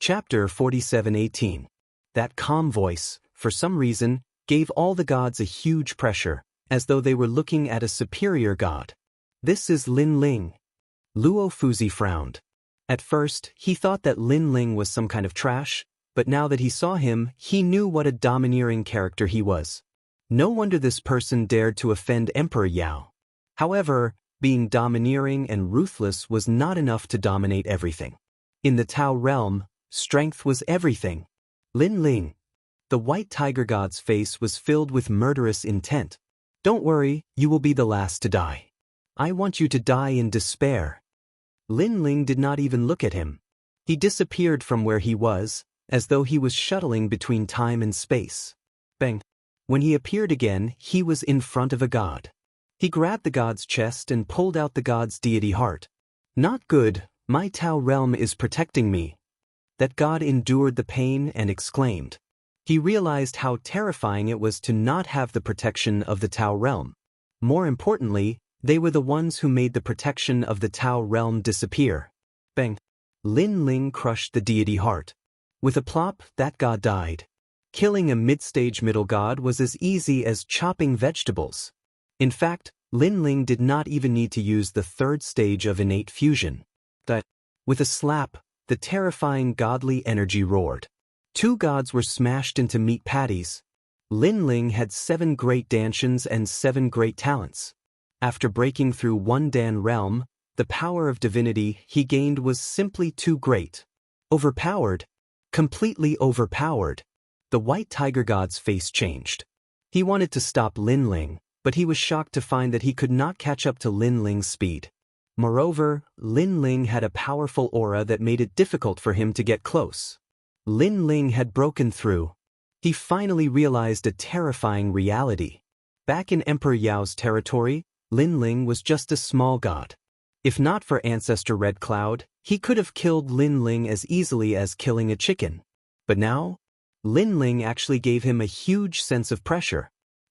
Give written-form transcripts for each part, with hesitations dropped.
Chapter 47:18. That calm voice, for some reason, gave all the gods a huge pressure, as though they were looking at a superior god. "This is Lin Ling." Luo Fuzi frowned. At first, he thought that Lin Ling was some kind of trash, but now that he saw him, he knew what a domineering character he was. No wonder this person dared to offend Emperor Yao. However, being domineering and ruthless was not enough to dominate everything. In the Tao realm, strength was everything. Lin Ling. The white tiger god's face was filled with murderous intent. "Don't worry, you will be the last to die. I want you to die in despair." Lin Ling did not even look at him. He disappeared from where he was, as though he was shuttling between time and space. Bang! When he appeared again, he was in front of a god. He grabbed the god's chest and pulled out the god's deity heart. "Not good, my Tao realm is protecting me." That god endured the pain and exclaimed. He realized how terrifying it was to not have the protection of the Tao realm. More importantly, they were the ones who made the protection of the Tao realm disappear. Bang! Lin Ling crushed the deity heart. With a plop, that god died. Killing a mid-stage middle god was as easy as chopping vegetables. In fact, Lin Ling did not even need to use the third stage of innate fusion. With a slap, the terrifying godly energy roared. 2 gods were smashed into meat patties. Lin Ling had 7 great dantians and 7 great talents. After breaking through one Dan realm, the power of divinity he gained was simply too great. Overpowered. Completely overpowered. The white tiger god's face changed. He wanted to stop Lin Ling, but he was shocked to find that he could not catch up to Lin Ling's speed. Moreover, Lin Ling had a powerful aura that made it difficult for him to get close. Lin Ling had broken through. He finally realized a terrifying reality. Back in Emperor Yao's territory, Lin Ling was just a small god. If not for Ancestor Red Cloud, he could have killed Lin Ling as easily as killing a chicken. But now, Lin Ling actually gave him a huge sense of pressure.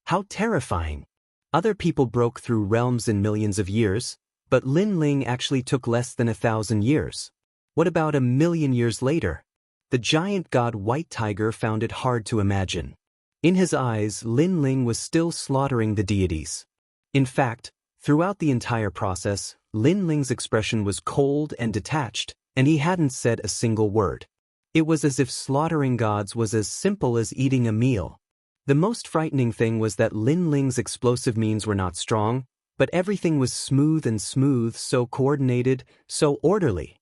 How terrifying! Other people broke through realms in millions of years, but Lin Ling actually took less than 1,000 years. What about 1,000,000 years later? The giant god White Tiger found it hard to imagine. In his eyes, Lin Ling was still slaughtering the deities. In fact, throughout the entire process, Lin Ling's expression was cold and detached, and he hadn't said a single word. It was as if slaughtering gods was as simple as eating a meal. The most frightening thing was that Lin Ling's explosive means were not strong, but everything was smooth, so coordinated, so orderly.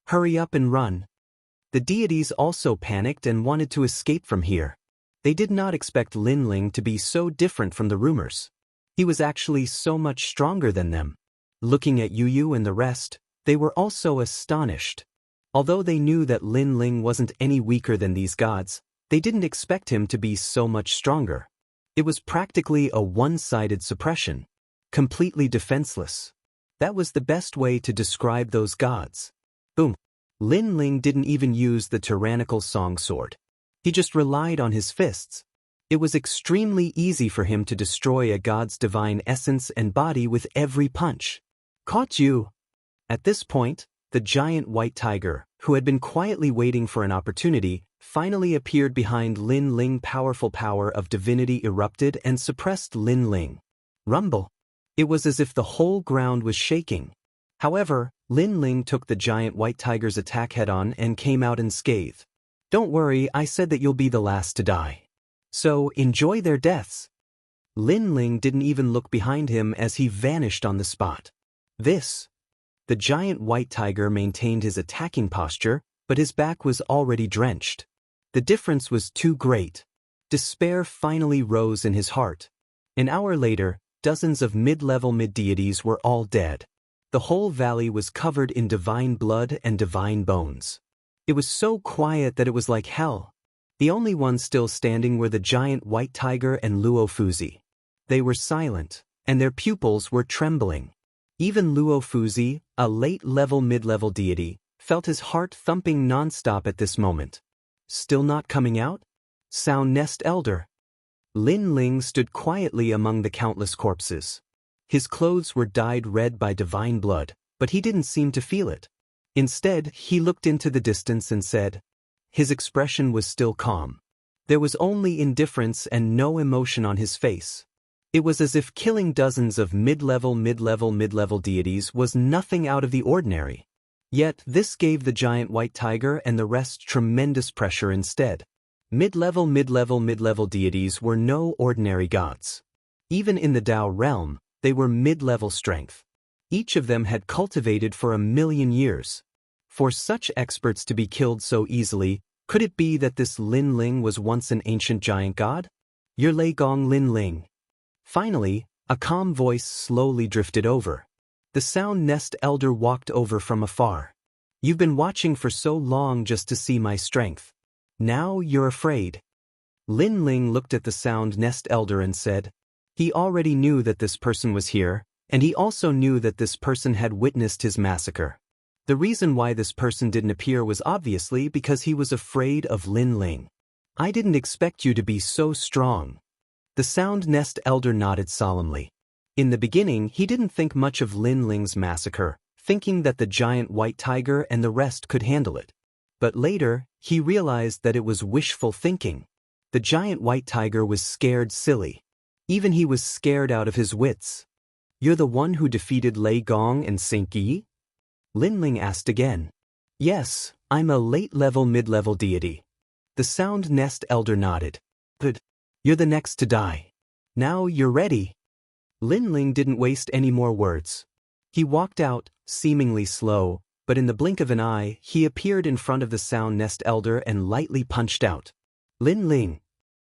Hurry up and run. The deities also panicked and wanted to escape from here. They did not expect Lin Ling to be so different from the rumors. He was actually so much stronger than them. Looking at Yu and the rest, they were also astonished. Although they knew that Lin Ling wasn't any weaker than these gods, they didn't expect him to be so much stronger. It was practically a one-sided suppression. Completely defenseless. That was the best way to describe those gods. Boom. Lin Ling didn't even use the tyrannical song sword. He just relied on his fists. It was extremely easy for him to destroy a god's divine essence and body with every punch. Caught you! At this point, the giant white tiger, who had been quietly waiting for an opportunity, finally appeared behind Lin Ling. Powerful power of divinity erupted and suppressed Lin Ling. Rumble. It was as if the whole ground was shaking. However, Lin Ling took the giant white tiger's attack head-on and came out unscathed. "Don't worry, I said that you'll be the last to die. So, enjoy their deaths." Lin Ling didn't even look behind him as he vanished on the spot. The giant white tiger maintained his attacking posture, but his back was already drenched. The difference was too great. Despair finally rose in his heart. An hour later, dozens of mid-level mid-deities were all dead. The whole valley was covered in divine blood and divine bones. It was so quiet that it was like hell. The only ones still standing were the giant white tiger and Luo Fuzi. They were silent, and their pupils were trembling. Even Luo Fuzi, a late-level mid-level deity, felt his heart thumping non-stop at this moment. Still not coming out? Sound Nest Elder. Lin Ling stood quietly among the countless corpses. His clothes were dyed red by divine blood, but he didn't seem to feel it. Instead, he looked into the distance and said. His expression was still calm. There was only indifference and no emotion on his face. It was as if killing dozens of mid-level deities was nothing out of the ordinary. Yet, this gave the giant white tiger and the rest tremendous pressure instead. Mid-level deities were no ordinary gods. Even in the Tao realm, they were mid-level strength. Each of them had cultivated for 1,000,000 years. For such experts to be killed so easily, could it be that this Lin Ling was once an ancient giant god? Yer Lei Gong Lin Ling. Finally, a calm voice slowly drifted over. The Sound Nest Elder walked over from afar. You've been watching for so long just to see my strength. Now you're afraid. Lin Ling looked at the Sound Nest Elder and said. He already knew that this person was here, and he also knew that this person had witnessed his massacre. The reason why this person didn't appear was obviously because he was afraid of Lin Ling. I didn't expect you to be so strong. The Sound Nest Elder nodded solemnly. In the beginning, he didn't think much of Lin Ling's massacre, thinking that the giant white tiger and the rest could handle it. But later, he realized that it was wishful thinking. The giant white tiger was scared silly. Even he was scared out of his wits. You're the one who defeated Lei Gong and Saint Yi? Lin Ling asked again. Yes, I'm a late-level mid-level deity. The Sound Nest Elder nodded. Good. You're the next to die. Now you're ready. Lin Ling didn't waste any more words. He walked out, seemingly slow, but in the blink of an eye, he appeared in front of the Sound Nest Elder and lightly punched out. Lin Ling.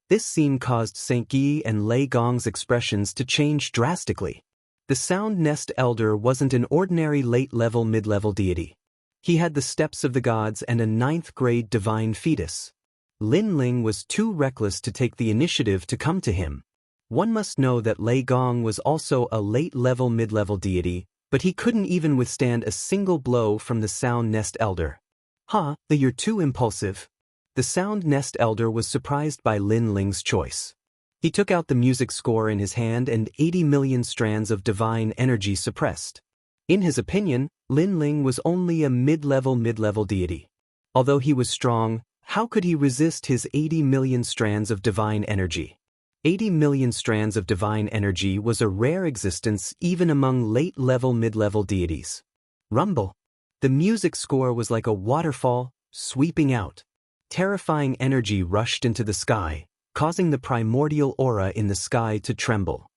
This scene caused Saint Yi and Lei Gong's expressions to change drastically. The Sound Nest Elder wasn't an ordinary late-level mid-level deity. He had the steps of the gods and a 9th-grade divine fetus. Lin Ling was too reckless to take the initiative to come to him. One must know that Lei Gong was also a late-level mid-level deity, but he couldn't even withstand a single blow from the Sound Nest Elder. You're too impulsive. The Sound Nest Elder was surprised by Lin Ling's choice. He took out the music score in his hand and 80 million strands of divine energy suppressed. In his opinion, Lin Ling was only a mid-level deity. Although he was strong, how could he resist his 80 million strands of divine energy? 80 million strands of divine energy was a rare existence even among late-level mid-level deities. Rumble. The music score was like a waterfall, sweeping out. Terrifying energy rushed into the sky, causing the primordial aura in the sky to tremble.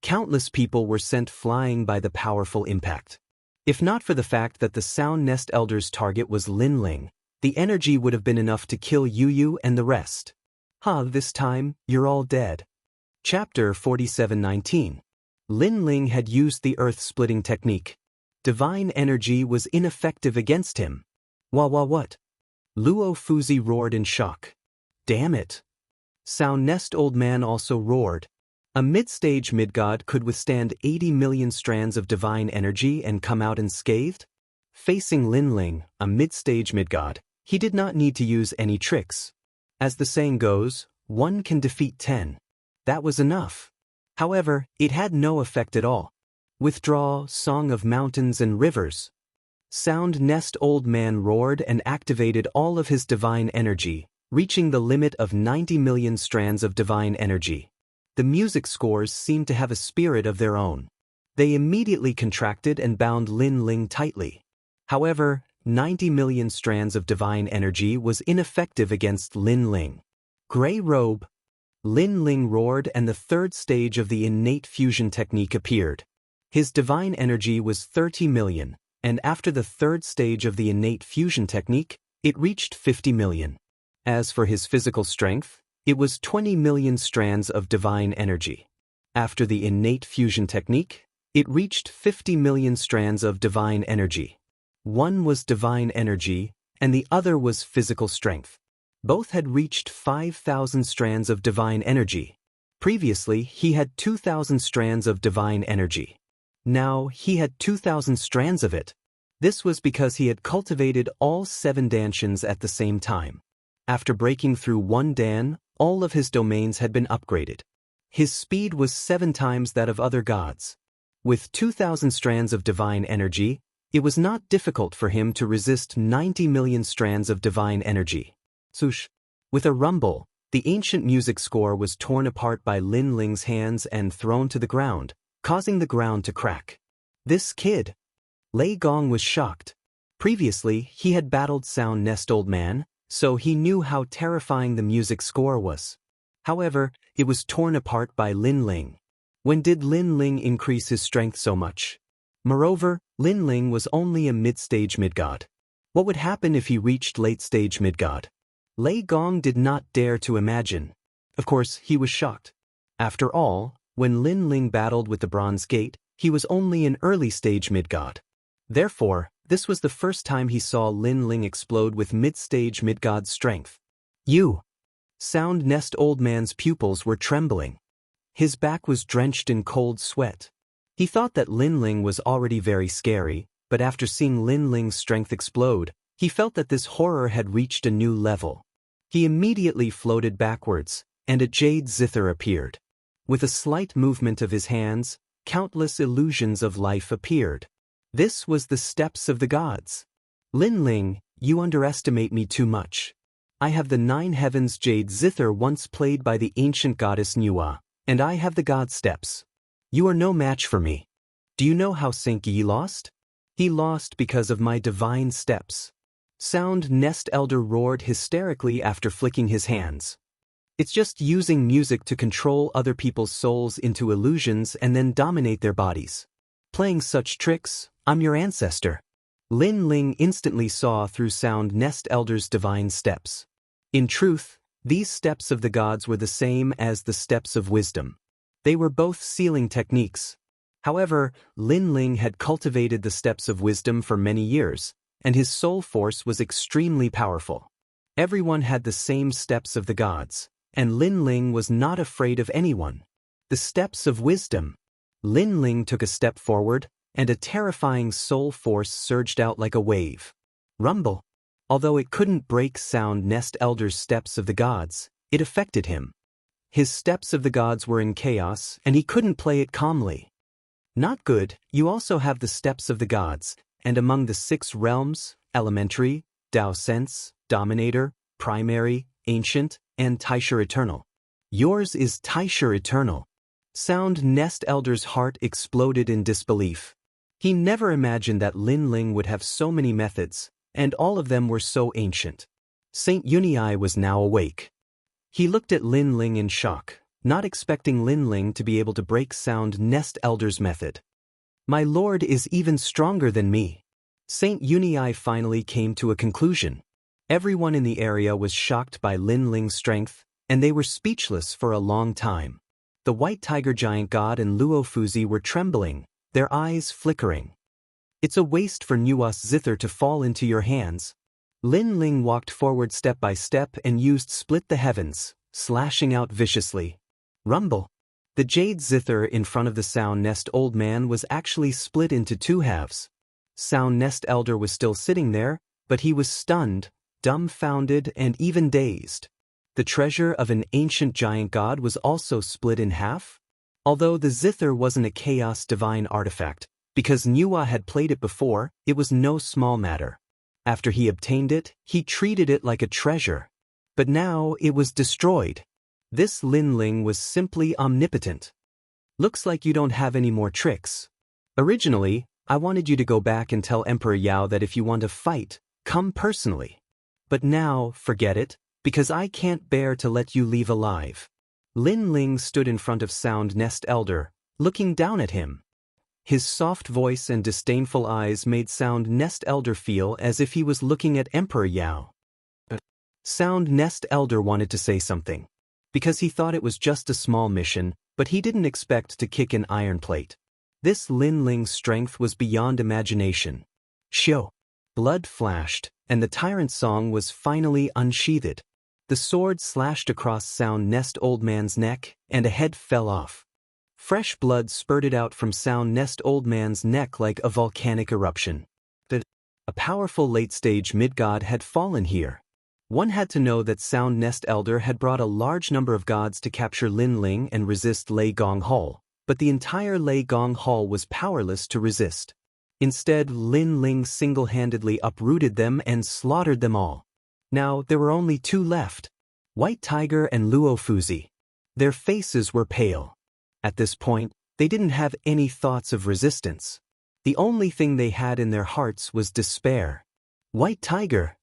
Countless people were sent flying by the powerful impact. If not for the fact that the Sound Nest Elder's target was Lin Ling, the energy would have been enough to kill Yu and the rest. This time, you're all dead. Chapter 47:19. Lin Ling had used the earth-splitting technique. Divine energy was ineffective against him. What? Luo Fuzi roared in shock. Damn it. Sound Nest Old Man also roared. A mid-stage mid-god could withstand 80 million strands of divine energy and come out unscathed? Facing Lin Ling, a mid-stage mid-god, he did not need to use any tricks. As the saying goes, 1 can defeat 10. That was enough. However, it had no effect at all. Withdraw, Song of Mountains and Rivers. Sound Nest Old Man roared and activated all of his divine energy, reaching the limit of 90 million strands of divine energy. The music scores seemed to have a spirit of their own. They immediately contracted and bound Lin Ling tightly. However, 90 million strands of divine energy was ineffective against Lin Ling. Gray Robe. Lin Ling roared and the third stage of the innate fusion technique appeared. His divine energy was 30 million, and after the third stage of the innate fusion technique, it reached 50 million. As for his physical strength, it was 20 million strands of divine energy. After the innate fusion technique, it reached 50 million strands of divine energy. One was divine energy, and the other was physical strength. Both had reached 5,000 strands of divine energy. Previously, he had 2,000 strands of divine energy. Now, he had 2,000 strands of it. This was because he had cultivated all 7 danshans at the same time. After breaking through 1 dan, all of his domains had been upgraded. His speed was 7 times that of other gods. With 2,000 strands of divine energy, It was not difficult for him to resist 90 million strands of divine energy. Swoosh! With a rumble, the ancient music score was torn apart by Lin Ling's hands and thrown to the ground, causing the ground to crack. This kid! Lei Gong was shocked. Previously, he had battled Sound Nest Old Man, so he knew how terrifying the music score was. However, it was torn apart by Lin Ling. When did Lin Ling increase his strength so much? Moreover, Lin Ling was only a mid-stage mid-god. What would happen if he reached late-stage mid-god? Lei Gong did not dare to imagine. Of course, he was shocked. After all, when Lin Ling battled with the Bronze Gate, he was only an early-stage mid-god. Therefore, this was the first time he saw Lin Ling explode with mid-stage mid-god strength. Sound Nest Old Man's pupils were trembling. His back was drenched in cold sweat. He thought that Lin Ling was already very scary, but after seeing Lin Ling's strength explode, he felt that this horror had reached a new level. He immediately floated backwards, and a jade zither appeared. With a slight movement of his hands, countless illusions of life appeared. This was the steps of the gods. Lin Ling, you underestimate me too much. I have the 9 heavens jade zither once played by the ancient goddess Nuwa, and I have the god steps. You are no match for me. Do you know how Saint Yi lost? He lost because of my divine steps. Sound Nest Elder roared hysterically after flicking his hands. It's just using music to control other people's souls into illusions and then dominate their bodies. Playing such tricks, I'm your ancestor. Lin Ling instantly saw through Sound Nest Elder's divine steps. In truth, these steps of the gods were the same as the steps of wisdom. They were both sealing techniques. However, Lin Ling had cultivated the steps of wisdom for many years, and his soul force was extremely powerful. Everyone had the same steps of the gods, and Lin Ling was not afraid of anyone. The steps of wisdom. Lin Ling took a step forward, and a terrifying soul force surged out like a wave. Rumble. Although it couldn't break Sound Nest Elder's steps of the gods, it affected him. His steps of the gods were in chaos, and he couldn't play it calmly. Not good. You also have the steps of the gods, and among the 6 realms, elementary, Tao Sense, Dominator, Primary, Ancient, and Taisha Eternal. Yours is Taisha Eternal. Sound Nest Elder's heart exploded in disbelief. He never imagined that Lin Ling would have so many methods, and all of them were so ancient. Saint Yunyi was now awake. He looked at Lin Ling in shock, not expecting Lin Ling to be able to break Sound Nest Elder's method. My lord is even stronger than me. Saint Yunyi finally came to a conclusion. Everyone in the area was shocked by Lin Ling's strength, and they were speechless for a long time. The White Tiger Giant God and Luo Fuzi were trembling, their eyes flickering. It's a waste for Nuwa's zither to fall into your hands. Lin Ling walked forward step by step and used Split the Heavens, slashing out viciously. Rumble. The jade zither in front of the Sound Nest Old Man was actually split into 2 halves. Sound Nest Elder was still sitting there, but he was stunned, dumbfounded, and even dazed. The treasure of an ancient giant god was also split in half? Although the zither wasn't a chaos divine artifact, because Nuwa had played it before, it was no small matter. After he obtained it, he treated it like a treasure. But now it was destroyed. This Lin Ling was simply omnipotent. Looks like you don't have any more tricks. Originally, I wanted you to go back and tell Emperor Yao that if you want to fight, come personally. But now, forget it, because I can't bear to let you leave alive. Lin Ling stood in front of Sound Nest Elder, looking down at him. His soft voice and disdainful eyes made Sound Nest Elder feel as if he was looking at Emperor Yao. Sound Nest Elder wanted to say something, because he thought it was just a small mission, but he didn't expect to kick an iron plate. This Lin Ling's strength was beyond imagination. Shio. Blood flashed, and the tyrant song was finally unsheathed. The sword slashed across Sound Nest Old Man's neck, and a head fell off. Fresh blood spurted out from Sound Nest Old Man's neck like a volcanic eruption. A powerful late-stage mid-god had fallen here. One had to know that Sound Nest Elder had brought a large number of gods to capture Lin Ling and resist Lei Gong Hall, but the entire Lei Gong Hall was powerless to resist. Instead, Lin Ling single-handedly uprooted them and slaughtered them all. Now, there were only two left: White Tiger and Luo Fuzi. Their faces were pale. At this point, they didn't have any thoughts of resistance. The only thing they had in their hearts was despair. White Tiger.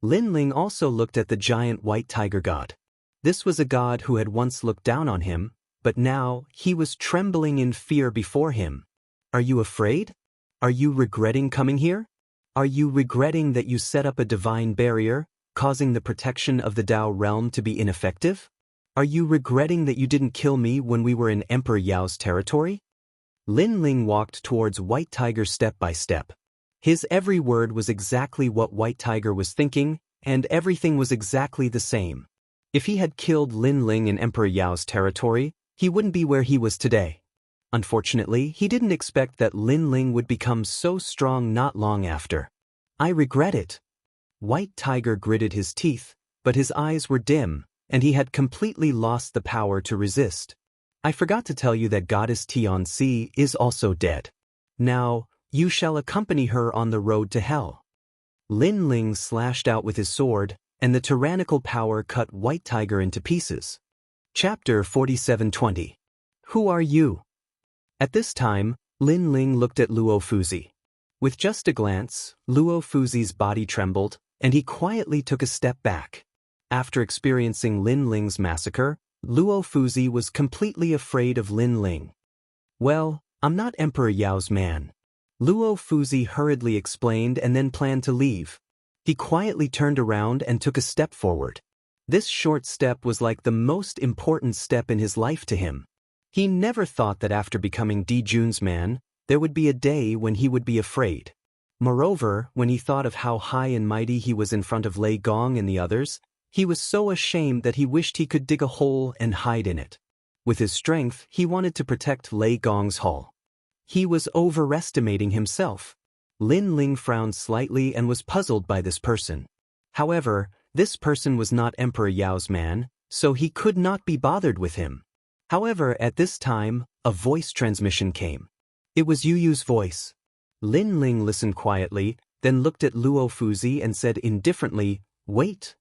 Lin Ling also looked at the giant White Tiger god. This was a god who had once looked down on him, but now he was trembling in fear before him. Are you afraid? Are you regretting coming here? Are you regretting that you set up a divine barrier, causing the protection of the Tao realm to be ineffective? Are you regretting that you didn't kill me when we were in Emperor Yao's territory? Lin Ling walked towards White Tiger step by step. His every word was exactly what White Tiger was thinking, and everything was exactly the same. If he had killed Lin Ling in Emperor Yao's territory, he wouldn't be where he was today. Unfortunately, he didn't expect that Lin Ling would become so strong not long after. I regret it. White Tiger gritted his teeth, but his eyes were dim, and he had completely lost the power to resist. I forgot to tell you that Goddess Tianxi is also dead. Now, you shall accompany her on the road to hell. Lin Ling slashed out with his sword, and the tyrannical power cut White Tiger into pieces. Chapter 47:20. Who are you? At this time, Lin Ling looked at Luo Fuzi. With just a glance, Luo Fuzi's body trembled, and he quietly took a step back. After experiencing Lin Ling's massacre, Luo Fuzi was completely afraid of Lin Ling. Well, I'm not Emperor Yao's man. Luo Fuzi hurriedly explained and then planned to leave. He quietly turned around and took a step forward. This short step was like the most important step in his life to him. He never thought that after becoming Di Jun's man, there would be a day when he would be afraid. Moreover, when he thought of how high and mighty he was in front of Lei Gong and the others, he was so ashamed that he wished he could dig a hole and hide in it. With his strength, he wanted to protect Lei Gong's hall. He was overestimating himself. Lin Ling frowned slightly and was puzzled by this person. However, this person was not Emperor Yao's man, so he could not be bothered with him. However, at this time, a voice transmission came. It was Yu Yu's voice. Lin Ling listened quietly, then looked at Luo Fuzi and said indifferently, "Wait."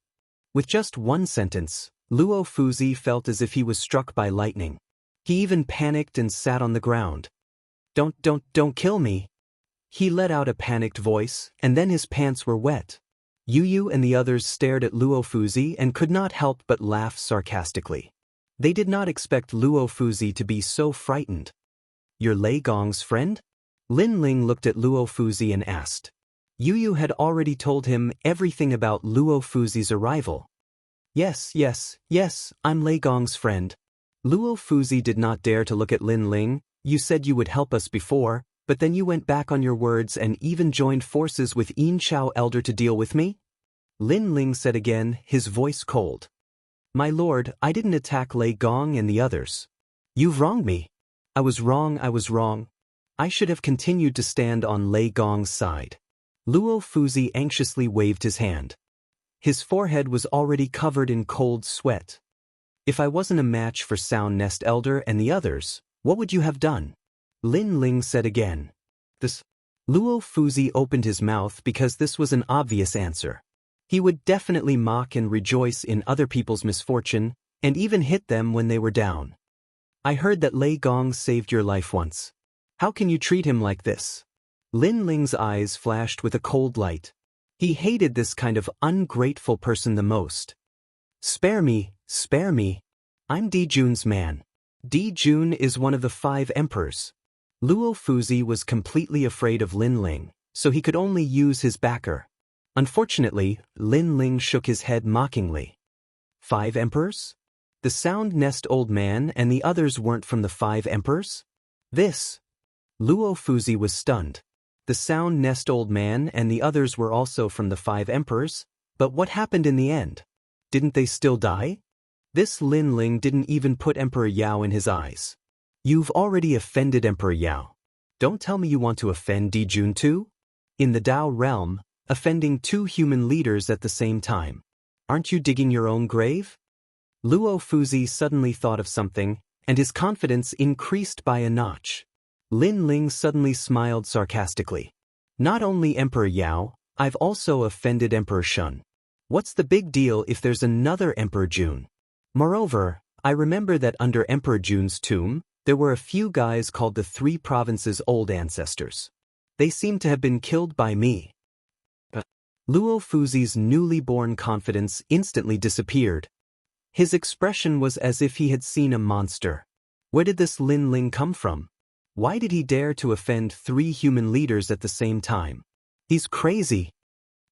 With just one sentence, Luo Fuzi felt as if he was struck by lightning. He even panicked and sat on the ground. Don't kill me." He let out a panicked voice, and then his pants were wet. Yu Yu and the others stared at Luo Fuzi and could not help but laugh sarcastically. They did not expect Luo Fuzi to be so frightened. "You're Lei Gong's friend?" Lin Ling looked at Luo Fuzi and asked. Yu Yu had already told him everything about Luo Fuzi's arrival. Yes, I'm Lei Gong's friend." Luo Fuzi did not dare to look at Lin Ling. "You said you would help us before, but then you went back on your words and even joined forces with Yin Chao Elder to deal with me?" Lin Ling said again, his voice cold. "My lord, I didn't attack Lei Gong and the others. You've wronged me. I was wrong. I should have continued to stand on Lei Gong's side." Luo Fuzi anxiously waved his hand. His forehead was already covered in cold sweat. "If I wasn't a match for Sound Nest Elder and the others, what would you have done?" Lin Ling said again. Luo Fuzi opened his mouth because this was an obvious answer. He would definitely mock and rejoice in other people's misfortune, and even hit them when they were down. "I heard that Lei Gong saved your life once. How can you treat him like this?" Lin Ling's eyes flashed with a cold light. He hated this kind of ungrateful person the most. Spare me. I'm Di Jun's man. Di Jun is one of the 5 emperors." Luo Fuzi was completely afraid of Lin Ling, so he could only use his backer. Unfortunately, Lin Ling shook his head mockingly. 5 emperors? The Sound Nest Old Man and the others weren't from the 5 emperors? Luo Fuzi was stunned. The Sound Nest Old Man and the others were also from the 5 emperors, but what happened in the end? Didn't they still die? This Lin Ling didn't even put Emperor Yao in his eyes. "You've already offended Emperor Yao. Don't tell me you want to offend Di Jun too? In the Tao realm, offending 2 human leaders at the same time. Aren't you digging your own grave?" Luo Fuzi suddenly thought of something, and his confidence increased by a notch. Lin Ling suddenly smiled sarcastically. Not only Emperor Yao, I've also offended Emperor Shun. What's the big deal if there's another Emperor Jun? Moreover, I remember that under Emperor Jun's tomb, there were a few guys called the Three Provinces' old ancestors. They seem to have been killed by me. Luo Fuzi's newly born confidence instantly disappeared. His expression was as if he had seen a monster. Where did this Lin Ling come from? Why did he dare to offend 3 human leaders at the same time? He's crazy.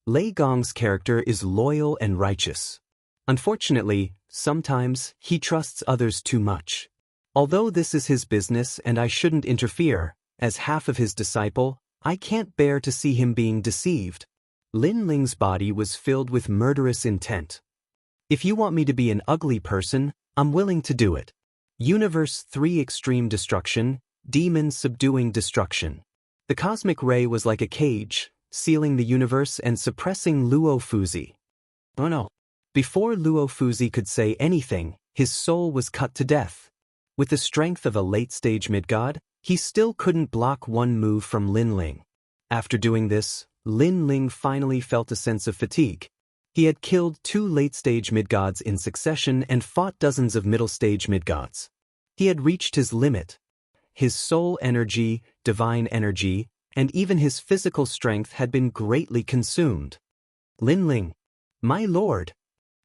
Lei Gong's character is loyal and righteous. Unfortunately, sometimes he trusts others too much. Although this is his business and I shouldn't interfere, as half of his disciple, I can't bear to see him being deceived. Lin Ling's body was filled with murderous intent. If you want me to be an ugly person, I'm willing to do it. Universe 3 Extreme Destruction, Demon Subduing Destruction. The cosmic ray was like a cage, sealing the universe and suppressing Luo Fuzi. Oh no. Before Luo Fuzi could say anything, his soul was cut to death. With the strength of a late-stage mid-god, he still couldn't block one move from Lin Ling. After doing this, Lin Ling finally felt a sense of fatigue. He had killed 2 late-stage mid-gods in succession and fought dozens of middle-stage mid-gods. He had reached his limit. His soul energy, divine energy, and even his physical strength had been greatly consumed. Lin Ling, my lord.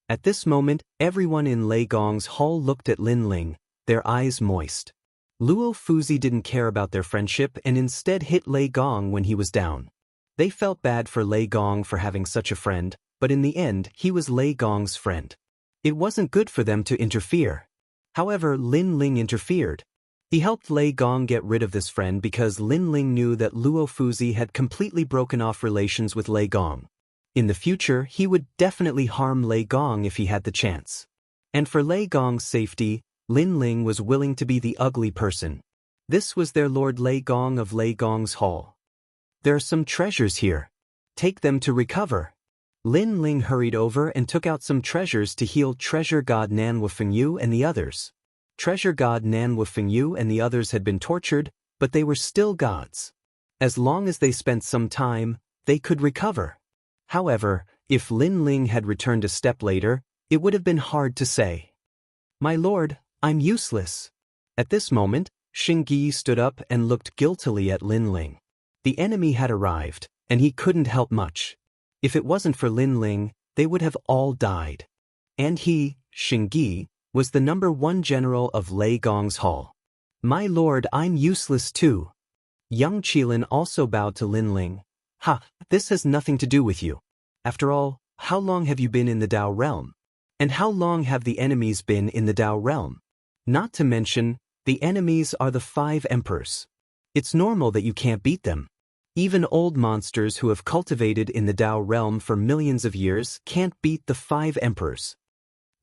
At this moment, everyone in Lei Gong's hall looked at Lin Ling, their eyes moist. Luo Fuzi didn't care about their friendship and instead hit Lei Gong when he was down. They felt bad for Lei Gong for having such a friend, but in the end, he was Lei Gong's friend. It wasn't good for them to interfere. However, Lin Ling interfered. He helped Lei Gong get rid of this friend because Lin Ling knew that Luo Fuzi had completely broken off relations with Lei Gong. In the future, he would definitely harm Lei Gong if he had the chance. And for Lei Gong's safety, Lin Ling was willing to be the ugly person. This was their Lord Lei Gong of Lei Gong's hall. There are some treasures here. Take them to recover. Lin Ling hurried over and took out some treasures to heal Treasure God Nan Wufengyu and the others. Treasure God Nan Wufengyu and the others had been tortured, but they were still gods. As long as they spent some time, they could recover. However, if Lin Ling had returned a step later, it would have been hard to say. My lord, I'm useless. At this moment, Xingyi stood up and looked guiltily at Lin Ling. The enemy had arrived, and he couldn't help much. If it wasn't for Lin Ling, they would have all died. And he, Xingyi, was the #1 general of Lei Gong's hall. My lord, I'm useless too. Young Qilin also bowed to Lin Ling. Ha, this has nothing to do with you. After all, how long have you been in the Dao realm? And how long have the enemies been in the Dao realm? Not to mention, the enemies are the 5 emperors. It's normal that you can't beat them. Even old monsters who have cultivated in the Dao realm for millions of years can't beat the 5 emperors.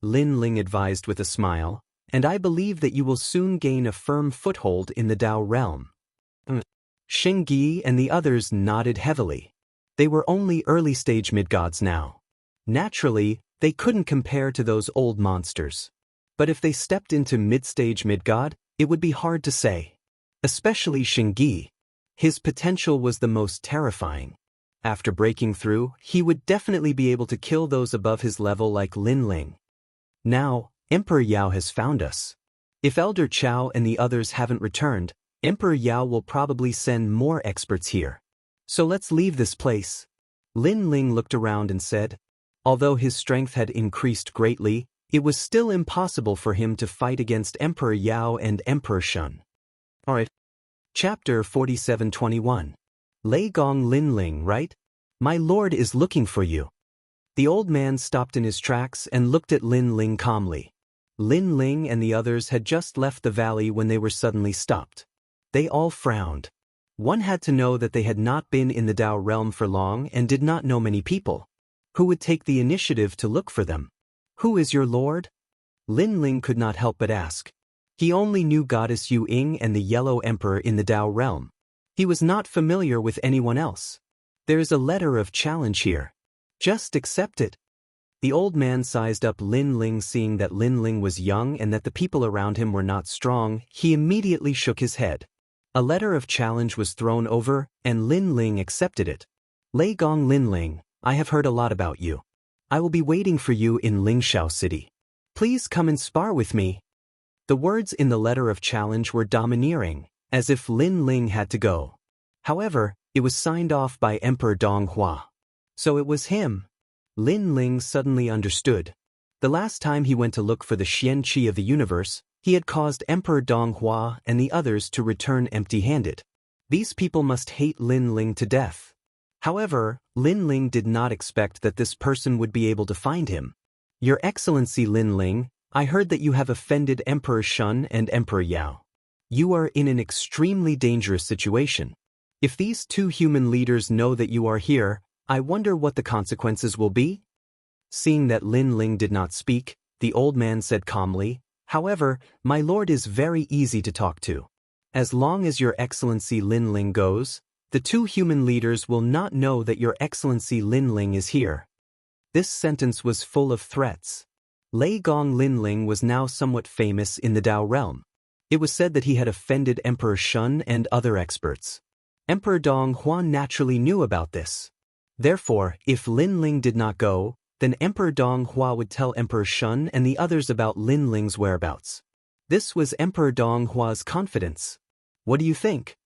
Lin Ling advised with a smile, and I believe that you will soon gain a firm foothold in the Dao realm. Xingyi and the others nodded heavily. They were only early-stage mid-gods now. Naturally, they couldn't compare to those old monsters. But if they stepped into mid-stage mid-god, it would be hard to say. Especially Xingyi. His potential was the most terrifying. After breaking through, he would definitely be able to kill those above his level like Lin Ling. Now, Emperor Yao has found us. If Elder Chao and the others haven't returned, Emperor Yao will probably send more experts here. So let's leave this place. Lin Ling looked around and said, although his strength had increased greatly, it was still impossible for him to fight against Emperor Yao and Emperor Shun. Alright. Chapter 4721. Lei Gong Lin Ling, right? My lord is looking for you. The old man stopped in his tracks and looked at Lin Ling calmly. Lin Ling and the others had just left the valley when they were suddenly stopped. They all frowned. One had to know that they had not been in the Dao realm for long and did not know many people. Who would take the initiative to look for them? Who is your lord? Lin Ling could not help but ask. He only knew Goddess Yu Ying and the Yellow Emperor in the Dao realm. He was not familiar with anyone else. There is a letter of challenge here. Just accept it. The old man sized up Lin Ling. Seeing that Lin Ling was young and that the people around him were not strong, he immediately shook his head. A letter of challenge was thrown over, and Lin Ling accepted it. Lei Gong Lin Ling, I have heard a lot about you. I will be waiting for you in Lingxiao City. Please come and spar with me. The words in the letter of challenge were domineering, as if Lin Ling had to go. However, it was signed off by Emperor Dong Hua. So it was him. Lin Ling suddenly understood. The last time he went to look for the Xian Qi of the universe, he had caused Emperor Dong Hua and the others to return empty-handed. These people must hate Lin Ling to death. However, Lin Ling did not expect that this person would be able to find him. Your Excellency Lin Ling, I heard that you have offended Emperor Shun and Emperor Yao. You are in an extremely dangerous situation. If these two human leaders know that you are here, I wonder what the consequences will be? Seeing that Lin Ling did not speak, the old man said calmly, However, my lord is very easy to talk to. As long as your Excellency Lin Ling goes, the two human leaders will not know that your Excellency Lin Ling is here. This sentence was full of threats. Lei Gong Lin Ling was now somewhat famous in the Dao realm. It was said that he had offended Emperor Shun and other experts. Emperor Dong Huan naturally knew about this. Therefore, if Lin Ling did not go, then Emperor Dong Hua would tell Emperor Shun and the others about Lin Ling's whereabouts. This was Emperor Dong Hua's confidence. What do you think?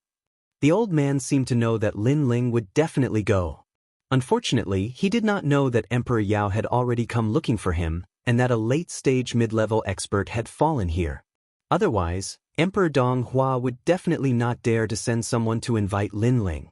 The old man seemed to know that Lin Ling would definitely go. Unfortunately, he did not know that Emperor Yao had already come looking for him, and that a late-stage mid-level expert had fallen here. Otherwise, Emperor Dong Hua would definitely not dare to send someone to invite Lin Ling.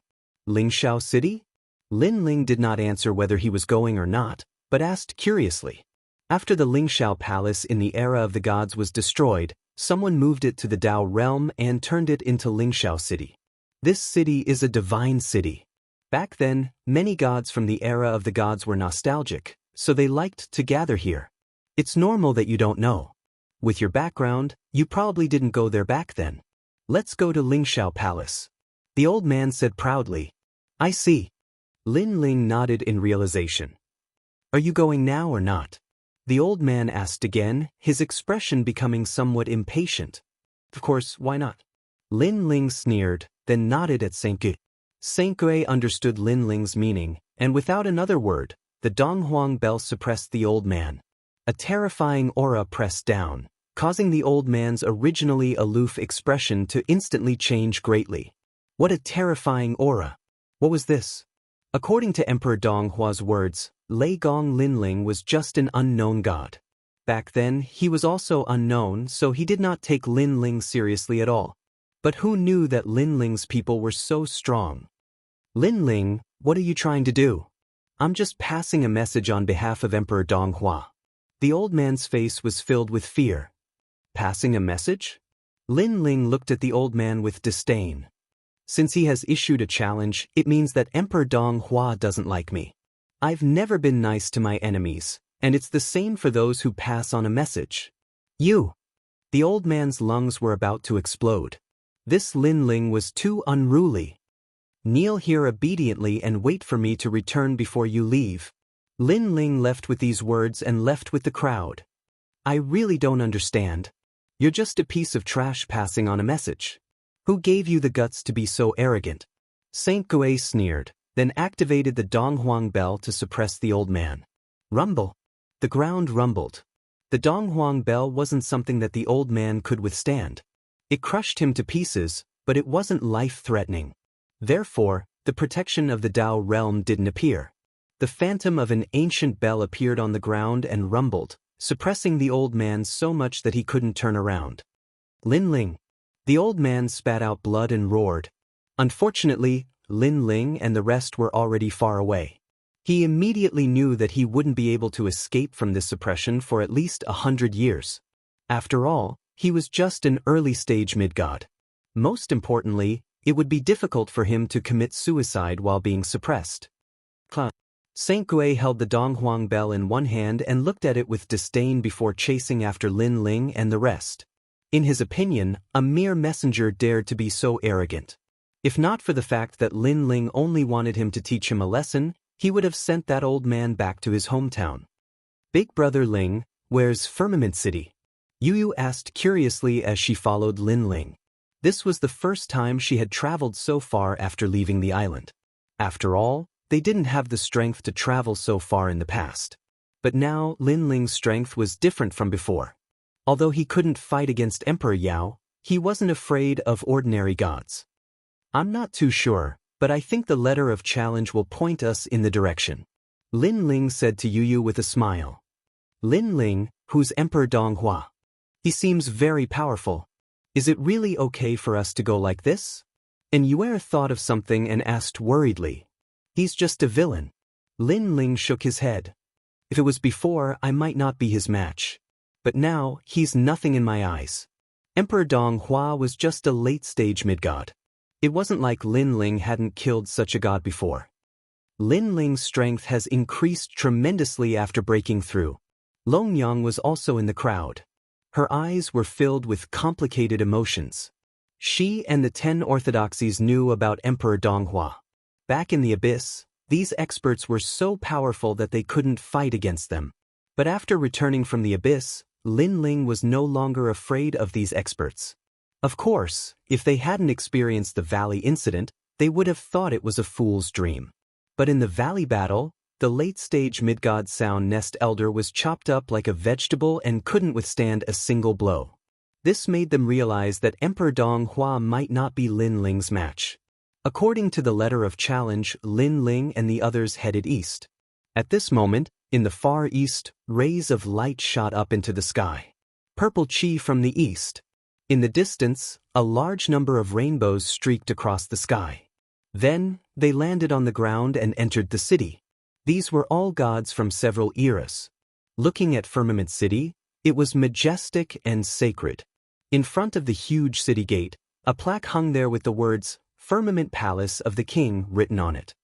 Lingxiao City? Lin Ling did not answer whether he was going or not, but asked curiously. After the Lingxiao Palace in the era of the gods was destroyed, someone moved it to the Dao realm and turned it into Lingxiao City. This city is a divine city. Back then, many gods from the era of the gods were nostalgic, so they liked to gather here. It's normal that you don't know. With your background, you probably didn't go there back then. Let's go to Lingxiao Palace. The old man said proudly. I see. Lin Ling nodded in realization. Are you going now or not? The old man asked again, his expression becoming somewhat impatient. Of course, why not? Lin Ling sneered, then nodded at Saint-Gu. Saint-Gu understood Lin Ling's meaning, and without another word, the Donghuang bell suppressed the old man. A terrifying aura pressed down, causing the old man's originally aloof expression to instantly change greatly. What a terrifying aura! What was this? According to Emperor Dong Hua's words, Lei Gong Lin Ling was just an unknown god. Back then, he was also unknown, so he did not take Lin Ling seriously at all. But who knew that Lin Ling's people were so strong? Lin Ling, what are you trying to do? I'm just passing a message on behalf of Emperor Dong Hua. The old man's face was filled with fear. Passing a message? Lin Ling looked at the old man with disdain. Since he has issued a challenge, it means that Emperor Dong Hua doesn't like me. I've never been nice to my enemies, and it's the same for those who pass on a message. You! The old man's lungs were about to explode. This Lin Ling was too unruly. Kneel here obediently and wait for me to return before you leave. Lin Ling left with these words and left with the crowd. I really don't understand. You're just a piece of trash passing on a message. Who gave you the guts to be so arrogant? Saint Gue sneered, then activated the Donghuang bell to suppress the old man. Rumble. The ground rumbled. The Donghuang bell wasn't something that the old man could withstand. It crushed him to pieces, but it wasn't life-threatening. Therefore, the protection of the Dao realm didn't appear. The phantom of an ancient bell appeared on the ground and rumbled, suppressing the old man so much that he couldn't turn around. Lin Ling. The old man spat out blood and roared. Unfortunately, Lin Ling and the rest were already far away. He immediately knew that he wouldn't be able to escape from this suppression for at least 100 years. After all, he was just an early-stage mid-god. Most importantly, it would be difficult for him to commit suicide while being suppressed. Saint Gue held the Donghuang bell in one hand and looked at it with disdain before chasing after Lin Ling and the rest. In his opinion, a mere messenger dared to be so arrogant. If not for the fact that Lin Ling only wanted him to teach him a lesson, he would have sent that old man back to his hometown. Big brother Ling, where's Firmament City? Yu asked curiously as she followed Lin Ling. This was the first time she had traveled so far after leaving the island. After all, they didn't have the strength to travel so far in the past. But now Lin Ling's strength was different from before. Although he couldn't fight against Emperor Yao, he wasn't afraid of ordinary gods. I'm not too sure, but I think the letter of challenge will point us in the direction, Lin Ling said to Yu Yu with a smile. Lin Ling, who's Emperor Donghua? He seems very powerful. Is it really okay for us to go like this? And Yue thought of something and asked worriedly. He's just a villain. Lin Ling shook his head. If it was before, I might not be his match. But now, he's nothing in my eyes. Emperor Donghua was just a late-stage mid-god. It wasn't like Lin Ling hadn't killed such a god before. Lin Ling's strength has increased tremendously after breaking through. Long Yang was also in the crowd. Her eyes were filled with complicated emotions. She and the 10 orthodoxies knew about Emperor Donghua. Back in the abyss, these experts were so powerful that they couldn't fight against them. But after returning from the abyss, Lin Ling was no longer afraid of these experts. Of course, if they hadn't experienced the valley incident, they would have thought it was a fool's dream. But in the valley battle, the late-stage mid-god Sound Nest Elder was chopped up like a vegetable and couldn't withstand a single blow. This made them realize that Emperor Donghua might not be Lin Ling's match. According to the letter of challenge, Lin Ling and the others headed east. At this moment, in the far east, rays of light shot up into the sky. Purple chi from the east. In the distance, a large number of rainbows streaked across the sky. Then, they landed on the ground and entered the city. These were all gods from several eras. Looking at Firmament City, it was majestic and sacred. In front of the huge city gate, a plaque hung there with the words, Firmament Palace of the King written on it.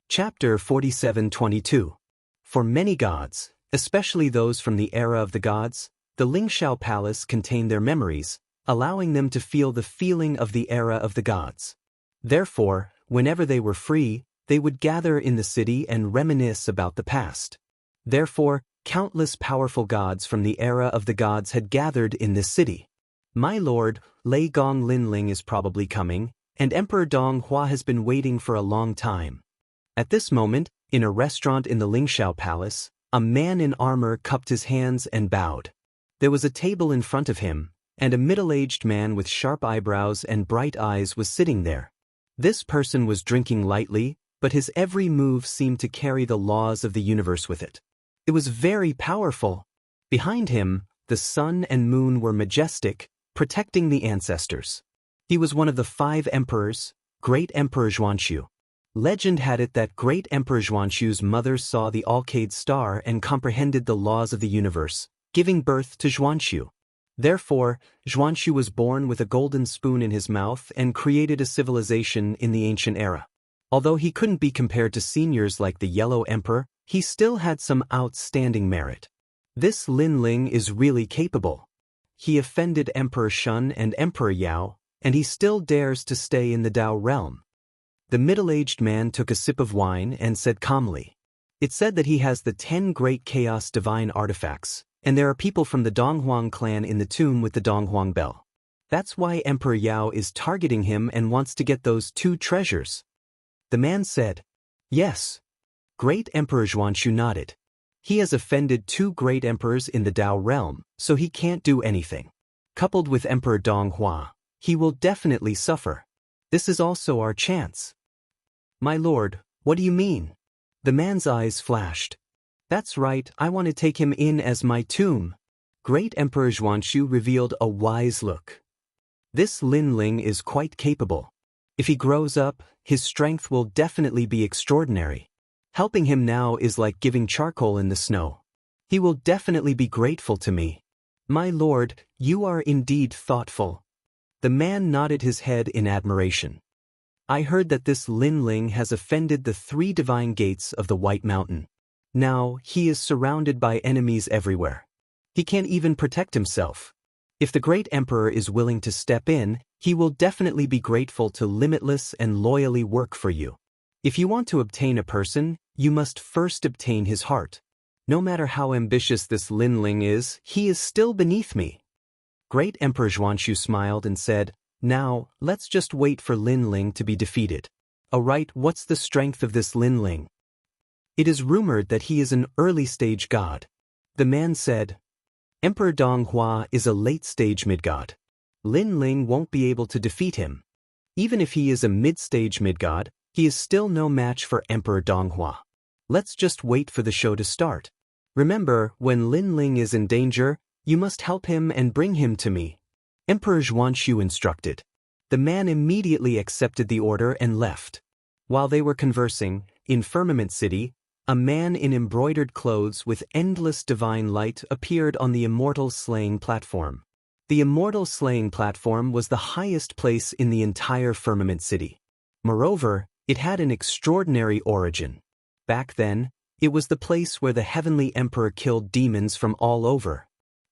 Chapter 47:22. For many gods, especially those from the era of the gods, the Lingxiao Palace contained their memories, allowing them to feel the feeling of the era of the gods. Therefore, whenever they were free, they would gather in the city and reminisce about the past. Therefore, countless powerful gods from the era of the gods had gathered in this city. My lord, Lei Gong Lin Ling is probably coming, and Emperor Donghua has been waiting for a long time. At this moment, in a restaurant in the Lingxiao Palace, a man in armor cupped his hands and bowed. There was a table in front of him, and a middle-aged man with sharp eyebrows and bright eyes was sitting there. This person was drinking lightly, but his every move seemed to carry the laws of the universe with it. It was very powerful. Behind him, the sun and moon were majestic, protecting the ancestors. He was one of the 5 emperors, Great Emperor Zhuanxu. Legend had it that Great Emperor Zhuanxu's mother saw the Alcade star and comprehended the laws of the universe, giving birth to Zhuanxu. Therefore, Zhuanxu was born with a golden spoon in his mouth and created a civilization in the ancient era. Although he couldn't be compared to seniors like the Yellow Emperor, he still had some outstanding merit. This Lin Ling is really capable. He offended Emperor Shun and Emperor Yao, and he still dares to stay in the Dao realm. The middle-aged man took a sip of wine and said calmly. It said that he has the 10 great chaos divine artifacts, and there are people from the Donghuang clan in the tomb with the Donghuang bell. That's why Emperor Yao is targeting him and wants to get those 2 treasures. The man said, Yes. Great Emperor Zhuanxu nodded. He has offended 2 great emperors in the Dao realm, so he can't do anything. Coupled with Emperor Donghua, he will definitely suffer. This is also our chance. My lord, what do you mean? The man's eyes flashed. That's right, I want to take him in as my tomb. Great Emperor Zhuanxu revealed a wise look. This Lin Ling is quite capable. If he grows up, his strength will definitely be extraordinary. Helping him now is like giving charcoal in the snow. He will definitely be grateful to me. My lord, you are indeed thoughtful. The man nodded his head in admiration. I heard that this Lin Ling has offended the 3 divine gates of the White Mountain. Now, he is surrounded by enemies everywhere. He can't even protect himself. If the great emperor is willing to step in, he will definitely be grateful to limitless and loyally work for you. If you want to obtain a person, you must first obtain his heart. No matter how ambitious this Lin Ling is, he is still beneath me. Great Emperor Zhuanxu smiled and said, Now, let's just wait for Lin Ling to be defeated. Alright, what's the strength of this Lin Ling? It is rumored that he is an early-stage god. The man said, Emperor Donghua is a late-stage mid-god. Lin Ling won't be able to defeat him. Even if he is a mid-stage mid-god, he is still no match for Emperor Donghua. Let's just wait for the show to start. Remember, when Lin Ling is in danger, you must help him and bring him to me. Emperor Zhuanshu instructed. The man immediately accepted the order and left. While they were conversing, in Firmament City, a man in embroidered clothes with endless divine light appeared on the immortal slaying platform. The immortal slaying platform was the highest place in the entire Firmament City. Moreover, it had an extraordinary origin. Back then, it was the place where the Heavenly Emperor killed demons from all over.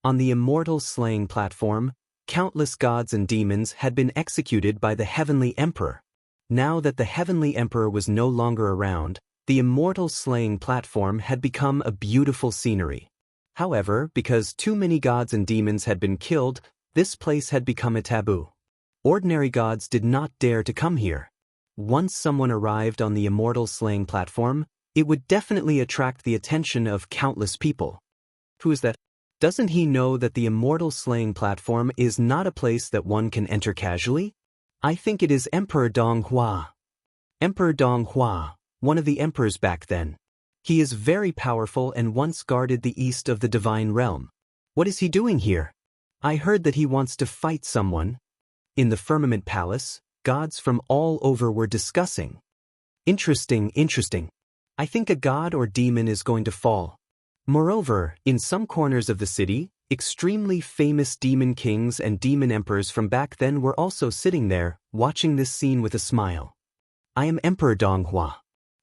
On the immortal slaying platform, countless gods and demons had been executed by the Heavenly Emperor. Now that the Heavenly Emperor was no longer around, the immortal slaying platform had become a beautiful scenery. However, because too many gods and demons had been killed, this place had become a taboo. Ordinary gods did not dare to come here. Once someone arrived on the immortal slaying platform, it would definitely attract the attention of countless people. Who is that? Doesn't he know that the immortal slaying platform is not a place that one can enter casually? I think it is Emperor Donghua. Emperor Donghua, one of the emperors back then. He is very powerful and once guarded the east of the divine realm. What is he doing here? I heard that he wants to fight someone. In the Firmament Palace, gods from all over were discussing. Interesting. I think a god or demon is going to fall. Moreover, in some corners of the city, extremely famous demon kings and demon emperors from back then were also sitting there, watching this scene with a smile. I am Emperor Donghua.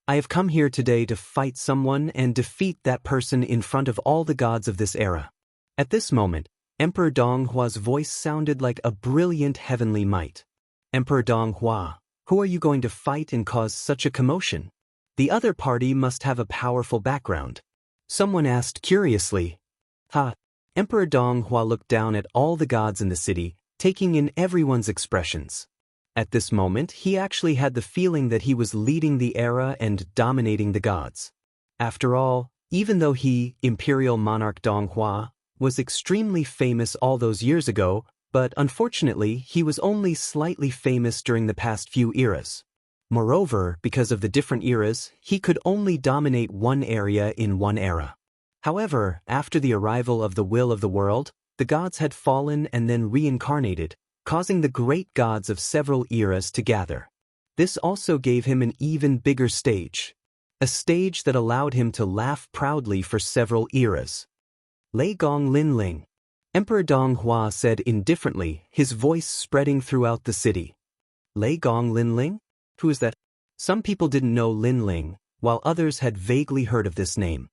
I have come here today to fight someone and defeat that person in front of all the gods of this era. At this moment, Emperor Donghua's voice sounded like a brilliant heavenly might. Emperor Donghua, who are you going to fight and cause such a commotion? The other party must have a powerful background. Someone asked curiously. Emperor Donghua looked down at all the gods in the city, taking in everyone's expressions. At this moment, he actually had the feeling that he was leading the era and dominating the gods. After all, even though he, Imperial Monarch Donghua, was extremely famous all those years ago, but unfortunately, he was only slightly famous during the past few eras. Moreover, because of the different eras, he could only dominate one area in one era. However, after the arrival of the will of the world, the gods had fallen and then reincarnated, causing the great gods of several eras to gather. This also gave him an even bigger stage. A stage that allowed him to laugh proudly for several eras. Lei Gong Lin Ling. Emperor Donghua said indifferently, his voice spreading throughout the city. Lei Gong Lin Ling? Who is that? Some people didn't know Lin Ling, while others had vaguely heard of this name.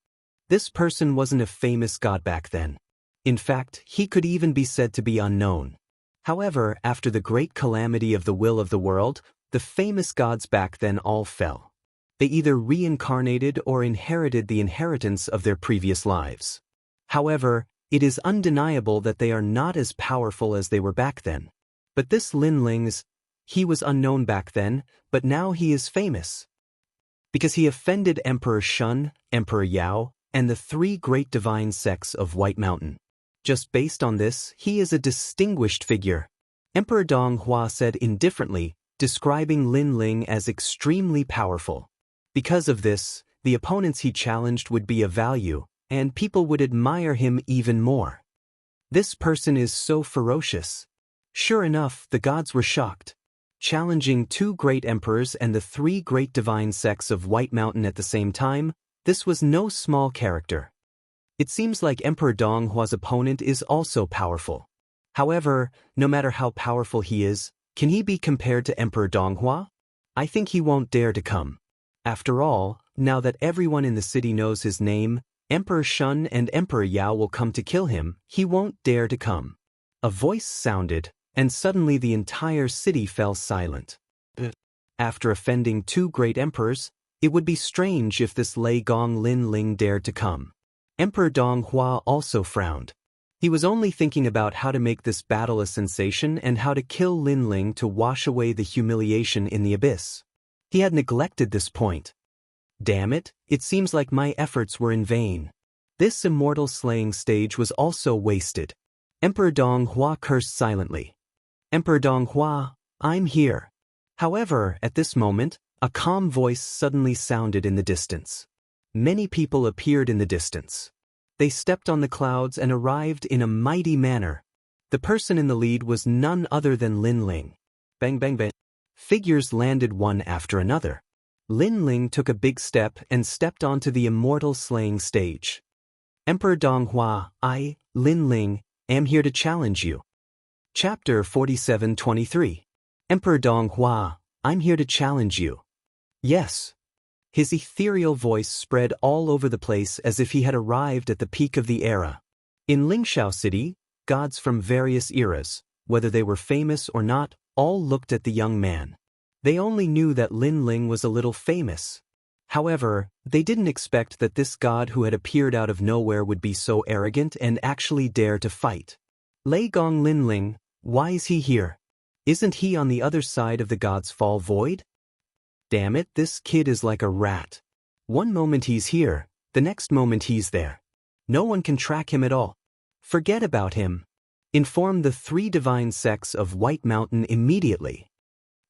This person wasn't a famous god back then. In fact, he could even be said to be unknown. However, after the great calamity of the will of the world, the famous gods back then all fell. They either reincarnated or inherited the inheritance of their previous lives. However, it is undeniable that they are not as powerful as they were back then. But this Lin Ling's, he was unknown back then, but now he is famous. Because he offended Emperor Shun, Emperor Yao, and the three great divine sects of White Mountain. Just based on this, he is a distinguished figure. Emperor Donghua said indifferently, describing Lin Ling as extremely powerful. Because of this, the opponents he challenged would be of value, and people would admire him even more. This person is so ferocious. Sure enough, the gods were shocked. Challenging two great emperors and the three great divine sects of White Mountain at the same time, this was no small character. It seems like Emperor Donghua's opponent is also powerful. However, no matter how powerful he is, can he be compared to Emperor Donghua? I think he won't dare to come. After all, now that everyone in the city knows his name, Emperor Shun and Emperor Yao will come to kill him, he won't dare to come. A voice sounded, and suddenly the entire city fell silent. After offending two great emperors, it would be strange if this Lei Gong Lin Ling dared to come. Emperor Donghua also frowned. He was only thinking about how to make this battle a sensation and how to kill Lin Ling to wash away the humiliation in the abyss. He had neglected this point. Damn it, it seems like my efforts were in vain. This immortal slaying stage was also wasted. Emperor Donghua cursed silently. Emperor Donghua, I'm here. However, at this moment, a calm voice suddenly sounded in the distance. Many people appeared in the distance. They stepped on the clouds and arrived in a mighty manner. The person in the lead was none other than Lin Ling. Bang bang bang. Figures landed one after another. Lin Ling took a big step and stepped onto the immortal slaying stage. Emperor Donghua, I, Lin Ling, am here to challenge you. Chapter 47-23. Emperor Donghua, I'm here to challenge you. Yes. His ethereal voice spread all over the place as if he had arrived at the peak of the era. In Lingxiao City, gods from various eras, whether they were famous or not, all looked at the young man. They only knew that Lin Ling was a little famous. However, they didn't expect that this god who had appeared out of nowhere would be so arrogant and actually dare to fight. Lei Gong Lin Ling, why is he here? Isn't he on the other side of the God's Fall void? Damn it, this kid is like a rat. One moment he's here, the next moment he's there. No one can track him at all. Forget about him. Inform the 3 divine sects of White Mountain immediately.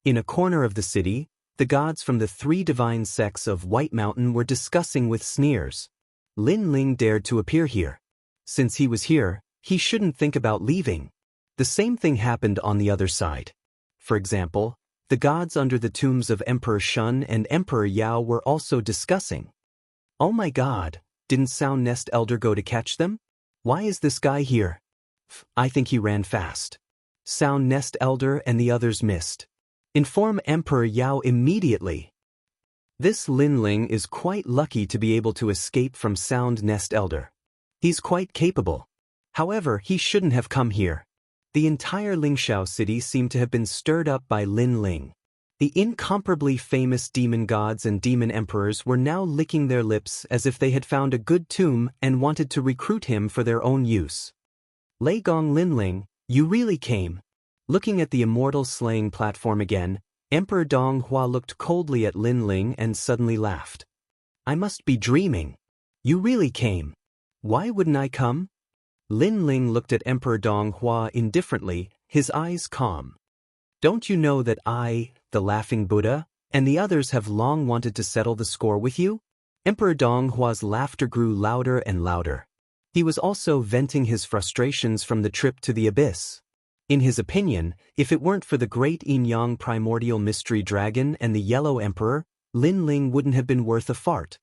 In a corner of the city, the gods from the 3 divine sects of White Mountain were discussing with sneers. Lin Ling dared to appear here. Since he was here, he shouldn't think about leaving. The same thing happened on the other side. For example, the gods under the tombs of Emperor Shun and Emperor Yao were also discussing. Oh my god, didn't Sound Nest Elder go to catch them? Why is this guy here? I think he ran fast. Sound Nest Elder and the others missed. Inform Emperor Yao immediately. This Lin Ling is quite lucky to be able to escape from Sound Nest Elder. He's quite capable. However, he shouldn't have come here. The entire Lingxiao city seemed to have been stirred up by Lin Ling. The incomparably famous demon gods and demon emperors were now licking their lips as if they had found a good tomb and wanted to recruit him for their own use. Lei Gong Lin Ling, you really came. Looking at the immortal slaying platform again, Emperor Donghua looked coldly at Lin Ling and suddenly laughed. I must be dreaming. You really came. Why wouldn't I come? Lin Ling looked at Emperor Donghua indifferently, his eyes calm. Don't you know that I, the Laughing Buddha, and the others have long wanted to settle the score with you? Emperor Donghua's laughter grew louder and louder. He was also venting his frustrations from the trip to the abyss. In his opinion, if it weren't for the great Yin-Yang primordial mystery dragon and the Yellow Emperor, Lin Ling wouldn't have been worth a fart.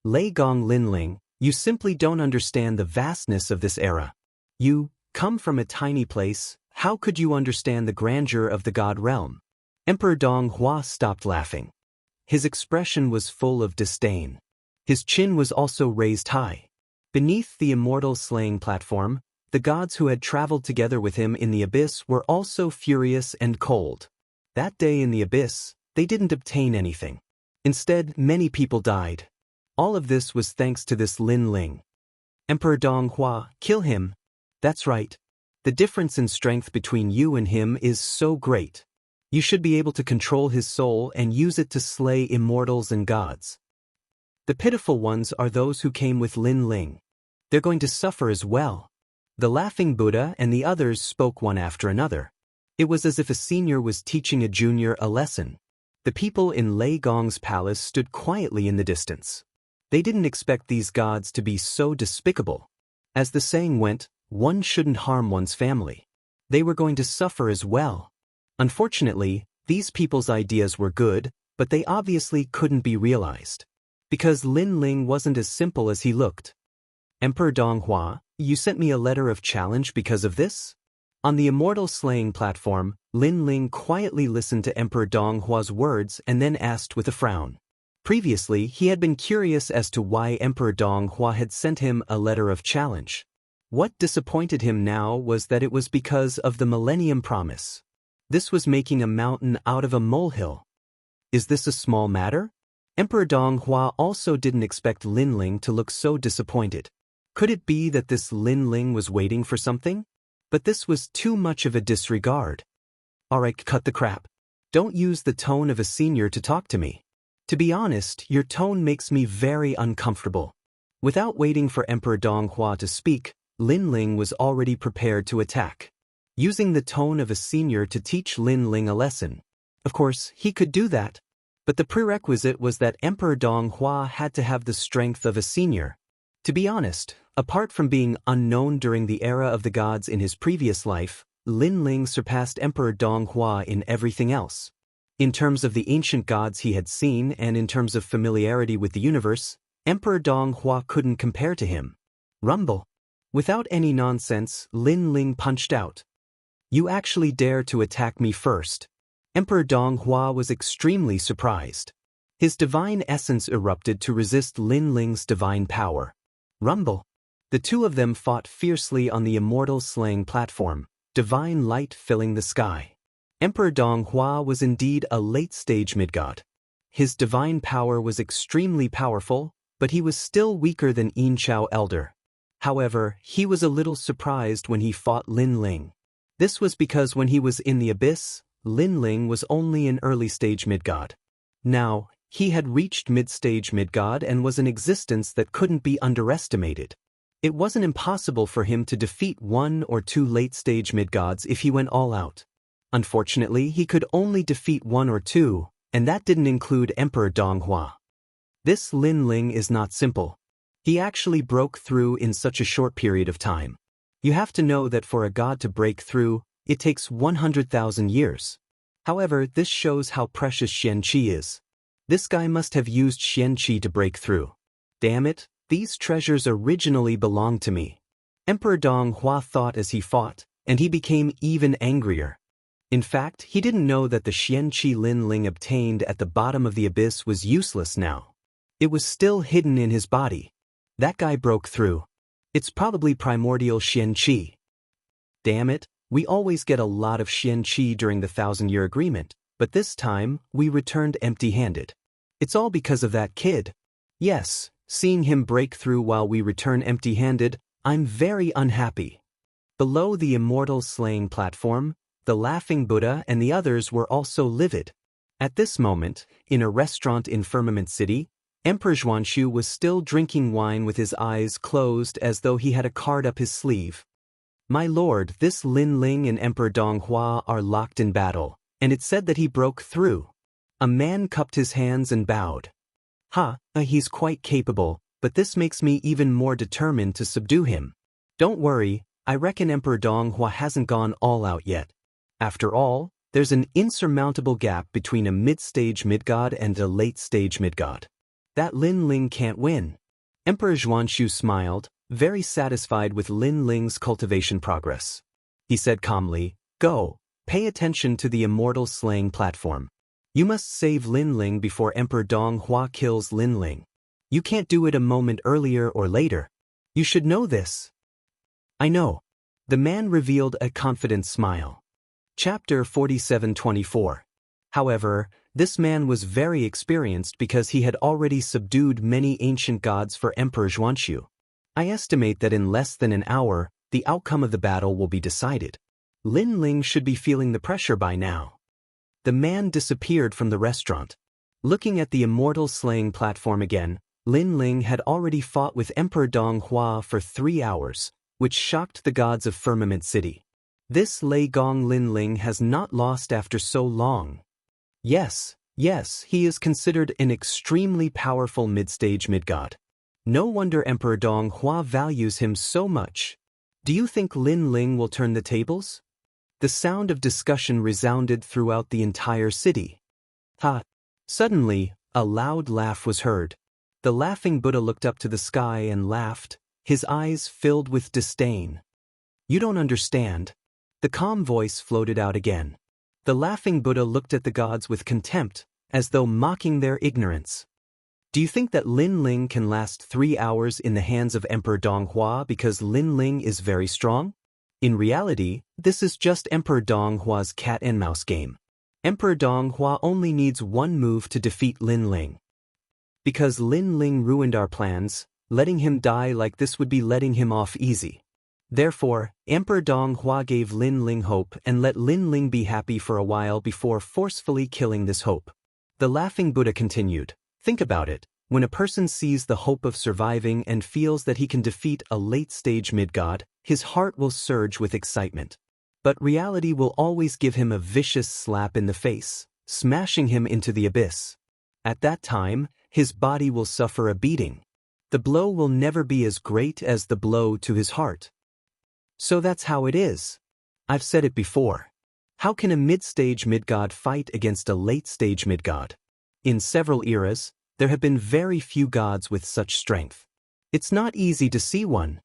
Lei Gong Lin Ling, you simply don't understand the vastness of this era. You come from a tiny place, how could you understand the grandeur of the god realm? Emperor Donghua stopped laughing. His expression was full of disdain. His chin was also raised high. Beneath the immortal slaying platform, the gods who had traveled together with him in the abyss were also furious and cold. That day in the abyss, they didn't obtain anything. Instead, many people died. All of this was thanks to this Lin Ling. Emperor Donghua, kill him. That's right. The difference in strength between you and him is so great. You should be able to control his soul and use it to slay immortals and gods. The pitiful ones are those who came with Lin Ling. They're going to suffer as well. The Laughing Buddha and the others spoke one after another. It was as if a senior was teaching a junior a lesson. The people in Lei Gong's palace stood quietly in the distance. They didn't expect these gods to be so despicable. As the saying went, one shouldn't harm one's family. They were going to suffer as well. Unfortunately, these people's ideas were good, but they obviously couldn't be realized. Because Lin Ling wasn't as simple as he looked. Emperor Donghua, you sent me a letter of challenge because of this? On the immortal slaying platform, Lin Ling quietly listened to Emperor Donghua's words and then asked with a frown. Previously, he had been curious as to why Emperor Donghua had sent him a letter of challenge. What disappointed him now was that it was because of the Millennium Promise. This was making a mountain out of a molehill. Is this a small matter? Emperor Donghua also didn't expect Lin Ling to look so disappointed. Could it be that this Lin Ling was waiting for something? But this was too much of a disregard. Alright, cut the crap. Don't use the tone of a senior to talk to me. To be honest, your tone makes me very uncomfortable. Without waiting for Emperor Donghua to speak, Lin Ling was already prepared to attack. Using the tone of a senior to teach Lin Ling a lesson. Of course, he could do that. But the prerequisite was that Emperor Donghua had to have the strength of a senior. To be honest, apart from being unknown during the era of the gods in his previous life, Lin Ling surpassed Emperor Donghua in everything else. In terms of the ancient gods he had seen and in terms of familiarity with the universe, Emperor Donghua couldn't compare to him. Rumble. Without any nonsense, Lin Ling punched out. You actually dare to attack me first. Emperor Donghua was extremely surprised. His divine essence erupted to resist Lin Ling's divine power. Rumble. The two of them fought fiercely on the immortal slaying platform, divine light filling the sky. Emperor Donghua was indeed a late-stage midgod. His divine power was extremely powerful, but he was still weaker than Yin Chao Elder. However, he was a little surprised when he fought Lin Ling. This was because when he was in the abyss, Lin Ling was only an early-stage midgod. Now, he had reached mid-stage midgod and was an existence that couldn't be underestimated. It wasn't impossible for him to defeat one or two late-stage midgods if he went all out. Unfortunately, he could only defeat one or two, and that didn't include Emperor Donghua. This Lin Ling is not simple. He actually broke through in such a short period of time. You have to know that for a god to break through, it takes 100,000 years. However, this shows how precious Xian Qi is. This guy must have used Xian Qi to break through. Damn it, these treasures originally belonged to me. Emperor Donghua thought as he fought, and he became even angrier. In fact, he didn't know that the Xian Qi Lin Ling obtained at the bottom of the abyss was useless now. It was still hidden in his body. That guy broke through. It's probably primordial Xian Qi. Damn it, we always get a lot of Xian Qi during the 1,000-year agreement, but this time, we returned empty-handed. It's all because of that kid. Yes, seeing him break through while we return empty-handed, I'm very unhappy. Below the immortal slaying platform, the Laughing Buddha and the others were also livid. At this moment, in a restaurant in Firmament City, Emperor Zhuanshu was still drinking wine with his eyes closed as though he had a card up his sleeve. My lord, this Lin Ling and Emperor Donghua are locked in battle, and it said that he broke through. A man cupped his hands and bowed. He's quite capable, but this makes me even more determined to subdue him. Don't worry, I reckon Emperor Donghua hasn't gone all out yet. After all, there's an insurmountable gap between a mid-stage midgod and a late-stage midgod. That Lin Ling can't win. Emperor Zhuanshu smiled, very satisfied with Lin Ling's cultivation progress. He said calmly, Go, pay attention to the immortal slaying platform. You must save Lin Ling before Emperor Donghua kills Lin Ling. You can't do it a moment earlier or later. You should know this. I know. The man revealed a confident smile. Chapter 47-24. However, this man was very experienced because he had already subdued many ancient gods for Emperor Zhuanshu. I estimate that in less than an hour, the outcome of the battle will be decided. Lin Ling should be feeling the pressure by now. The man disappeared from the restaurant. Looking at the immortal slaying platform again, Lin Ling had already fought with Emperor Donghua for 3 hours, which shocked the gods of Firmament City. This Lei Gong Lin Ling has not lost after so long. Yes, he is considered an extremely powerful mid-stage midgod. No wonder Emperor Donghua values him so much. Do you think Lin Ling will turn the tables? The sound of discussion resounded throughout the entire city. Suddenly, a loud laugh was heard. The laughing Buddha looked up to the sky and laughed, his eyes filled with disdain. You don't understand. The calm voice floated out again. The laughing Buddha looked at the gods with contempt, as though mocking their ignorance. Do you think that Lin Ling can last 3 hours in the hands of Emperor Donghua because Lin Ling is very strong? In reality, this is just Emperor Donghua's cat-and-mouse game. Emperor Donghua only needs one move to defeat Lin Ling. Because Lin Ling ruined our plans, Letting him die like this would be letting him off easy. Therefore, Emperor Dong Hua gave Lin Ling hope and let Lin Ling be happy for a while before forcefully killing this hope. The laughing Buddha continued, "Think about it. When a person sees the hope of surviving and feels that he can defeat a late-stage mid-god, his heart will surge with excitement. But reality will always give him a vicious slap in the face, smashing him into the abyss. At that time, his body will suffer a beating. The blow will never be as great as the blow to his heart. So that's how it is. I've said it before. How can a mid-stage mid-god fight against a late-stage mid-god? In several eras, there have been very few gods with such strength. It's not easy to see one.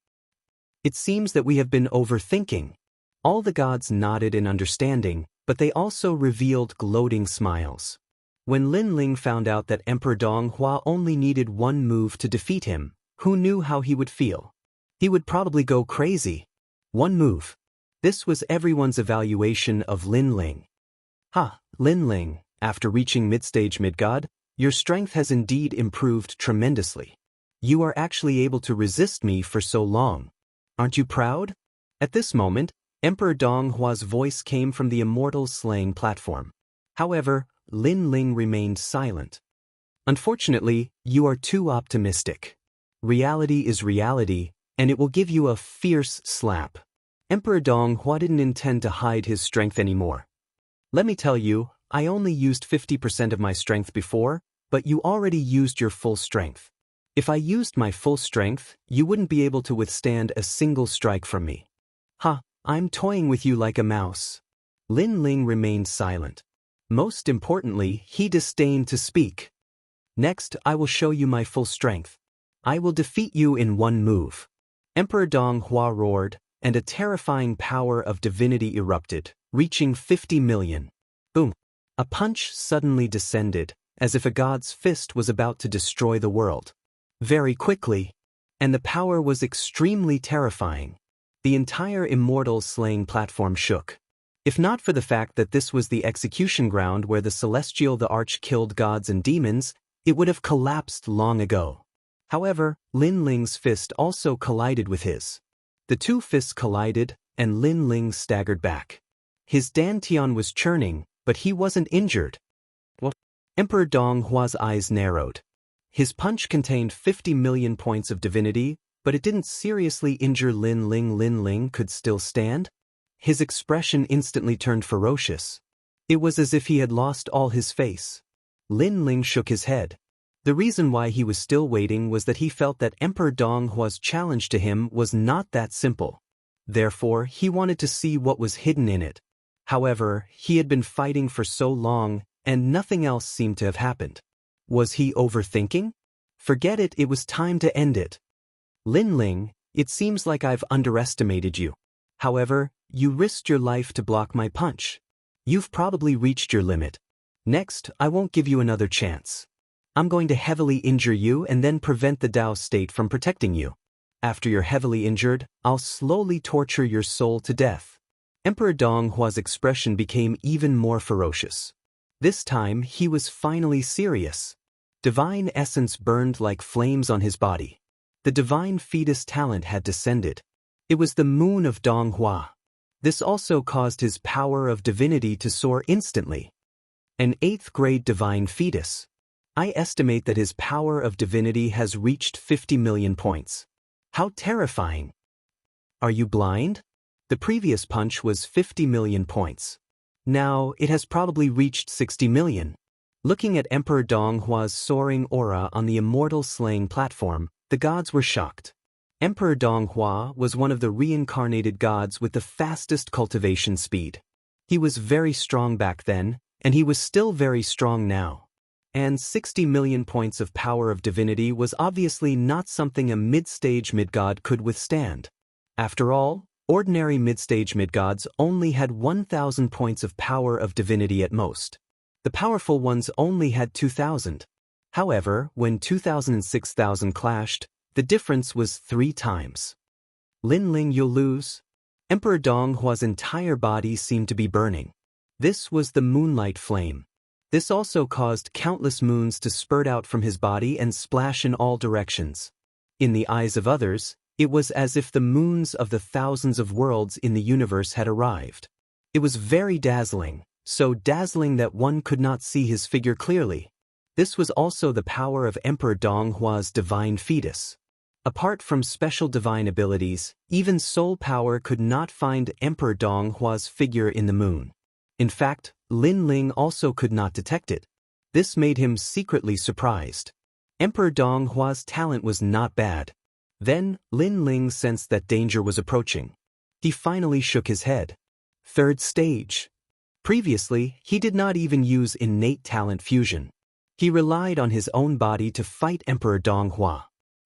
It seems that we have been overthinking." All the gods nodded in understanding, but they also revealed gloating smiles. When Lin Ling found out that Emperor Dong Hua only needed one move to defeat him, who knew how he would feel? He would probably go crazy. One move. This was everyone's evaluation of Lin Ling. Lin Ling, after reaching mid-stage mid-god, your strength has indeed improved tremendously. You are actually able to resist me for so long. Aren't you proud? At this moment, Emperor Dong Hua's voice came from the immortal slaying platform. However, Lin Ling remained silent. Unfortunately, you are too optimistic. Reality is reality, and it will give you a fierce slap. Emperor Dong Hua didn't intend to hide his strength anymore. Let me tell you, I only used 50% of my strength before, but you already used your full strength. If I used my full strength, you wouldn't be able to withstand a single strike from me. I'm toying with you like a mouse. Lin Ling remained silent. Most importantly, he disdained to speak. Next, I will show you my full strength. I will defeat you in one move. Emperor Dong Hua roared, and a terrifying power of divinity erupted, reaching 50 million. Boom! A punch suddenly descended, as if a god's fist was about to destroy the world. Very quickly. And the power was extremely terrifying. The entire immortal slaying platform shook. If not for the fact that this was the execution ground where the celestial the arch killed gods and demons, it would have collapsed long ago. However, Lin Ling's fist also collided with his. The two fists collided, and Lin Ling staggered back. His dantian was churning, but he wasn't injured. What? Emperor Dong Hua's eyes narrowed. His punch contained 50 million points of divinity, but it didn't seriously injure Lin Ling. Lin Ling could still stand? His expression instantly turned ferocious. It was as if he had lost all his face. Lin Ling shook his head. The reason why he was still waiting was that he felt that Emperor Dong Hua's challenge to him was not that simple. Therefore, he wanted to see what was hidden in it. However, he had been fighting for so long, and nothing else seemed to have happened. Was he overthinking? Forget it, it was time to end it. Lin Ling, it seems like I've underestimated you. However, you risked your life to block my punch. You've probably reached your limit. Next, I won't give you another chance. I'm going to heavily injure you and then prevent the Tao state from protecting you. After you're heavily injured, I'll slowly torture your soul to death. Emperor Dong Hua's expression became even more ferocious. This time, he was finally serious. Divine essence burned like flames on his body. The divine fetus talent had descended. It was the moon of Dong Hua. This also caused his power of divinity to soar instantly. An 8th grade divine fetus. I estimate that his power of divinity has reached 50 million points. How terrifying! Are you blind? The previous punch was 50 million points. Now, it has probably reached 60 million. Looking at Emperor Dong Hua's soaring aura on the immortal slaying platform, the gods were shocked. Emperor Dong Hua was one of the reincarnated gods with the fastest cultivation speed. He was very strong back then, and he was still very strong now. And 60 million points of power of divinity was obviously not something a mid-stage mid-god could withstand. After all, ordinary mid-stage mid-gods only had 1,000 points of power of divinity at most. The powerful ones only had 2,000. However, when 2,000 and 6,000 clashed, the difference was 3 times. Lin Ling, you'll lose. Emperor Dong Hua's entire body seemed to be burning. This was the moonlight flame. This also caused countless moons to spurt out from his body and splash in all directions. In the eyes of others, it was as if the moons of the thousands of worlds in the universe had arrived. It was very dazzling, so dazzling that one could not see his figure clearly. This was also the power of Emperor Donghua's divine fetus. Apart from special divine abilities, even soul power could not find Emperor Donghua's figure in the moon. In fact, Lin Ling also could not detect it. This made him secretly surprised. Emperor Donghua's talent was not bad. Then, Lin Ling sensed that danger was approaching. He finally shook his head. Third stage. Previously, he did not even use innate talent fusion. He relied on his own body to fight Emperor Donghua.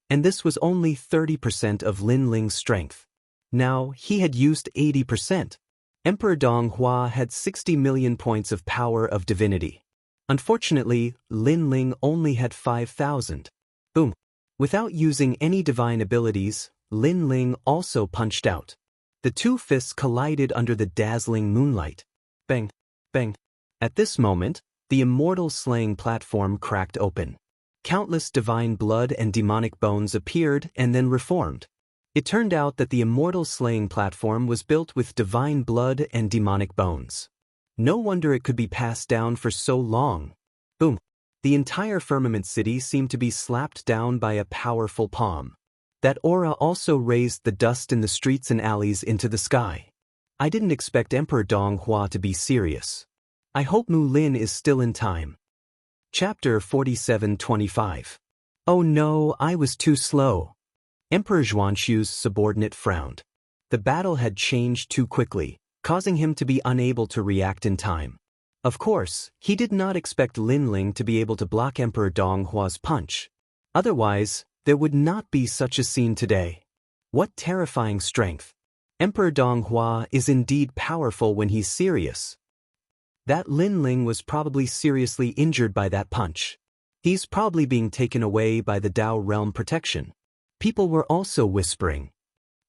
And this was only 30% of Lin Ling's strength. Now, he had used 80%. Emperor Donghua had 60 million points of power of divinity. Unfortunately, Lin Ling only had 5,000. Boom. Without using any divine abilities, Lin Ling also punched out. The two fists collided under the dazzling moonlight. Bang, bang. At this moment, the immortal slaying platform cracked open. Countless divine blood and demonic bones appeared and then reformed. It turned out that the immortal slaying platform was built with divine blood and demonic bones. No wonder it could be passed down for so long. Boom. The entire firmament city seemed to be slapped down by a powerful palm. That aura also raised the dust in the streets and alleys into the sky. I didn't expect Emperor Donghua to be serious. I hope Mu Lin is still in time. Chapter 47-25. Oh no, I was too slow. Emperor Zhuanshu's subordinate frowned. The battle had changed too quickly, causing him to be unable to react in time. Of course, he did not expect Lin Ling to be able to block Emperor Donghua's punch. Otherwise, there would not be such a scene today. What terrifying strength! Emperor Donghua is indeed powerful when he's serious. That Lin Ling was probably seriously injured by that punch. He's probably being taken away by the Dao Realm protection. People were also whispering.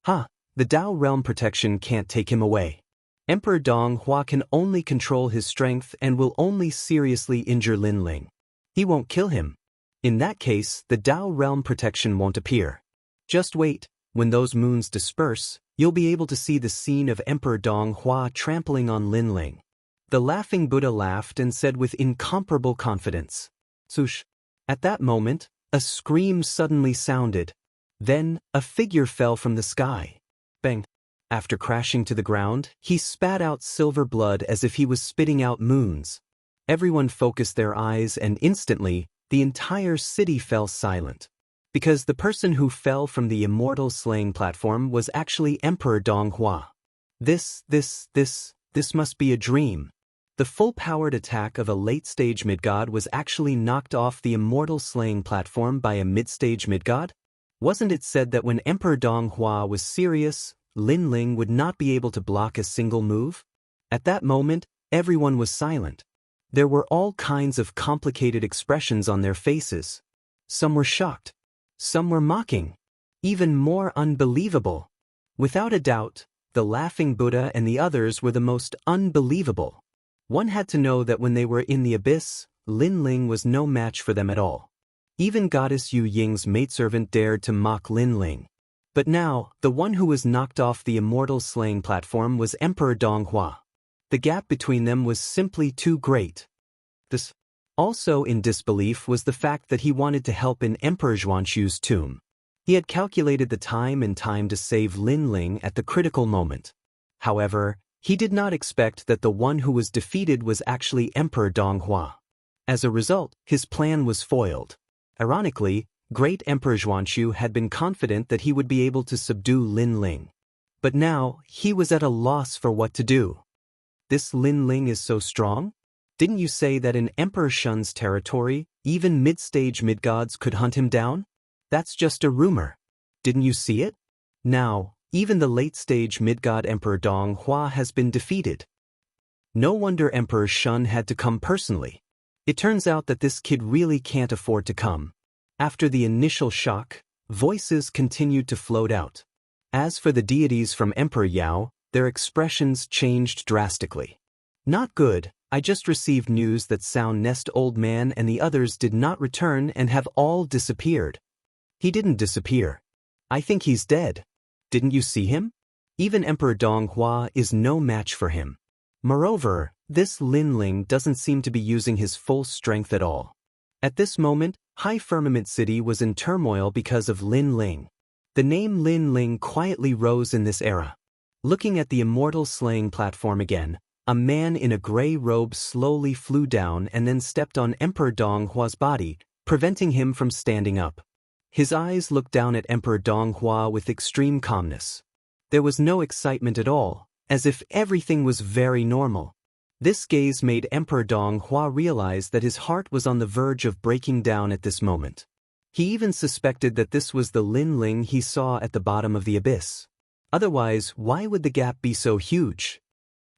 The Dao Realm protection can't take him away. Emperor Donghua can only control his strength and will only seriously injure Lin Ling. He won't kill him. In that case, the Dao Realm protection won't appear. Just wait, when those moons disperse, you'll be able to see the scene of Emperor Donghua trampling on Lin Ling. The laughing Buddha laughed and said with incomparable confidence. Swoosh. At that moment, a scream suddenly sounded. Then, a figure fell from the sky. Bang. After crashing to the ground, he spat out silver blood as if he was spitting out moons. Everyone focused their eyes and instantly, the entire city fell silent. Because the person who fell from the immortal slaying platform was actually Emperor Donghua. This must be a dream. The full-powered attack of a late-stage mid-god was actually knocked off the immortal slaying platform by a mid-stage mid-god? Wasn't it said that when Emperor Donghua was serious, Lin Ling would not be able to block a single move? At that moment, everyone was silent. There were all kinds of complicated expressions on their faces. Some were shocked. Some were mocking. Even more unbelievable. Without a doubt, the laughing Buddha and the others were the most unbelievable. One had to know that when they were in the abyss, Lin Ling was no match for them at all. Even Goddess Yu Ying's maidservant dared to mock Lin Ling. But now, the one who was knocked off the immortal slaying platform was Emperor Donghua. The gap between them was simply too great. This also in disbelief was the fact that he wanted to help in Emperor Zhuanshu's tomb. He had calculated the time and time to save Lin Ling at the critical moment. However, he did not expect that the one who was defeated was actually Emperor Donghua. As a result, his plan was foiled. Ironically, great Emperor Zhuanshu had been confident that he would be able to subdue Lin Ling. But now, he was at a loss for what to do. This Lin Ling is so strong? Didn't you say that in Emperor Shun's territory, even mid-stage mid-gods could hunt him down? That's just a rumor. Didn't you see it? Now, even the late-stage mid-god Emperor Donghua has been defeated. No wonder Emperor Shun had to come personally. It turns out that this kid really can't afford to come. After the initial shock, voices continued to float out. As for the deities from Emperor Yao, their expressions changed drastically. Not good. I just received news that Sound Nest Old Man and the others did not return and have all disappeared. He didn't disappear. I think he's dead. Didn't you see him? Even Emperor Donghua is no match for him. Moreover, this Lin Ling doesn't seem to be using his full strength at all. At this moment, High Firmament City was in turmoil because of Lin Ling. The name Lin Ling quietly rose in this era. Looking at the immortal slaying platform again, a man in a gray robe slowly flew down and then stepped on Emperor Donghua's body, preventing him from standing up. His eyes looked down at Emperor Donghua with extreme calmness. There was no excitement at all, as if everything was very normal. This gaze made Emperor Donghua realize that his heart was on the verge of breaking down at this moment. He even suspected that this was the Lin Ling he saw at the bottom of the abyss. Otherwise, why would the gap be so huge?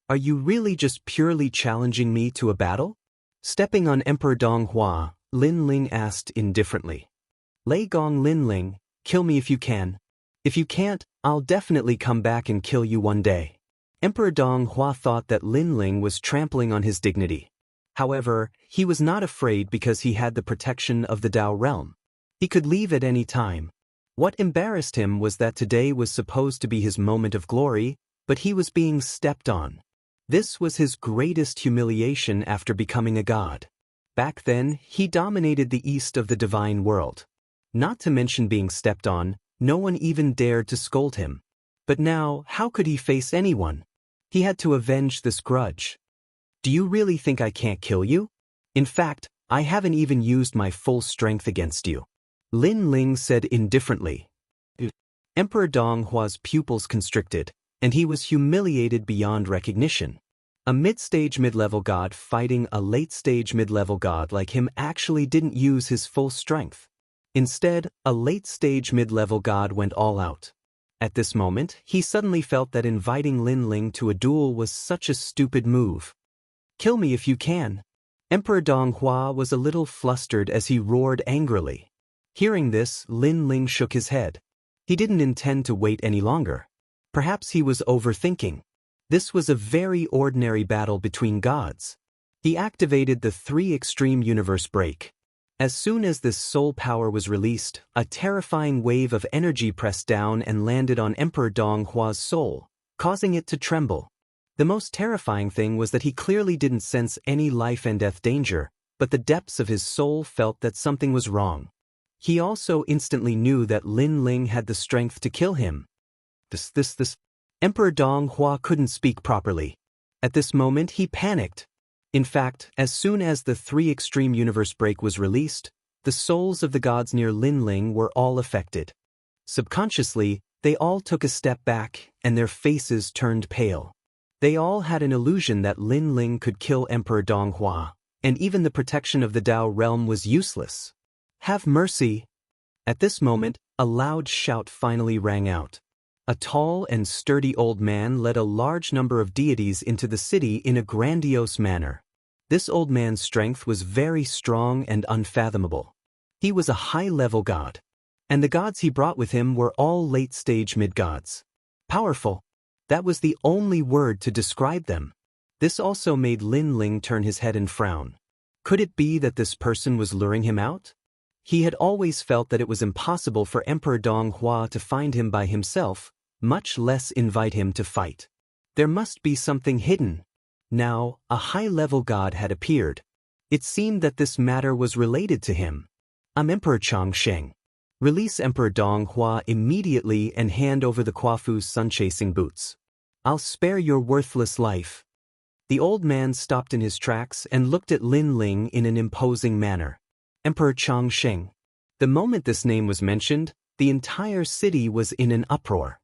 Are you really just purely challenging me to a battle? Stepping on Emperor Donghua, Lin Ling asked indifferently. Lei Gong Lin Ling, kill me if you can. If you can't, I'll definitely come back and kill you one day. Emperor Donghua thought that Lin Ling was trampling on his dignity. However, he was not afraid because he had the protection of the Dao realm. He could leave at any time. What embarrassed him was that today was supposed to be his moment of glory, but he was being stepped on. This was his greatest humiliation after becoming a god. Back then, he dominated the east of the divine world. Not to mention being stepped on, no one even dared to scold him. But now, how could he face anyone? He had to avenge this grudge. Do you really think I can't kill you? In fact, I haven't even used my full strength against you. Lin Ling said indifferently. Emperor Donghua's pupils constricted, and he was humiliated beyond recognition. A mid-stage mid-level god fighting a late-stage mid-level god like him actually didn't use his full strength. Instead, a late-stage mid-level god went all out. At this moment, he suddenly felt that inviting Lin Ling to a duel was such a stupid move. Kill me if you can. Emperor Donghua was a little flustered as he roared angrily. Hearing this, Lin Ling shook his head. He didn't intend to wait any longer. Perhaps he was overthinking. This was a very ordinary battle between gods. He activated the 3 extreme universe break. As soon as this soul power was released, a terrifying wave of energy pressed down and landed on Emperor Donghua's soul, causing it to tremble. The most terrifying thing was that he clearly didn't sense any life and death danger, but the depths of his soul felt that something was wrong. He also instantly knew that Lin Ling had the strength to kill him. Emperor Donghua couldn't speak properly. At this moment, he panicked. In fact, as soon as the 3 extreme universe break was released, the souls of the gods near Lin Ling were all affected. Subconsciously, they all took a step back, and their faces turned pale. They all had an illusion that Lin Ling could kill Emperor Donghua, and even the protection of the Dao realm was useless. Have mercy! At this moment, a loud shout finally rang out. A tall and sturdy old man led a large number of deities into the city in a grandiose manner. This old man's strength was very strong and unfathomable. He was a high-level god, and the gods he brought with him were all late-stage mid-gods. Powerful. That was the only word to describe them. This also made Lin Ling turn his head and frown. Could it be that this person was luring him out? He had always felt that it was impossible for Emperor Donghua to find him by himself, much less invite him to fight. There must be something hidden. Now, a high-level god had appeared. It seemed that this matter was related to him. I'm Emperor Changsheng. Release Emperor Donghua immediately and hand over the Quafu's sun-chasing boots. I'll spare your worthless life. The old man stopped in his tracks and looked at Lin Ling in an imposing manner. Emperor Changsheng. The moment this name was mentioned, the entire city was in an uproar.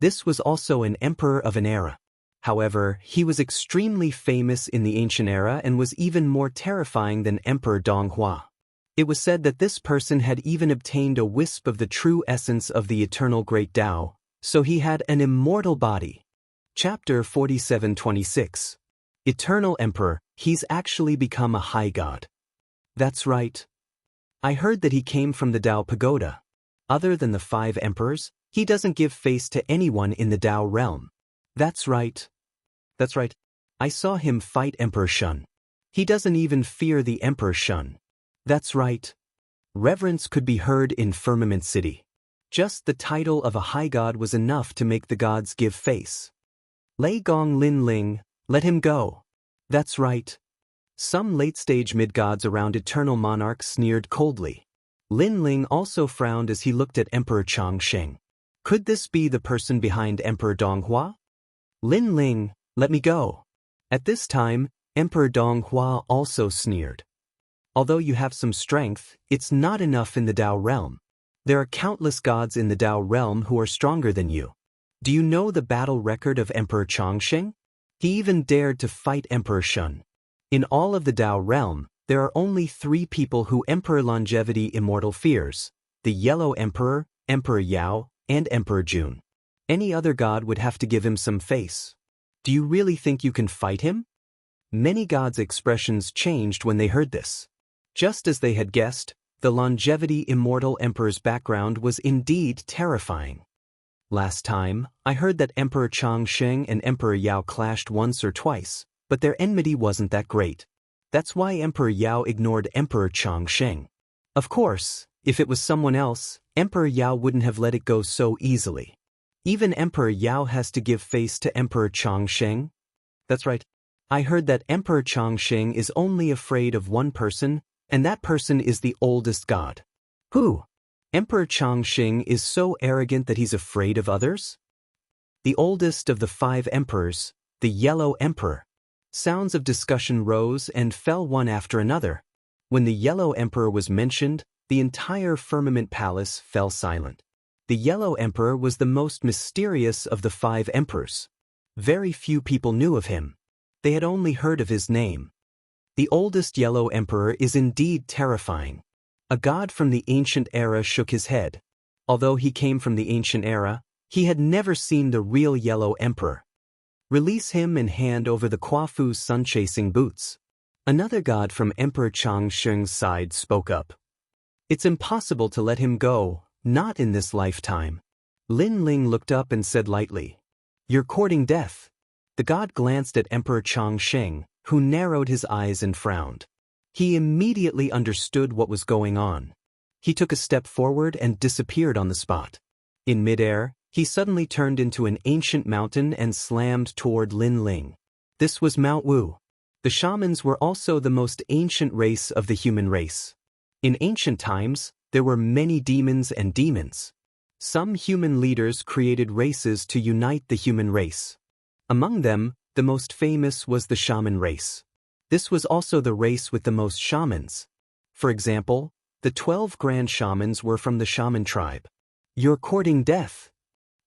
This was also an emperor of an era. However, he was extremely famous in the ancient era and was even more terrifying than Emperor Donghua. It was said that this person had even obtained a wisp of the true essence of the eternal great Tao, so he had an immortal body. Chapter 47:26. Eternal Emperor, he's actually become a high god. That's right. I heard that he came from the Dao Pagoda. Other than the 5 emperors, he doesn't give face to anyone in the Dao realm. That's right. That's right. I saw him fight Emperor Shun. He doesn't even fear the Emperor Shun. That's right. Reverence could be heard in Firmament City. Just the title of a high god was enough to make the gods give face. Lei Gong Lin Ling, let him go. That's right. Some late-stage mid-gods around Eternal Monarch sneered coldly. Lin Ling also frowned as he looked at Emperor Changsheng. Could this be the person behind Emperor Donghua? Lin Ling, let me go. At this time, Emperor Donghua also sneered. Although you have some strength, it's not enough in the Dao realm. There are countless gods in the Dao realm who are stronger than you. Do you know the battle record of Emperor Changsheng? He even dared to fight Emperor Shun. In all of the Dao realm, there are only 3 people who Emperor Longevity Immortal fears: the Yellow Emperor, Emperor Yao, and Emperor Jun. Any other god would have to give him some face. Do you really think you can fight him? Many gods' expressions changed when they heard this. Just as they had guessed, the Longevity Immortal Emperor's background was indeed terrifying. Last time, I heard that Emperor Changsheng and Emperor Yao clashed once or twice, but their enmity wasn't that great. That's why Emperor Yao ignored Emperor Changsheng. Of course, if it was someone else, Emperor Yao wouldn't have let it go so easily. Even Emperor Yao has to give face to Emperor Changsheng? That's right. I heard that Emperor Changsheng is only afraid of one person, and that person is the oldest god. Who? Emperor Changsheng is so arrogant that he's afraid of others? The oldest of the 5 emperors, the Yellow Emperor. Sounds of discussion rose and fell one after another. When the Yellow Emperor was mentioned, the entire Firmament Palace fell silent. The Yellow Emperor was the most mysterious of the 5 emperors. Very few people knew of him. They had only heard of his name. The oldest Yellow Emperor is indeed terrifying. A god from the ancient era shook his head. Although he came from the ancient era, he had never seen the real Yellow Emperor. Release him and hand over the Quafu's sun-chasing boots. Another god from Emperor Changsheng's side spoke up. It's impossible to let him go, not in this lifetime. Lin Ling looked up and said lightly, "You're courting death." The god glanced at Emperor Changsheng, who narrowed his eyes and frowned. He immediately understood what was going on. He took a step forward and disappeared on the spot. In midair, he suddenly turned into an ancient mountain and slammed toward Lin Ling. This was Mount Wu. The shamans were also the most ancient race of the human race. In ancient times, there were many demons and demons. Some human leaders created races to unite the human race. Among them, the most famous was the shaman race. This was also the race with the most shamans. For example, the 12 grand shamans were from the shaman tribe. You're courting death.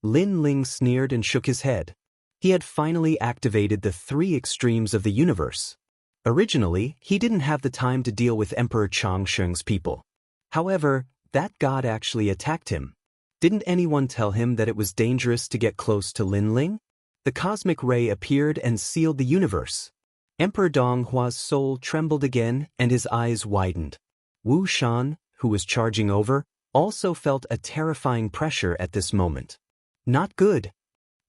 Lin Ling sneered and shook his head. He had finally activated the 3 extremes of the universe. Originally, he didn't have the time to deal with Emperor Changsheng's people. However, that god actually attacked him. Didn't anyone tell him that it was dangerous to get close to Lin Ling? The cosmic ray appeared and sealed the universe. Emperor Donghua's soul trembled again and his eyes widened. Wu Shan, who was charging over, also felt a terrifying pressure at this moment. Not good.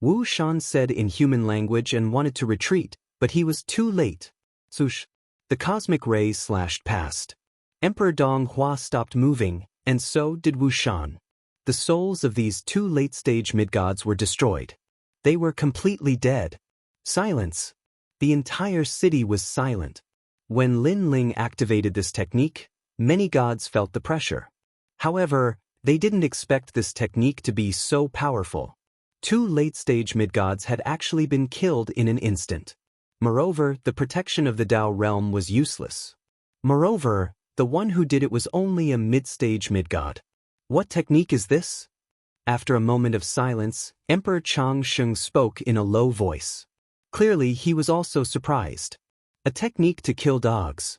Wu Shan said in human language and wanted to retreat, but he was too late. Swoosh. The cosmic ray slashed past. Emperor Donghua stopped moving, and so did Wu Shan. The souls of these 2 late-stage mid-gods were destroyed. They were completely dead. Silence. The entire city was silent. When Lin Ling activated this technique, many gods felt the pressure. However, they didn't expect this technique to be so powerful. 2 late-stage mid-gods had actually been killed in an instant. Moreover, the protection of the Dao realm was useless. Moreover, the one who did it was only a mid-stage mid-god. What technique is this? After a moment of silence, Emperor Changsheng spoke in a low voice. Clearly, he was also surprised. A technique to kill dogs.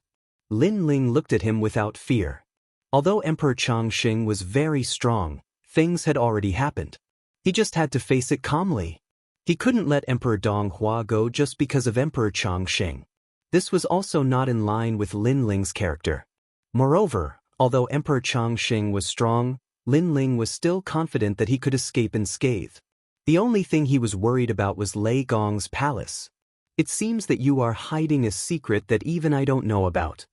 Lin Ling looked at him without fear. Although Emperor Changsheng was very strong, things had already happened. He just had to face it calmly. He couldn't let Emperor Donghua go just because of Emperor Changsheng. This was also not in line with Lin Ling's character. Moreover, although Emperor Changsheng was strong, Lin Ling was still confident that he could escape unscathed. The only thing he was worried about was Lei Gong's palace. It seems that you are hiding a secret that even I don't know about.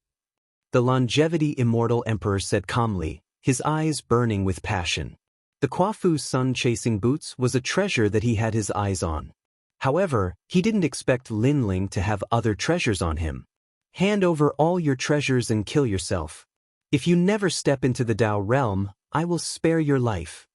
The longevity immortal emperor said calmly, his eyes burning with passion. The Kwafu's sun-chasing boots was a treasure that he had his eyes on. However, he didn't expect Lin Ling to have other treasures on him. Hand over all your treasures and kill yourself. If you never step into the Dao realm, I will spare your life.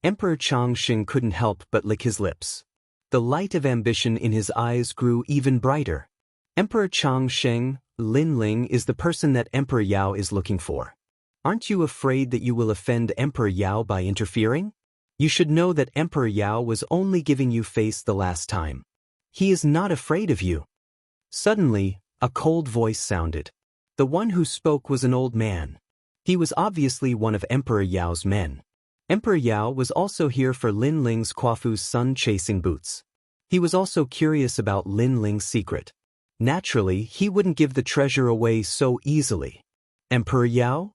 Emperor Changxing couldn't help but lick his lips. The light of ambition in his eyes grew even brighter. Emperor Changxing, Lin Ling is the person that Emperor Yao is looking for. Aren't you afraid that you will offend Emperor Yao by interfering? You should know that Emperor Yao was only giving you face the last time. He is not afraid of you. Suddenly, a cold voice sounded. The one who spoke was an old man. He was obviously one of Emperor Yao's men. Emperor Yao was also here for Lin Ling's Kwafu's sun-chasing boots. He was also curious about Lin Ling's secret. Naturally, he wouldn't give the treasure away so easily. Emperor Yao?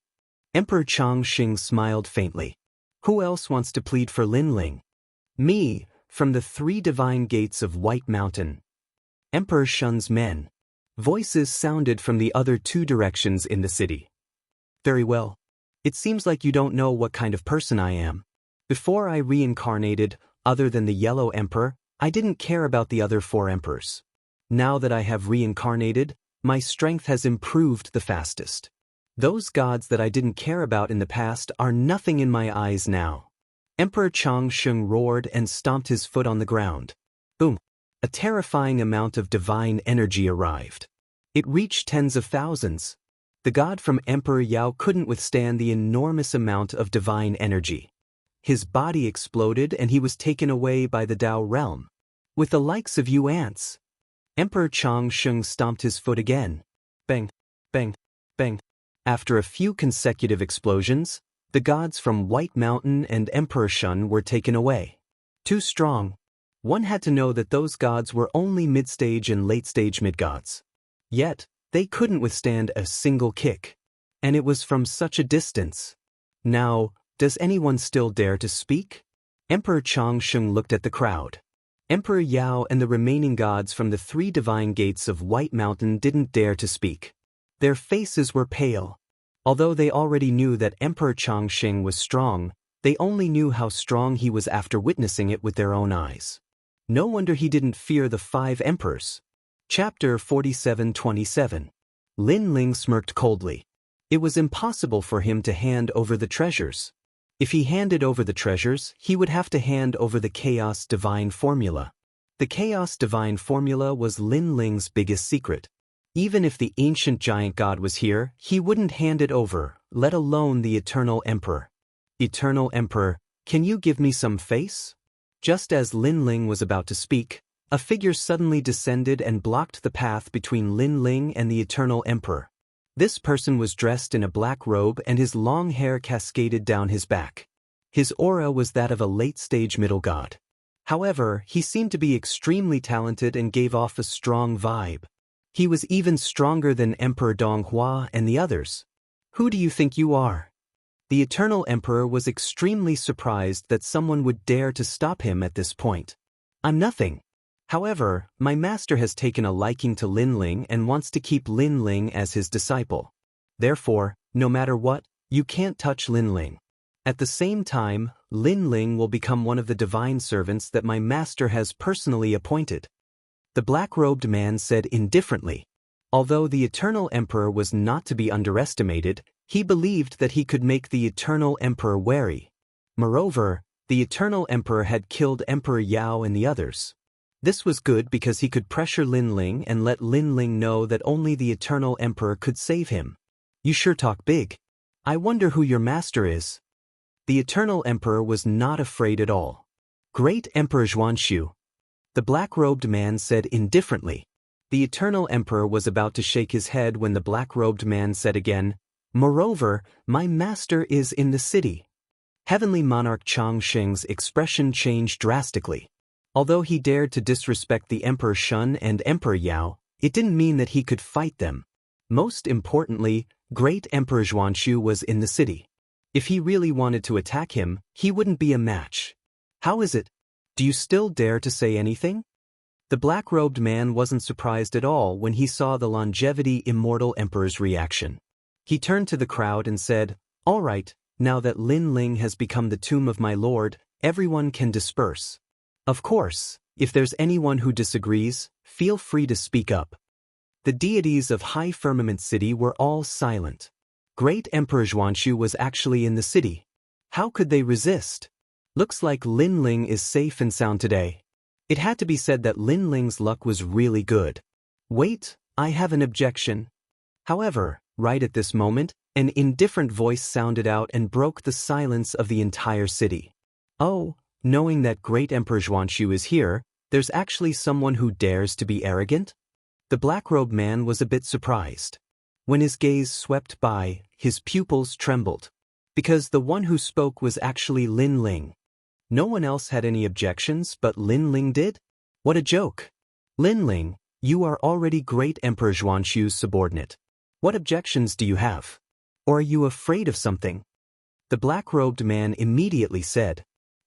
Emperor Changxing smiled faintly. Who else wants to plead for Lin Ling? Me, from the 3 divine gates of White Mountain. Emperor Shun's men. Voices sounded from the other 2 directions in the city. Very well. It seems like you don't know what kind of person I am. Before I reincarnated, other than the Yellow Emperor, I didn't care about the other 4 emperors. Now that I have reincarnated, my strength has improved the fastest. Those gods that I didn't care about in the past are nothing in my eyes now. Emperor Changxing roared and stomped his foot on the ground. Boom! A terrifying amount of divine energy arrived. It reached tens of thousands. The god from Emperor Yao couldn't withstand the enormous amount of divine energy. His body exploded and he was taken away by the Dao realm. With the likes of you ants. Emperor Changxing stomped his foot again. Bang, bang, bang. After a few consecutive explosions, the gods from White Mountain and Emperor Shun were taken away. Too strong. One had to know that those gods were only mid-stage and late-stage mid-gods. Yet, they couldn't withstand a single kick. And it was from such a distance. Now, does anyone still dare to speak? Emperor Changxing looked at the crowd. Emperor Yao and the remaining gods from the 3 divine gates of White Mountain didn't dare to speak. Their faces were pale. Although they already knew that Emperor Changxing was strong, they only knew how strong he was after witnessing it with their own eyes. No wonder he didn't fear the 5 emperors. Chapter 47:27. Lin Ling smirked coldly. It was impossible for him to hand over the treasures. If he handed over the treasures, he would have to hand over the Chaos Divine Formula. The Chaos Divine Formula was Lin Ling's biggest secret. Even if the ancient giant god was here, he wouldn't hand it over, let alone the Eternal Emperor. Eternal Emperor, can you give me some face? Just as Lin Ling was about to speak, a figure suddenly descended and blocked the path between Lin Ling and the Eternal Emperor. This person was dressed in a black robe and his long hair cascaded down his back. His aura was that of a late-stage middle god. However, he seemed to be extremely talented and gave off a strong vibe. He was even stronger than Emperor Donghua and the others. Who do you think you are? The Eternal Emperor was extremely surprised that someone would dare to stop him at this point. I'm nothing. However, my master has taken a liking to Lin Ling and wants to keep Lin Ling as his disciple. Therefore, no matter what, you can't touch Lin Ling. At the same time, Lin Ling will become one of the divine servants that my master has personally appointed. The black-robed man said indifferently. Although the Eternal Emperor was not to be underestimated, he believed that he could make the Eternal Emperor wary. Moreover, the Eternal Emperor had killed Emperor Yao and the others. This was good because he could pressure Lin Ling and let Lin Ling know that only the Eternal Emperor could save him. You sure talk big. I wonder who your master is. The Eternal Emperor was not afraid at all. Great Emperor Xuanxu. The black-robed man said indifferently. The Eternal Emperor was about to shake his head when the black-robed man said again, Moreover, my master is in the city. Heavenly Monarch Changxing's expression changed drastically. Although he dared to disrespect the Emperor Shun and Emperor Yao, it didn't mean that he could fight them. Most importantly, Great Emperor Xuanxu was in the city. If he really wanted to attack him, he wouldn't be a match. How is it? Do you still dare to say anything? The black-robed man wasn't surprised at all when he saw the longevity immortal emperor's reaction. He turned to the crowd and said, "All right, now that Lin Ling has become the tomb of my lord, everyone can disperse. Of course, if there's anyone who disagrees, feel free to speak up." The deities of High Firmament City were all silent. Great Emperor Xuanxu was actually in the city. How could they resist? Looks like Lin Ling is safe and sound today. It had to be said that Lin Ling's luck was really good. Wait, I have an objection. However, right at this moment, an indifferent voice sounded out and broke the silence of the entire city. Oh, knowing that Great Emperor Xuanxu is here, there's actually someone who dares to be arrogant? The black-robed man was a bit surprised. When his gaze swept by, his pupils trembled. Because the one who spoke was actually Lin Ling. No one else had any objections, but Lin Ling did? What a joke! Lin Ling, you are already Great Emperor Xuanxu's subordinate. What objections do you have? Or are you afraid of something? The black-robed man immediately said,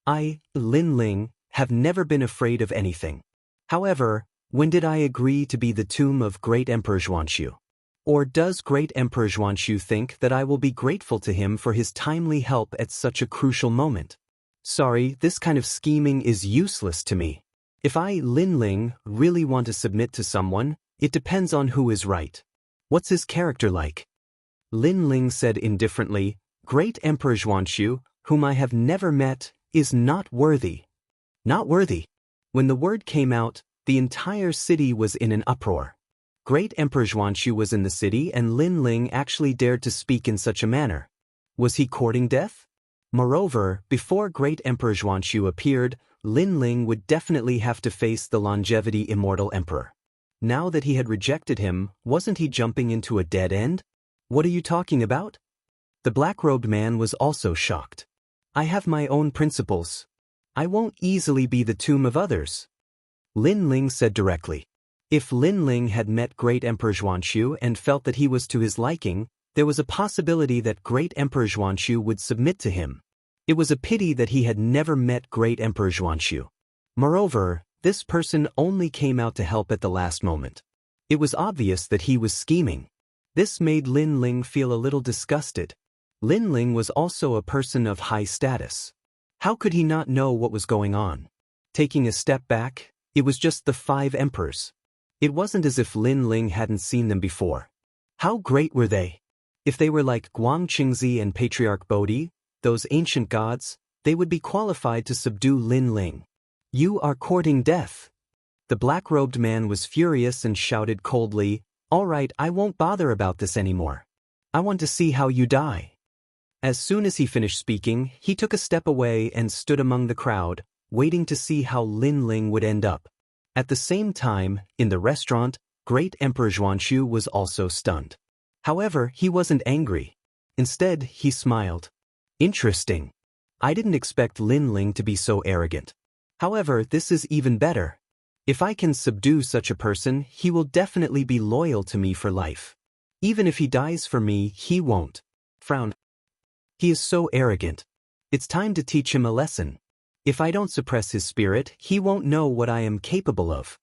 I, Lin Ling, have never been afraid of anything. However, when did I agree to be the tomb of Great Emperor Xuanxu? Or does Great Emperor Xuanxu think that I will be grateful to him for his timely help at such a crucial moment? Sorry, this kind of scheming is useless to me. If I, Lin Ling, really want to submit to someone, it depends on who is right. What's his character like? Lin Ling said indifferently, Great Emperor Xuanxu, whom I have never met, is not worthy. Not worthy. When the word came out, the entire city was in an uproar. Great Emperor Xuanxu was in the city and Lin Ling actually dared to speak in such a manner. Was he courting death? Moreover, before Great Emperor Xuanxu appeared, Lin Ling would definitely have to face the longevity immortal emperor. Now that he had rejected him, wasn't he jumping into a dead end? What are you talking about? The black-robed man was also shocked. I have my own principles. I won't easily be the tomb of others. Lin Ling said directly. If Lin Ling had met Great Emperor Xuanxu and felt that he was to his liking, there was a possibility that Great Emperor Xuanxu would submit to him. It was a pity that he had never met Great Emperor Xuanxu. Moreover, this person only came out to help at the last moment. It was obvious that he was scheming. This made Lin Ling feel a little disgusted. Lin Ling was also a person of high status. How could he not know what was going on? Taking a step back, it was just the 5 emperors. It wasn't as if Lin Ling hadn't seen them before. How great were they? If they were like Guang Qingzi and Patriarch Bodhi, those ancient gods, they would be qualified to subdue Lin Ling. You are courting death. The black-robed man was furious and shouted coldly, All right, I won't bother about this anymore. I want to see how you die. As soon as he finished speaking, he took a step away and stood among the crowd, waiting to see how Lin Ling would end up. At the same time, in the restaurant, Great Emperor Xuanxu was also stunned. However, he wasn't angry. Instead, he smiled. Interesting. I didn't expect Lin Ling to be so arrogant. However, this is even better. If I can subdue such a person, he will definitely be loyal to me for life. Even if he dies for me, he won't. Frown. He is so arrogant. It's time to teach him a lesson. If I don't suppress his spirit, he won't know what I am capable of.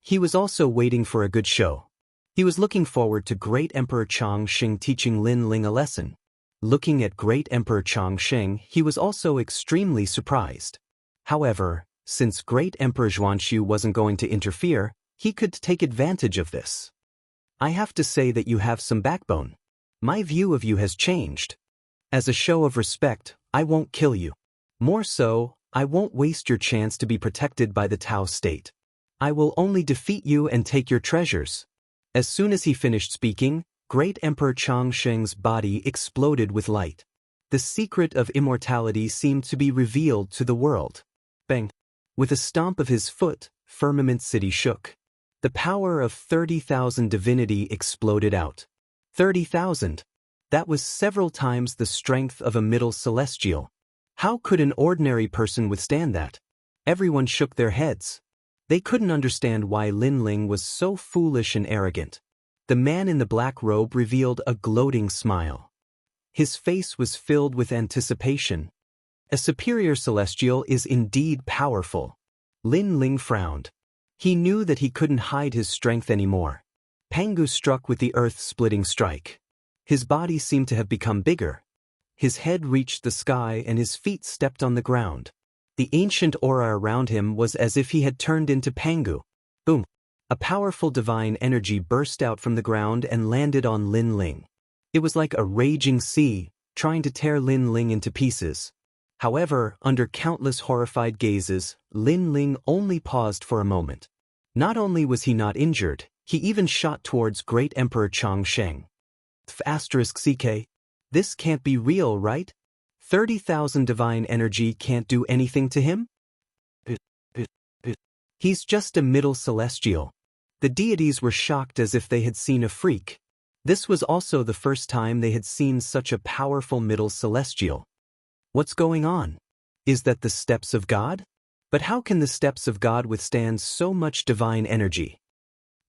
He was also waiting for a good show. He was looking forward to Great Emperor Changxing teaching Lin Ling a lesson. Looking at Great Emperor Changxing, he was also extremely surprised. However, since Great Emperor Xuanxu wasn't going to interfere, he could take advantage of this. I have to say that you have some backbone. My view of you has changed. As a show of respect, I won't kill you. More so, I won't waste your chance to be protected by the Tao state. I will only defeat you and take your treasures. As soon as he finished speaking, Great Emperor Changxing's body exploded with light. The secret of immortality seemed to be revealed to the world. Bang! With a stomp of his foot, Firmament City shook. The power of 30,000 divinity exploded out. 30,000. That was several times the strength of a middle celestial. How could an ordinary person withstand that? Everyone shook their heads. They couldn't understand why Lin Ling was so foolish and arrogant. The man in the black robe revealed a gloating smile. His face was filled with anticipation. A superior celestial is indeed powerful. Lin Ling frowned. He knew that he couldn't hide his strength anymore. Pangu struck with the earth-splitting strike. His body seemed to have become bigger. His head reached the sky and his feet stepped on the ground. The ancient aura around him was as if he had turned into Pangu. Boom! A powerful divine energy burst out from the ground and landed on Lin Ling. It was like a raging sea, trying to tear Lin Ling into pieces. However, under countless horrified gazes, Lin Ling only paused for a moment. Not only was he not injured, he even shot towards Great Emperor Changsheng. *CK. This can't be real, right? 30,000 divine energy can't do anything to him? He's just a middle celestial. The deities were shocked as if they had seen a freak. This was also the first time they had seen such a powerful middle celestial. What's going on? Is that the steps of God? But how can the steps of God withstand so much divine energy?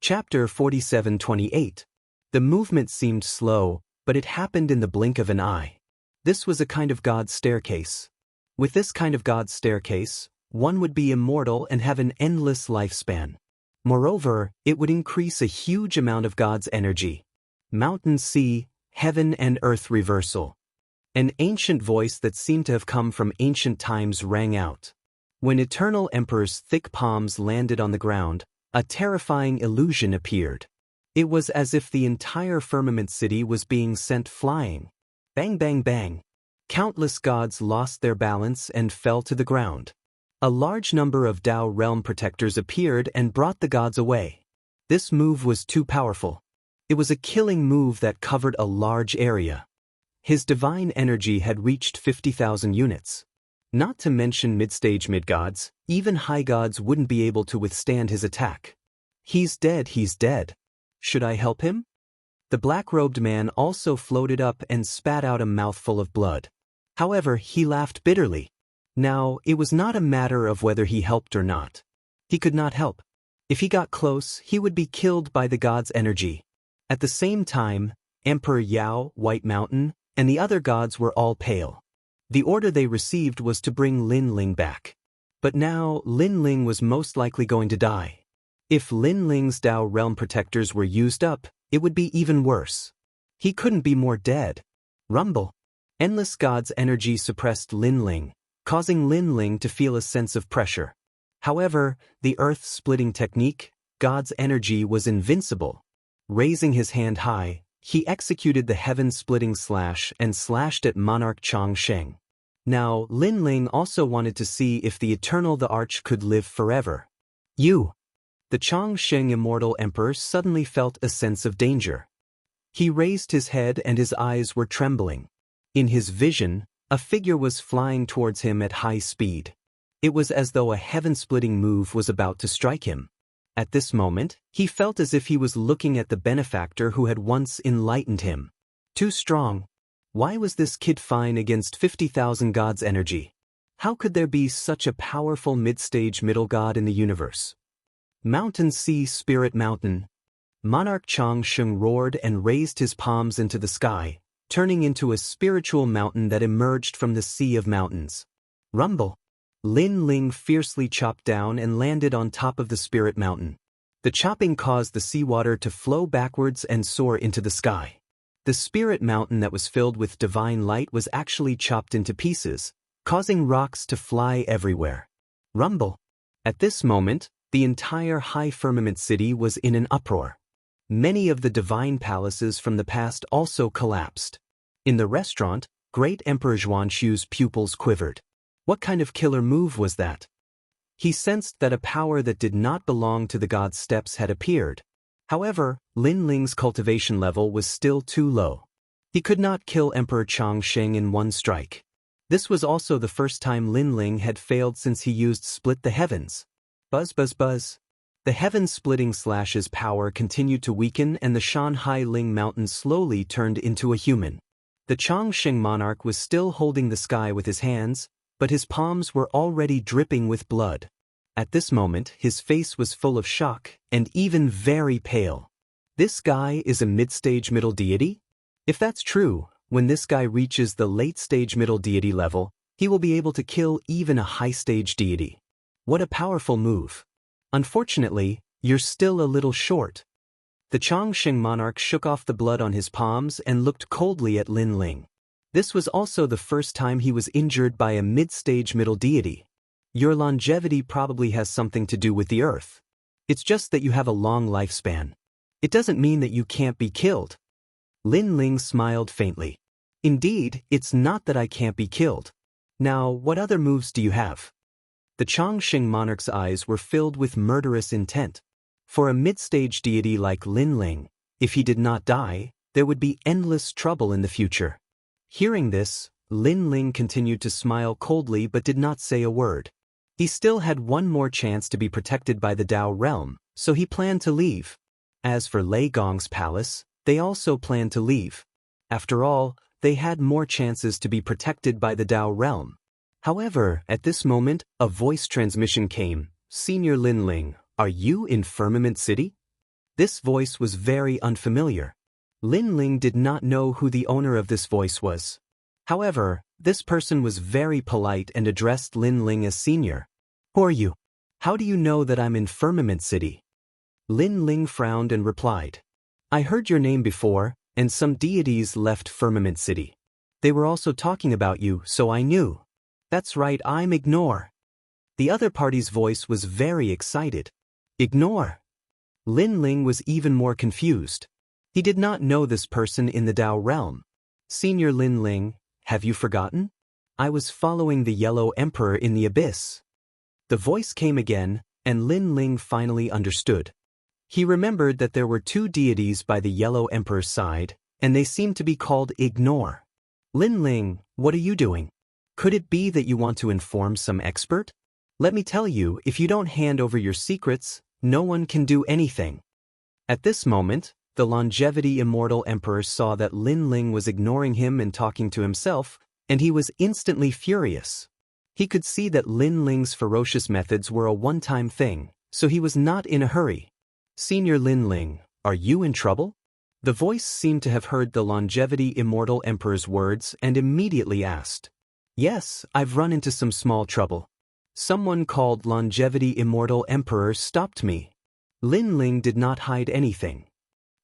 Chapter 47:28. The movement seemed slow, but it happened in the blink of an eye. This was a kind of God's staircase. With this kind of God's staircase, one would be immortal and have an endless lifespan. Moreover, it would increase a huge amount of God's energy. Mountain, sea, heaven and earth reversal. An ancient voice that seemed to have come from ancient times rang out. When Eternal Emperor's thick palms landed on the ground, a terrifying illusion appeared. It was as if the entire firmament city was being sent flying. Bang bang bang. Countless gods lost their balance and fell to the ground. A large number of Tao realm protectors appeared and brought the gods away. This move was too powerful. It was a killing move that covered a large area. His divine energy had reached 50,000 units. Not to mention mid-stage mid-gods, even high gods wouldn't be able to withstand his attack. He's dead, he's dead. Should I help him? The black-robed man also floated up and spat out a mouthful of blood. However, he laughed bitterly. Now, it was not a matter of whether he helped or not. He could not help. If he got close, he would be killed by the god's energy. At the same time, Emperor Yao, White Mountain, and the other gods were all pale. The order they received was to bring Lin Ling back. But now, Lin Ling was most likely going to die. If Lin Ling's Tao realm protectors were used up, it would be even worse. He couldn't be more dead. Rumble. Endless God's energy suppressed Lin Ling, causing Lin Ling to feel a sense of pressure. However, the earth-splitting technique, God's energy, was invincible. Raising his hand high, he executed the heaven-splitting slash and slashed at Monarch Changsheng. Now, Lin Ling also wanted to see if the Eternal the Arch could live forever. You! The Changsheng Immortal Emperor suddenly felt a sense of danger. He raised his head and his eyes were trembling. In his vision, a figure was flying towards him at high speed. It was as though a heaven-splitting move was about to strike him. At this moment, he felt as if he was looking at the benefactor who had once enlightened him. Too strong. Why was this kid fine against 50,000 gods' energy? How could there be such a powerful mid-stage middle god in the universe? Mountain, sea, spirit mountain. Monarch Changsheng roared and raised his palms into the sky, turning into a spiritual mountain that emerged from the sea of mountains. Rumble. Lin Ling fiercely chopped down and landed on top of the spirit mountain. The chopping caused the seawater to flow backwards and soar into the sky. The spirit mountain that was filled with divine light was actually chopped into pieces, causing rocks to fly everywhere. Rumble. At this moment, the entire high firmament city was in an uproar. Many of the divine palaces from the past also collapsed. In the restaurant, Great Emperor Zhuanshu's pupils quivered. What kind of killer move was that? He sensed that a power that did not belong to the god's steps had appeared. However, Lin Ling's cultivation level was still too low. He could not kill Emperor Changsheng in one strike. This was also the first time Lin Ling had failed since he used Split the Heavens. Buzz buzz buzz. The heaven-splitting slash's power continued to weaken and the Shanhai Ling mountain slowly turned into a human. The Changsheng monarch was still holding the sky with his hands, but his palms were already dripping with blood. At this moment, his face was full of shock and even very pale. This guy is a mid-stage middle deity? If that's true, when this guy reaches the late-stage middle deity level, he will be able to kill even a high-stage deity. What a powerful move. Unfortunately, you're still a little short. The Chongqing monarch shook off the blood on his palms and looked coldly at Lin Ling. This was also the first time he was injured by a mid-stage middle deity. Your longevity probably has something to do with the earth. It's just that you have a long lifespan. It doesn't mean that you can't be killed. Lin Ling smiled faintly. Indeed, it's not that I can't be killed. Now, what other moves do you have? The Chongqing monarch's eyes were filled with murderous intent. For a mid-stage deity like Lin Ling, if he did not die, there would be endless trouble in the future. Hearing this, Lin Ling continued to smile coldly but did not say a word. He still had one more chance to be protected by the Dao realm, so he planned to leave. As for Lei Gong's palace, they also planned to leave. After all, they had more chances to be protected by the Dao realm. However, at this moment, a voice transmission came. Senior Lin Ling, are you in Firmament City? This voice was very unfamiliar. Lin Ling did not know who the owner of this voice was. However, this person was very polite and addressed Lin Ling as senior. Who are you? How do you know that I'm in Firmament City? Lin Ling frowned and replied. I heard your name before, and some deities left Firmament City. They were also talking about you, so I knew. That's right, I'm Ignore. The other party's voice was very excited. Ignore. Lin Ling was even more confused. He did not know this person in the Dao realm. Senior Lin Ling, have you forgotten? I was following the Yellow Emperor in the abyss. The voice came again, and Lin Ling finally understood. He remembered that there were two deities by the Yellow Emperor's side, and they seemed to be called Ignore. Lin Ling, what are you doing? Could it be that you want to inform some expert? Let me tell you, if you don't hand over your secrets, no one can do anything. At this moment, the Longevity Immortal Emperor saw that Lin Ling was ignoring him and talking to himself, and he was instantly furious. He could see that Lin Ling's ferocious methods were a one-time thing, so he was not in a hurry. Senior Lin Ling, are you in trouble? The voice seemed to have heard the Longevity Immortal Emperor's words and immediately asked. Yes, I've run into some small trouble. Someone called Longevity Immortal Emperor stopped me. Lin Ling did not hide anything.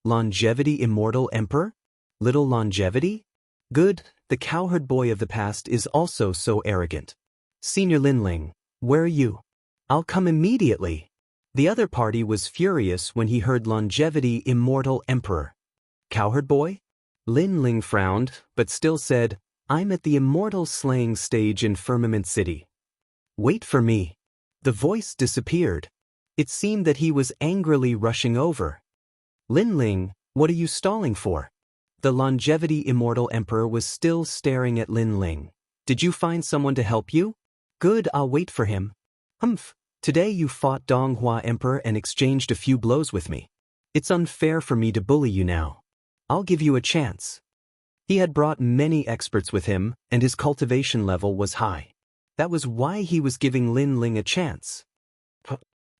Longevity Immortal Emperor? Little Longevity? Good, the cowherd boy of the past is also so arrogant. Senior Lin Ling, where are you? I'll come immediately. The other party was furious when he heard Longevity Immortal Emperor. Cowherd boy? Lin Ling frowned, but still said, I'm at the immortal slaying stage in Firmament City. Wait for me. The voice disappeared. It seemed that he was angrily rushing over. Lin Ling, what are you stalling for? The Longevity Immortal Emperor was still staring at Lin Ling. Did you find someone to help you? Good, I'll wait for him. Humph, today you fought Donghua Emperor and exchanged a few blows with me. It's unfair for me to bully you now. I'll give you a chance. He had brought many experts with him, and his cultivation level was high. That was why he was giving Lin Ling a chance.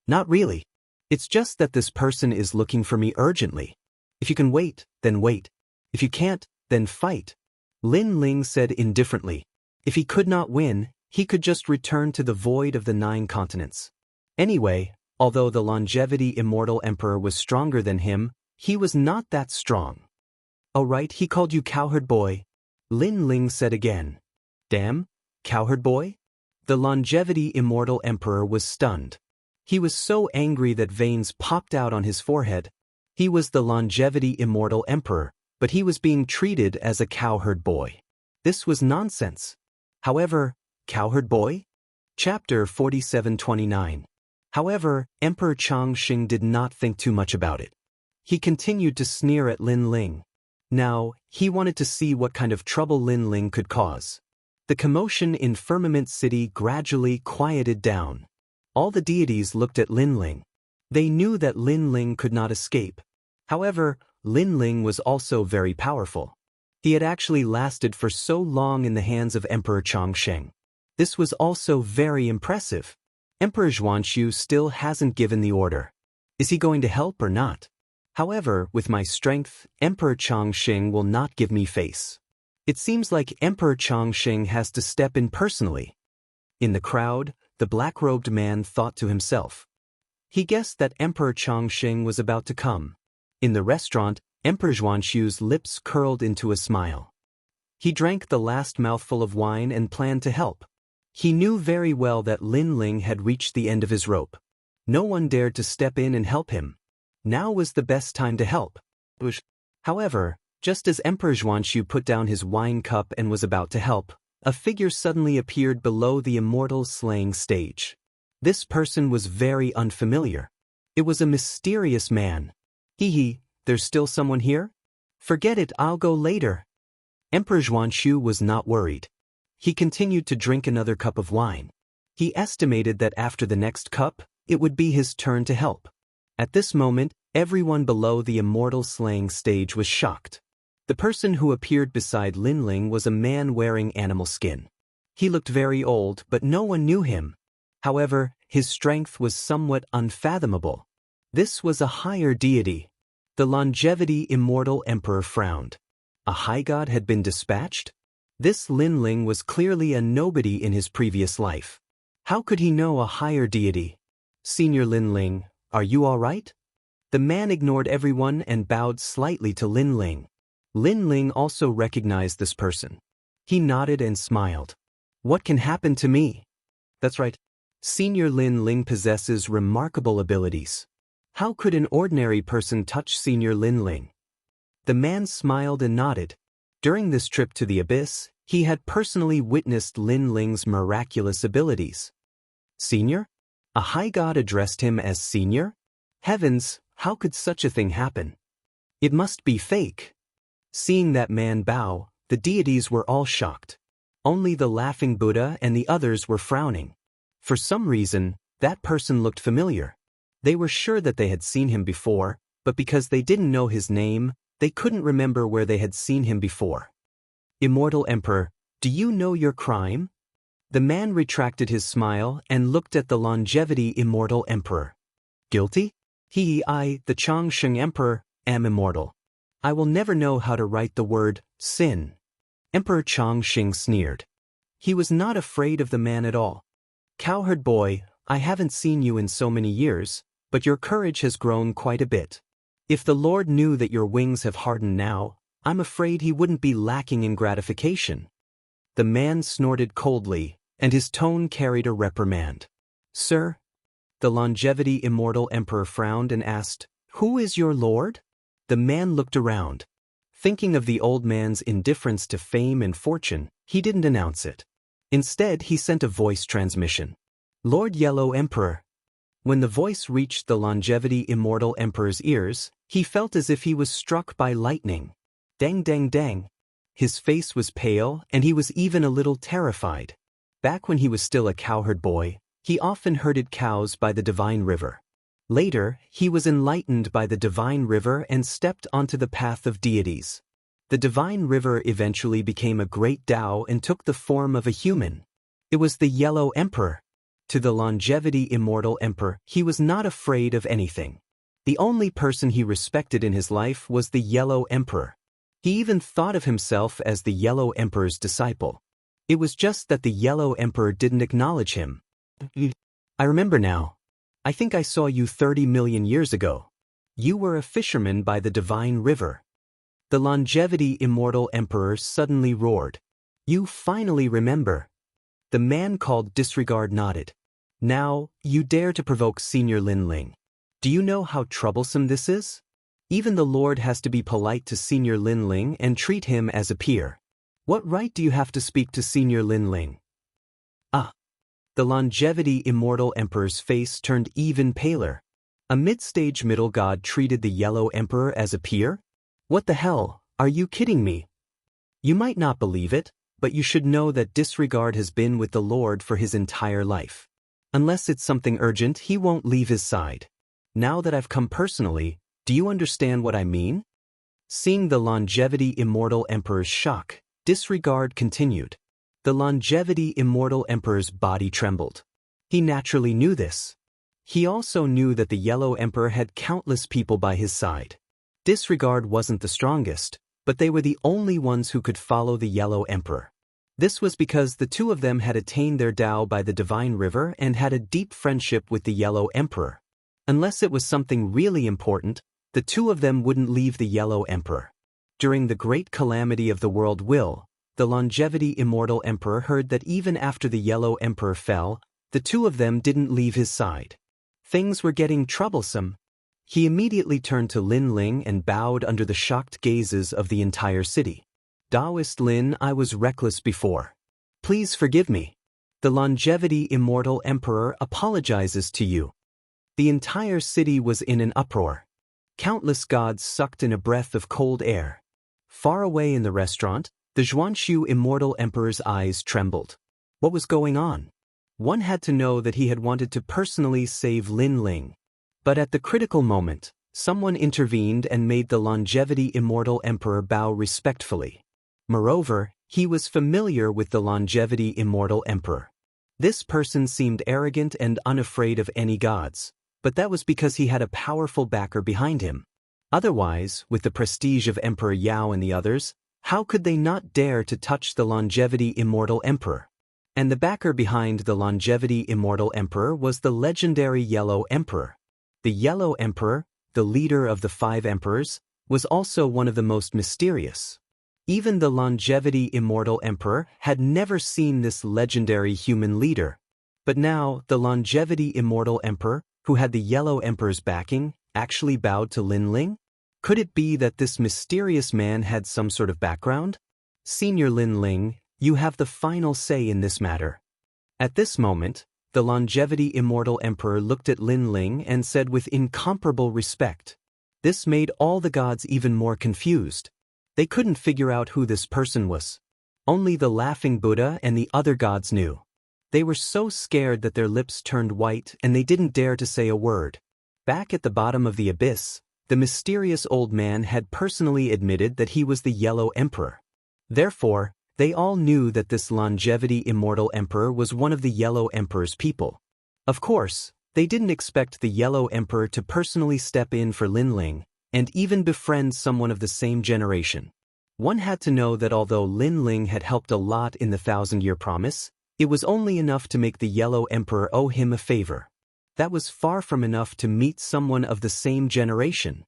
Not really. It's just that this person is looking for me urgently. If you can wait, then wait. If you can't, then fight. Lin Ling said indifferently. If he could not win, he could just return to the void of the 9 continents. Anyway, although the Longevity Immortal Emperor was stronger than him, he was not that strong. Oh right, he called you cowherd boy. Lin Ling said again. Damn, cowherd boy? The Longevity Immortal Emperor was stunned. He was so angry that veins popped out on his forehead. He was the Longevity Immortal Emperor, but he was being treated as a cowherd boy. This was nonsense. However, cowherd boy? Chapter 4729. However, Emperor Chongqing did not think too much about it. He continued to sneer at Lin Ling. Now, he wanted to see what kind of trouble Lin Ling could cause. The commotion in Firmament City gradually quieted down. All the deities looked at Lin Ling. They knew that Lin Ling could not escape. However, Lin Ling was also very powerful. He had actually lasted for so long in the hands of Emperor Chongqing. This was also very impressive. Emperor Zhuanxu still hasn't given the order. Is he going to help or not? However, with my strength, Emperor Chongqing will not give me face. It seems like Emperor Chongqing has to step in personally. In the crowd, the black-robed man thought to himself. He guessed that Emperor Chongqing was about to come. In the restaurant, Emperor Xuanxu's lips curled into a smile. He drank the last mouthful of wine and planned to help. He knew very well that Lin Ling had reached the end of his rope. No one dared to step in and help him. Now was the best time to help. However, just as Emperor Xuanxu put down his wine cup and was about to help, a figure suddenly appeared below the immortal slaying stage. This person was very unfamiliar. It was a mysterious man. Hee, there's still someone here? Forget it, I'll go later. Emperor Xuanxu was not worried. He continued to drink another cup of wine. He estimated that after the next cup, it would be his turn to help. At this moment, everyone below the immortal slaying stage was shocked. The person who appeared beside Lin Ling was a man wearing animal skin. He looked very old, but no one knew him. However, his strength was somewhat unfathomable. This was a higher deity. The longevity immortal emperor frowned. A high god had been dispatched? This Lin Ling was clearly a nobody in his previous life. How could he know a higher deity? Senior Lin Ling, are you all right? The man ignored everyone and bowed slightly to Lin Ling. Lin Ling also recognized this person. He nodded and smiled. What can happen to me? That's right. Senior Lin Ling possesses remarkable abilities. How could an ordinary person touch Senior Lin Ling? The man smiled and nodded. During this trip to the abyss, he had personally witnessed Lin Ling's miraculous abilities. Senior? A high god addressed him as Senior? Heavens, how could such a thing happen? It must be fake. Seeing that man bow, the deities were all shocked. Only the laughing Buddha and the others were frowning. For some reason, that person looked familiar. They were sure that they had seen him before, but because they didn't know his name, they couldn't remember where they had seen him before. Immortal Emperor, do you know your crime? The man retracted his smile and looked at the longevity Immortal Emperor. Guilty? I, the Changsheng Emperor, am immortal. I will never know how to write the word sin. Emperor Changsheng sneered. He was not afraid of the man at all. Cowherd boy, I haven't seen you in so many years, but your courage has grown quite a bit. If the Lord knew that your wings have hardened now, I'm afraid he wouldn't be lacking in gratification. The man snorted coldly, and his tone carried a reprimand. Sir? The longevity immortal emperor frowned and asked, Who is your lord? The man looked around. Thinking of the old man's indifference to fame and fortune, he didn't announce it. Instead, he sent a voice transmission. Lord Yellow Emperor. When the voice reached the longevity immortal emperor's ears, he felt as if he was struck by lightning. Dang dang dang. His face was pale and he was even a little terrified. Back when he was still a cowherd boy, he often herded cows by the divine river. Later, he was enlightened by the divine river and stepped onto the path of deities. The divine river eventually became a great Tao and took the form of a human. It was the Yellow Emperor. To the longevity immortal emperor, he was not afraid of anything. The only person he respected in his life was the Yellow Emperor. He even thought of himself as the Yellow Emperor's disciple. It was just that the Yellow Emperor didn't acknowledge him. I remember now. I think I saw you 30 million years ago. You were a fisherman by the divine river. The longevity immortal emperor suddenly roared. You finally remember. The man called Disregard nodded. Now, you dare to provoke Senior Lin Ling. Do you know how troublesome this is? Even the Lord has to be polite to Senior Lin Ling and treat him as a peer. What right do you have to speak to Senior Lin Ling? The longevity immortal emperor's face turned even paler. A mid-stage middle god treated the Yellow Emperor as a peer? What the hell, are you kidding me? You might not believe it, but you should know that Disregard has been with the Lord for his entire life. Unless it's something urgent, he won't leave his side. Now that I've come personally, do you understand what I mean? Seeing the longevity immortal emperor's shock, Disregard continued. The longevity immortal emperor's body trembled. He naturally knew this. He also knew that the Yellow Emperor had countless people by his side. Disregard wasn't the strongest, but they were the only ones who could follow the Yellow Emperor. This was because the two of them had attained their Tao by the divine river and had a deep friendship with the Yellow Emperor. Unless it was something really important, the two of them wouldn't leave the Yellow Emperor. During the great calamity of the world will, the longevity immortal emperor heard that even after the Yellow Emperor fell, the two of them didn't leave his side. Things were getting troublesome. He immediately turned to Lin Ling and bowed under the shocked gazes of the entire city. Taoist Lin, I was reckless before. Please forgive me. The longevity immortal emperor apologizes to you. The entire city was in an uproar. Countless gods sucked in a breath of cold air. Far away in the restaurant, the Zhuanshu immortal emperor's eyes trembled. What was going on? One had to know that he had wanted to personally save Lin Ling. But at the critical moment, someone intervened and made the longevity immortal emperor bow respectfully. Moreover, he was familiar with the longevity immortal emperor. This person seemed arrogant and unafraid of any gods, but that was because he had a powerful backer behind him. Otherwise, with the prestige of Emperor Yao and the others, how could they not dare to touch the longevity immortal emperor? And the backer behind the longevity immortal emperor was the legendary Yellow Emperor. The Yellow Emperor, the leader of the 5 emperors, was also one of the most mysterious. Even the longevity immortal emperor had never seen this legendary human leader. But now, the longevity immortal emperor, who had the Yellow Emperor's backing, actually bowed to Lin Ling? Could it be that this mysterious man had some sort of background? Senior Lin Ling, you have the final say in this matter. At this moment, the longevity immortal emperor looked at Lin Ling and said with incomparable respect. This made all the gods even more confused. They couldn't figure out who this person was. Only the laughing Buddha and the other gods knew. They were so scared that their lips turned white and they didn't dare to say a word. Back at the bottom of the abyss, the mysterious old man had personally admitted that he was the Yellow Emperor. Therefore, they all knew that this longevity immortal emperor was one of the Yellow Emperor's people. Of course, they didn't expect the Yellow Emperor to personally step in for Lin Ling, and even befriend someone of the same generation. One had to know that although Lin Ling had helped a lot in the 1,000-year promise, it was only enough to make the Yellow Emperor owe him a favor. That was far from enough to meet someone of the same generation.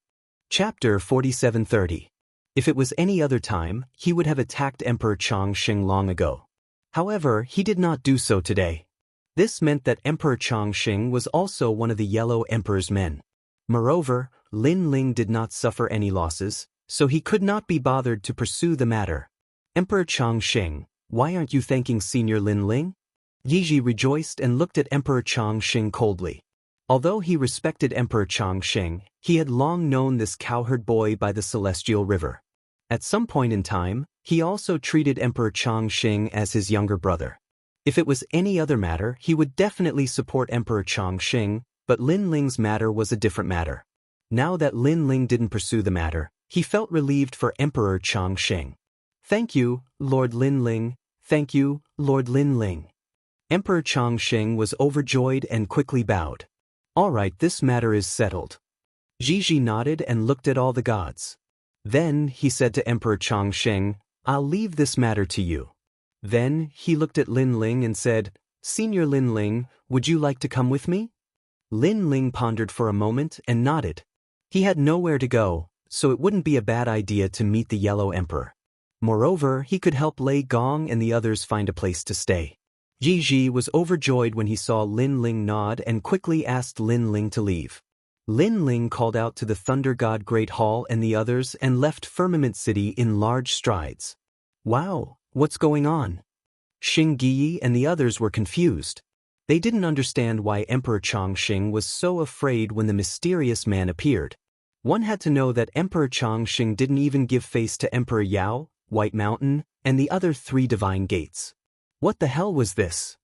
Chapter 4730. If it was any other time, he would have attacked Emperor Chongqing long ago. However, he did not do so today. This meant that Emperor Chongqing was also one of the Yellow Emperor's men. Moreover, Lin Ling did not suffer any losses, so he could not be bothered to pursue the matter. Emperor Chongqing, why aren't you thanking Senior Lin Ling? Yiji rejoiced and looked at Emperor Chongqing coldly. Although he respected Emperor Chongqing, he had long known this cowherd boy by the Celestial River. At some point in time, he also treated Emperor Chongqing as his younger brother. If it was any other matter, he would definitely support Emperor Chongqing, but Lin Ling's matter was a different matter. Now that Lin Ling didn't pursue the matter, he felt relieved for Emperor Chongqing. Thank you, Lord Lin Ling. Thank you, Lord Lin Ling. Emperor Chongqing was overjoyed and quickly bowed. All right, this matter is settled. Jiji nodded and looked at all the gods. Then he said to Emperor Chongqing, I'll leave this matter to you. Then he looked at Lin Ling and said, Senior Lin Ling, would you like to come with me? Lin Ling pondered for a moment and nodded. He had nowhere to go, so it wouldn't be a bad idea to meet the Yellow Emperor. Moreover, he could help Lei Gong and the others find a place to stay. Jiji was overjoyed when he saw Lin Ling nod and quickly asked Lin Ling to leave. Lin Ling called out to the Thunder God Great Hall and the others and left Firmament City in large strides. Wow, what's going on? Xing Yi and the others were confused. They didn't understand why Emperor Chongqing was so afraid when the mysterious man appeared. One had to know that Emperor Chongqing didn't even give face to Emperor Yao, White Mountain, and the other 3 divine gates. What the hell was this?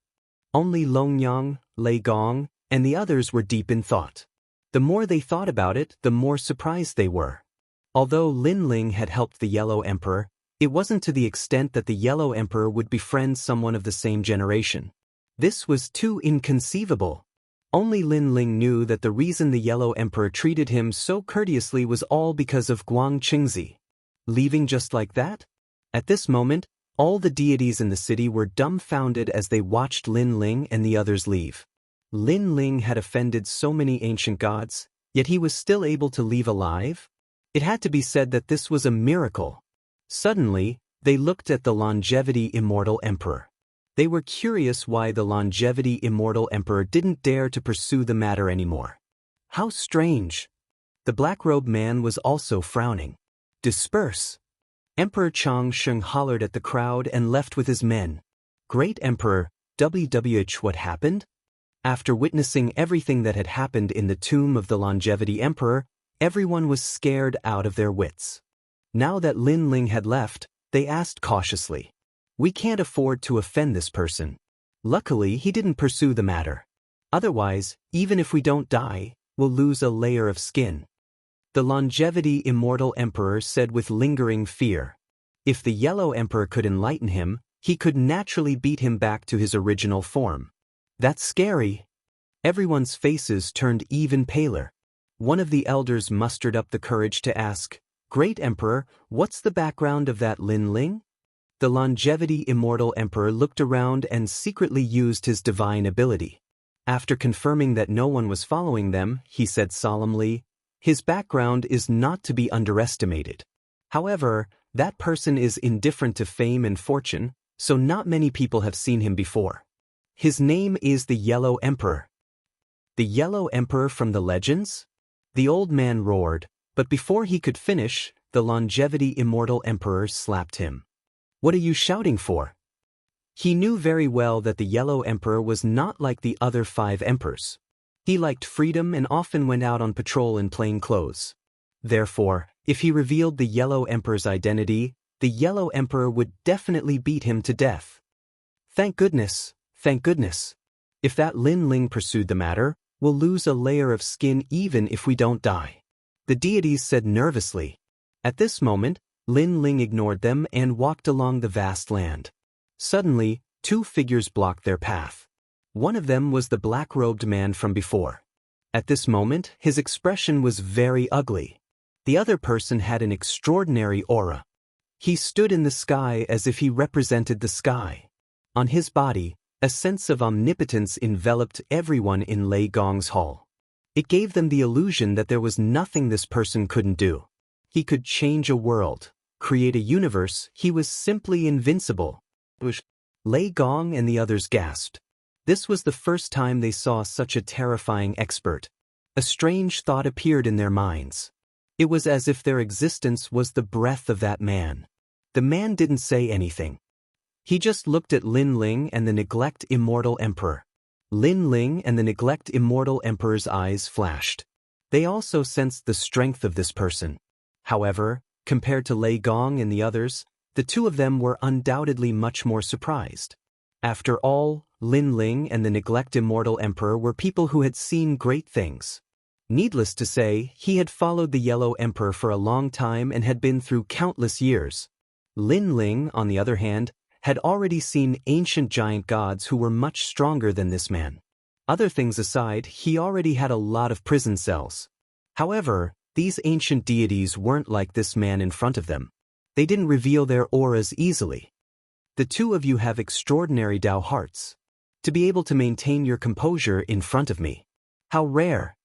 Only Longyang, Lei Gong, and the others were deep in thought. The more they thought about it, the more surprised they were. Although Lin Ling had helped the Yellow Emperor, it wasn't to the extent that the Yellow Emperor would befriend someone of the same generation. This was too inconceivable. Only Lin Ling knew that the reason the Yellow Emperor treated him so courteously was all because of Guang Qingzi. Leaving just like that? At this moment, all the deities in the city were dumbfounded as they watched Lin Ling and the others leave. Lin Ling had offended so many ancient gods, Yet he was still able to leave alive? It had to be said that this was a miracle. Suddenly, they looked at the longevity immortal emperor. They were curious why the longevity immortal emperor didn't dare to pursue the matter anymore. How strange. The black-robed man was also frowning. Disperse. Emperor Changsheng hollered at the crowd and left with his men. Great Emperor, what happened? After witnessing everything that had happened in the tomb of the longevity emperor, everyone was scared out of their wits. Now that Lin Ling had left, they asked cautiously. We can't afford to offend this person. Luckily, he didn't pursue the matter. Otherwise, even if we don't die, we'll lose a layer of skin. The longevity immortal emperor said with lingering fear. If the yellow emperor could enlighten him, he could naturally beat him back to his original form. That's scary. Everyone's faces turned even paler. One of the elders mustered up the courage to ask, Great Emperor, what's the background of that Lin Ling? The longevity immortal emperor looked around and secretly used his divine ability. After confirming that no one was following them, he said solemnly, his background is not to be underestimated. However, that person is indifferent to fame and fortune, so not many people have seen him before. His name is the Yellow Emperor. The Yellow Emperor from the legends? The old man roared, but before he could finish, the longevity immortal emperor slapped him. What are you shouting for? He knew very well that the Yellow Emperor was not like the other 5 emperors. He liked freedom and often went out on patrol in plain clothes. Therefore, if he revealed the Yellow Emperor's identity, the Yellow Emperor would definitely beat him to death. Thank goodness, thank goodness. If that Lin Ling pursued the matter, we'll lose a layer of skin even if we don't die. The deities said nervously. At this moment, Lin Ling ignored them and walked along the vast land. Suddenly, 2 figures blocked their path. One of them was the black-robed man from before. At this moment, his expression was very ugly. The other person had an extraordinary aura. He stood in the sky as if he represented the sky. On his body, a sense of omnipotence enveloped everyone in Lei Gong's hall. It gave them the illusion that there was nothing this person couldn't do. He could change a world, create a universe. He was simply invincible. Lei Gong and the others gasped. This was the first time they saw such a terrifying expert. A strange thought appeared in their minds. It was as if their existence was the breath of that man. The man didn't say anything. He just looked at Lin Ling and the Neglect Immortal Emperor. Lin Ling and the Neglect Immortal Emperor's eyes flashed. They also sensed the strength of this person. However, compared to Lei Gong and the others, the 2 of them were undoubtedly much more surprised. After all, Lin Ling and the Neglect Immortal Emperor were people who had seen great things. Needless to say, he had followed the Yellow Emperor for a long time and had been through countless years. Lin Ling, on the other hand, had already seen ancient giant gods who were much stronger than this man. Other things aside, he already had a lot of prison cells. However, these ancient deities weren't like this man in front of them. They didn't reveal their auras easily. The 2 of you have extraordinary Tao hearts. To be able to maintain your composure in front of me. How rare.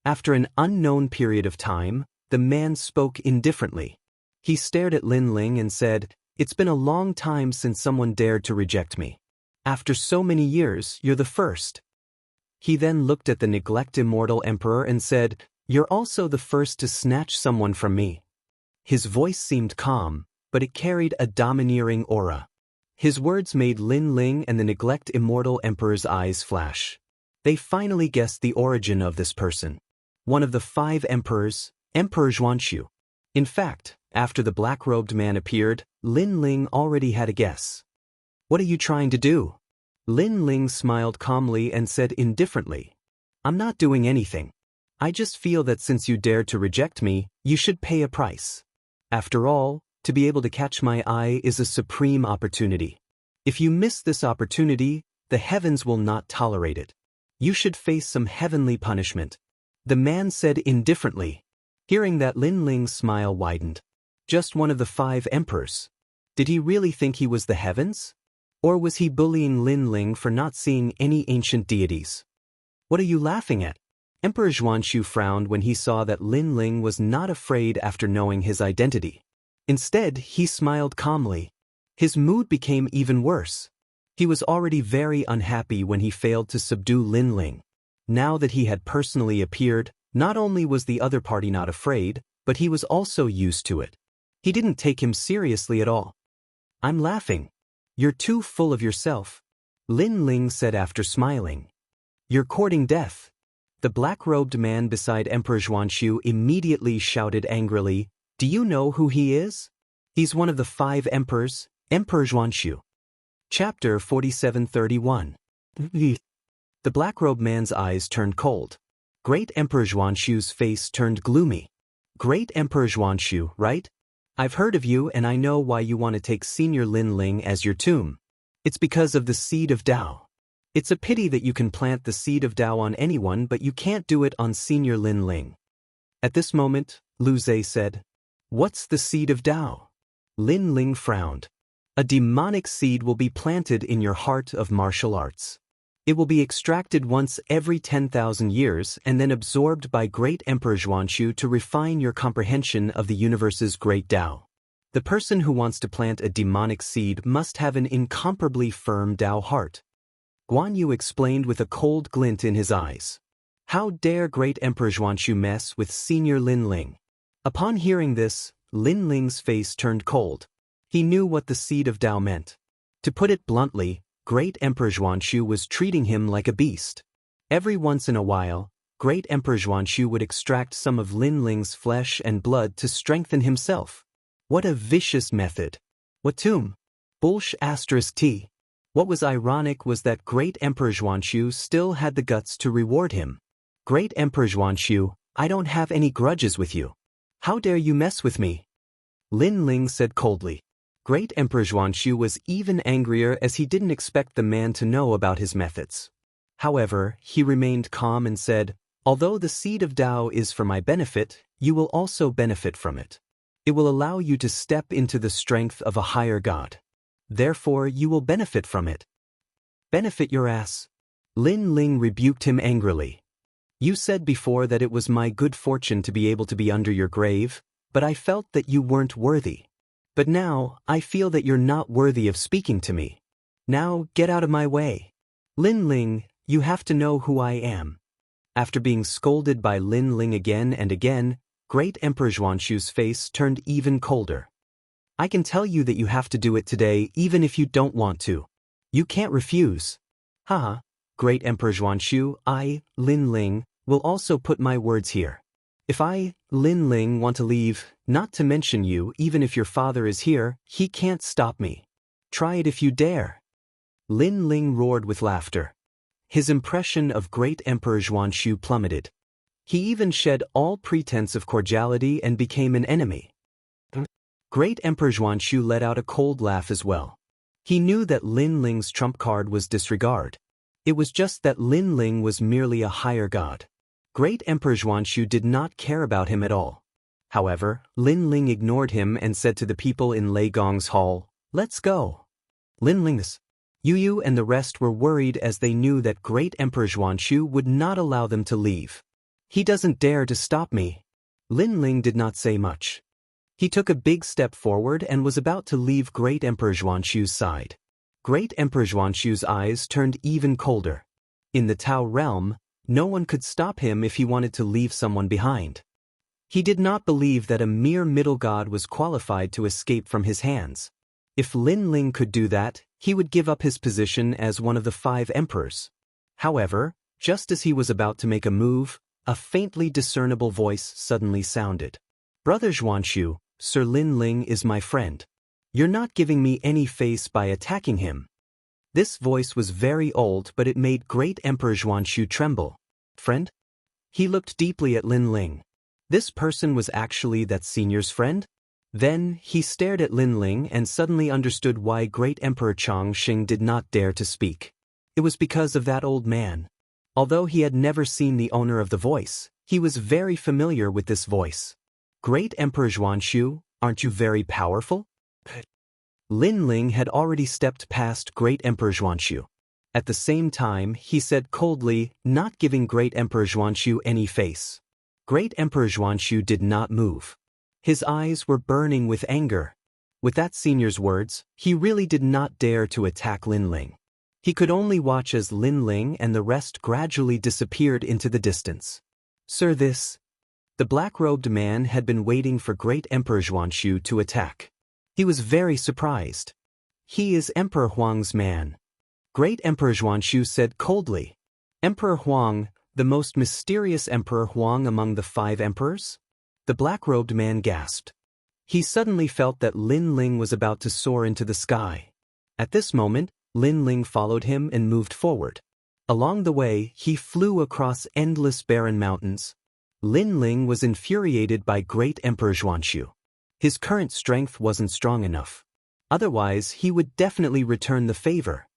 After an unknown period of time, the man spoke indifferently. He stared at Lin Ling and said, It's been a long time since someone dared to reject me. After so many years, you're the first. He then looked at the Neglect Immortal Emperor and said, You're also the first to snatch someone from me. His voice seemed calm, but it carried a domineering aura. His words made Lin Ling and the Neglect Immortal Emperor's eyes flash. They finally guessed the origin of this person. One of the 5 emperors, Emperor Zhuanshu. In fact, after the black-robed man appeared, Lin Ling already had a guess. What are you trying to do? Lin Ling smiled calmly and said indifferently, I'm not doing anything. I just feel that since you dared to reject me, you should pay a price. After all, to be able to catch my eye is a supreme opportunity. If you miss this opportunity, the heavens will not tolerate it. You should face some heavenly punishment. The man said indifferently. Hearing that, Lin Ling's smile widened. Just one of the 5 emperors. Did he really think he was the heavens? Or was he bullying Lin Ling for not seeing any ancient deities? What are you laughing at? Emperor Xuanxu frowned when he saw that Lin Ling was not afraid after knowing his identity. Instead, he smiled calmly. His mood became even worse. He was already very unhappy when he failed to subdue Lin Ling. Now that he had personally appeared, not only was the other party not afraid, but he was also used to it. He didn't take him seriously at all. "I'm laughing. You're too full of yourself," Lin Ling said after smiling. "You're courting death." The black-robed man beside Emperor Xuanxu immediately shouted angrily, "Do you know who he is? He's one of the 5 emperors, Emperor Xuanxu." Chapter 47:31. The black-robed man's eyes turned cold. Great Emperor Xuanxu's face turned gloomy. "Great Emperor Xuanxu, right? I've heard of you and I know why you want to take Senior Lin Ling as your tomb. It's because of the seed of Tao. It's a pity that you can plant the seed of Tao on anyone but you can't do it on Senior Lin Ling." At this moment, Lu Zhe said, "What's the seed of Tao?" Lin Ling frowned. "A demonic seed will be planted in your heart of martial arts. It will be extracted once every 10,000 years and then absorbed by Great Emperor Xuanxu to refine your comprehension of the universe's great Tao. The person who wants to plant a demonic seed must have an incomparably firm Tao heart." Guan Yu explained with a cold glint in his eyes. How dare Great Emperor Xuanxu mess with Senior Lin Ling? Upon hearing this, Lin Ling's face turned cold. He knew what the seed of Tao meant. To put it bluntly, Great Emperor Xuanxu was treating him like a beast. Every once in a while, Great Emperor Xuanxu would extract some of Lin Ling's flesh and blood to strengthen himself. What a vicious method. What tomb? T. What was ironic was that Great Emperor Xuanxu still had the guts to reward him. "Great Emperor Xuanxu, I don't have any grudges with you. How dare you mess with me?" Lin Ling said coldly. Great Emperor Xuanxu was even angrier as he didn't expect the man to know about his methods. However, he remained calm and said, "Although the seed of Tao is for my benefit, you will also benefit from it. It will allow you to step into the strength of a higher god. Therefore, you will benefit from it." "Benefit your ass." Lin Ling rebuked him angrily. "You said before that it was my good fortune to be able to be under your grave, but I felt that you weren't worthy. But now, I feel that you're not worthy of speaking to me. Now, get out of my way. Lin Ling, you have to know who I am." After being scolded by Lin Ling again and again, Great Emperor Xuanxu's face turned even colder. "I can tell you that you have to do it today even if you don't want to. You can't refuse." "Haha, Great Emperor Xuanxu, I, Lin Ling, will also put my words here. If I, Lin Ling, want to leave, not to mention you, even if your father is here, he can't stop me. Try it if you dare." Lin Ling roared with laughter. His impression of Great Emperor Xuanxu plummeted. He even shed all pretense of cordiality and became an enemy. Great Emperor Xuanxu let out a cold laugh as well. He knew that Lin Ling's trump card was disregard. It was just that Lin Ling was merely a higher god. Great Emperor Xuanxu did not care about him at all. However, Lin Ling ignored him and said to the people in Lei Gong's hall, "Let's go." Lin Ling's. Yu and the rest were worried as they knew that Great Emperor Xuanxu would not allow them to leave. "He doesn't dare to stop me." Lin Ling did not say much. He took a big step forward and was about to leave Great Emperor Xuanxu's side. Great Emperor Xuanxu's eyes turned even colder. In the Tao realm, no one could stop him if he wanted to leave someone behind. He did not believe that a mere middle god was qualified to escape from his hands. If Lin Ling could do that, he would give up his position as one of the 5 emperors. However, just as he was about to make a move, a faintly discernible voice suddenly sounded. "Brother Xuanxu, Sir Lin Ling is my friend. You're not giving me any face by attacking him." This voice was very old, but it made Great Emperor Xuanxu tremble. "Friend?" He looked deeply at Lin Ling. This person was actually that senior's friend? Then, he stared at Lin Ling and suddenly understood why Great Emperor Chongqing did not dare to speak. It was because of that old man. Although he had never seen the owner of the voice, he was very familiar with this voice. "Great Emperor Xuanxu, aren't you very powerful?" Lin Ling had already stepped past Great Emperor Xuanxu. At the same time, he said coldly, not giving Great Emperor Xuanxu any face. Great Emperor Xuanxu did not move. His eyes were burning with anger. With that senior's words, he really did not dare to attack Lin Ling. He could only watch as Lin Ling and the rest gradually disappeared into the distance. Sir, this. The black-robed man had been waiting for Great Emperor Xuanxu to attack. He was very surprised. He is Emperor Huang's man. Great Emperor Xuanxu said coldly. Emperor Huang, the most mysterious Emperor Huang among the 5 emperors? The black-robed man gasped. He suddenly felt that Lin Ling was about to soar into the sky. At this moment, Lin Ling followed him and moved forward. Along the way, he flew across endless barren mountains. Lin Ling was infuriated by Great Emperor Xuanxu. His current strength wasn't strong enough. Otherwise, he would definitely return the favor.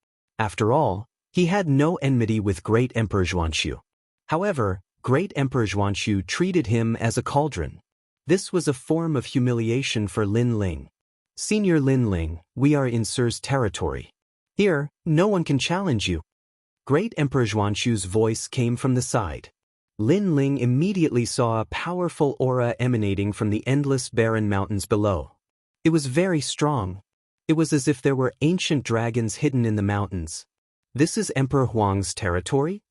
After all, he had no enmity with Great Emperor Xuanxu. However, Great Emperor Xuanxu treated him as a cauldron. This was a form of humiliation for Lin Ling. Senior Lin Ling, we are in Sir's territory. Here, no one can challenge you. Great Emperor Xuanxu's voice came from the side. Lin Ling immediately saw a powerful aura emanating from the endless barren mountains below. It was very strong. It was as if there were ancient dragons hidden in the mountains. This is Emperor Huang's territory?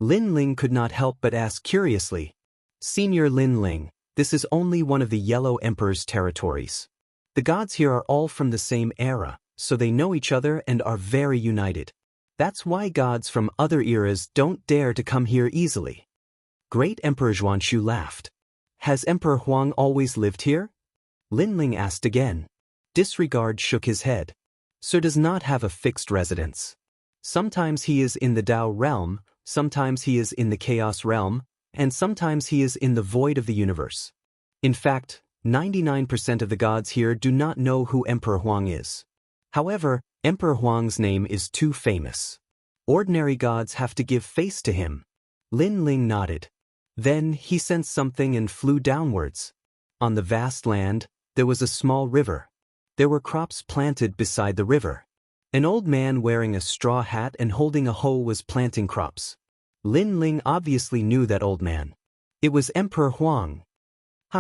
Lin Ling could not help but ask curiously. Senior Lin Ling, this is only one of the Yellow Emperor's territories. The gods here are all from the same era, so they know each other and are very united. That's why gods from other eras don't dare to come here easily. Great Emperor Xuanxu laughed. Has Emperor Huang always lived here? Lin Ling asked again. Disregard shook his head. Sir does not have a fixed residence. Sometimes he is in the Tao realm, sometimes he is in the Chaos realm, and sometimes he is in the void of the universe. In fact, 99% of the gods here do not know who Emperor Huang is. However, Emperor Huang's name is too famous. Ordinary gods have to give face to him. Lin Ling nodded. Then he sensed something and flew downwards. On the vast land, there was a small river. There were crops planted beside the river. An old man wearing a straw hat and holding a hoe was planting crops. Lin Ling obviously knew that old man. It was Emperor Huang.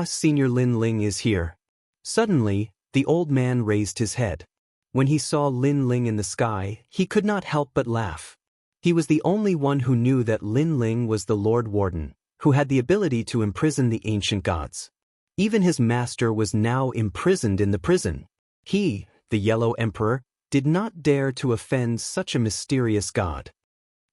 Senior Lin Ling is here. Suddenly, the old man raised his head. When he saw Lin Ling in the sky, he could not help but laugh. He was the only one who knew that Lin Ling was the Lord Warden, who had the ability to imprison the ancient gods. Even his master was now imprisoned in the prison. He, the Yellow Emperor, did not dare to offend such a mysterious god.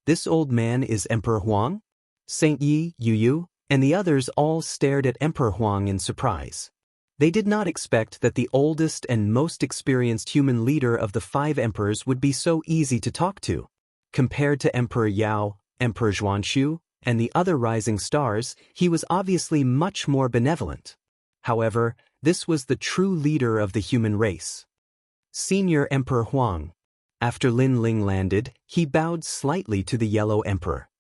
This old man is Emperor Huang? Saint Yi, Yu Yu, and the others all stared at Emperor Huang in surprise. They did not expect that the oldest and most experienced human leader of the 5 emperors would be so easy to talk to. Compared to Emperor Yao, Emperor Xuanxu, and the other rising stars, he was obviously much more benevolent. However, this was the true leader of the human race. Senior Emperor Huang. After Lin Ling landed, he bowed slightly to the Yellow Emperor.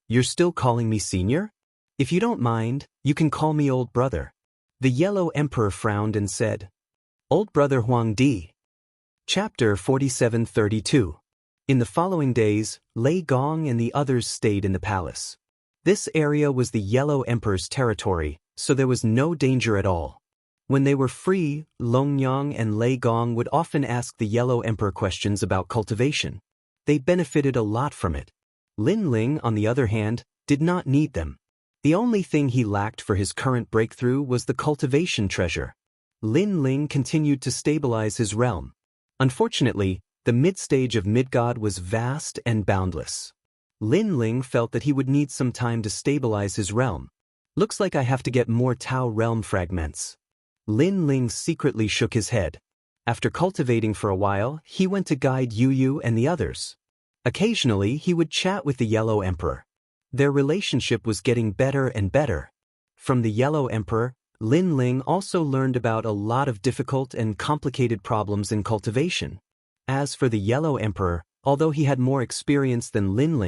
You're still calling me senior? If you don't mind, you can call me old brother. The Yellow Emperor frowned and said, Old brother Huang Di. Chapter 4732. In the following days, Lei Gong and the others stayed in the palace. This area was the Yellow Emperor's territory, so there was no danger at all. When they were free, Longyang and Lei Gong would often ask the Yellow Emperor questions about cultivation. They benefited a lot from it. Lin Ling, on the other hand, did not need them. The only thing he lacked for his current breakthrough was the cultivation treasure. Lin Ling continued to stabilize his realm. Unfortunately, the mid-stage of Midgod was vast and boundless. Lin Ling felt that he would need some time to stabilize his realm. Looks like I have to get more Tao realm fragments. Lin Ling secretly shook his head. After cultivating for a while, he went to guide Yu Yu and the others. Occasionally, he would chat with the Yellow Emperor. Their relationship was getting better and better. From the Yellow Emperor, Lin Ling also learned about a lot of difficult and complicated problems in cultivation. As for the Yellow Emperor, although he had more experience than Lin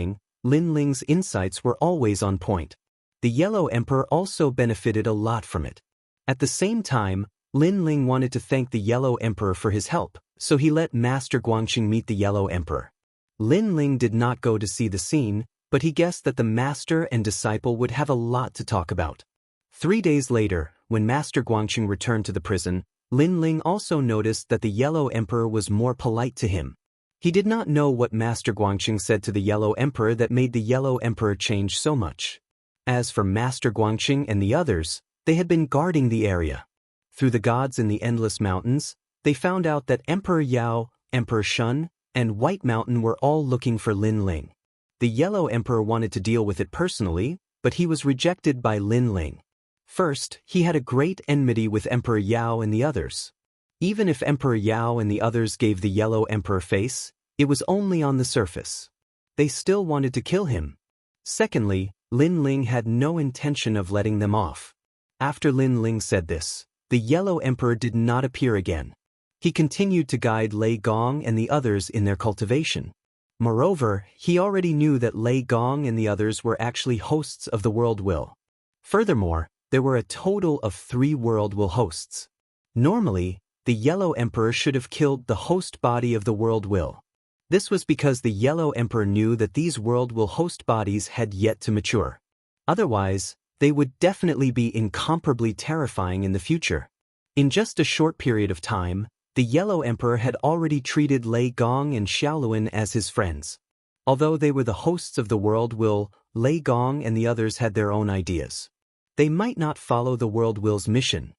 Ling's insights were always on point. The Yellow Emperor also benefited a lot from it. At the same time, Lin Ling wanted to thank the Yellow Emperor for his help, so he let Master Guangxing meet the Yellow Emperor. Lin Ling did not go to see the scene, but he guessed that the master and disciple would have a lot to talk about. 3 days later, when Master Guangqing returned to the prison, Lin Ling also noticed that the Yellow Emperor was more polite to him. He did not know what Master Guangqing said to the Yellow Emperor that made the Yellow Emperor change so much. As for Master Guangqing and the others, they had been guarding the area. Through the gods in the Endless Mountains, they found out that Emperor Yao, Emperor Shun, and White Mountain were all looking for Lin Ling. The Yellow Emperor wanted to deal with it personally, but he was rejected by Lin Ling. First, he had a great enmity with Emperor Yao and the others. Even if Emperor Yao and the others gave the Yellow Emperor face, it was only on the surface. They still wanted to kill him. Secondly, Lin Ling had no intention of letting them off. After Lin Ling said this, the Yellow Emperor did not appear again. He continued to guide Lei Gong and the others in their cultivation. Moreover, he already knew that Lei Gong and the others were actually hosts of the World Will. Furthermore, there were a total of 3 World Will hosts. Normally, the Yellow Emperor should have killed the host body of the World Will. This was because the Yellow Emperor knew that these World Will host bodies had yet to mature. Otherwise, they would definitely be incomparably terrifying in the future. In just a short period of time, the Yellow Emperor had already treated Lei Gong and Xiaoluan as his friends. Although they were the hosts of the World Will, Lei Gong and the others had their own ideas. They might not follow the World Will's mission.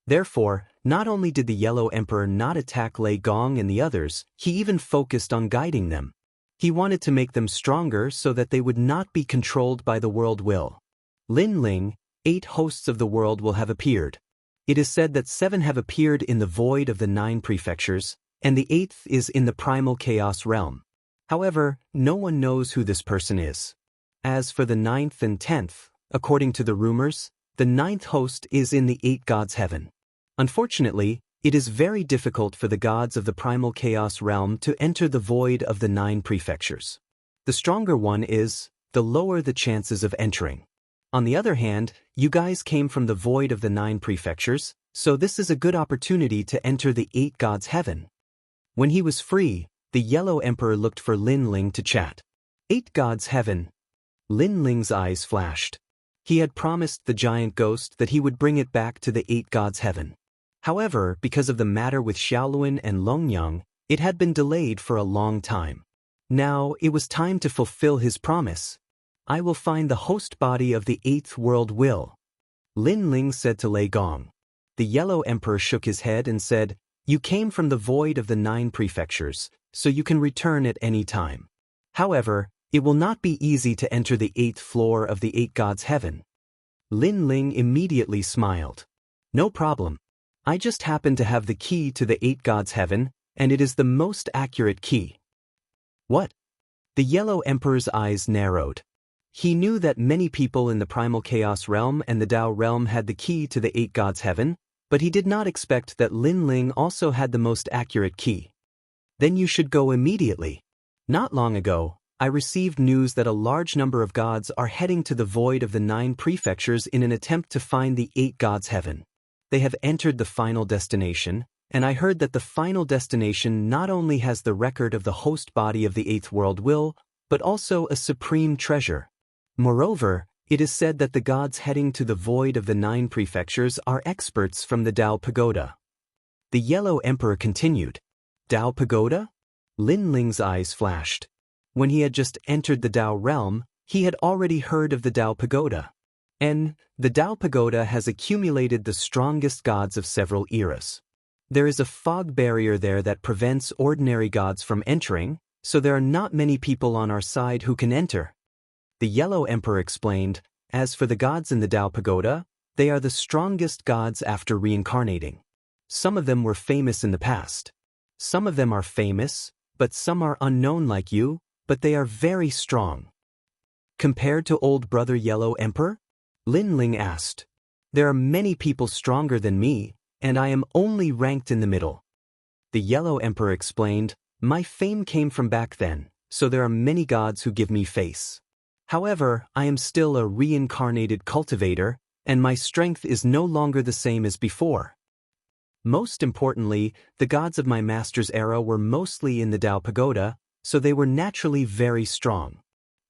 Therefore, not only did the Yellow Emperor not attack Lei Gong and the others, he even focused on guiding them. He wanted to make them stronger so that they would not be controlled by the World Will. Lin Ling, 8 hosts of the world will have appeared. It is said that 7 have appeared in the void of the 9 prefectures, and the 8th is in the primal chaos realm. However, no one knows who this person is. As for the 9th and 10th, according to the rumors, the 9th host is in the 8 gods' heaven. Unfortunately, it is very difficult for the gods of the primal chaos realm to enter the void of the 9 prefectures. The stronger one is, the lower the chances of entering. On the other hand, you guys came from the void of the 9 prefectures, so this is a good opportunity to enter the 8 gods' heaven. When he was free, the Yellow Emperor looked for Lin Ling to chat. 8 gods' heaven. Lin Ling's eyes flashed. He had promised the giant ghost that he would bring it back to the 8 gods' heaven. However, because of the matter with Xiaoluan and Longyang, it had been delayed for a long time. Now, it was time to fulfill his promise. I will find the host body of the 8th world will. Lin Ling said to Lei Gong. The Yellow Emperor shook his head and said, You came from the void of the 9 prefectures, so you can return at any time. However, it will not be easy to enter the 8th floor of the 8 gods' heaven. Lin Ling immediately smiled. No problem. I just happen to have the key to the 8 gods' heaven, and it is the most accurate key. What? The Yellow Emperor's eyes narrowed. He knew that many people in the Primal Chaos realm and the Tao realm had the key to the 8 gods' heaven, but he did not expect that Lin Ling also had the most accurate key. Then you should go immediately. Not long ago, I received news that a large number of gods are heading to the void of the 9 prefectures in an attempt to find the 8 gods' heaven. They have entered the final destination, and I heard that the final destination not only has the record of the host body of the 8th world will, but also a supreme treasure. Moreover, it is said that the gods heading to the void of the 9 prefectures are experts from the Tao Pagoda. The Yellow Emperor continued. Tao Pagoda? Lin Ling's eyes flashed. When he had just entered the Tao realm, he had already heard of the Tao Pagoda. The Tao Pagoda has accumulated the strongest gods of several eras. There is a fog barrier there that prevents ordinary gods from entering, so there are not many people on our side who can enter. The Yellow Emperor explained, As for the gods in the Tao Pagoda, they are the strongest gods after reincarnating. Some of them were famous in the past. Some of them are famous, but some are unknown like you, but they are very strong. Compared to old brother Yellow Emperor? Lin Ling asked. There are many people stronger than me, and I am only ranked in the middle. The Yellow Emperor explained, My fame came from back then, so there are many gods who give me face. However, I am still a reincarnated cultivator, and my strength is no longer the same as before. Most importantly, the gods of my master's era were mostly in the Tao Pagoda, so they were naturally very strong.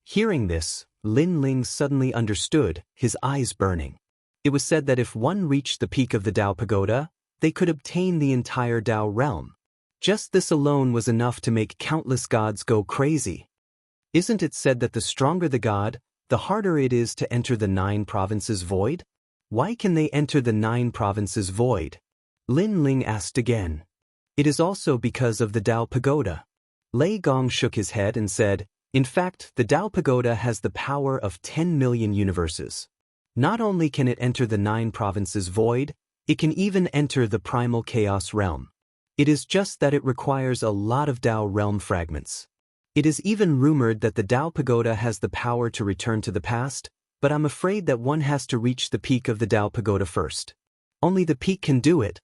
Hearing this, Lin Ling suddenly understood, his eyes burning. It was said that if one reached the peak of the Tao Pagoda, they could obtain the entire Tao realm. Just this alone was enough to make countless gods go crazy. Isn't it said that the stronger the god, the harder it is to enter the 9 provinces void? Why can they enter the 9 provinces void? Lin Ling asked again. It is also because of the Tao Pagoda. Lei Gong shook his head and said, in fact, the Tao Pagoda has the power of 10 million universes. Not only can it enter the 9 provinces void, it can even enter the primal chaos realm. It is just that it requires a lot of Tao realm fragments. It is even rumored that the Tao Pagoda has the power to return to the past, but I'm afraid that one has to reach the peak of the Tao Pagoda first. Only the peak can do it.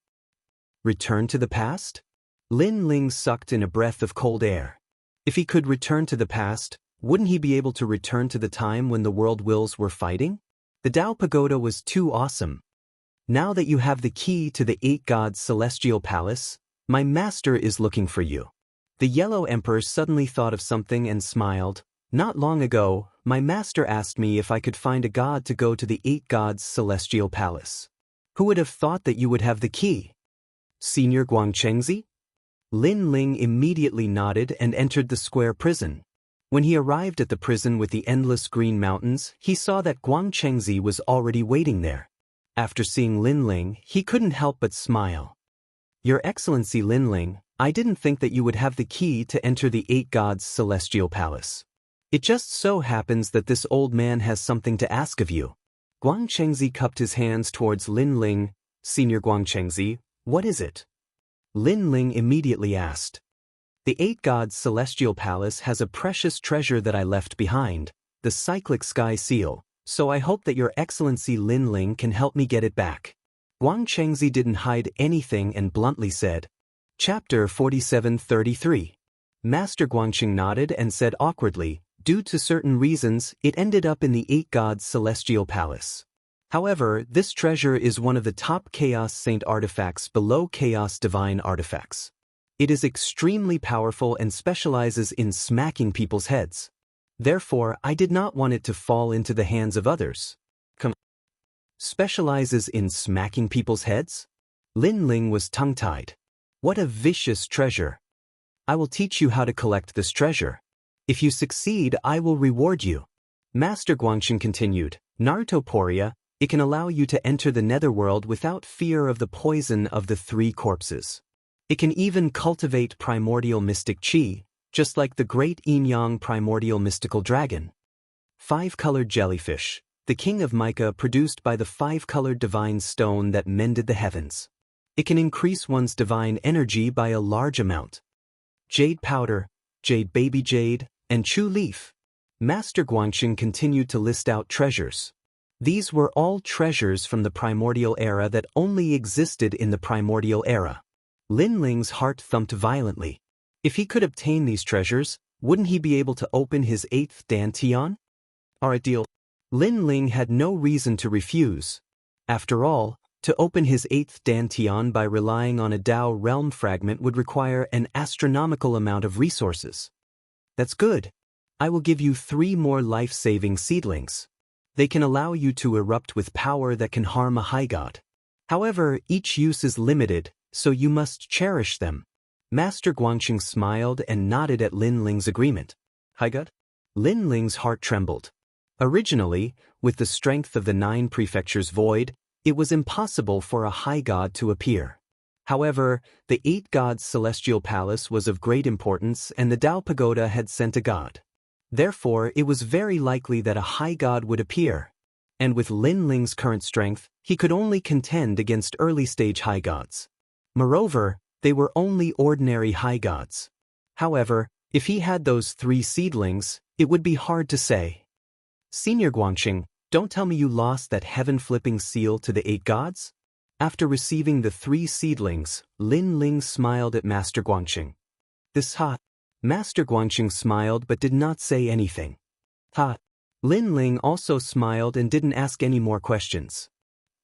Return to the past? Lin Ling sucked in a breath of cold air. If he could return to the past, wouldn't he be able to return to the time when the world wills were fighting? The Tao Pagoda was too awesome. Now that you have the key to the 8 gods' celestial palace, my master is looking for you. The Yellow Emperor suddenly thought of something and smiled. Not long ago, my master asked me if I could find a god to go to the 8 gods' celestial palace. Who would have thought that you would have the key? Senior Guangchengzi? Lin Ling immediately nodded and entered the square prison. When he arrived at the prison with the endless green mountains, he saw that Guangchengzi was already waiting there. After seeing Lin Ling, he couldn't help but smile. Your Excellency Lin Ling, I didn't think that you would have the key to enter the 8 gods' celestial palace. It just so happens that this old man has something to ask of you. Guangchengzi cupped his hands towards Lin Ling. Senior Guangchengzi, what is it? Lin Ling immediately asked. The 8 gods' celestial palace has a precious treasure that I left behind, the cyclic sky seal, so I hope that your Excellency Lin Ling can help me get it back. Guangchengzi didn't hide anything and bluntly said. Chapter 47:33. Master Guangqing nodded and said awkwardly, due to certain reasons, it ended up in the 8 gods' celestial palace. However, this treasure is one of the top Chaos Saint artifacts below Chaos Divine artifacts. It is extremely powerful and specializes in smacking people's heads. Therefore, I did not want it to fall into the hands of others. Specializes in smacking people's heads? Lin Ling was tongue-tied. What a vicious treasure. I will teach you how to collect this treasure. If you succeed, I will reward you. Master Guangqing continued, Narutoporia, it can allow you to enter the netherworld without fear of the poison of the 3 corpses. It can even cultivate primordial mystic chi, just like the great yin-yang primordial mystical dragon. 5-colored jellyfish, the king of mica produced by the 5-colored divine stone that mended the heavens. It can increase one's divine energy by a large amount. Jade powder, jade baby jade, and chu leaf. Master Guangqing continued to list out treasures. These were all treasures from the primordial era that only existed in the primordial era. Lin Ling's heart thumped violently. If he could obtain these treasures, wouldn't he be able to open his 8th dantian? Or a deal? Lin Ling had no reason to refuse. After all, to open his 8th dantian by relying on a Tao realm fragment would require an astronomical amount of resources. That's good. I will give you 3 more life-saving seedlings. They can allow you to erupt with power that can harm a high god. However, each use is limited, so you must cherish them. Master Guangqing smiled and nodded at Lin Ling's agreement. High god? Lin Ling's heart trembled. Originally, with the strength of the 9 prefectures void, it was impossible for a high god to appear. However, the 8 gods' celestial palace was of great importance and the Tao Pagoda had sent a god. Therefore, it was very likely that a high god would appear. And with Lin Ling's current strength, he could only contend against early-stage high gods. Moreover, they were only ordinary high gods. However, if he had those 3 seedlings, it would be hard to say. Senior Guangqing, don't tell me you lost that heaven-flipping seal to the 8 gods? After receiving the 3 seedlings, Lin Ling smiled at Master Guangqing. This hot. Master Guangqing smiled but did not say anything. Ha! Lin Ling also smiled and didn't ask any more questions.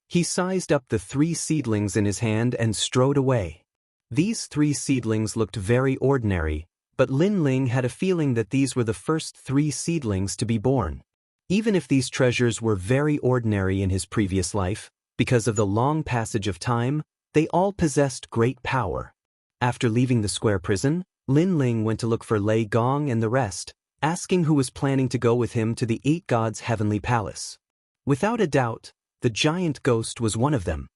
He sized up the 3 seedlings in his hand and strode away. These 3 seedlings looked very ordinary, but Lin Ling had a feeling that these were the first 3 seedlings to be born. Even if these treasures were very ordinary in his previous life, because of the long passage of time, they all possessed great power. After leaving the square prison, Lin Ling went to look for Lei Gong and the rest, asking who was planning to go with him to the 8 gods' heavenly palace. Without a doubt, the giant ghost was one of them.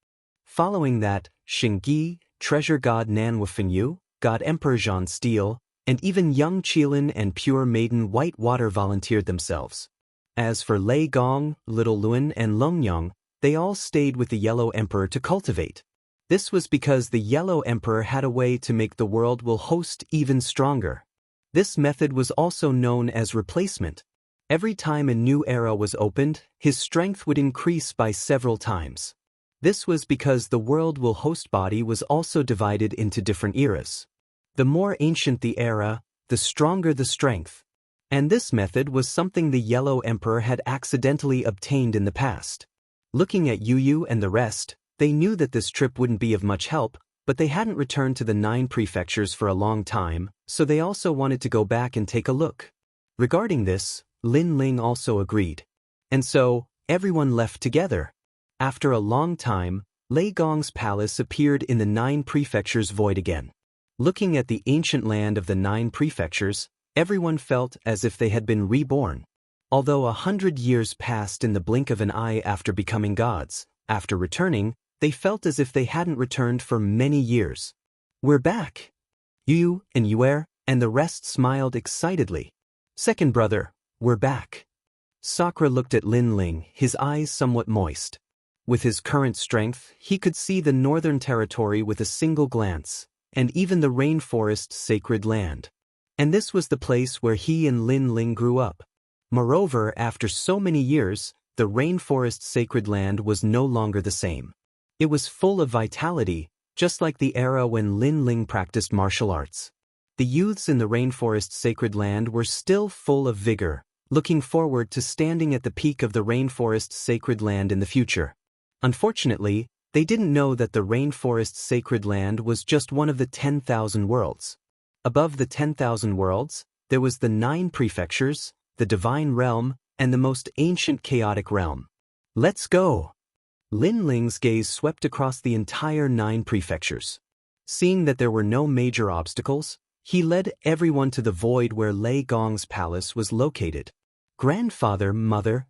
Following that, Xingyi, treasure god Nan Wufenyu, god Emperor Zhan Steel, and even young Qilin and pure maiden Whitewater volunteered themselves. As for Lei Gong, Little Luan, and Longyang, they all stayed with the Yellow Emperor to cultivate. This was because the Yellow Emperor had a way to make the world will host even stronger. This method was also known as replacement. Every time a new era was opened, his strength would increase by several times. This was because the world will host body was also divided into different eras. The more ancient the era, the stronger the strength. And this method was something the Yellow Emperor had accidentally obtained in the past. Looking at Yu and the rest, they knew that this trip wouldn't be of much help, but they hadn't returned to the 9 prefectures for a long time, so they also wanted to go back and take a look. Regarding this, Lin Ling also agreed. And so, everyone left together. After a long time, Lei Gong's palace appeared in the 9 prefectures void again. Looking at the ancient land of the 9 prefectures, everyone felt as if they had been reborn. Although 100 years passed in the blink of an eye after becoming gods, after returning, they felt as if they hadn't returned for many years. "We're back!" Yu and Yuer and the rest smiled excitedly. "Second brother, we're back." Sakura looked at Lin Ling, his eyes somewhat moist. With his current strength, he could see the northern territory with a single glance, and even the rainforest's sacred land. And this was the place where he and Lin Ling grew up. Moreover, after so many years, the rainforest's sacred land was no longer the same. It was full of vitality, just like the era when Lin Ling practiced martial arts. The youths in the rainforest's sacred land were still full of vigor, looking forward to standing at the peak of the rainforest's sacred land in the future. Unfortunately, they didn't know that the rainforest's sacred land was just one of the 10,000 worlds. Above the 10,000 worlds, there was the 9 prefectures, the divine realm, and the most ancient chaotic realm. "Let's go!" Lin Ling's gaze swept across the entire 9 prefectures. Seeing that there were no major obstacles, he led everyone to the void where Lei Gong's palace was located. "Grandfather, mother."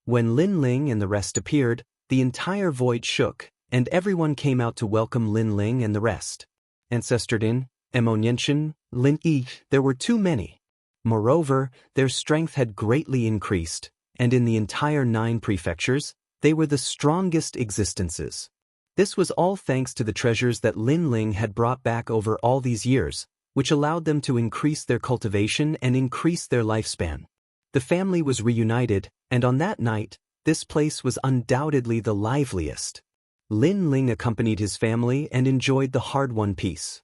When Lin Ling and the rest appeared, the entire void shook, and everyone came out to welcome Lin Ling and the rest. Ancestor Din, Emonyenshin, Lin Yi, there were too many. Moreover, their strength had greatly increased, and in the entire 9 prefectures, they were the strongest existences. This was all thanks to the treasures that Lin Ling had brought back over all these years, which allowed them to increase their cultivation and increase their lifespan. The family was reunited, and on that night, this place was undoubtedly the liveliest. Lin Ling accompanied his family and enjoyed the hard-won peace.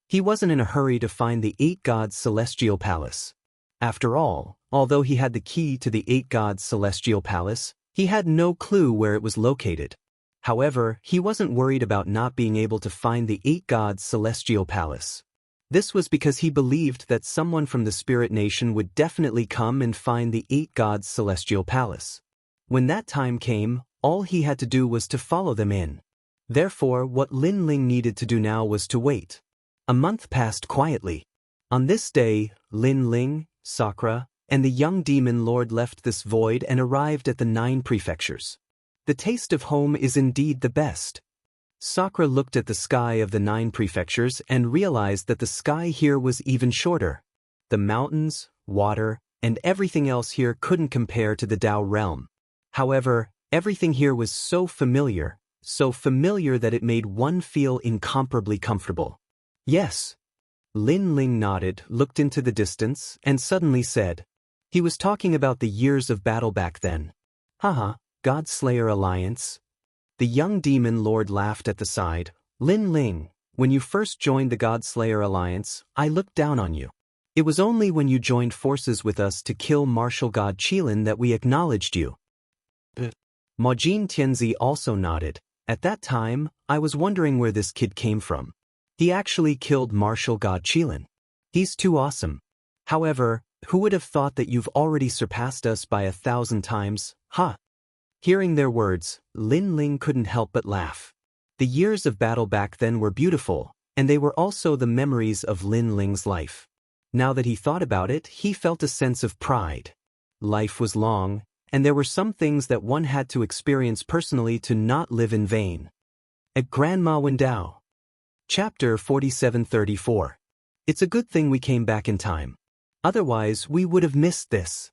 He wasn't in a hurry to find the 8 gods' celestial palace. After all, although he had the key to the 8 gods' celestial palace, he had no clue where it was located. However, he wasn't worried about not being able to find the 8 gods' celestial palace. This was because he believed that someone from the spirit nation would definitely come and find the 8 gods' celestial palace. When that time came, all he had to do was to follow them in. Therefore, what Lin Ling needed to do now was to wait. A month passed quietly. On this day, Lin Ling, Sakura, and the young demon lord left this void and arrived at the 9 prefectures. The taste of home is indeed the best. Sakura looked at the sky of the 9 prefectures and realized that the sky here was even shorter. The mountains, water, and everything else here couldn't compare to the Tao realm. However, everything here was so familiar that it made one feel incomparably comfortable. "Yes." Lin Ling nodded, looked into the distance, and suddenly said, "He was talking about the years of battle back then." "Haha, God-Slayer Alliance." The young demon lord laughed at the side. "Lin Ling, when you first joined the God-Slayer Alliance, I looked down on you. It was only when you joined forces with us to kill martial god Qilin that we acknowledged you." Majin Tianzi also nodded. "At that time, I was wondering where this kid came from. He actually killed martial god Qilin." He's too awesome. However, who would have thought that you've already surpassed us by 1,000 times, huh? Hearing their words, Lin Ling couldn't help but laugh. The years of battle back then were beautiful, and they were also the memories of Lin Ling's life. Now that he thought about it, he felt a sense of pride. Life was long, and there were some things that one had to experience personally to not live in vain. At Grandma Wendao. Chapter 4734. It's a good thing we came back in time. Otherwise, we would have missed this.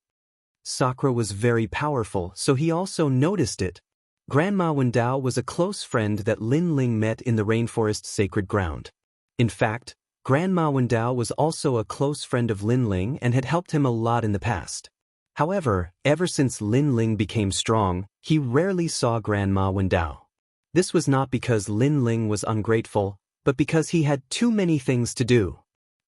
Sakura was very powerful, so he also noticed it. Grandma Wendao was a close friend that Lin Ling met in the rainforest sacred ground. In fact, Grandma Wendao was also a close friend of Lin Ling and had helped him a lot in the past. However, ever since Lin Ling became strong, he rarely saw Grandma Wendao. This was not because Lin Ling was ungrateful, but because he had too many things to do.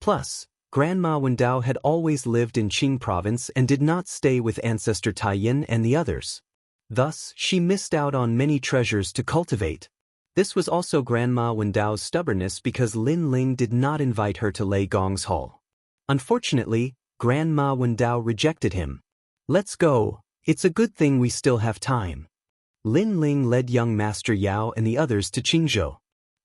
Plus, Grandma Wendao had always lived in Qing province and did not stay with ancestor Taiyin and the others. Thus, she missed out on many treasures to cultivate. This was also Grandma Wendao's stubbornness because Lin Ling did not invite her to Lei Gong's hall. Unfortunately, Grandma Wendao rejected him. Let's go, it's a good thing we still have time. Lin Ling led young Master Yao and the others to Qingzhou.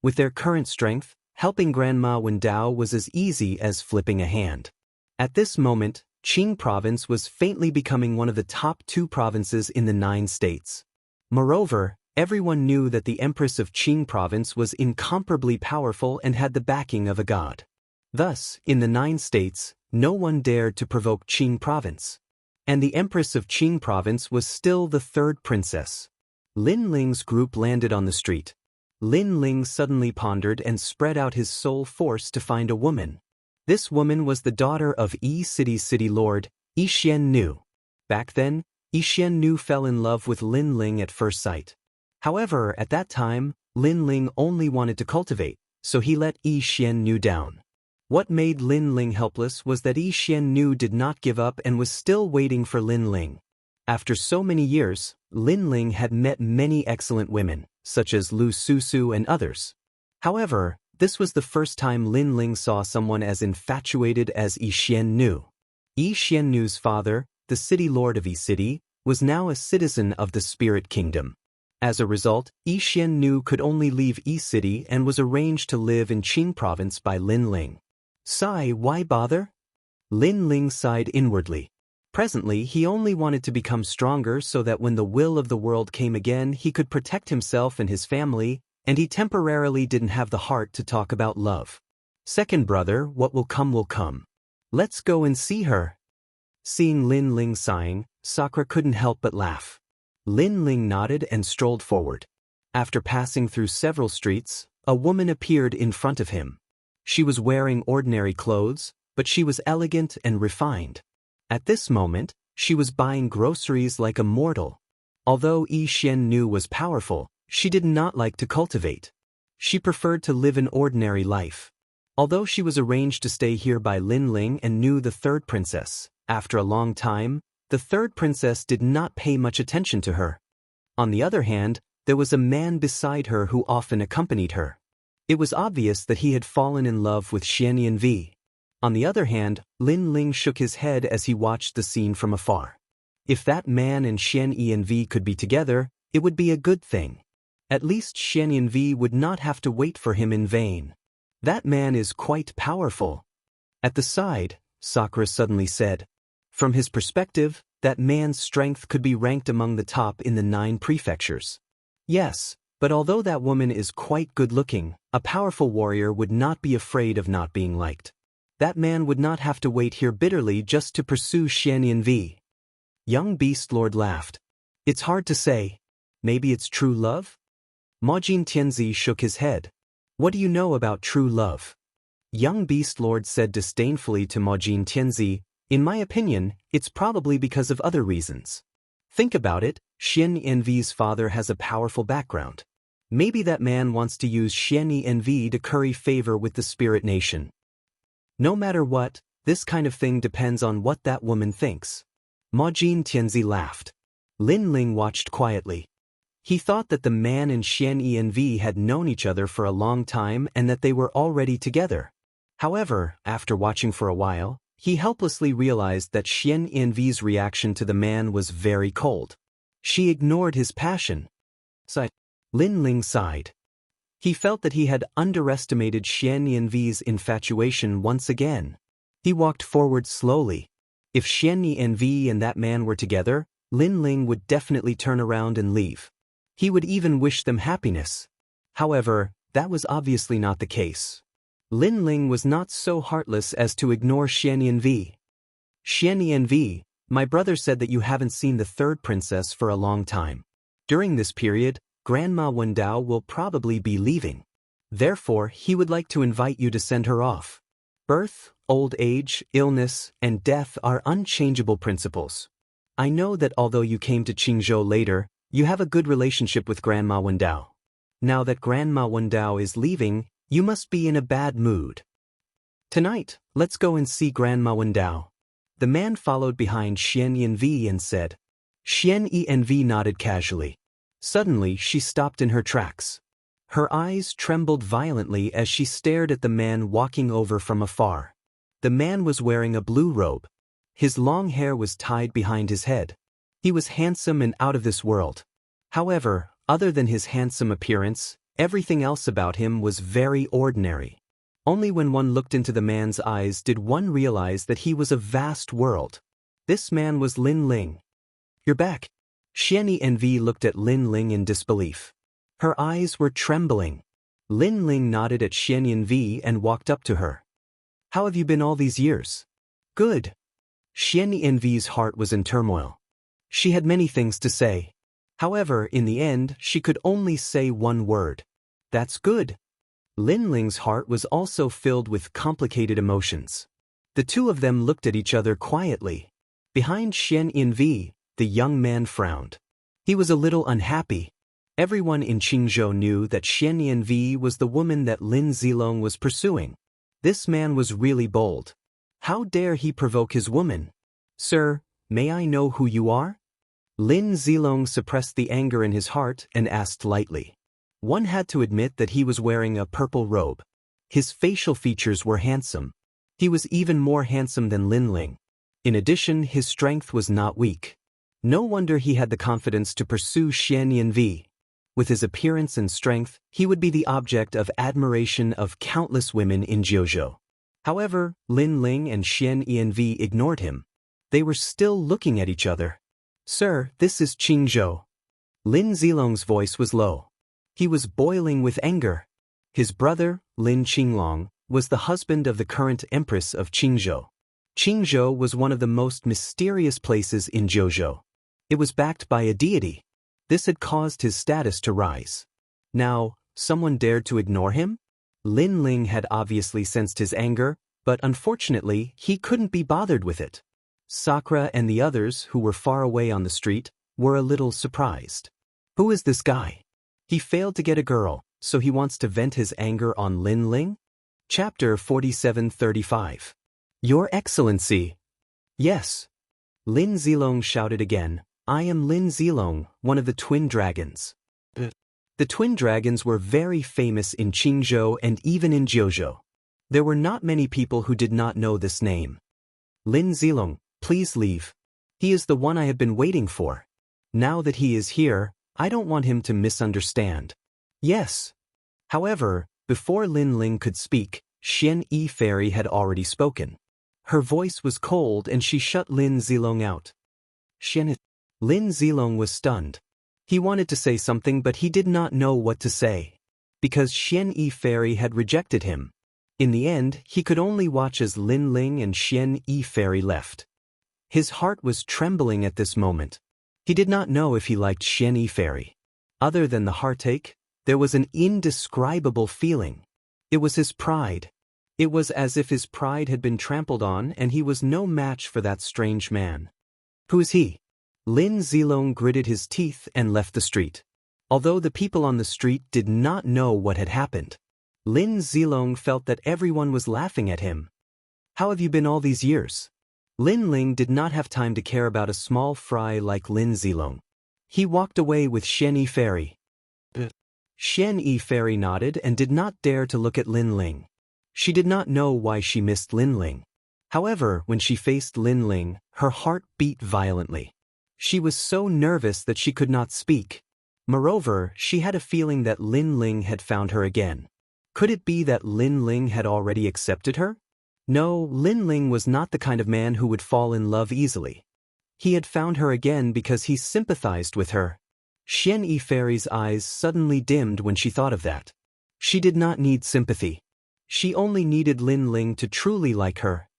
With their current strength, helping Grandma Wendao was as easy as flipping a hand. At this moment, Qing province was faintly becoming one of the top 2 provinces in the 9 states. Moreover, everyone knew that the Empress of Qing province was incomparably powerful and had the backing of a god. Thus, in the 9 states, no one dared to provoke Qing province. And the Empress of Qing province was still the 3rd princess. Lin Ling's group landed on the street. Lin Ling suddenly pondered and spread out his soul force to find a woman. This woman was the daughter of Yi City's city lord, Yi Xiannu. Back then, Yi Xiannu fell in love with Lin Ling at first sight. However, at that time, Lin Ling only wanted to cultivate, so he let Yi Xiannu down. What made Lin Ling helpless was that Yi Xiannu did not give up and was still waiting for Lin Ling. After so many years, Lin Ling had met many excellent women, such as Lu Susu and others. However, this was the first time Lin Ling saw someone as infatuated as Yi Xiannu. Yi Xiannu's father, the city lord of Yi City, was now a citizen of the Spirit Kingdom. As a result, Yi Xiannu could only leave Yi City and was arranged to live in Qing province by Lin Ling. Sigh, why bother? Lin Ling sighed inwardly. Presently, he only wanted to become stronger so that when the will of the world came again, he could protect himself and his family, and he temporarily didn't have the heart to talk about love. Second brother, what will come will come. Let's go and see her. Seeing Lin Ling sighing, Sakura couldn't help but laugh. Lin Ling nodded and strolled forward. After passing through several streets, a woman appeared in front of him. She was wearing ordinary clothes, but she was elegant and refined. At this moment, she was buying groceries like a mortal. Although Yi Xiannu was powerful, she did not like to cultivate. She preferred to live an ordinary life. Although she was arranged to stay here by Lin Ling and knew the 3rd princess, after a long time, the 3rd princess did not pay much attention to her. On the other hand, there was a man beside her who often accompanied her. It was obvious that he had fallen in love with Xian Yanvi. On the other hand, Lin Ling shook his head as he watched the scene from afar. If that man and Xian Yanvi could be together, it would be a good thing. At least Xian Yanvi would not have to wait for him in vain. That man is quite powerful. At the side, Sakura suddenly said. From his perspective, that man's strength could be ranked among the top in the 9 prefectures. Yes, but although that woman is quite good-looking, a powerful warrior would not be afraid of not being liked. That man would not have to wait here bitterly just to pursue Xian Yanvi. Young Beast Lord laughed. It's hard to say. Maybe it's true love? Majin Tianzi shook his head. What do you know about true love? Young Beast Lord said disdainfully to Majin Tianzi, in my opinion, it's probably because of other reasons. Think about it, Xian Yanvi's father has a powerful background. Maybe that man wants to use Xian Yanvi to curry favor with the Spirit Nation. No matter what, this kind of thing depends on what that woman thinks. Majin Tianzi laughed. Lin Ling watched quietly. He thought that the man and Xian Yanvi had known each other for a long time and that they were already together. However, after watching for a while, he helplessly realized that Xian Yanvi's reaction to the man was very cold. She ignored his passion. Lin Ling sighed. He felt that he had underestimated Xian Yanvi's infatuation once again. He walked forward slowly. If Xian Yanvi and that man were together, Lin Ling would definitely turn around and leave. He would even wish them happiness. However, that was obviously not the case. Lin Ling was not so heartless as to ignore Xian Yanvi. Xian Yanvi, my brother said that you haven't seen the third princess for a long time. During this period, Grandma Wendao will probably be leaving. Therefore, he would like to invite you to send her off. Birth, old age, illness, and death are unchangeable principles. I know that although you came to Qingzhou later, you have a good relationship with Grandma Wendao. Now that Grandma Wendao is leaving, you must be in a bad mood. Tonight, let's go and see Grandma Wendao. The man followed behind Xian Yanvi and said. Xian Yanvi nodded casually. Suddenly, she stopped in her tracks. Her eyes trembled violently as she stared at the man walking over from afar. The man was wearing a blue robe. His long hair was tied behind his head. He was handsome and out of this world. However, other than his handsome appearance, everything else about him was very ordinary. Only when one looked into the man's eyes did one realize that he was a vast world. This man was Lin Ling. You're back. Xian Yanvi looked at Lin Ling in disbelief. Her eyes were trembling. Lin Ling nodded at Xian Yanvi and walked up to her. How have you been all these years? Good. Xian Yanvi's heart was in turmoil. She had many things to say. However, in the end, she could only say one word. That's good. Lin Ling's heart was also filled with complicated emotions. The two of them looked at each other quietly. Behind Xian Yanvi, the young man frowned. He was a little unhappy. Everyone in Qingzhou knew that Xian Yanvi was the woman that Lin Zilong was pursuing. This man was really bold. How dare he provoke his woman? Sir, may I know who you are? Lin Zilong suppressed the anger in his heart and asked lightly. One had to admit that he was wearing a purple robe. His facial features were handsome. He was even more handsome than Lin Ling. In addition, his strength was not weak. No wonder he had the confidence to pursue Xian Yanvi. With his appearance and strength, he would be the object of admiration of countless women in Jiuzhou. However, Lin Ling and Xian Yanvi ignored him. They were still looking at each other. Sir, this is Qingzhou. Lin Zilong's voice was low. He was boiling with anger. His brother, Lin Qinglong, was the husband of the current empress of Qingzhou. Qingzhou was one of the most mysterious places in Jiuzhou. It was backed by a deity. This had caused his status to rise. Now, someone dared to ignore him? Lin Ling had obviously sensed his anger, but unfortunately, he couldn't be bothered with it. Sakura and the others, who were far away on the street, were a little surprised. Who is this guy? He failed to get a girl, so he wants to vent his anger on Lin Ling? Chapter 4735. Your Excellency. Yes. Lin Zilong shouted again. I am Lin Zilong, one of the twin dragons. The twin dragons were very famous in Qingzhou and even in Jiuzhou. There were not many people who did not know this name. Lin Zilong, please leave. He is the one I have been waiting for. Now that he is here, I don't want him to misunderstand. Yes. However, before Lin Ling could speak, Xian Yi Fairy had already spoken. Her voice was cold and she shut Lin Zilong out. Lin Zilong was stunned. He wanted to say something but he did not know what to say. Because Xian Yi Fairy had rejected him. In the end, he could only watch as Lin Ling and Xian Yi Fairy left. His heart was trembling at this moment. He did not know if he liked Xian Yi Fairy. Other than the heartache, there was an indescribable feeling. It was his pride. It was as if his pride had been trampled on and he was no match for that strange man. Who is he? Lin Zilong gritted his teeth and left the street. Although the people on the street did not know what had happened, Lin Zilong felt that everyone was laughing at him. How have you been all these years? Lin Ling did not have time to care about a small fry like Lin Zilong. He walked away with Xian Yi Fairy. Xian Yi Fairy nodded and did not dare to look at Lin Ling. She did not know why she missed Lin Ling. However, when she faced Lin Ling, her heart beat violently. She was so nervous that she could not speak. Moreover, she had a feeling that Lin Ling had found her again. Could it be that Lin Ling had already accepted her? No, Lin Ling was not the kind of man who would fall in love easily. He had found her again because he sympathized with her. Xian Yi Fairy's eyes suddenly dimmed when she thought of that. She did not need sympathy. She only needed Lin Ling to truly like her.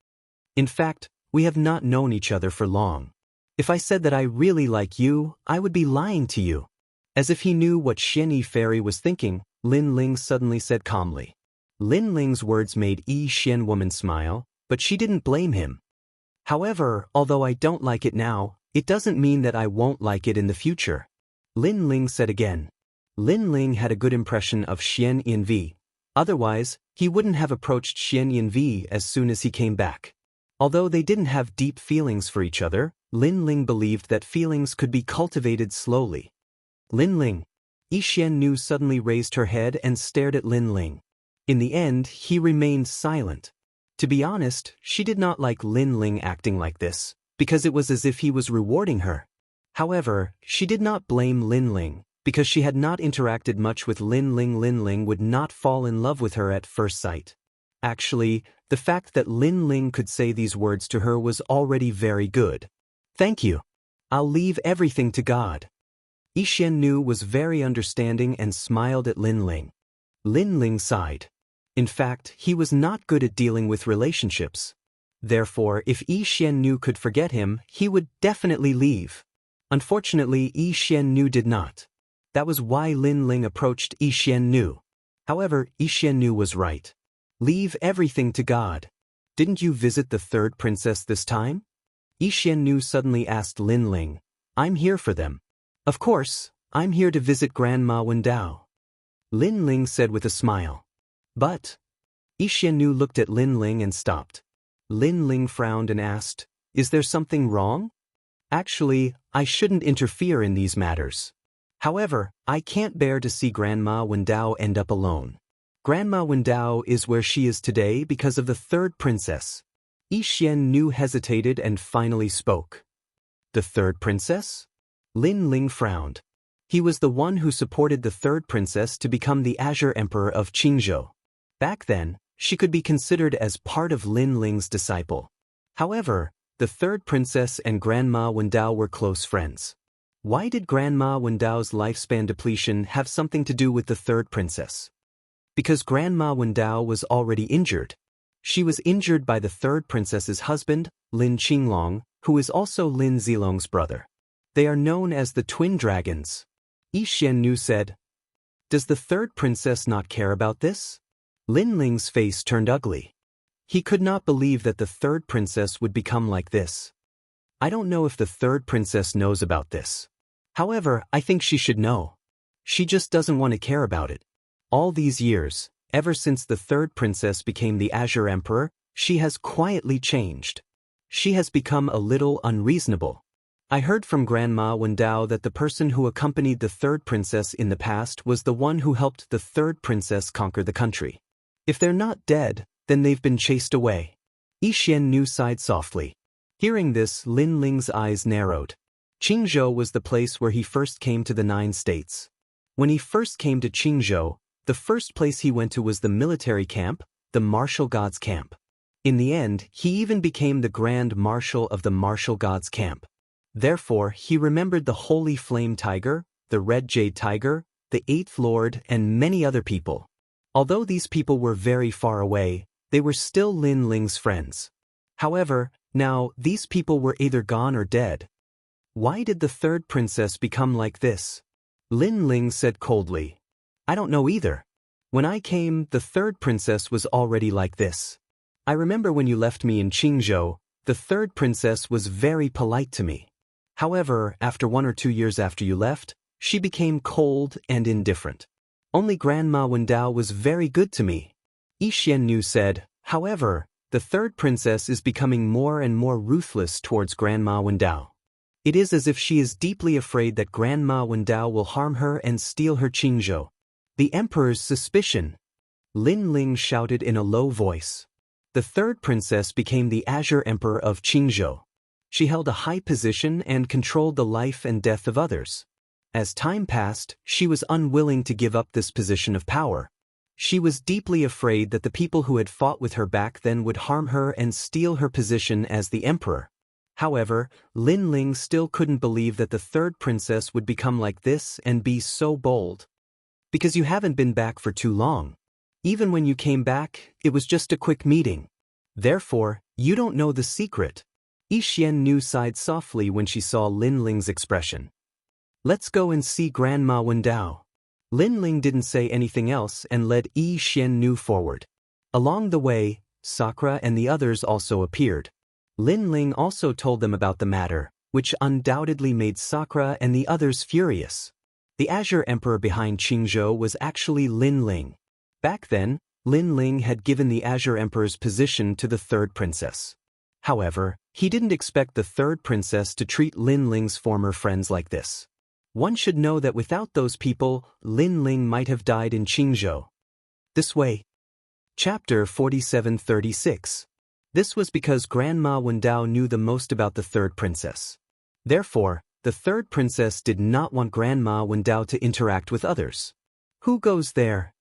In fact, we have not known each other for long. If I said that I really like you, I would be lying to you. As if he knew what Xian Yi Fairy was thinking, Lin Ling suddenly said calmly. Lin Ling's words made Yi Xian woman smile, but she didn't blame him. However, although I don't like it now, it doesn't mean that I won't like it in the future. Lin Ling said again. Lin Ling had a good impression of Xian Yinvi. Otherwise, he wouldn't have approached Xian Yinvi as soon as he came back. Although they didn't have deep feelings for each other, Lin Ling believed that feelings could be cultivated slowly. Lin Ling. Yi Xiannu suddenly raised her head and stared at Lin Ling. In the end, he remained silent. To be honest, she did not like Lin Ling acting like this, because it was as if he was rewarding her. However, she did not blame Lin Ling, because she had not interacted much with Lin Ling. Lin Ling would not fall in love with her at first sight. Actually, the fact that Lin Ling could say these words to her was already very good. Thank you. I'll leave everything to God. Yi Xiannu was very understanding and smiled at Lin Ling. Lin Ling sighed. In fact, he was not good at dealing with relationships. Therefore, if Yi Xiannu could forget him, he would definitely leave. Unfortunately, Yi Xiannu did not. That was why Lin Ling approached Yi Xiannu. However, Yi Xiannu was right. Leave everything to God. Didn't you visit the third princess this time? Yi Xiannu suddenly asked Lin Ling. I'm here for them. Of course, I'm here to visit Grandma Wendao. Lin Ling said with a smile. But... Yi Xiannu looked at Lin Ling and stopped. Lin Ling frowned and asked, is there something wrong? Actually, I shouldn't interfere in these matters. However, I can't bear to see Grandma Wendao end up alone. Grandma Wendao is where she is today because of the third princess. Yi Xiannu hesitated and finally spoke. The third princess? Lin Ling frowned. He was the one who supported the third princess to become the Azure Emperor of Qingzhou. Back then, she could be considered as part of Lin Ling's disciple. However, the third princess and Grandma Wendao were close friends. Why did Grandma Wendao's lifespan depletion have something to do with the third princess? Because Grandma Wendao was already injured. She was injured by the third princess's husband, Lin Qinglong, who is also Lin Zilong's brother. They are known as the twin dragons. Yi Xiannu said, does the third princess not care about this? Lin Ling's face turned ugly. He could not believe that the third princess would become like this. I don't know if the third princess knows about this. However, I think she should know. She just doesn't want to care about it. All these years, ever since the third princess became the Azure Emperor, she has quietly changed. She has become a little unreasonable. I heard from Grandma Wendao that the person who accompanied the third princess in the past was the one who helped the third princess conquer the country. If they're not dead, then they've been chased away. Yi Xiannu sighed softly. Hearing this, Lin Ling's eyes narrowed. Qingzhou was the place where he first came to the 9 states. When he first came to Qingzhou, the first place he went to was the military camp, the martial gods camp. In the end, he even became the Grand Marshal of the martial gods camp. Therefore, he remembered the Holy Flame Tiger, the Red Jade Tiger, the Eighth Lord, and many other people. Although these people were very far away, they were still Lin Ling's friends. However, now, these people were either gone or dead. Why did the third princess become like this? Lin Ling said coldly. I don't know either. When I came, the third princess was already like this. I remember when you left me in Qingzhou, the third princess was very polite to me. However, after 1 or 2 years after you left, she became cold and indifferent. Only Grandma Wendao was very good to me. Yi Xiannu said, however, the third princess is becoming more and more ruthless towards Grandma Wendao. It is as if she is deeply afraid that Grandma Wendao will harm her and steal her Qingzhou. The emperor's suspicion. Lin Ling shouted in a low voice. The third princess became the Azure Emperor of Qingzhou. She held a high position and controlled the life and death of others. As time passed, she was unwilling to give up this position of power. She was deeply afraid that the people who had fought with her back then would harm her and steal her position as the emperor. However, Lin Ling still couldn't believe that the third princess would become like this and be so bold. Because you haven't been back for too long. Even when you came back, it was just a quick meeting. Therefore, you don't know the secret. Yi Xiannu sighed softly when she saw Lin Ling's expression. Let's go and see Grandma Wendao. Lin Ling didn't say anything else and led Yi Xiannu forward. Along the way, Sakura and the others also appeared. Lin Ling also told them about the matter, which undoubtedly made Sakura and the others furious. The Azure Emperor behind Qingzhou was actually Lin Ling. Back then, Lin Ling had given the Azure Emperor's position to the third princess. However, he didn't expect the third princess to treat Lin Ling's former friends like this. One should know that without those people, Lin Ling might have died in Qingzhou. This way. Chapter 4736. This was because Grandma Wendao knew the most about the third princess. Therefore, the third princess did not want Grandma Wendao to interact with others. Who goes there?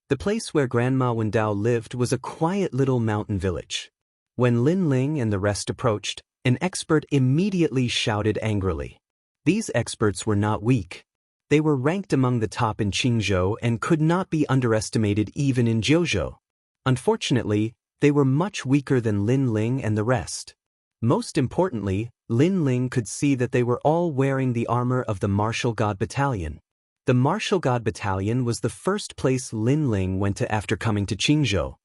The place where Grandma Wendao lived was a quiet little mountain village. When Lin Ling and the rest approached, an expert immediately shouted angrily. These experts were not weak. They were ranked among the top in Qingzhou and could not be underestimated even in Jiuzhou. Unfortunately, they were much weaker than Lin Ling and the rest. Most importantly, Lin Ling could see that they were all wearing the armor of the Martial God Battalion. The Martial God Battalion was the first place Lin Ling went to after coming to Qingzhou.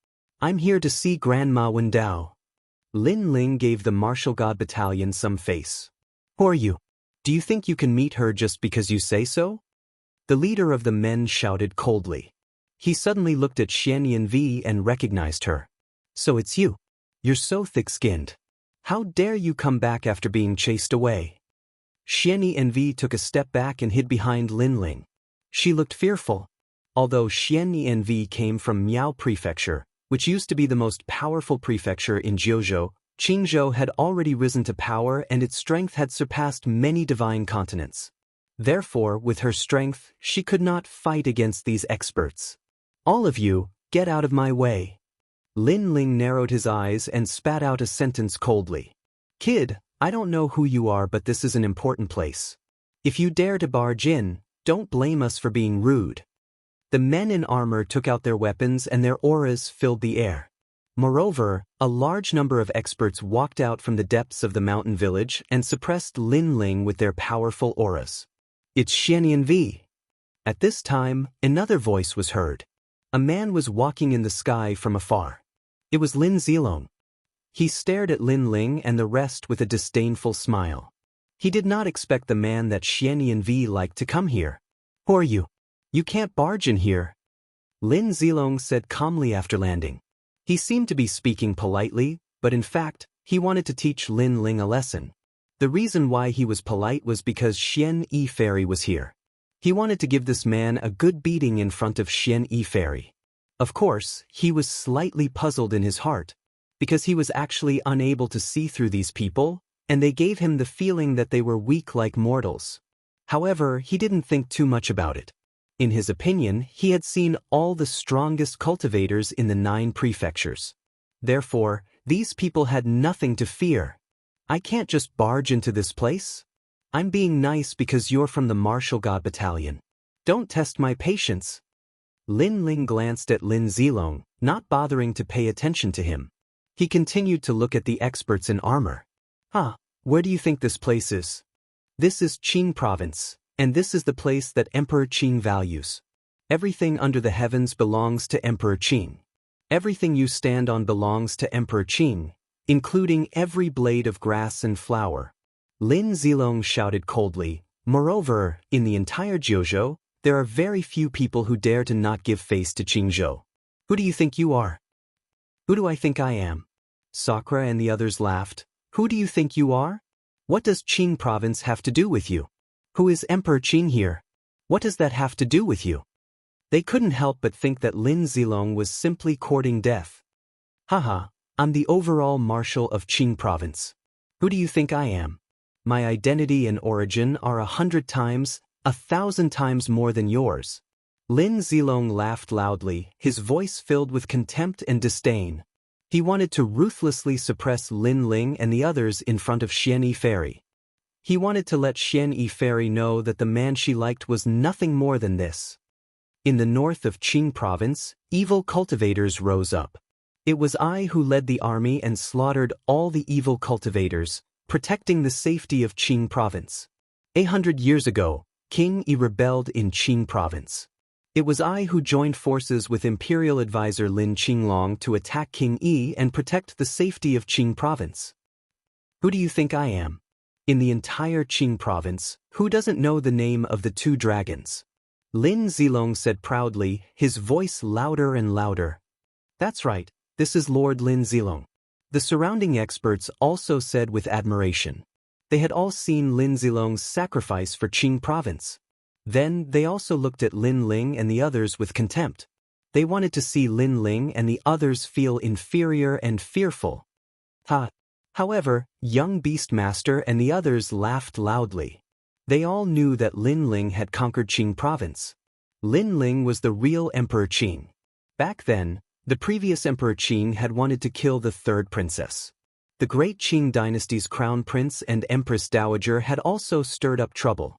I'm here to see Grandma Wendao. Lin Ling gave the Martial God Battalion some face. Who are you? Do you think you can meet her just because you say so? The leader of the men shouted coldly. He suddenly looked at Xian Vi and recognized her. So it's you. You're so thick-skinned. How dare you come back after being chased away? Xian Vi took a step back and hid behind Lin Ling. She looked fearful. Although Xian Vi came from Miao Prefecture, which used to be the most powerful prefecture in Jiuzhou, Qingzhou had already risen to power and its strength had surpassed many divine continents. Therefore, with her strength, she could not fight against these experts. All of you, get out of my way. Lin Ling narrowed his eyes and spat out a sentence coldly. Kid, I don't know who you are, but this is an important place. If you dare to barge in, don't blame us for being rude. The men in armor took out their weapons and their auras filled the air. Moreover, a large number of experts walked out from the depths of the mountain village and suppressed Lin Ling with their powerful auras. It's Xian Vi. At this time, another voice was heard. A man was walking in the sky from afar. It was Lin Zilong. He stared at Lin Ling and the rest with a disdainful smile. He did not expect the man that Xian Vi liked to come here. Who are you? You can't barge in here. Lin Zilong said calmly after landing. He seemed to be speaking politely, but in fact, he wanted to teach Lin Ling a lesson. The reason why he was polite was because Xian Yi Fairy was here. He wanted to give this man a good beating in front of Xian Yi Fairy. Of course, he was slightly puzzled in his heart, because he was actually unable to see through these people, and they gave him the feeling that they were weak like mortals. However, he didn't think too much about it. In his opinion, he had seen all the strongest cultivators in the 9 prefectures. Therefore, these people had nothing to fear. I can't just barge into this place. I'm being nice because you're from the Martial God Battalion. Don't test my patience. Lin Ling glanced at Lin Zilong, not bothering to pay attention to him. He continued to look at the experts in armor. Where do you think this place is? This is Qing province, and this is the place that Emperor Qing values. Everything under the heavens belongs to Emperor Qing. Everything you stand on belongs to Emperor Qing, including every blade of grass and flower. Lin Zilong shouted coldly. Moreover, in the entire Jiuzhou, there are very few people who dare to not give face to Qingzhou. Who do you think you are? Who do I think I am? Sakura and the others laughed. Who do you think you are? What does Qing province have to do with you? Who is Emperor Qing here? What does that have to do with you? They couldn't help but think that Lin Zilong was simply courting death. Haha, I'm the overall marshal of Qing province. Who do you think I am? My identity and origin are 100 times, 1,000 times more than yours. Lin Zilong laughed loudly, his voice filled with contempt and disdain. He wanted to ruthlessly suppress Lin Ling and the others in front of Xian Yi Fairy. He wanted to let Xian Yi Fairy know that the man she liked was nothing more than this. In the north of Qing province, evil cultivators rose up. It was I who led the army and slaughtered all the evil cultivators, protecting the safety of Qing province. 800 years ago, King Yi rebelled in Qing province. It was I who joined forces with imperial advisor Lin Qinglong to attack King Yi and protect the safety of Qing province. Who do you think I am? In the entire Qing province, who doesn't know the name of the two dragons? Lin Zilong said proudly, his voice louder and louder. That's right, this is Lord Lin Zilong. The surrounding experts also said with admiration. They had all seen Lin Zilong's sacrifice for Qing province. Then they also looked at Lin Ling and the others with contempt. They wanted to see Lin Ling and the others feel inferior and fearful. However, young Beastmaster and the others laughed loudly. They all knew that Lin Ling had conquered Qing province. Lin Ling was the real Emperor Qing. Back then, the previous Emperor Qing had wanted to kill the third princess. The great Qing dynasty's crown prince and Empress Dowager had also stirred up trouble.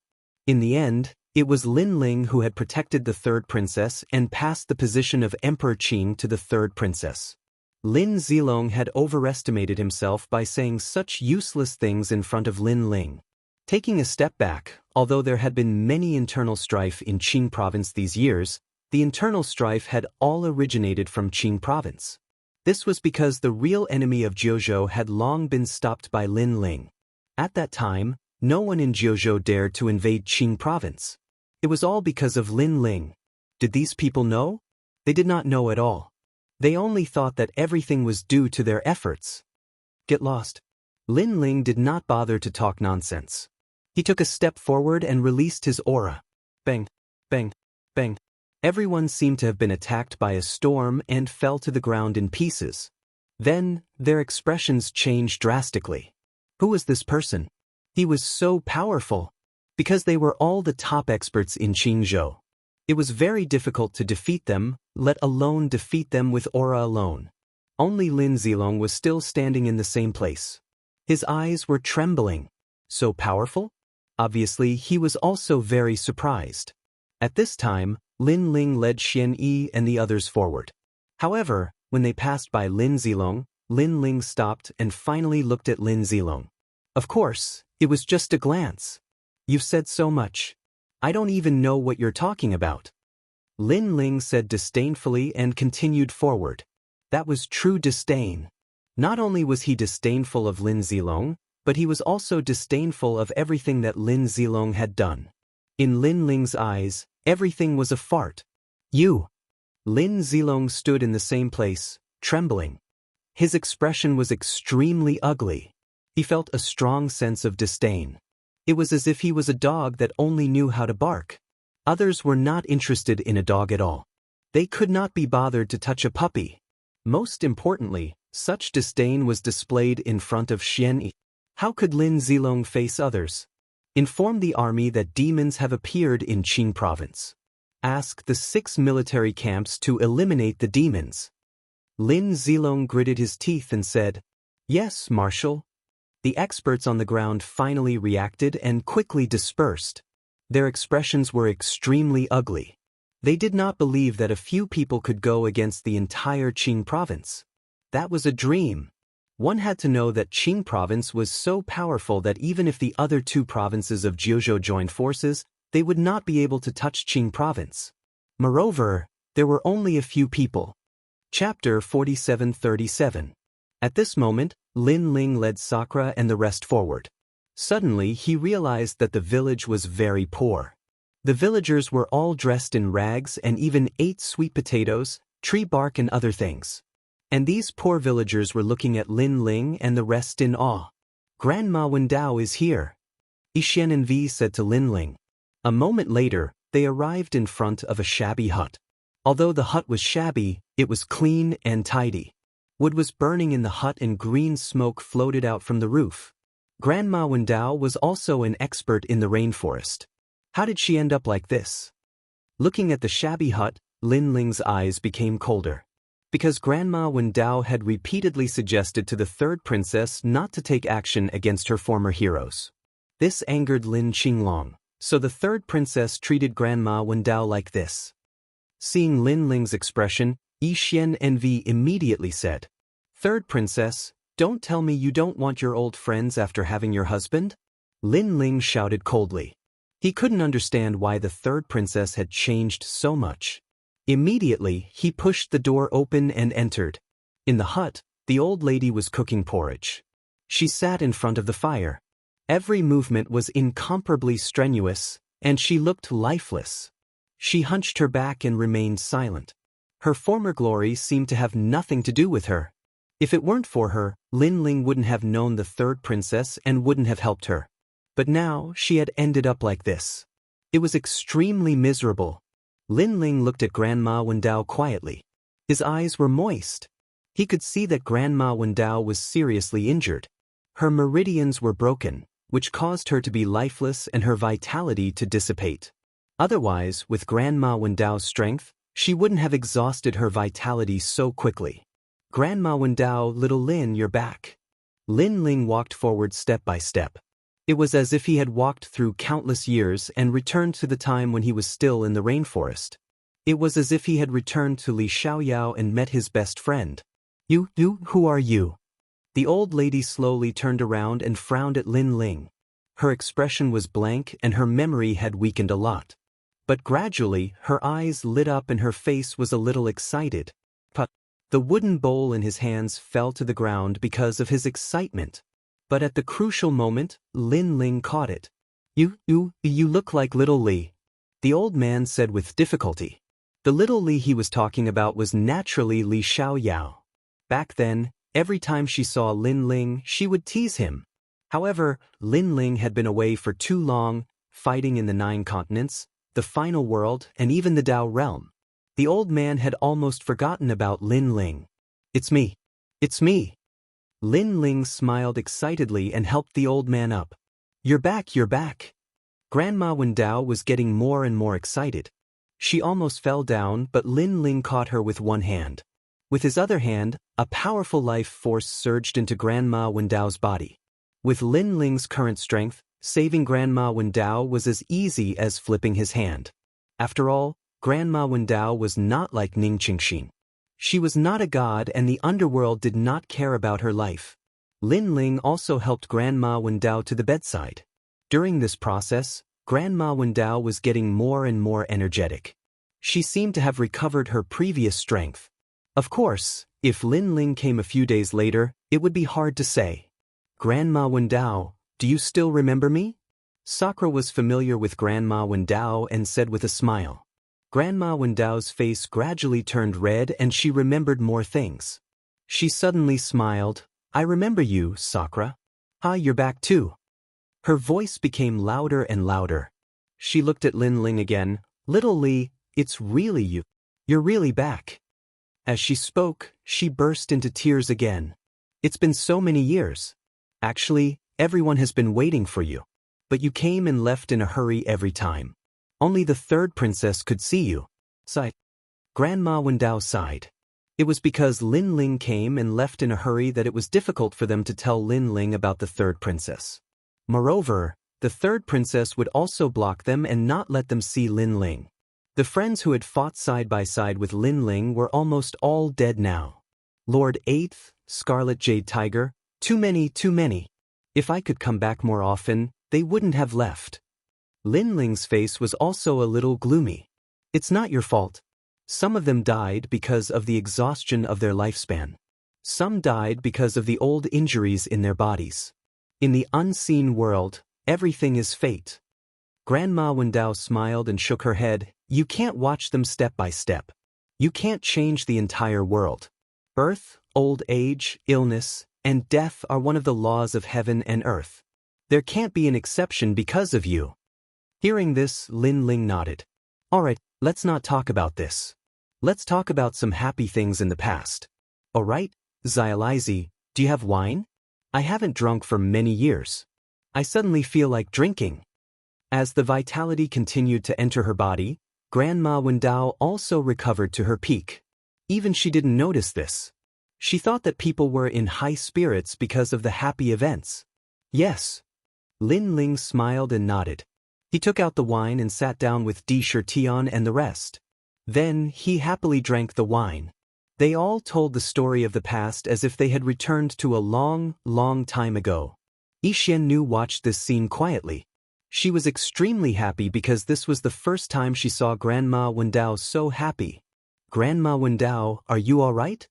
In the end, it was Lin Ling who had protected the third princess and passed the position of Emperor Qing to the third princess. Lin Zilong had overestimated himself by saying such useless things in front of Lin Ling. Taking a step back, although there had been many internal strife in Qing province these years, the internal strife had all originated from Qing province. This was because the real enemy of Jiuzhou had long been stopped by Lin Ling. At that time, no one in Jiuzhou dared to invade Qing province. It was all because of Lin Ling. Did these people know? They did not know at all. They only thought that everything was due to their efforts. Get lost. Lin Ling did not bother to talk nonsense. He took a step forward and released his aura. Bang, bang, bang. Everyone seemed to have been attacked by a storm and fell to the ground in pieces. Then, their expressions changed drastically. Who was this person? He was so powerful. Because they were all the top experts in Qingzhou. It was very difficult to defeat them, let alone defeat them with aura alone. Only Lin Zilong was still standing in the same place. His eyes were trembling. So powerful? Obviously, he was also very surprised. At this time, Lin Ling led Xian Yi and the others forward. However, when they passed by Lin Zilong, Lin Ling stopped and finally looked at Lin Zilong. Of course, it was just a glance. You've said so much. I don't even know what you're talking about. Lin Ling said disdainfully and continued forward. That was true disdain. Not only was he disdainful of Lin Zilong, but he was also disdainful of everything that Lin Zilong had done. In Lin Ling's eyes, everything was a fart. You! Lin Zilong stood in the same place, trembling. His expression was extremely ugly. He felt a strong sense of disdain. It was as if he was a dog that only knew how to bark. Others were not interested in a dog at all. They could not be bothered to touch a puppy. Most importantly, such disdain was displayed in front of Xian Yi. How could Lin Zilong face others? Inform the army that demons have appeared in Qing province. Ask the 6 military camps to eliminate the demons. Lin Zilong gritted his teeth and said, "Yes, Marshal." The experts on the ground finally reacted and quickly dispersed. Their expressions were extremely ugly. They did not believe that a few people could go against the entire Qing province. That was a dream. One had to know that Qing province was so powerful that even if the other 2 provinces of Jiuzhou joined forces, they would not be able to touch Qing province. Moreover, there were only a few people. Chapter 4737. At this moment, Lin Ling led Sakura and the rest forward. Suddenly, he realized that the village was very poor. The villagers were all dressed in rags and even ate sweet potatoes, tree bark and other things. And these poor villagers were looking at Lin Ling and the rest in awe. "Grandma Wendao is here," Yixian and Vi said to Lin Ling. A moment later, they arrived in front of a shabby hut. Although the hut was shabby, it was clean and tidy. Wood was burning in the hut and green smoke floated out from the roof. Grandma Wendao was also an expert in the rainforest. How did she end up like this? Looking at the shabby hut, Lin Ling's eyes became colder. Because Grandma Wendao had repeatedly suggested to the third princess not to take action against her former heroes. This angered Lin Qinglong, so the third princess treated Grandma Wendao like this. Seeing Lin Ling's expression, Yi Xian Envy immediately said, "Third princess, don't tell me you don't want your old friends after having your husband?" Lin Ling shouted coldly. He couldn't understand why the third princess had changed so much. Immediately, he pushed the door open and entered. In the hut, the old lady was cooking porridge. She sat in front of the fire. Every movement was incomparably strenuous, and she looked lifeless. She hunched her back and remained silent. Her former glory seemed to have nothing to do with her. If it weren't for her, Lin Ling wouldn't have known the third princess and wouldn't have helped her. But now she had ended up like this. It was extremely miserable. Lin Ling looked at Grandma Wendao quietly. His eyes were moist. He could see that Grandma Wendao was seriously injured. Her meridians were broken, which caused her to be lifeless and her vitality to dissipate. Otherwise, with Grandma Wendao's strength, she wouldn't have exhausted her vitality so quickly. "Grandma Wendao, little Lin, you're back." Lin Ling walked forward step by step. It was as if he had walked through countless years and returned to the time when he was still in the rainforest. It was as if he had returned to Li Xiaoyao and met his best friend. You, who are you?" The old lady slowly turned around and frowned at Lin Ling. Her expression was blank and her memory had weakened a lot. But gradually, her eyes lit up and her face was a little excited. The wooden bowl in his hands fell to the ground because of his excitement. But at the crucial moment, Lin Ling caught it. You look like little Li," the old man said with difficulty. The little Li he was talking about was naturally Li Xiaoyao. Back then, every time she saw Lin Ling, she would tease him. However, Lin Ling had been away for too long, fighting in the 9 continents, the final world, and even the Dao realm. The old man had almost forgotten about Lin Ling. It's me. It's me." Lin Ling smiled excitedly and helped the old man up. You're back, you're back." Grandma Wendao was getting more and more excited. She almost fell down, but Lin Ling caught her with one hand. With his other hand, a powerful life force surged into Grandma Wendao's body. With Lin Ling's current strength, saving Grandma Wendao was as easy as flipping his hand. After all, Grandma Wendao was not like Ning Qingxin. She was not a god and the underworld did not care about her life. Lin Ling also helped Grandma Wendao to the bedside. During this process, Grandma Wendao was getting more and more energetic. She seemed to have recovered her previous strength. Of course, if Lin Ling came a few days later, it would be hard to say. "Grandma Wendao, do you still remember me?" Sakura was familiar with Grandma Wendao and said with a smile. Grandma Wendao's face gradually turned red and she remembered more things. She suddenly smiled. "I remember you, Sakura. You're back too." Her voice became louder and louder. She looked at Lin Ling again. "Little Li, it's really you. You're really back." As she spoke, she burst into tears again. "It's been so many years. Actually, everyone has been waiting for you. But you came and left in a hurry every time. Only the third princess could see you." Sighed. Grandma Wendao sighed. It was because Lin Ling came and left in a hurry that it was difficult for them to tell Lin Ling about the third princess. Moreover, the third princess would also block them and not let them see Lin Ling. The friends who had fought side by side with Lin Ling were almost all dead now. Lord 8th, Scarlet Jade Tiger, too many. If I could come back more often, they wouldn't have left. Lin Ling's face was also a little gloomy. "It's not your fault. Some of them died because of the exhaustion of their lifespan. Some died because of the old injuries in their bodies. In the unseen world, everything is fate." Grandma Wendao smiled and shook her head. "You can't watch them step by step. You can't change the entire world. Birth, old age, illness, and death are one of the laws of heaven and earth. There can't be an exception because of you." Hearing this, Lin Ling nodded. "All right, let's not talk about this." Let's talk about some happy things in the past. Alright, Xializi, do you have wine? I haven't drunk for many years. I suddenly feel like drinking. As the vitality continued to enter her body, Grandma Wendao also recovered to her peak. Even she didn't notice this. She thought that people were in high spirits because of the happy events. Yes. Lin Ling smiled and nodded. He took out the wine and sat down with Di Shirtian and the rest. Then he happily drank the wine. They all told the story of the past as if they had returned to a long, long time ago. Yixian Nu watched this scene quietly. She was extremely happy because this was the first time she saw Grandma Wendao so happy. Grandma Wendao, are you all right?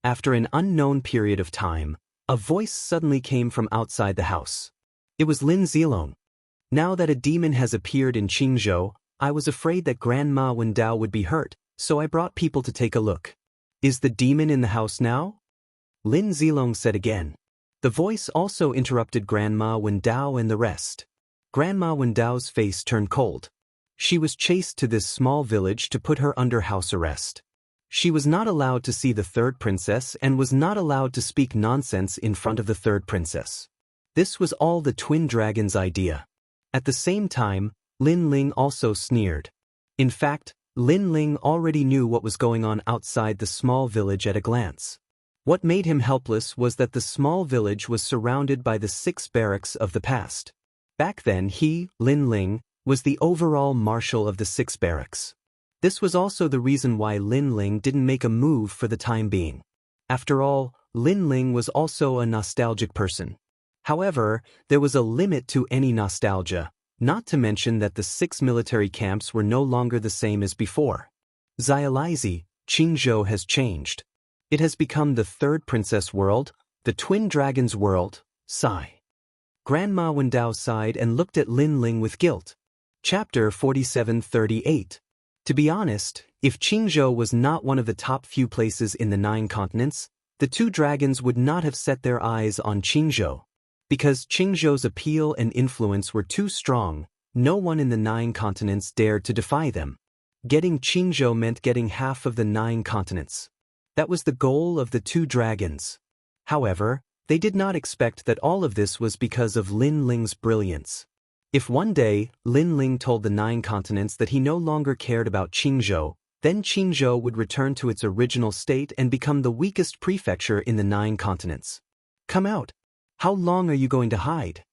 After an unknown period of time, a voice suddenly came from outside the house. It was Lin Zilong. Now that a demon has appeared in Qingzhou, I was afraid that Grandma Wendao would be hurt, so I brought people to take a look. Is the demon in the house now? Lin Zilong said again. The voice also interrupted Grandma Wendao and the rest. Grandma Wendao's face turned cold. She was chased to this small village to put her under house arrest. She was not allowed to see the third princess and was not allowed to speak nonsense in front of the third princess. This was all the twin dragon's idea. At the same time, Lin Ling also sneered. In fact, Lin Ling already knew what was going on outside the small village at a glance. What made him helpless was that the small village was surrounded by the 6 barracks of the past. Back then he, Lin Ling, was the overall marshal of the 6 barracks. This was also the reason why Lin Ling didn't make a move for the time being. After all, Lin Ling was also a nostalgic person. However, there was a limit to any nostalgia. Not to mention that the 6 military camps were no longer the same as before. Xializi, Qingzhou has changed. It has become the third princess world, the twin dragons world. Sigh. Grandma Wendao sighed and looked at Lin Ling with guilt. Chapter 4738. To be honest, if Qingzhou was not one of the top few places in the 9 continents, the 2 dragons would not have set their eyes on Qingzhou. Because Qingzhou's appeal and influence were too strong, no one in the 9 continents dared to defy them. Getting Qingzhou meant getting half of the 9 continents. That was the goal of the 2 dragons. However, they did not expect that all of this was because of Lin Ling's brilliance. If one day, Lin Ling told the 9 continents that he no longer cared about Qingzhou, then Qingzhou would return to its original state and become the weakest prefecture in the 9 continents. Come out. How long are you going to hide?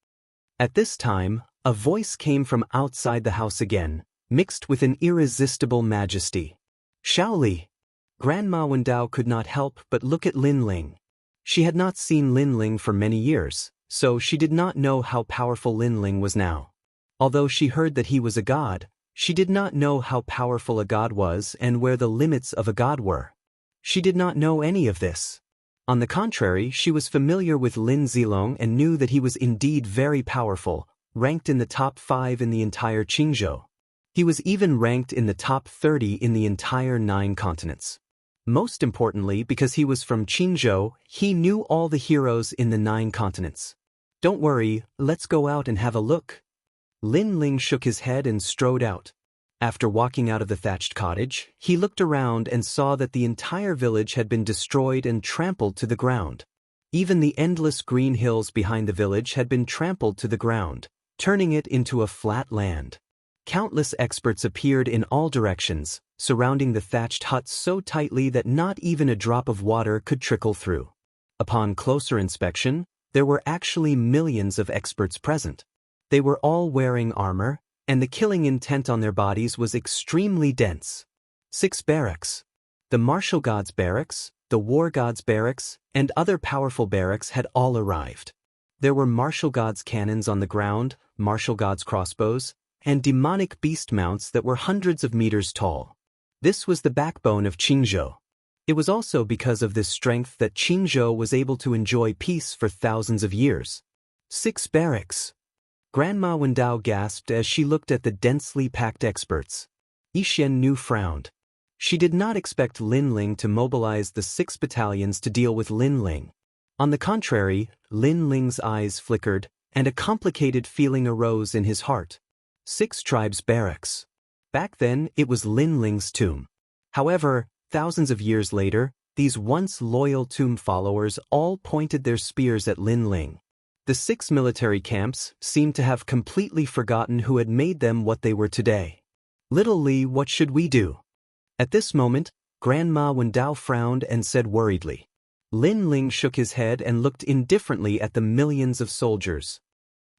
At this time, a voice came from outside the house again, mixed with an irresistible majesty. Shaoli! Grandma Wendao could not help but look at Lin Ling. She had not seen Lin Ling for many years, so she did not know how powerful Lin Ling was now. Although she heard that he was a god, she did not know how powerful a god was and where the limits of a god were. She did not know any of this. On the contrary, she was familiar with Lin Zilong and knew that he was indeed very powerful, ranked in the top 5 in the entire Qingzhou. He was even ranked in the top 30 in the entire 9 continents. Most importantly, because he was from Qingzhou, he knew all the heroes in the 9 continents. Don't worry, let's go out and have a look. Lin Ling shook his head and strode out. After walking out of the thatched cottage, he looked around and saw that the entire village had been destroyed and trampled to the ground. Even the endless green hills behind the village had been trampled to the ground, turning it into a flat land. Countless experts appeared in all directions, surrounding the thatched huts so tightly that not even a drop of water could trickle through. Upon closer inspection, there were actually millions of experts present. They were all wearing armor, and the killing intent on their bodies was extremely dense. 6 barracks. The martial gods' barracks, the war gods' barracks, and other powerful barracks had all arrived. There were martial gods' cannons on the ground, martial gods' crossbows, and demonic beast mounts that were hundreds of meters tall. This was the backbone of Qingzhou. It was also because of this strength that Qingzhou was able to enjoy peace for thousands of years. 6 barracks. Grandma Wendao gasped as she looked at the densely packed experts. Yixian Nu frowned. She did not expect Lin Ling to mobilize the 6 battalions to deal with Lin Ling. On the contrary, Lin Ling's eyes flickered, and a complicated feeling arose in his heart. 6 tribes barracks. Back then, it was Lin Ling's tomb. However, Thousands of years later, these once loyal tomb followers all pointed their spears at Lin Ling. The 6 military camps seemed to have completely forgotten who had made them what they were today. "Little Li, what should we do?" At this moment, Grandma Wendao frowned and said worriedly. Lin Ling shook his head and looked indifferently at the millions of soldiers.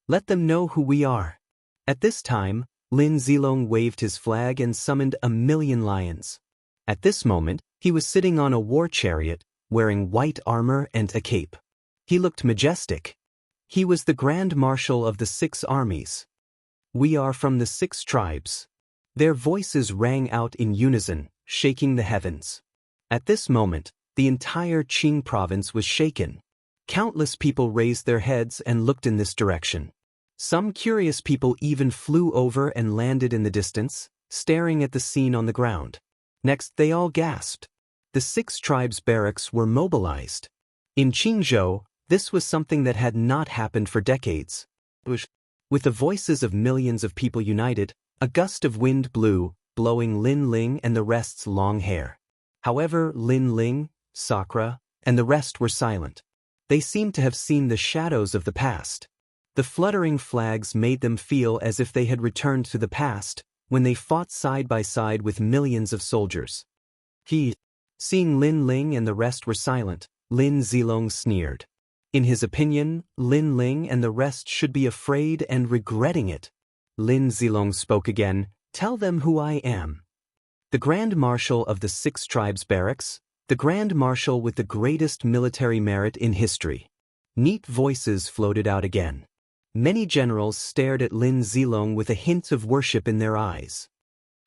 "Let them know who we are." At this time, Lin Zilong waved his flag and summoned 1,000,000 lions. At this moment, he was sitting on a war chariot, wearing white armor and a cape. He looked majestic. He was the Grand Marshal of the 6 armies. "We are from the 6 tribes." Their voices rang out in unison, shaking the heavens. At this moment, the entire Qing province was shaken. Countless people raised their heads and looked in this direction. Some curious people even flew over and landed in the distance, staring at the scene on the ground. Next, they all gasped. The 6 tribes' barracks were mobilized. In Qingzhou, this was something that had not happened for decades. With the voices of millions of people united, a gust of wind blew, blowing Lin Ling and the rest's long hair. However, Lin Ling, Sakura, and the rest were silent. They seemed to have seen the shadows of the past. The fluttering flags made them feel as if they had returned to the past, when they fought side by side with millions of soldiers. Seeing Lin Ling and the rest were silent, Lin Zilong sneered. In his opinion, Lin Ling and the rest should be afraid and regretting it. Lin Zilong spoke again, "Tell them who I am. The Grand Marshal of the 6 tribes barracks, the Grand Marshal with the greatest military merit in history." Neat voices floated out again. Many generals stared at Lin Zilong with a hint of worship in their eyes.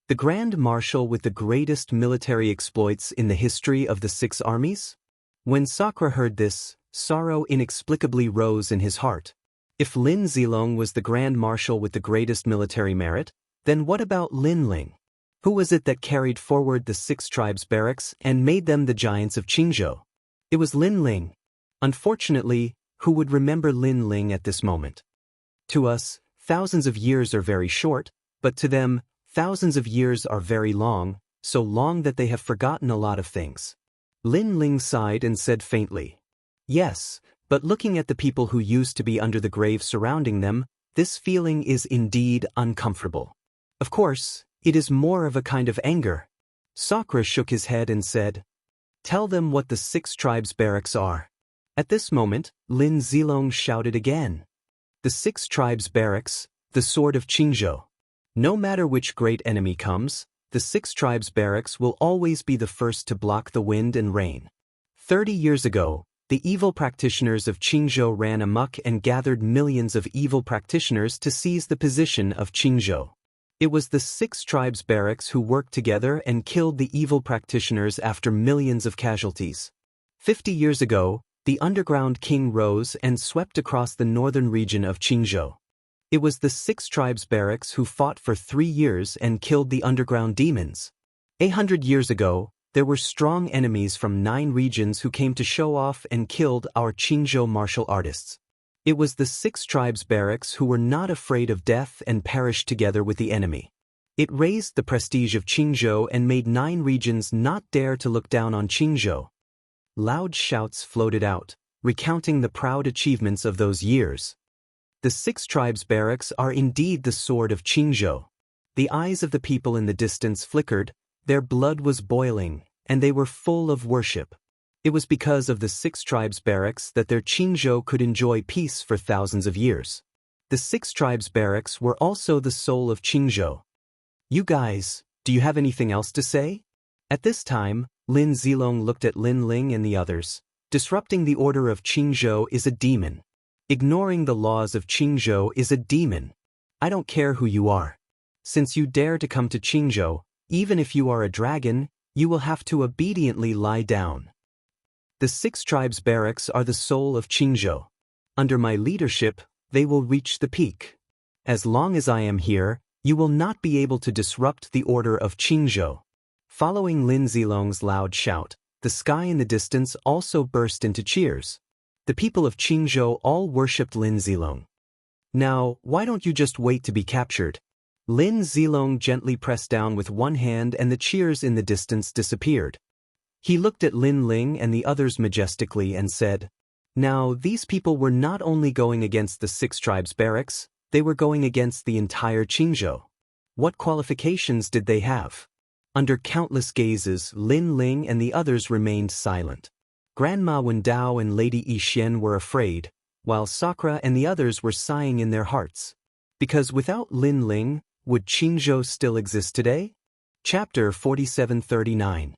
The Grand Marshal with the greatest military exploits in the history of the 6 armies? When Sakura heard this, sorrow inexplicably rose in his heart. If Lin Zilong was the Grand Marshal with the greatest military merit, then what about Lin Ling? Who was it that carried forward the 6 tribes barracks and made them the giants of Qingzhou? It was Lin Ling. Unfortunately, who would remember Lin Ling at this moment? To us, thousands of years are very short, but to them, thousands of years are very long, so long that they have forgotten a lot of things. Lin Ling sighed and said faintly, "Yes, but looking at the people who used to be under the grave surrounding them, this feeling is indeed uncomfortable. Of course, it is more of a kind of anger." Sakura shook his head and said, "Tell them what the 6 tribes barracks are." At this moment, Lin Zilong shouted again. "The 6 tribes barracks, the sword of Qingzhou. No matter which great enemy comes, the 6 tribes barracks will always be the first to block the wind and rain." 30 years ago, the evil practitioners of Qingzhou ran amok and gathered millions of evil practitioners to seize the position of Qingzhou. It was the 6 tribes barracks who worked together and killed the evil practitioners after millions of casualties. 50 years ago, the underground king rose and swept across the northern region of Qingzhou. It was the 6 tribes barracks who fought for 3 years and killed the underground demons. 800 years ago, there were strong enemies from 9 regions who came to show off and killed our Qingzhou martial artists. It was the 6 tribes barracks who were not afraid of death and perished together with the enemy. It raised the prestige of Qingzhou and made 9 regions not dare to look down on Qingzhou. Loud shouts floated out, recounting the proud achievements of those years. The 6 tribes barracks are indeed the sword of Qingzhou. The eyes of the people in the distance flickered, their blood was boiling, and they were full of worship. It was because of the 6 tribes barracks that their Qingzhou could enjoy peace for thousands of years. The 6 tribes barracks were also the soul of Qingzhou. "You guys, do you have anything else to say?" At this time, Lin Zilong looked at Lin Ling and the others. "Disrupting the order of Qingzhou is a demon. Ignoring the laws of Qingzhou is a demon. I don't care who you are. Since you dare to come to Qingzhou, even if you are a dragon, you will have to obediently lie down. The 6 tribes barracks are the soul of Qingzhou. Under my leadership, they will reach the peak. As long as I am here, you will not be able to disrupt the order of Qingzhou." Following Lin Zilong's loud shout, the sky in the distance also burst into cheers. The people of Qingzhou all worshipped Lin Zilong. "Now, why don't you just wait to be captured?" Lin Zilong gently pressed down with one hand and the cheers in the distance disappeared. He looked at Lin Ling and the others majestically and said, "Now, these people were not only going against the 6 tribes' barracks, they were going against the entire Qingzhou. What qualifications did they have?" Under countless gazes, Lin Ling and the others remained silent. Grandma Wendao and Lady Yixian were afraid, while Sakura and the others were sighing in their hearts. Because without Lin Ling, would Qingzhou still exist today? Chapter 4739.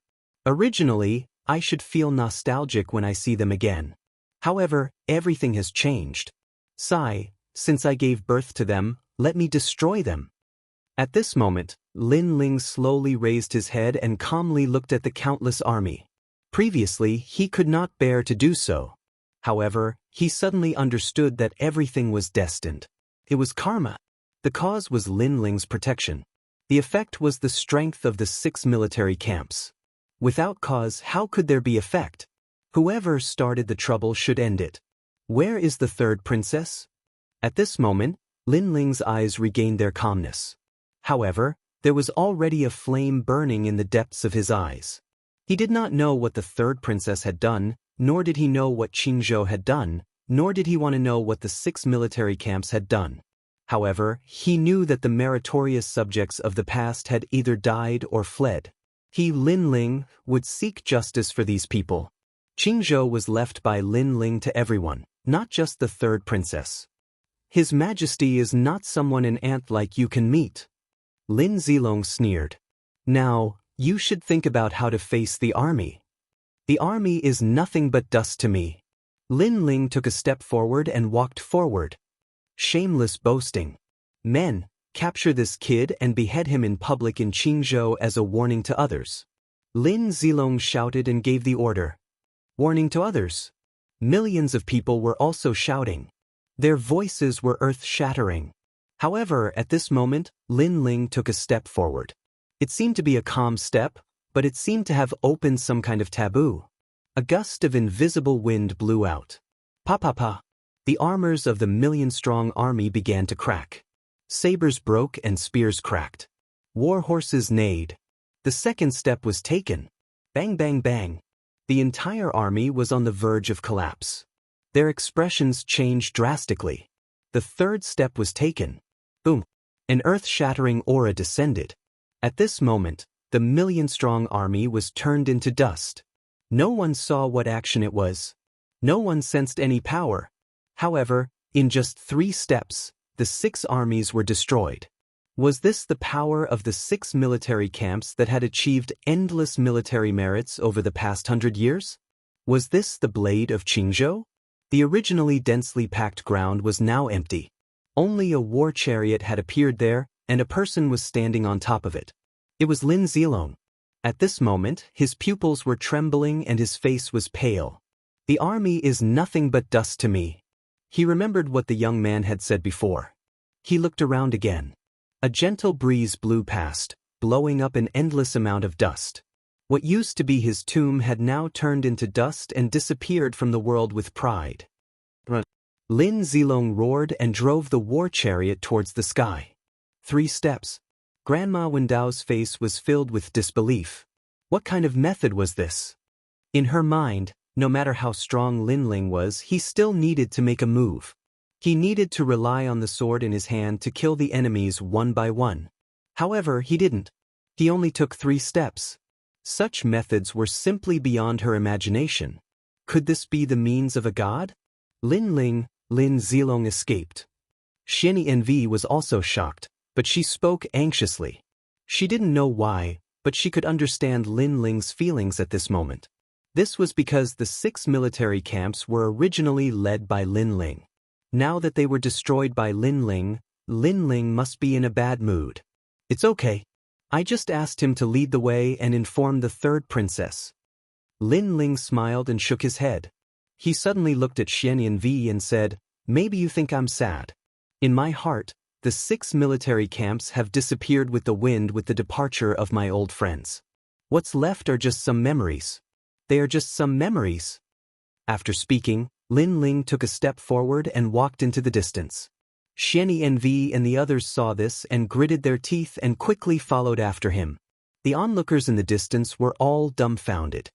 Originally, I should feel nostalgic when I see them again. However, everything has changed. Sigh, since I gave birth to them, let me destroy them. At this moment, Lin Ling slowly raised his head and calmly looked at the countless army. Previously, he could not bear to do so. However, he suddenly understood that everything was destined. It was karma. The cause was Lin Ling's protection. The effect was the strength of the 6 military camps. Without cause, how could there be effect? Whoever started the trouble should end it. Where is the 3rd princess? At this moment, Lin Ling's eyes regained their calmness. However, there was already a flame burning in the depths of his eyes. He did not know what the 3rd princess had done, nor did he know what Qingzhou had done, nor did he want to know what the 6 military camps had done. However, he knew that the meritorious subjects of the past had either died or fled. He, Lin Ling, would seek justice for these people. Qingzhou was left by Lin Ling to everyone, not just the 3rd princess. His Majesty is not someone an ant like you can meet. Lin Zilong sneered. Now, you should think about how to face the army. The army is nothing but dust to me. Lin Ling took a step forward and walked forward. Shameless boasting. Men, capture this kid and behead him in public in Qingzhou as a warning to others. Lin Zilong shouted and gave the order. Warning to others. Millions of people were also shouting. Their voices were earth-shattering. However, at this moment, Lin Ling took a step forward. It seemed to be a calm step, but it seemed to have opened some kind of taboo. A gust of invisible wind blew out. Pa-pa-pa. The armors of the million-strong army began to crack. Sabers broke and spears cracked. War horses neighed. The 2nd step was taken. Bang bang bang. The entire army was on the verge of collapse. Their expressions changed drastically. The 3rd step was taken. Boom. An earth-shattering aura descended. At this moment, the million-strong army was turned into dust. No one saw what action it was. No one sensed any power. However, in just 3 steps, the 6 armies were destroyed. Was this the power of the 6 military camps that had achieved endless military merits over the past 100 years? Was this the blade of Qingzhou? The originally densely packed ground was now empty. Only a war chariot had appeared there, and a person was standing on top of it. It was Lin Zilong. At this moment, his pupils were trembling and his face was pale. The army is nothing but dust to me. He remembered what the young man had said before. He looked around again. A gentle breeze blew past, blowing up an endless amount of dust. What used to be his tomb had now turned into dust and disappeared from the world with pride. Lin Zilong roared and drove the war chariot towards the sky. 3 steps. Grandma Wendao's face was filled with disbelief. What kind of method was this? In her mind, no matter how strong Lin Ling was, he still needed to make a move. He needed to rely on the sword in his hand to kill the enemies one by one. However, he didn't. He only took 3 steps. Such methods were simply beyond her imagination. Could this be the means of a god? Lin Zilong escaped. Xian Envy was also shocked, but she spoke anxiously. She didn't know why, but she could understand Lin Ling's feelings at this moment. This was because the 6 military camps were originally led by Lin Ling. Now that they were destroyed by Lin Ling must be in a bad mood. It's okay. I just asked him to lead the way and inform the 3rd princess. Lin Ling smiled and shook his head. He suddenly looked at Xian Yanvi and said, "Maybe you think I'm sad. In my heart, the 6 military camps have disappeared with the wind with the departure of my old friends. What's left are just some memories. They are just some memories." After speaking, Lin Ling took a step forward and walked into the distance. Xian Envy and the others saw this and gritted their teeth and quickly followed after him. The onlookers in the distance were all dumbfounded.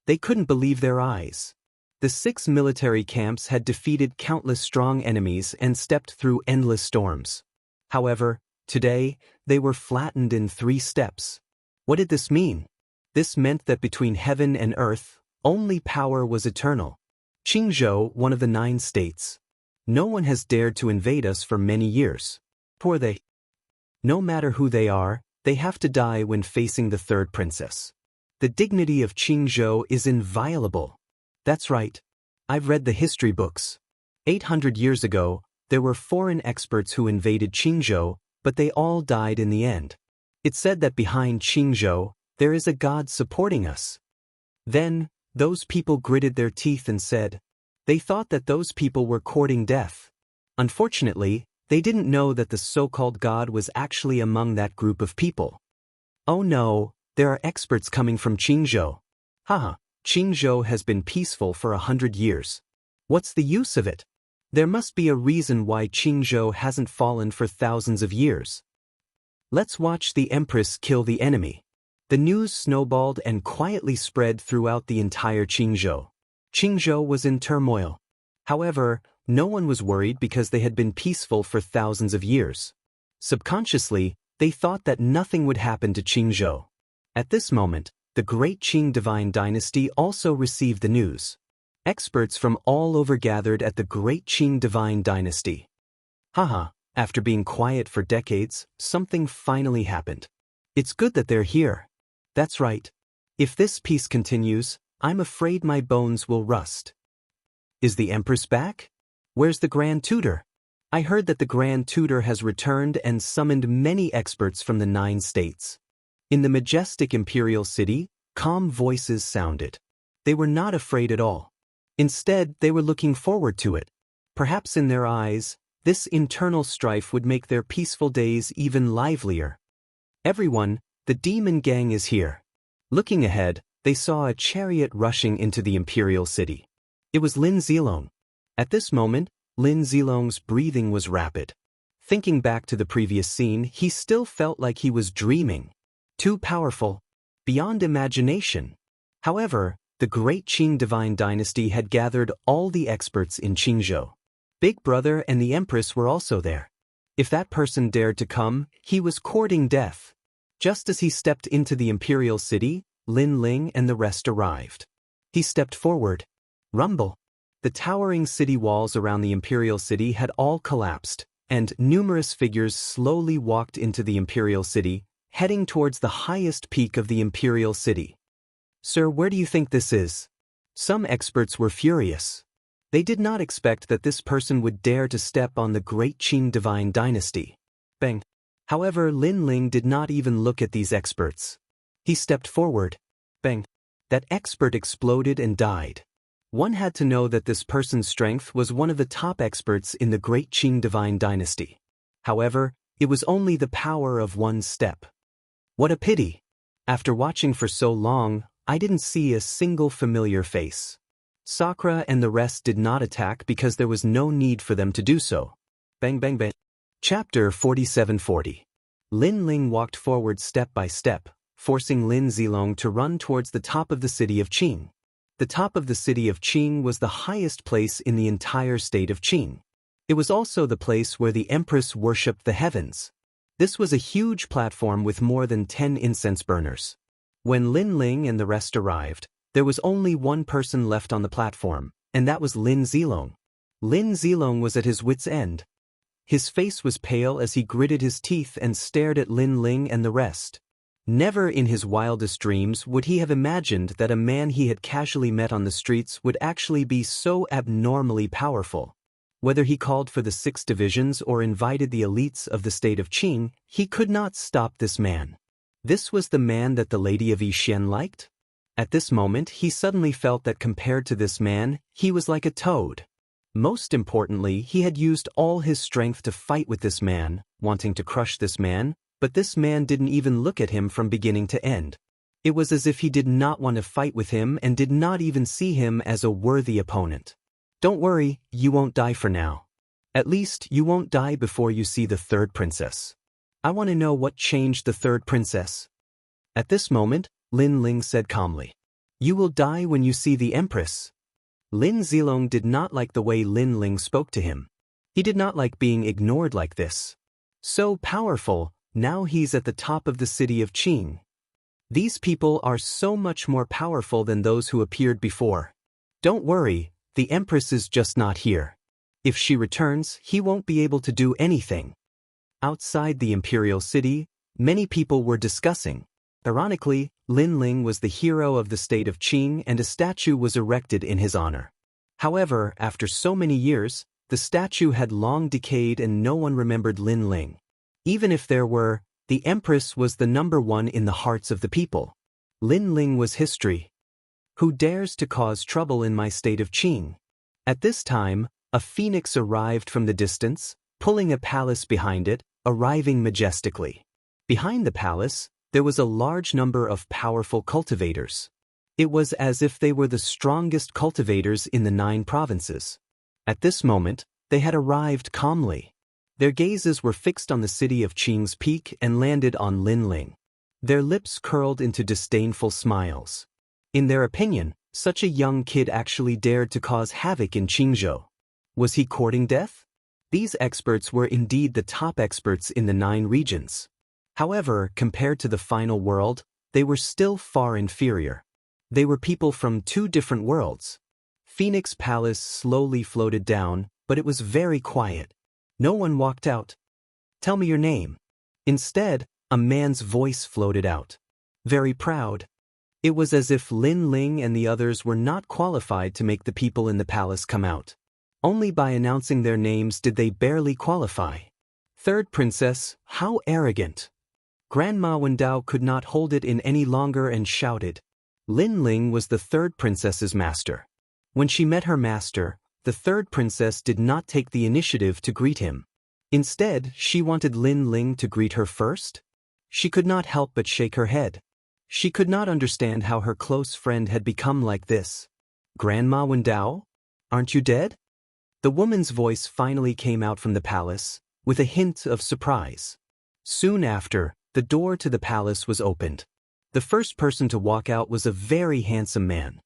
They couldn't believe their eyes. The 6 military camps had defeated countless strong enemies and stepped through endless storms. However, today, they were flattened in 3 steps. What did this mean? This meant that between heaven and earth, only power was eternal. Qingzhou, one of the 9 states. No one has dared to invade us for many years. Poor they. No matter who they are, they have to die when facing the 3rd princess. The dignity of Qingzhou is inviolable. That's right. I've read the history books. 800 years ago, there were foreign experts who invaded Qingzhou, but they all died in the end. It's said that behind Qingzhou, there is a god supporting us. Then, those people gritted their teeth and said, they thought that those people were courting death. Unfortunately, they didn't know that the so-called god was actually among that group of people. Oh no, there are experts coming from Qingzhou. Haha, Qingzhou has been peaceful for 100 years. What's the use of it? There must be a reason why Qingzhou hasn't fallen for thousands of years. Let's watch the Empress kill the enemy. The news snowballed and quietly spread throughout the entire Qingzhou. Qingzhou was in turmoil. However, no one was worried because they had been peaceful for thousands of years. Subconsciously, they thought that nothing would happen to Qingzhou. At this moment, the great Qing divine dynasty also received the news. Experts from all over gathered at the great Qing divine dynasty. Haha, after being quiet for decades, something finally happened. It's good that they're here. That's right. If this peace continues, I'm afraid my bones will rust. Is the Empress back? Where's the Grand Tutor? I heard that the Grand Tutor has returned and summoned many experts from the 9 states. In the majestic imperial city, calm voices sounded. They were not afraid at all. Instead, they were looking forward to it. Perhaps in their eyes, this internal strife would make their peaceful days even livelier. Everyone, the demon gang is here. Looking ahead, they saw a chariot rushing into the imperial city. It was Lin Zilong. At this moment, Lin Zilong's breathing was rapid. Thinking back to the previous scene, he still felt like he was dreaming. Too powerful, beyond imagination. However, the great Qing divine dynasty had gathered all the experts in Qingzhou. Big Brother and the Empress were also there. If that person dared to come, he was courting death. Just as he stepped into the imperial city, Lin Ling and the rest arrived. He stepped forward. Rumble. The towering city walls around the imperial city had all collapsed, and numerous figures slowly walked into the imperial city, heading towards the highest peak of the imperial city. Sir, where do you think this is? Some experts were furious. They did not expect that this person would dare to step on the great Qing divine dynasty. Bang. However, Lin Ling did not even look at these experts. He stepped forward. Bang. That expert exploded and died. One had to know that this person's strength was one of the top experts in the great Qing divine dynasty. However, it was only the power of one step. What a pity. After watching for so long, I didn't see a single familiar face. Sakura and the rest did not attack because there was no need for them to do so. Bang bang bang. Chapter 4740. Lin Ling walked forward step by step, forcing Lin Zilong to run towards the top of the city of Qing. The top of the city of Qing was the highest place in the entire state of Qing. It was also the place where the Empress worshipped the heavens. This was a huge platform with more than 10 incense burners. When Lin Ling and the rest arrived, there was only one person left on the platform, and that was Lin Zilong. Lin Zilong was at his wits' end. His face was pale as he gritted his teeth and stared at Lin Ling and the rest. Never in his wildest dreams would he have imagined that a man he had casually met on the streets would actually be so abnormally powerful. Whether he called for the 6 divisions or invited the elites of the state of Qing, he could not stop this man. This was the man that the Lady of Yixian liked? At this moment, he suddenly felt that compared to this man, he was like a toad. Most importantly, he had used all his strength to fight with this man, wanting to crush this man, but this man didn't even look at him from beginning to end. It was as if he did not want to fight with him and did not even see him as a worthy opponent. Don't worry, you won't die for now. At least, you won't die before you see the 3rd princess. I want to know what changed the 3rd princess. At this moment, Lin Ling said calmly. You will die when you see the Empress. Lin Zilong did not like the way Lin Ling spoke to him. He did not like being ignored like this. So powerful, now he's at the top of the city of Qing. These people are so much more powerful than those who appeared before. Don't worry, the Empress is just not here. If she returns, he won't be able to do anything. Outside the imperial city, many people were discussing. Ironically, Lin Ling was the hero of the state of Qing and a statue was erected in his honor. However, after so many years, the statue had long decayed and no one remembered Lin Ling. Even if there were, the Empress was the number one in the hearts of the people. Lin Ling was history. Who dares to cause trouble in my state of Qing? At this time, a phoenix arrived from the distance, pulling a palace behind it, arriving majestically. Behind the palace, there was a large number of powerful cultivators. It was as if they were the strongest cultivators in the 9 provinces. At this moment, they had arrived calmly. Their gazes were fixed on the city of Qing's peak and landed on Lin Ling. Their lips curled into disdainful smiles. In their opinion, such a young kid actually dared to cause havoc in Qingzhou. Was he courting death? These experts were indeed the top experts in the 9 regions. However, compared to the final world, they were still far inferior. They were people from 2 different worlds. Phoenix Palace slowly floated down, but it was very quiet. No one walked out. Tell me your name. Instead, a man's voice floated out. Very proud. It was as if Lin Ling and the others were not qualified to make the people in the palace come out. Only by announcing their names did they barely qualify. 3rd Princess, how arrogant. Grandma Wendao could not hold it in any longer and shouted. Lin Ling was the 3rd princess's master. When she met her master, the 3rd princess did not take the initiative to greet him. Instead, she wanted Lin Ling to greet her first. She could not help but shake her head. She could not understand how her close friend had become like this. Grandma Wendao? Aren't you dead? The woman's voice finally came out from the palace, with a hint of surprise. Soon after, the door to the palace was opened. The first person to walk out was a very handsome man.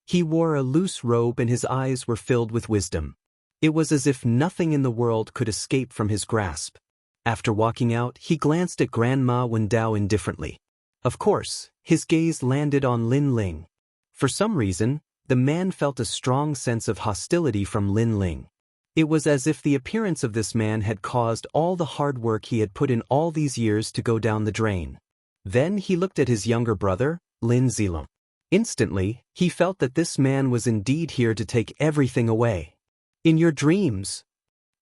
He wore a loose robe and his eyes were filled with wisdom. It was as if nothing in the world could escape from his grasp. After walking out, he glanced at Grandma Wendao indifferently. Of course, his gaze landed on Lin Ling. For some reason, the man felt a strong sense of hostility from Lin Ling. It was as if the appearance of this man had caused all the hard work he had put in all these years to go down the drain. Then he looked at his younger brother, Lin Zilong. Instantly, he felt that this man was indeed here to take everything away. In your dreams?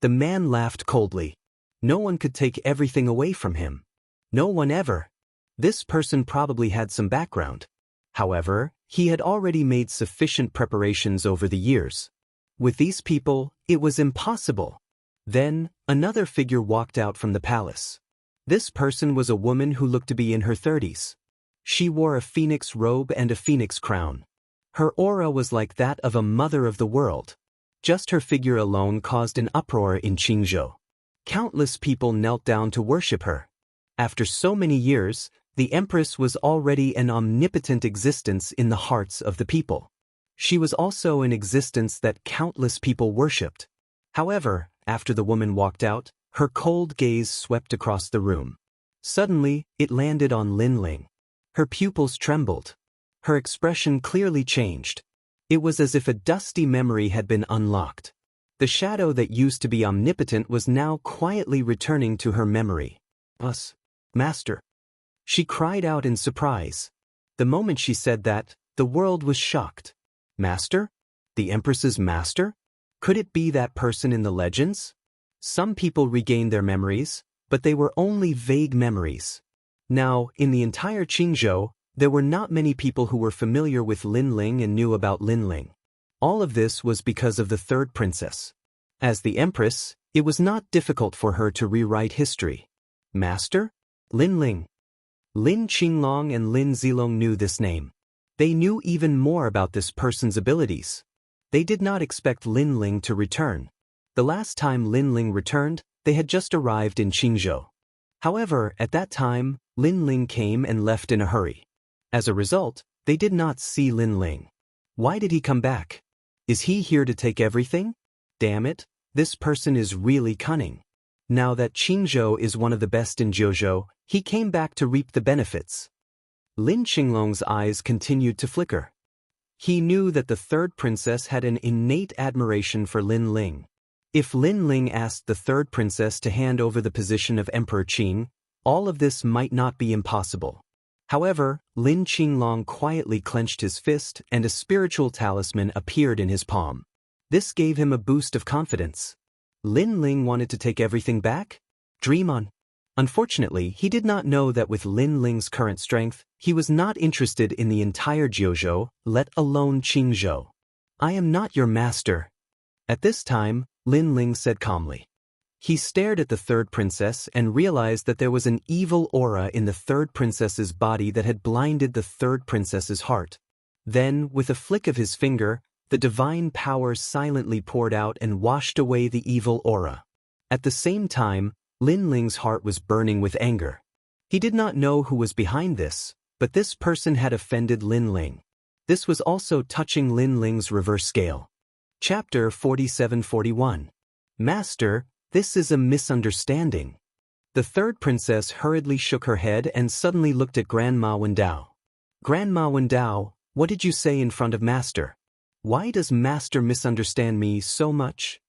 The man laughed coldly. No one could take everything away from him. No one ever. This person probably had some background. However, he had already made sufficient preparations over the years. With these people, it was impossible. Then, another figure walked out from the palace. This person was a woman who looked to be in her 30s. She wore a phoenix robe and a phoenix crown. Her aura was like that of a mother of the world. Just her figure alone caused an uproar in Qingzhou. Countless people knelt down to worship her. After so many years, the Empress was already an omnipotent existence in the hearts of the people. She was also an existence that countless people worshipped. However, after the woman walked out, her cold gaze swept across the room. Suddenly, it landed on Lin Ling. Her pupils trembled. Her expression clearly changed. It was as if a dusty memory had been unlocked. The shadow that used to be omnipotent was now quietly returning to her memory. Us, Master. She cried out in surprise. The moment she said that, the world was shocked. Master? The Empress's master? Could it be that person in the legends? Some people regained their memories, but they were only vague memories. Now, in the entire Qingzhou, there were not many people who were familiar with Lin Ling and knew about Lin Ling. All of this was because of the 3rd princess. As the Empress, it was not difficult for her to rewrite history. Master? Lin Ling. Lin Qinglong and Lin Zilong knew this name. They knew even more about this person's abilities. They did not expect Lin Ling to return. The last time Lin Ling returned, they had just arrived in Qingzhou. However, at that time, Lin Ling came and left in a hurry. As a result, They did not see Lin Ling. Why did he come back? Is he here to take everything? Damn it, this person is really cunning. Now that Qingzhou is one of the best in Jiuzhou, he came back to reap the benefits. Lin Qinglong's eyes continued to flicker. He knew that the third princess had an innate admiration for Lin Ling. If Lin Ling asked the third princess to hand over the position of Emperor Qing, all of this might not be impossible. However, Lin Qinglong quietly clenched his fist and a spiritual talisman appeared in his palm. This gave him a boost of confidence. Lin Ling wanted to take everything back? Dream on. Unfortunately, he did not know that with Lin Ling's current strength, he was not interested in the entire Jiuzhou, let alone Qingzhou. I am not your master. At this time, Lin Ling said calmly. He stared at the third princess and realized that there was an evil aura in the third princess's body that had blinded the third princess's heart. Then, with a flick of his finger, the divine power silently poured out and washed away the evil aura. At the same time, Lin Ling's heart was burning with anger. He did not know who was behind this, but this person had offended Lin Ling. This was also touching Lin Ling's reverse scale. Chapter 47-41. Master, this is a misunderstanding. The third princess hurriedly shook her head and suddenly looked at Grandma Wendao. Grandma Wendao, what did you say in front of Master? Why does Master misunderstand me so much?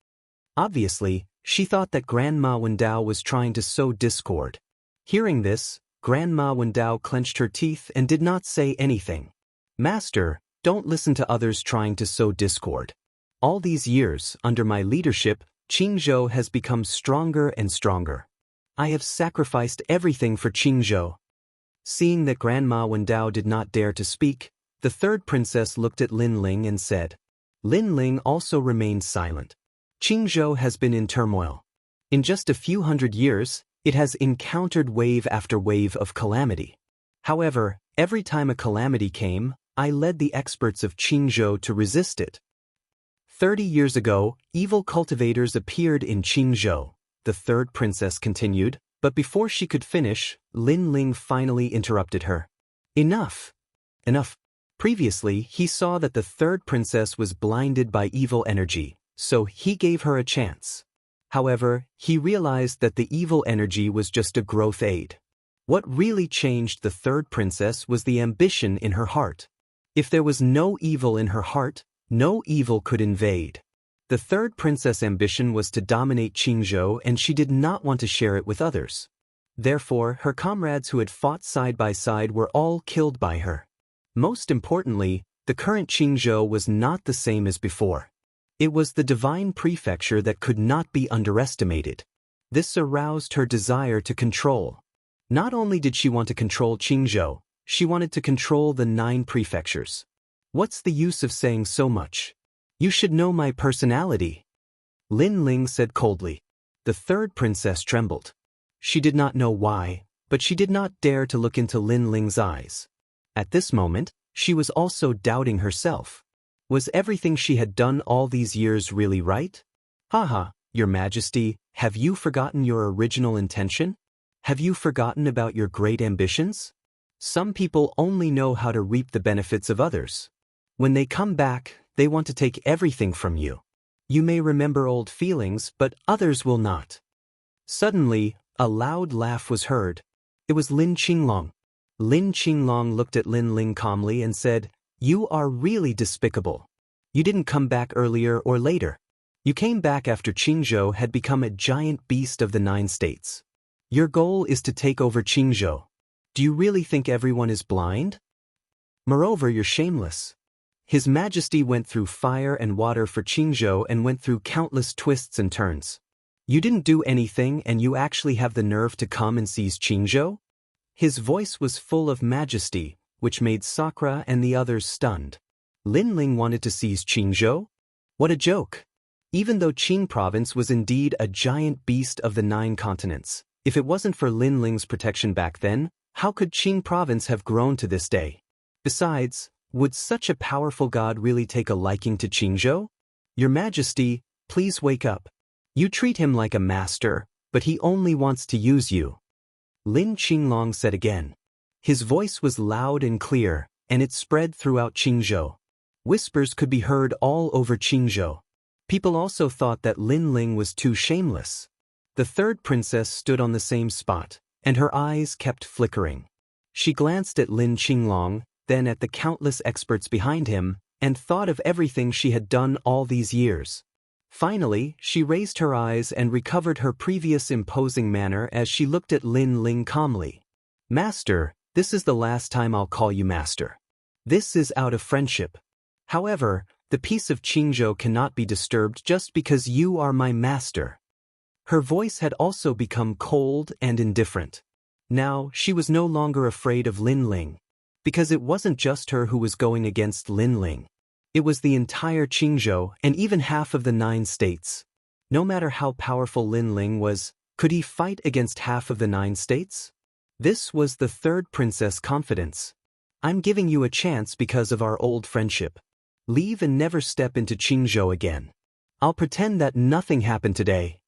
Obviously, she thought that Grandma Wendao was trying to sow discord. Hearing this, Grandma Wendao clenched her teeth and did not say anything. Master, don't listen to others trying to sow discord. All these years, under my leadership, Qingzhou has become stronger and stronger. I have sacrificed everything for Qingzhou. Seeing that Grandma Wendao did not dare to speak, the third princess looked at Lin Ling and said. Lin Ling also remained silent. Qingzhou has been in turmoil. In just a few hundred years, it has encountered wave after wave of calamity. However, every time a calamity came, I led the experts of Qingzhou to resist it. 30 years ago, evil cultivators appeared in Qingzhou, the third princess continued, but before she could finish, Lin Ling finally interrupted her. Enough. Enough. Previously, he saw that the third princess was blinded by evil energy, so he gave her a chance. However, he realized that the evil energy was just a growth aid. What really changed the third princess was the ambition in her heart. If there was no evil in her heart, no evil could invade. The third princess' ambition was to dominate Qingzhou and she did not want to share it with others. Therefore, her comrades who had fought side by side were all killed by her. Most importantly, the current Qingzhou was not the same as before. It was the divine prefecture that could not be underestimated. This aroused her desire to control. Not only did she want to control Qingzhou, she wanted to control the 9 prefectures. What's the use of saying so much? You should know my personality. Lin Ling said coldly. The third princess trembled. She did not know why, but she did not dare to look into Lin Ling's eyes. At this moment, she was also doubting herself. Was everything she had done all these years really right? Haha, Your Majesty, have you forgotten your original intention? Have you forgotten about your great ambitions? Some people only know how to reap the benefits of others. When they come back, they want to take everything from you. You may remember old feelings, but others will not. Suddenly, a loud laugh was heard. It was Lin Qinglong. Lin Qinglong looked at Lin Ling calmly and said, You are really despicable. You didn't come back earlier or later. You came back after Qingzhou had become a giant beast of the 9 states. Your goal is to take over Qingzhou. Do you really think everyone is blind? Moreover, you're shameless. His Majesty went through fire and water for Qingzhou and went through countless twists and turns. You didn't do anything and you actually have the nerve to come and seize Qingzhou? His voice was full of majesty, which made Sakura and the others stunned. Lin Ling wanted to seize Qingzhou? What a joke! Even though Qing province was indeed a giant beast of the 9 continents, if it wasn't for Lin Ling's protection back then, how could Qing province have grown to this day? Besides, would such a powerful god really take a liking to Qingzhou? Your Majesty, please wake up. You treat him like a master, but he only wants to use you. Lin Qinglong said again. His voice was loud and clear, and it spread throughout Qingzhou. Whispers could be heard all over Qingzhou. People also thought that Lin Ling was too shameless. The third princess stood on the same spot, and her eyes kept flickering. She glanced at Lin Qinglong, then at the countless experts behind him, and thought of everything she had done all these years. Finally, she raised her eyes and recovered her previous imposing manner as she looked at Lin Ling calmly. "Master, this is the last time I'll call you master. This is out of friendship. However, the peace of Qingzhou cannot be disturbed just because you are my master." Her voice had also become cold and indifferent. Now, she was no longer afraid of Lin Ling. Because it wasn't just her who was going against Lin Ling. It was the entire Qingzhou and even half of the 9 states. No matter how powerful Lin Ling was, could he fight against half of the 9 states? This was the third princess' confidence. "I'm giving you a chance because of our old friendship. Leave and never step into Qingzhou again. I'll pretend that nothing happened today."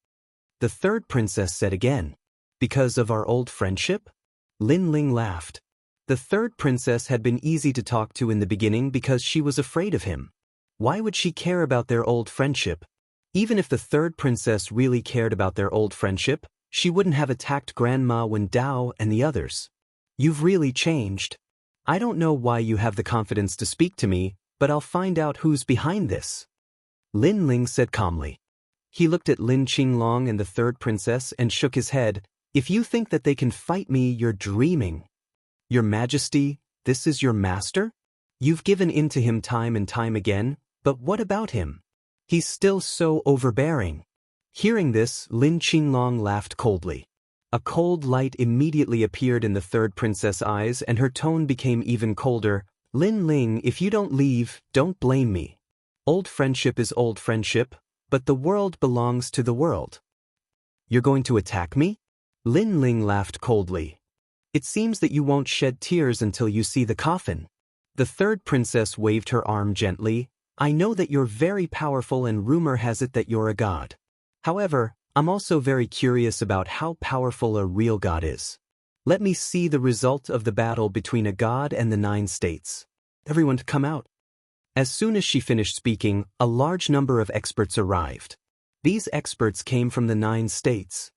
The third princess said again. "Because of our old friendship?" Lin Ling laughed. The third princess had been easy to talk to in the beginning because she was afraid of him. Why would she care about their old friendship? Even if the third princess really cared about their old friendship, she wouldn't have attacked Grandma Wen Dao and the others. "You've really changed. I don't know why you have the confidence to speak to me, but I'll find out who's behind this," Lin Ling said calmly. He looked at Lin Qinglong and the third princess and shook his head. "If you think that they can fight me, you're dreaming. Your Majesty, this is your master? You've given in to him time and time again, but what about him? He's still so overbearing." Hearing this, Lin Qinglong laughed coldly. A cold light immediately appeared in the third princess' eyes and her tone became even colder. "Lin Ling, if you don't leave, don't blame me. Old friendship is old friendship, but the world belongs to the world." "You're going to attack me?" Lin Ling laughed coldly. "It seems that you won't shed tears until you see the coffin." The third princess waved her arm gently. "I know that you're very powerful and rumor has it that you're a god. However, I'm also very curious about how powerful a real god is. Let me see the result of the battle between a god and the 9 states. Everyone come out." As soon as she finished speaking, a large number of experts arrived. These experts came from the 9 states.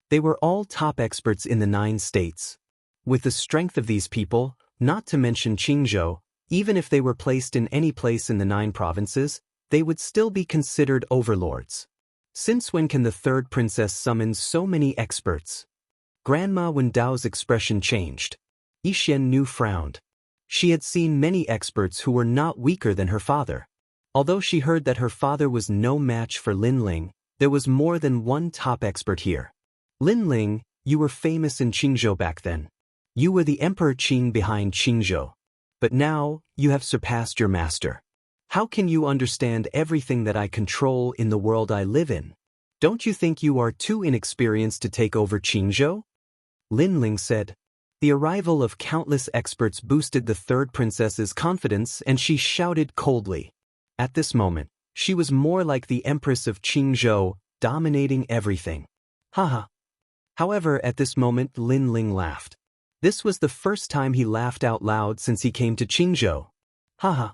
They were all top experts in the 9 states. With the strength of these people, not to mention Qingzhou, even if they were placed in any place in the 9 provinces, they would still be considered overlords. Since when can the third princess summon so many experts? Grandma Wen Dao's expression changed. Yixian Nu frowned. She had seen many experts who were not weaker than her father. Although she heard that her father was no match for Lin Ling, there was more than one top expert here. "Lin Ling, you were famous in Qingzhou back then. You were the Emperor Qing behind Qingzhou. But now, you have surpassed your master. How can you understand everything that I control in the world I live in? Don't you think you are too inexperienced to take over Qingzhou?" Lin Ling said. The arrival of countless experts boosted the third princess's confidence and she shouted coldly. At this moment, she was more like the Empress of Qingzhou, dominating everything. Haha. However, at this moment Lin Ling laughed. This was the first time he laughed out loud since he came to Qingzhou. Haha.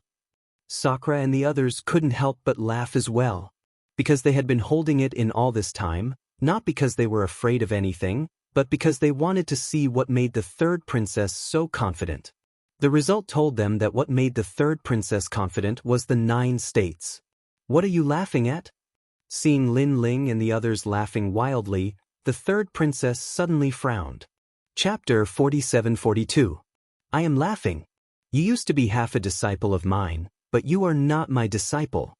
Sakura and the others couldn't help but laugh as well. Because they had been holding it in all this time, not because they were afraid of anything, but because they wanted to see what made the third princess so confident. The result told them that what made the third princess confident was the 9 states. "What are you laughing at?" Seeing Lin Ling and the others laughing wildly, the third princess suddenly frowned. Chapter 47-42. I am laughing. You used to be half a disciple of mine, but you are not my disciple.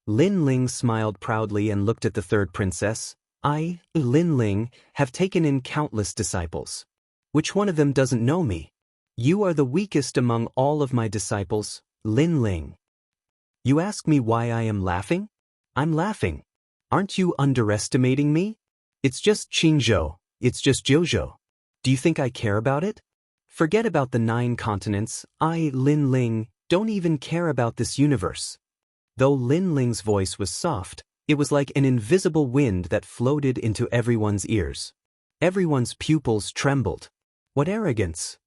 Lin Ling smiled proudly and looked at the third princess. I, Lin Ling, have taken in countless disciples. Which one of them doesn't know me? You are the weakest among all of my disciples, Lin Ling. You ask me why I am laughing? I'm laughing. Aren't you underestimating me? It's just Qingzhou, it's just Jiuzhou. Do you think I care about it? Forget about the 9 continents, I, Lin Ling, don't even care about this universe. Though Lin Ling's voice was soft, it was like an invisible wind that floated into everyone's ears. Everyone's pupils trembled. What arrogance!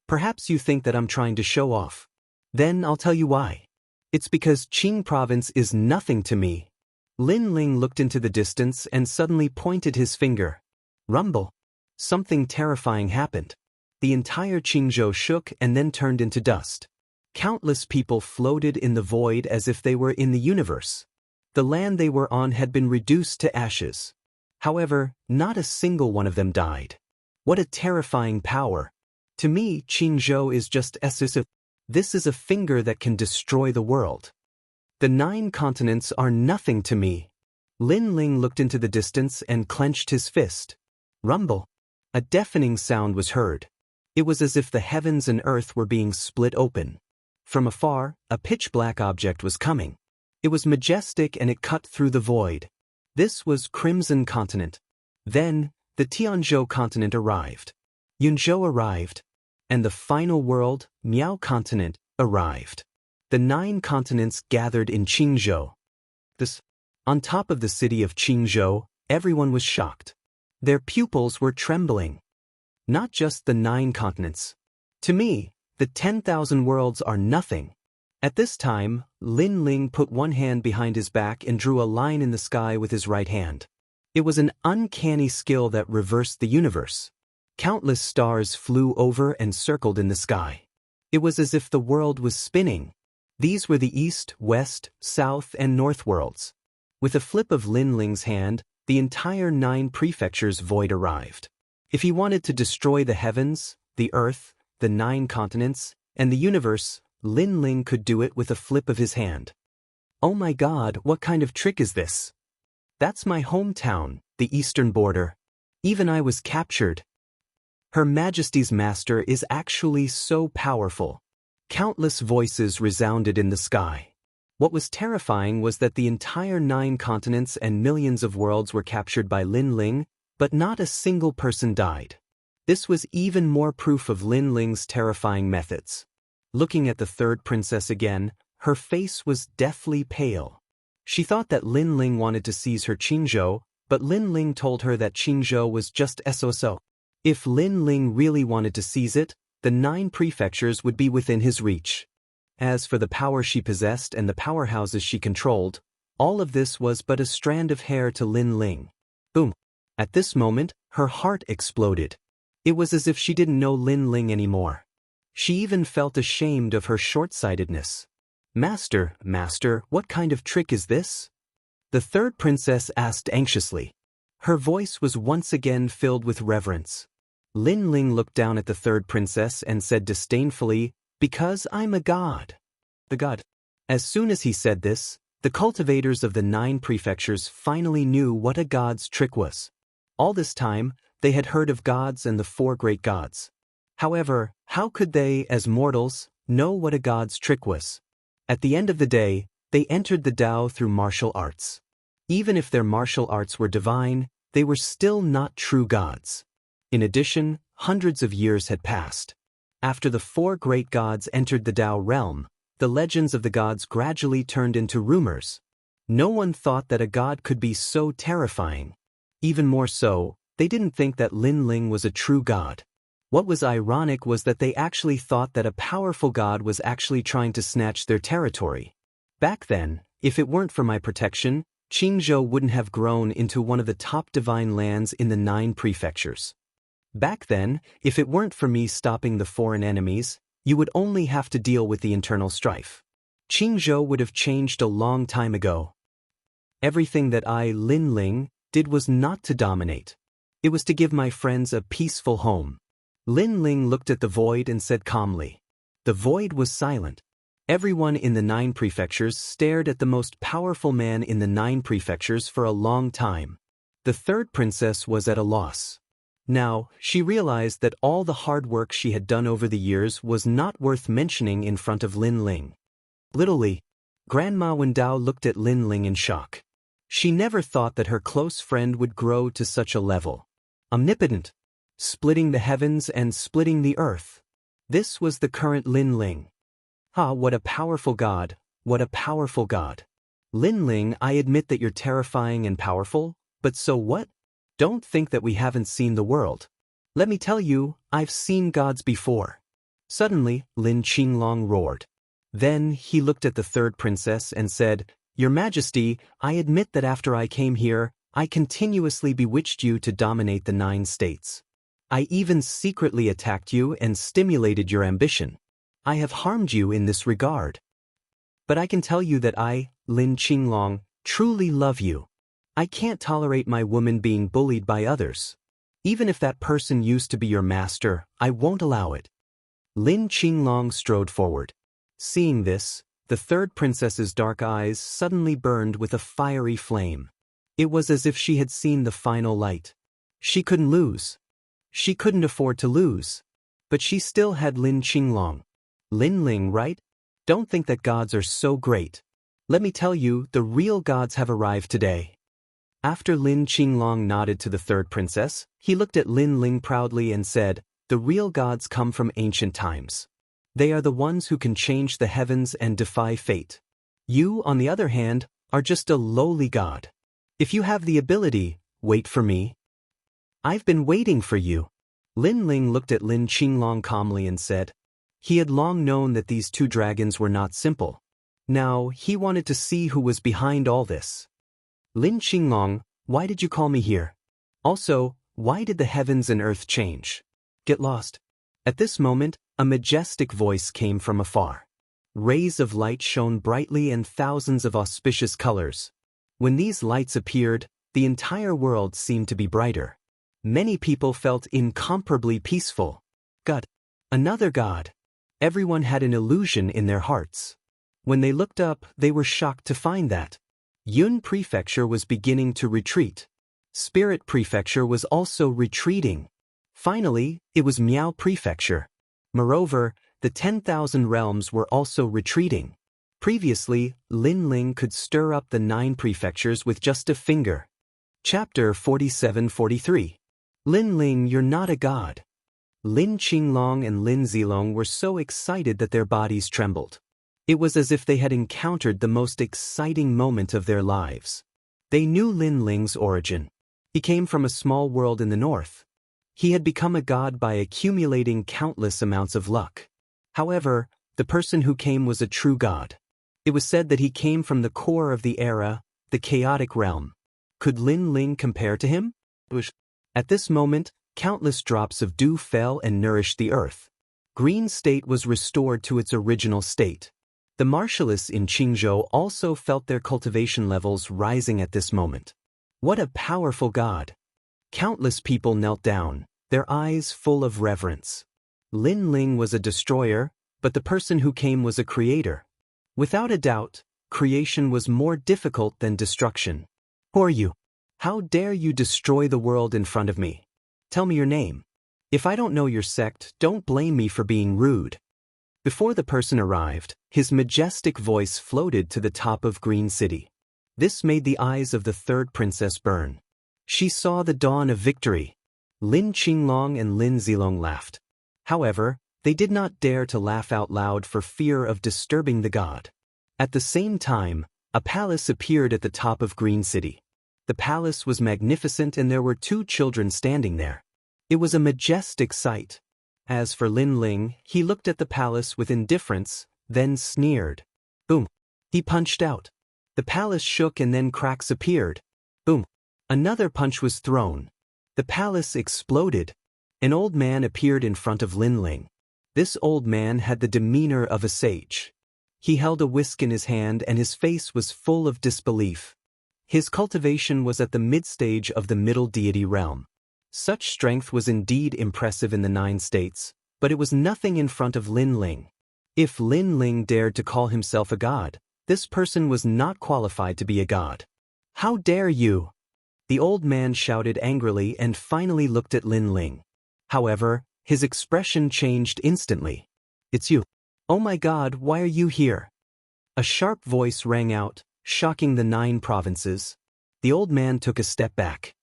Perhaps you think that I'm trying to show off. Then I'll tell you why. It's because Qing province is nothing to me. Lin Ling looked into the distance and suddenly pointed his finger. Rumble. Something terrifying happened. The entire Qingzhou shook and then turned into dust. Countless people floated in the void as if they were in the universe. The land they were on had been reduced to ashes. However, not a single one of them died. What a terrifying power. To me, Qingzhou is just essence. This is a finger that can destroy the world. The 9 continents are nothing to me. Lin Ling looked into the distance and clenched his fist. Rumble. A deafening sound was heard. It was as if the heavens and earth were being split open. From afar, a pitch-black object was coming. It was majestic and it cut through the void. This was Crimson Continent. Then, the Tianzhou continent arrived. Yunzhou arrived. And the final world, Miao continent, arrived. The 9 continents gathered in Qingzhou. On top of the city of Qingzhou, everyone was shocked. Their pupils were trembling. Not just the 9 continents. To me, the 10,000 worlds are nothing. At this time, Lin Ling put one hand behind his back and drew a line in the sky with his right hand. It was an uncanny skill that reversed the universe. Countless stars flew over and circled in the sky. It was as if the world was spinning. These were the east, west, south, and north worlds. With a flip of Lin Ling's hand, the entire 9 prefectures void arrived. If he wanted to destroy the heavens, the earth, the 9 continents, and the universe, Lin Ling could do it with a flip of his hand. Oh my God, what kind of trick is this? That's my hometown, the eastern border. Even I was captured. Her Majesty's master is actually so powerful. Countless voices resounded in the sky. What was terrifying was that the entire 9 continents and millions of worlds were captured by Lin Ling, but not a single person died. This was even more proof of Lin Ling's terrifying methods. Looking at the 3rd princess again, her face was deathly pale. She thought that Lin Ling wanted to seize her Qingzhou, but Lin Ling told her that Qingzhou was just so. If Lin Ling really wanted to seize it, the 9 prefectures would be within his reach. As for the power she possessed and the powerhouses she controlled, all of this was but a strand of hair to Lin Ling. Boom. At this moment, her heart exploded. It was as if she didn't know Lin Ling anymore. She even felt ashamed of her short-sightedness. Master, what kind of trick is this? The 3rd princess asked anxiously. Her voice was once again filled with reverence. Lin Ling looked down at the 3rd princess and said disdainfully, "Because I'm a god." The god. As soon as he said this, the cultivators of the 9 prefectures finally knew what a god's trick was. All this time, they had heard of gods and the 4 great gods. However, how could they, as mortals, know what a god's trick was? At the end of the day, they entered the Tao through martial arts. Even if their martial arts were divine, they were still not true gods. In addition, hundreds of years had passed. After the 4 great gods entered the Tao realm, the legends of the gods gradually turned into rumors. No one thought that a god could be so terrifying. Even more so, they didn't think that Lin Ling was a true god. What was ironic was that they actually thought that a powerful god was actually trying to snatch their territory. Back then, if it weren't for my protection, Qingzhou wouldn't have grown into one of the top divine lands in the 9 prefectures. Back then, if it weren't for me stopping the foreign enemies, you would only have to deal with the internal strife. Qingzhou would have changed a long time ago. Everything that I, Lin Ling, did was not to dominate. It was to give my friends a peaceful home. Lin Ling looked at the void and said calmly. The void was silent. Everyone in the 9 prefectures stared at the most powerful man in the 9 prefectures for a long time. The 3rd princess was at a loss. Now, she realized that all the hard work she had done over the years was not worth mentioning in front of Lin Ling. Literally, Grandma Wendao looked at Lin Ling in shock. She never thought that her close friend would grow to such a level. Omnipotent. Splitting the heavens and splitting the earth. This was the current Lin Ling. Ah, what a powerful god, what a powerful god. Lin Ling, I admit that you're terrifying and powerful, but so what? Don't think that we haven't seen the world. Let me tell you, I've seen gods before. Suddenly, Lin Qinglong roared. Then he looked at the third princess and said, "Your Majesty, I admit that after I came here, I continuously bewitched you to dominate the 9 states. I even secretly attacked you and stimulated your ambition. I have harmed you in this regard. But I can tell you that I, Lin Qinglong, truly love you. I can't tolerate my woman being bullied by others. Even if that person used to be your master, I won't allow it." Lin Qinglong strode forward. Seeing this, the third princess's dark eyes suddenly burned with a fiery flame. It was as if she had seen the final light. She couldn't lose. She couldn't afford to lose. But she still had Lin Qinglong. Lin Ling, right? Don't think that gods are so great. Let me tell you, the real gods have arrived today. After Lin Qinglong nodded to the third princess, he looked at Lin Ling proudly and said, "The real gods come from ancient times. They are the ones who can change the heavens and defy fate. You, on the other hand, are just a lowly god. If you have the ability, wait for me. I've been waiting for you." Lin Ling looked at Lin Qinglong calmly and said, he had long known that these 2 dragons were not simple. Now, he wanted to see who was behind all this. "Lin Qinglong, why did you call me here? Also, why did the heavens and earth change? Get lost." At this moment, a majestic voice came from afar. Rays of light shone brightly and thousands of auspicious colors. When these lights appeared, the entire world seemed to be brighter. Many people felt incomparably peaceful. God. Another god. Everyone had an illusion in their hearts. When they looked up, they were shocked to find that Yun Prefecture was beginning to retreat. Spirit Prefecture was also retreating. Finally, it was Miao Prefecture. Moreover, the 10,000 realms were also retreating. Previously, Lin Ling could stir up the 9 prefectures with just a finger. Chapter 47-43. Lin Ling, you're not a god. Lin Qinglong and Lin Zilong were so excited that their bodies trembled. It was as if they had encountered the most exciting moment of their lives. They knew Lin Ling's origin. He came from a small world in the north. He had become a god by accumulating countless amounts of luck. However, the person who came was a true god. It was said that he came from the core of the era, the chaotic realm. Could Lin Ling compare to him? At this moment, countless drops of dew fell and nourished the earth. Green State was restored to its original state. The martialists in Qingzhou also felt their cultivation levels rising at this moment. What a powerful god! Countless people knelt down, their eyes full of reverence. Lin Ling was a destroyer, but the person who came was a creator. Without a doubt, creation was more difficult than destruction. Who are you? How dare you destroy the world in front of me? Tell me your name. If I don't know your sect, don't blame me for being rude. Before the person arrived, his majestic voice floated to the top of Green City. This made the eyes of the third princess burn. She saw the dawn of victory. Lin Qinglong and Lin Zilong laughed. However, they did not dare to laugh out loud for fear of disturbing the god. At the same time, a palace appeared at the top of Green City. The palace was magnificent and there were 2 children standing there. It was a majestic sight. As for Lin Ling, he looked at the palace with indifference, then sneered. Boom! He punched out. The palace shook and then cracks appeared. Boom! Another punch was thrown. The palace exploded. An old man appeared in front of Lin Ling. This old man had the demeanor of a sage. He held a whisk in his hand and his face was full of disbelief. His cultivation was at the mid-stage of the middle deity realm. Such strength was indeed impressive in the 9 states, but it was nothing in front of Lin Ling. If Lin Ling dared to call himself a god, this person was not qualified to be a god. How dare you? The old man shouted angrily and finally looked at Lin Ling. However, his expression changed instantly. It's you. Oh my god, why are you here? A sharp voice rang out, shocking the 9 provinces. The old man took a step back.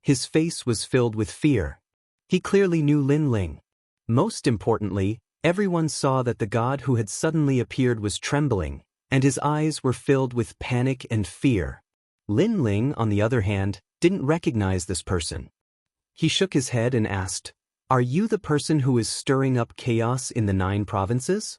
His face was filled with fear. He clearly knew Lin Ling. Most importantly, everyone saw that the god who had suddenly appeared was trembling, and his eyes were filled with panic and fear. Lin Ling, on the other hand, didn't recognize this person. He shook his head and asked, "Are you the person who is stirring up chaos in the 9 provinces?"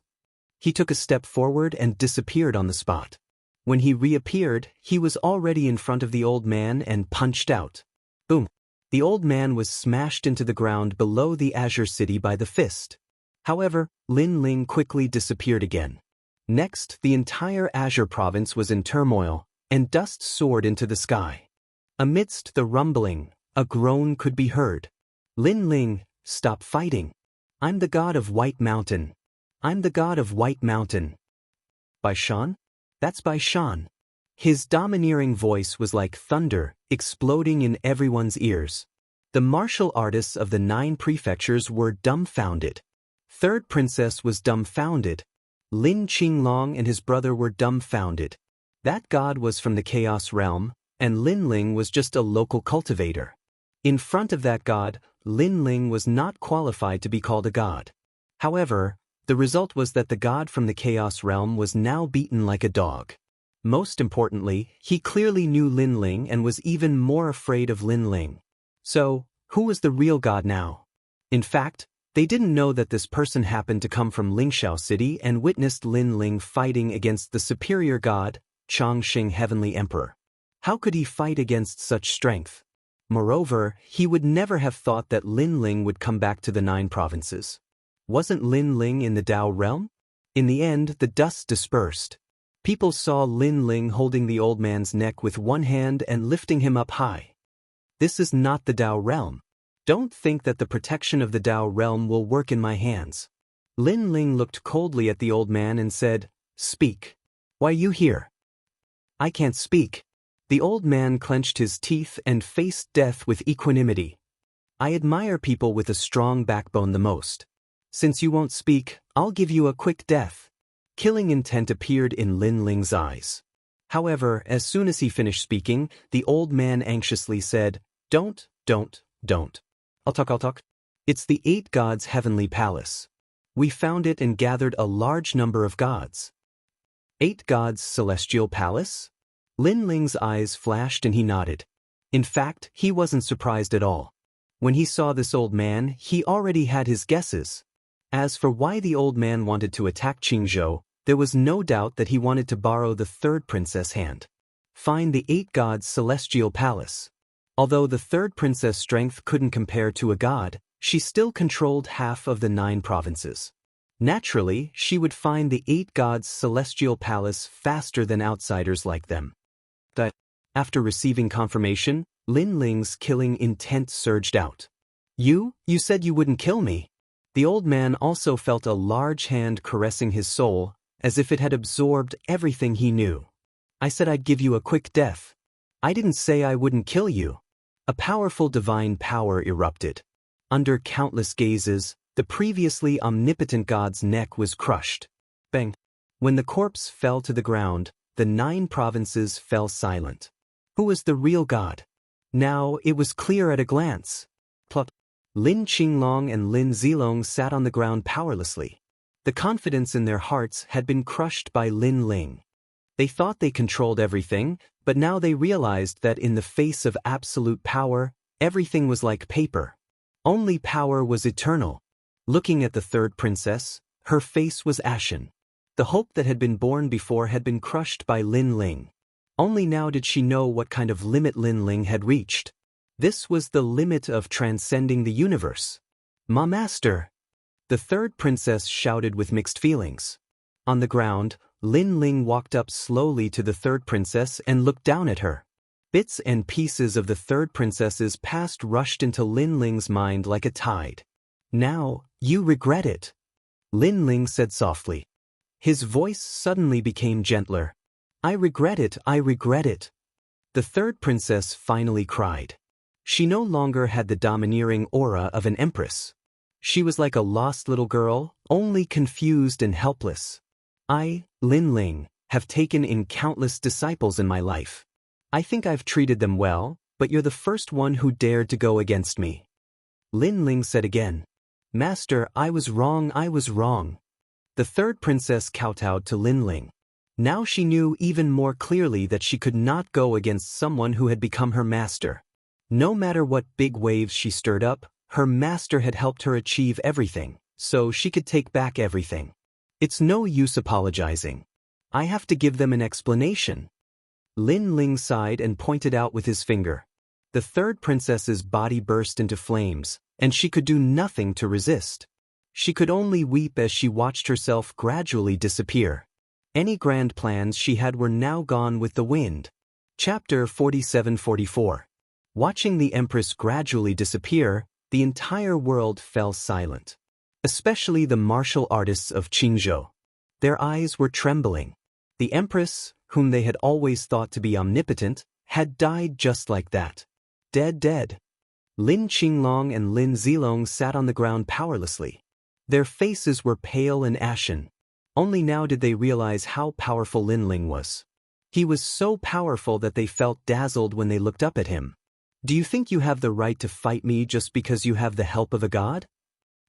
He took a step forward and disappeared on the spot. When he reappeared, he was already in front of the old man and punched out. Boom! The old man was smashed into the ground below the Azure City by the fist. However, Lin Ling quickly disappeared again. Next, the entire Azure province was in turmoil, and dust soared into the sky. Amidst the rumbling, a groan could be heard. Lin Ling, stop fighting. I'm the god of White Mountain. I'm the god of White Mountain. By Shan? That's by Shan. His domineering voice was like thunder, exploding in everyone's ears. The martial artists of the 9 prefectures were dumbfounded. Third Princess was dumbfounded. Lin Qinglong and his brother were dumbfounded. That god was from the Chaos Realm, and Lin Ling was just a local cultivator. In front of that god, Lin Ling was not qualified to be called a god. However, the result was that the god from the Chaos Realm was now beaten like a dog. Most importantly, he clearly knew Lin Ling and was even more afraid of Lin Ling. So, who was the real god now? In fact, they didn't know that this person happened to come from Lingxiao City and witnessed Lin Ling fighting against the superior god, Chongqing Heavenly Emperor. How could he fight against such strength? Moreover, he would never have thought that Lin Ling would come back to the 9 provinces. Wasn't Lin Ling in the Dao realm? In the end, the dust dispersed. People saw Lin Ling holding the old man's neck with one hand and lifting him up high. This is not the Dao realm. Don't think that the protection of the Dao realm will work in my hands. Lin Ling looked coldly at the old man and said, "Speak. Why you here?" "I can't speak." The old man clenched his teeth and faced death with equanimity. "I admire people with a strong backbone the most. Since you won't speak, I'll give you a quick death." Killing intent appeared in Lin Ling's eyes. However, as soon as he finished speaking, the old man anxiously said, Don't. I'll talk. It's the 8 gods' heavenly palace. We found it and gathered a large number of gods. 8 gods' celestial palace? Lin Ling's eyes flashed and he nodded. In fact, he wasn't surprised at all. When he saw this old man, he already had his guesses. As for why the old man wanted to attack Qingzhou, there was no doubt that he wanted to borrow the 3rd princess hand. Find the 8 gods' celestial palace. Although the 3rd princess' strength couldn't compare to a god, she still controlled half of the 9 provinces. Naturally, she would find the 8 gods' celestial palace faster than outsiders like them. But, after receiving confirmation, Lin Ling's killing intent surged out. You said you wouldn't kill me." The old man also felt a large hand caressing his soul, as if it had absorbed everything he knew. "I said I'd give you a quick death. I didn't say I wouldn't kill you." A powerful divine power erupted. Under countless gazes, the previously omnipotent god's neck was crushed. Bang! When the corpse fell to the ground, the 9 provinces fell silent. Who was the real god? Now it was clear at a glance. Plop! Lin Qinglong and Lin Zilong sat on the ground powerlessly. The confidence in their hearts had been crushed by Lin Ling. They thought they controlled everything, but now they realized that in the face of absolute power, everything was like paper. Only power was eternal. Looking at the 3rd princess, her face was ashen. The hope that had been born before had been crushed by Lin Ling. Only now did she know what kind of limit Lin Ling had reached. This was the limit of transcending the universe. "Ma master!" The 3rd princess shouted with mixed feelings. On the ground, Lin Ling walked up slowly to the 3rd princess and looked down at her. Bits and pieces of the 3rd princess's past rushed into Lin Ling's mind like a tide. "Now, you regret it," Lin Ling said softly. His voice suddenly became gentler. I regret it. The 3rd princess finally cried. She no longer had the domineering aura of an empress. She was like a lost little girl, only confused and helpless. I, Lin Ling, have taken in countless disciples in my life. I think I've treated them well, but you're the first one who dared to go against me. Lin Ling said again, "Master, I was wrong. The 3rd princess kowtowed to Lin Ling. Now she knew even more clearly that she could not go against someone who had become her master. No matter what big waves she stirred up, her master had helped her achieve everything, so she could take back everything. It's no use apologizing. I have to give them an explanation. Lin Ling sighed and pointed out with his finger. The third princess's body burst into flames, and she could do nothing to resist. She could only weep as she watched herself gradually disappear. Any grand plans she had were now gone with the wind. Chapter 47-44. Watching the Empress gradually disappear, the entire world fell silent. Especially the martial artists of Qingzhou. Their eyes were trembling. The Empress, whom they had always thought to be omnipotent, had died just like that. Dead. Lin Qinglong and Lin Zilong sat on the ground powerlessly. Their faces were pale and ashen. Only now did they realize how powerful Lin Ling was. He was so powerful that they felt dazzled when they looked up at him. Do you think you have the right to fight me just because you have the help of a god?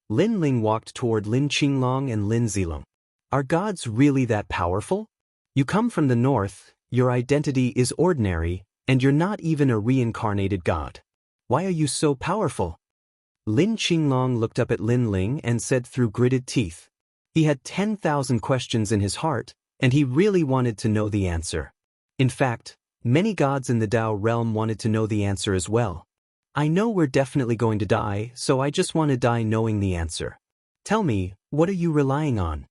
Lin Ling walked toward Lin Qinglong and Lin Zilong. Are gods really that powerful? You come from the north, your identity is ordinary, and you're not even a reincarnated god. Why are you so powerful? Lin Qinglong looked up at Lin Ling and said through gritted teeth. He had 10,000 questions in his heart, and he really wanted to know the answer. In fact, many gods in the Tao realm wanted to know the answer as well. I know we're definitely going to die, so I just want to die knowing the answer. Tell me, what are you relying on?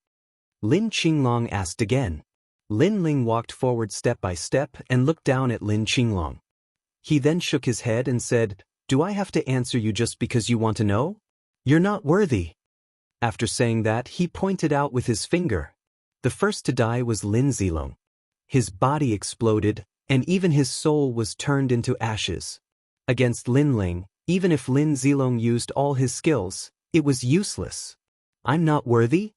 Lin Qinglong asked again. Lin Ling walked forward step by step and looked down at Lin Qinglong. He then shook his head and said, Do I have to answer you just because you want to know? You're not worthy. After saying that, he pointed out with his finger. The first to die was Lin Zilong. His body exploded, and even his soul was turned into ashes. Against Lin Ling, even if Lin Zilong used all his skills, it was useless. I'm not worthy?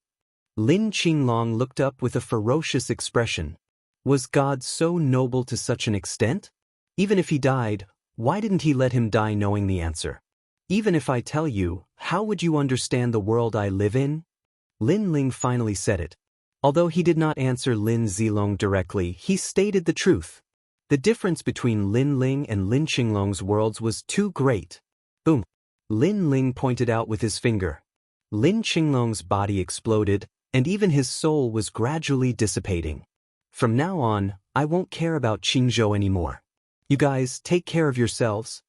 Lin Qinglong looked up with a ferocious expression. Was God so noble to such an extent? Even if he died, why didn't he let him die knowing the answer? Even if I tell you, how would you understand the world I live in? Lin Ling finally said it. Although he did not answer Lin Zilong directly, he stated the truth. The difference between Lin Ling and Lin Qinglong's worlds was too great. Boom! Lin Ling pointed out with his finger. Lin Qinglong's body exploded, and even his soul was gradually dissipating. From now on, I won't care about Qingzhou anymore. You guys, take care of yourselves.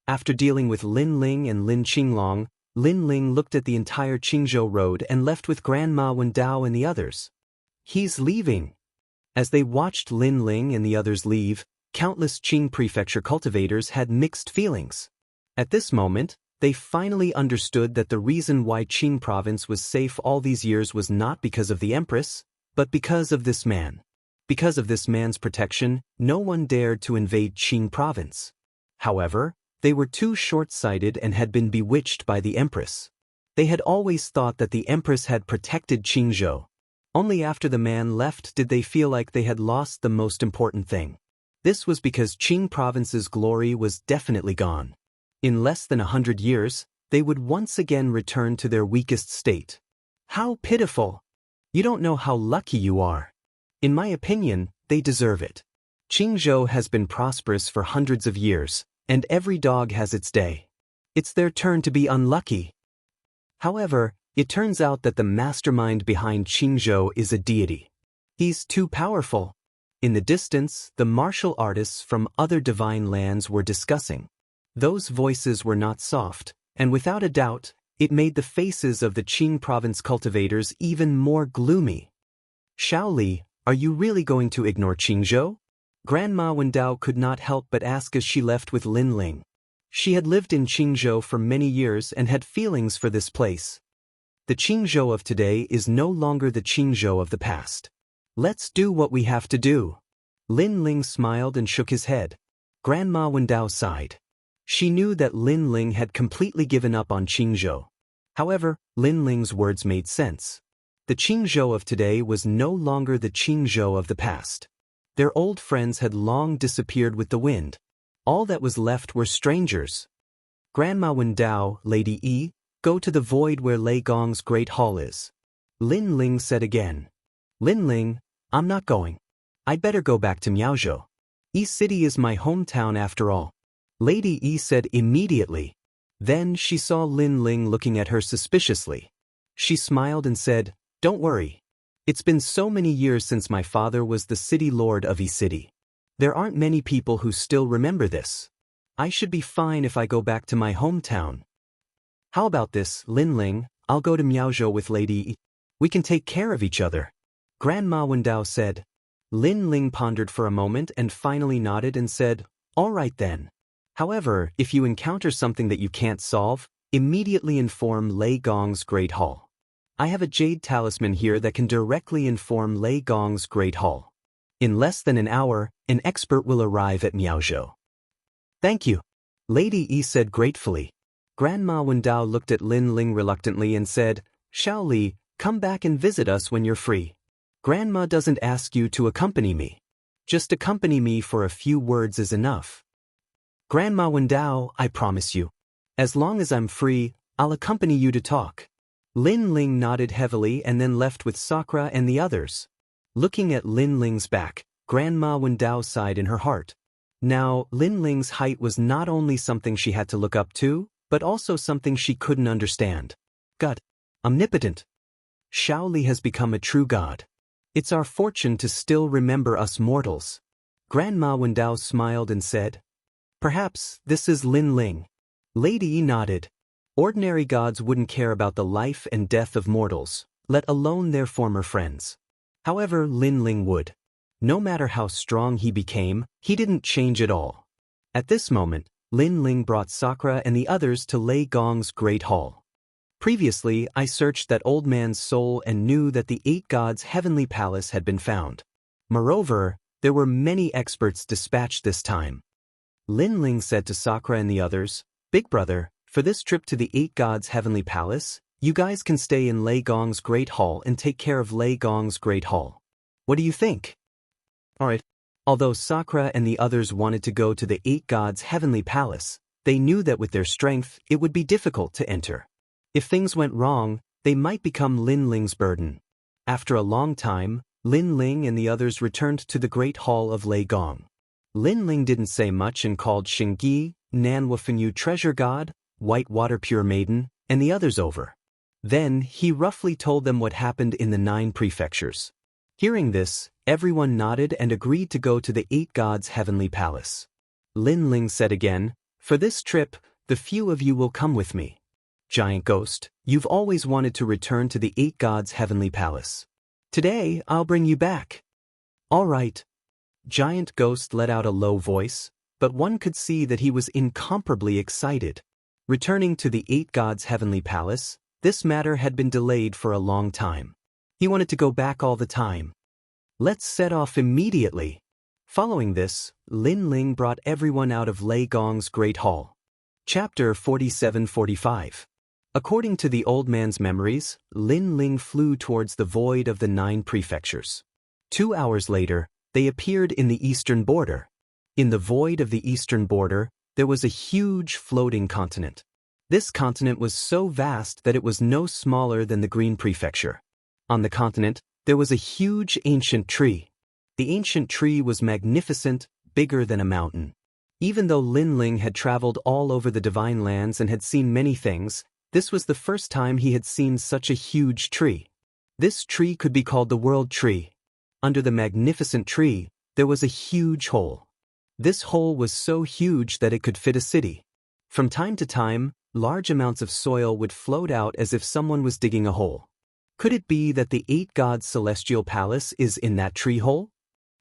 After dealing with Lin Ling and Lin Qinglong, Lin Ling looked at the entire Qingzhou road and left with Grandma Wendao and the others. He's leaving. As they watched Lin Ling and the others leave, countless Qing prefecture cultivators had mixed feelings. At this moment, they finally understood that the reason why Qing province was safe all these years was not because of the Empress, but because of this man. Because of this man's protection, no one dared to invade Qing province. However, they were too short-sighted and had been bewitched by the Empress. They had always thought that the Empress had protected Qingzhou. Only after the man left did they feel like they had lost the most important thing. This was because Qing province's glory was definitely gone. In less than 100 years, they would once again return to their weakest state. How pitiful! You don't know how lucky you are. In my opinion, they deserve it. Qingzhou has been prosperous for hundreds of years, and every dog has its day. It's their turn to be unlucky. However, it turns out that the mastermind behind Qingzhou is a deity. He's too powerful. In the distance, the martial artists from other divine lands were discussing. Those voices were not soft, and without a doubt, it made the faces of the Qing province cultivators even more gloomy. Shaoli, are you really going to ignore Qingzhou? Grandma Wendao could not help but ask as she left with Lin Ling. She had lived in Qingzhou for many years and had feelings for this place. The Qingzhou of today is no longer the Qingzhou of the past. Let's do what we have to do. Lin Ling smiled and shook his head. Grandma Wendao sighed. She knew that Lin Ling had completely given up on Qingzhou. However, Lin Ling's words made sense. The Qingzhou of today was no longer the Qingzhou of the past. Their old friends had long disappeared with the wind. All that was left were strangers. Grandma Wendao, Lady Yi, go to the void where Lei Gong's great hall is. Lin Ling said again. Lin Ling, I'm not going. I'd better go back to Miaozhou. Yi City is my hometown after all. Lady Yi said immediately. Then she saw Lin Ling looking at her suspiciously. She smiled and said, Don't worry, It's been so many years since my father was the city lord of E City. There aren't many people who still remember this. I should be fine if I go back to my hometown. How about this, Lin Ling? I'll go to Miaozhou with Lady E. We can take care of each other. Grandma Wendao said. Lin Ling pondered for a moment and finally nodded and said, all right then. However, if you encounter something that you can't solve, immediately inform Lei Gong's Great Hall. I have a jade talisman here that can directly inform Lei Gong's Great Hall. In less than an hour, an expert will arrive at Miaozhou. Thank you. Lady E said gratefully. Grandma Wendao looked at Lin Ling reluctantly and said, Xiao Li, come back and visit us when you're free. Grandma doesn't ask you to accompany me. Just accompany me for a few words is enough. Grandma Wendao, I promise you. As long as I'm free, I'll accompany you to talk. Lin Ling nodded heavily and then left with Sakura and the others. Looking at Lin Ling's back, Grandma Wendao sighed in her heart. Now, Lin Ling's height was not only something she had to look up to, but also something she couldn't understand. God. Omnipotent. Xiao Li has become a true god. It's our fortune to still remember us mortals. Grandma Wendao smiled and said, perhaps this is Lin Ling. Lady E nodded. Ordinary gods wouldn't care about the life and death of mortals, let alone their former friends. However, Lin Ling would. No matter how strong he became, he didn't change at all. At this moment, Lin Ling brought Sakura and the others to Lei Gong's Great Hall. Previously, I searched that old man's soul and knew that the 8 gods' heavenly palace had been found. Moreover, there were many experts dispatched this time. Lin Ling said to Sakura and the others, Big brother, for this trip to the 8 gods' heavenly palace, you guys can stay in Lei Gong's Great Hall and take care of Lei Gong's Great Hall. What do you think? Alright. Although Sakura and the others wanted to go to the 8 gods' heavenly palace, they knew that with their strength, it would be difficult to enter. If things went wrong, they might become Lin Ling's burden. After a long time, Lin Ling and the others returned to the Great Hall of Lei Gong. Lin Ling didn't say much and called Xingyi, Nanwufenyu Treasure God, White Water Pure Maiden, and the others over. Then, he roughly told them what happened in the 9 prefectures. Hearing this, everyone nodded and agreed to go to the 8 gods' heavenly palace. Lin Ling said again, for this trip, the few of you will come with me. Giant Ghost, you've always wanted to return to the 8 gods' heavenly palace. Today, I'll bring you back. All right. Giant Ghost let out a low voice, but one could see that he was incomparably excited. Returning to the 8 gods' heavenly palace, this matter had been delayed for a long time. He wanted to go back all the time. Let's set off immediately. Following this, Lin Ling brought everyone out of Lei Gong's Great Hall. Chapter 47-45. According to the old man's memories, Lin Ling flew towards the void of the 9 prefectures. 2 hours later, they appeared in the eastern border. In the void of the eastern border, there was a huge floating continent. This continent was so vast that it was no smaller than the Green Prefecture. On the continent, there was a huge ancient tree. The ancient tree was magnificent, bigger than a mountain. Even though Lin Ling had traveled all over the Divine Lands and had seen many things, this was the first time he had seen such a huge tree. This tree could be called the World Tree. Under the magnificent tree, there was a huge hole. This hole was so huge that it could fit a city. From time to time, large amounts of soil would float out as if someone was digging a hole. Could it be that the 8 gods' celestial palace is in that tree hole?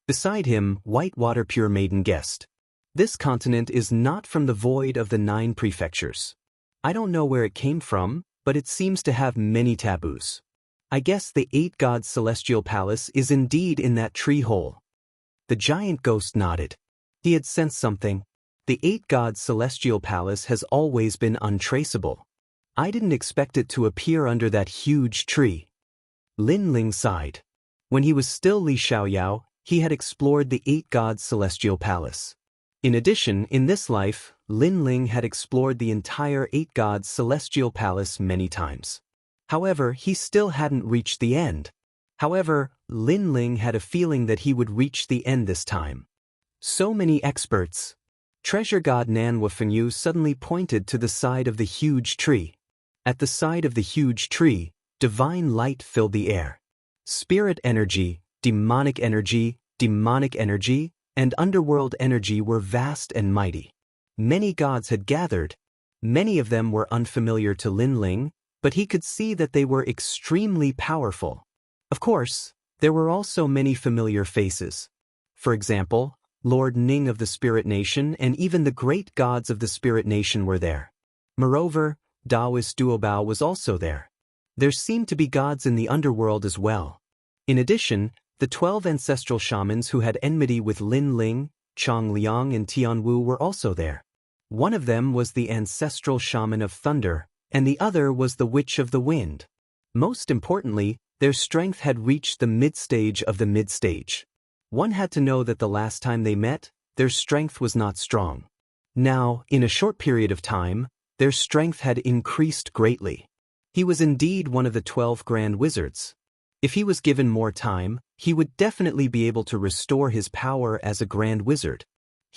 Beside him, White Water Pure Maiden guessed. This continent is not from the void of the 9 prefectures. I don't know where it came from, but it seems to have many taboos. I guess the 8 gods' celestial palace is indeed in that tree hole. The giant ghost nodded. He had sensed something. The 8 gods' celestial palace has always been untraceable. I didn't expect it to appear under that huge tree. Lin Ling sighed. When he was still Li Xiaoyao, he had explored the 8 gods' celestial palace. In addition, in this life, Lin Ling had explored the entire 8 gods' celestial palace many times. However, he still hadn't reached the end. However, Lin Ling had a feeling that he would reach the end this time. So many experts. Treasure God Nanwufenyu suddenly pointed to the side of the huge tree. At the side of the huge tree, divine light filled the air. Spirit energy, demonic energy, and underworld energy were vast and mighty. Many gods had gathered. Many of them were unfamiliar to Lin Ling, but he could see that they were extremely powerful. Of course, there were also many familiar faces. For example, Lord Ning of the Spirit Nation and even the great gods of the Spirit Nation were there. Moreover, Taoist Duobao was also there. There seemed to be gods in the underworld as well. In addition, the 12 ancestral shamans who had enmity with Lin Ling, Chong Liang and Tian Wu were also there. One of them was the ancestral shaman of thunder, and the other was the witch of the wind. Most importantly, their strength had reached the mid-stage of the mid-stage. One had to know that the last time they met, their strength was not strong. Now, in a short period of time, their strength had increased greatly. He was indeed one of the 12 grand wizards. If he was given more time, he would definitely be able to restore his power as a grand wizard.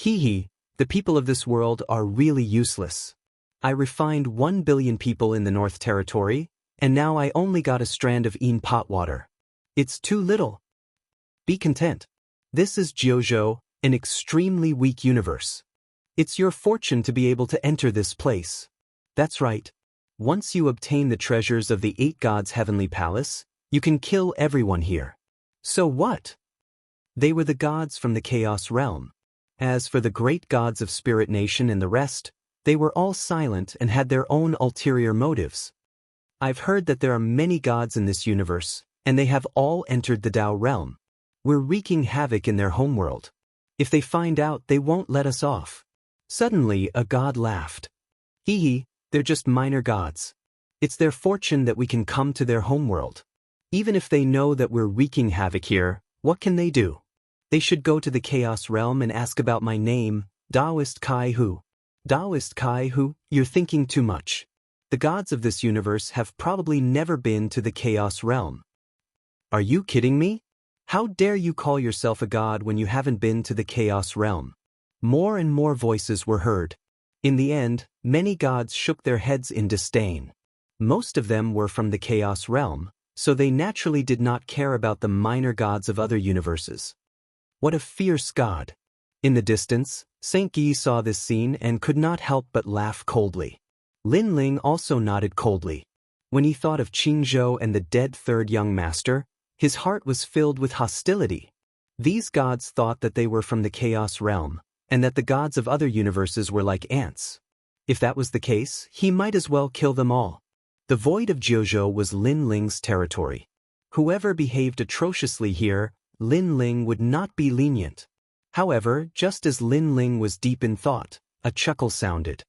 The people of this world are really useless. I refined 1 billion people in the North Territory, and now I only got a strand of pot water. It's too little. Be content. This is Jiuzhou, an extremely weak universe. It's your fortune to be able to enter this place. That's right. Once you obtain the treasures of the 8 gods' heavenly palace, you can kill everyone here. So what? They were the gods from the Chaos Realm. As for the great gods of Spirit Nation and the rest, they were all silent and had their own ulterior motives. I've heard that there are many gods in this universe, and they have all entered the Tao realm. We're wreaking havoc in their homeworld. If they find out, they won't let us off. Suddenly, a god laughed. They're just minor gods. It's their fortune that we can come to their homeworld. Even if they know that we're wreaking havoc here, what can they do? They should go to the Chaos Realm and ask about my name, Taoist Kai Hu. Taoist Kai Hu, you're thinking too much. The gods of this universe have probably never been to the Chaos Realm. Are you kidding me? How dare you call yourself a god when you haven't been to the Chaos Realm? More and more voices were heard. In the end, many gods shook their heads in disdain. Most of them were from the Chaos Realm, so they naturally did not care about the minor gods of other universes. What a fierce god! In the distance, Saint Guy saw this scene and could not help but laugh coldly. Lin Ling also nodded coldly. When he thought of Qingzhou and the dead third young master, his heart was filled with hostility. These gods thought that they were from the Chaos Realm, and that the gods of other universes were like ants. If that was the case, he might as well kill them all. The void of Jiuzhou was Lin Ling's territory. Whoever behaved atrociously here, Lin Ling would not be lenient. However, just as Lin Ling was deep in thought, a chuckle sounded.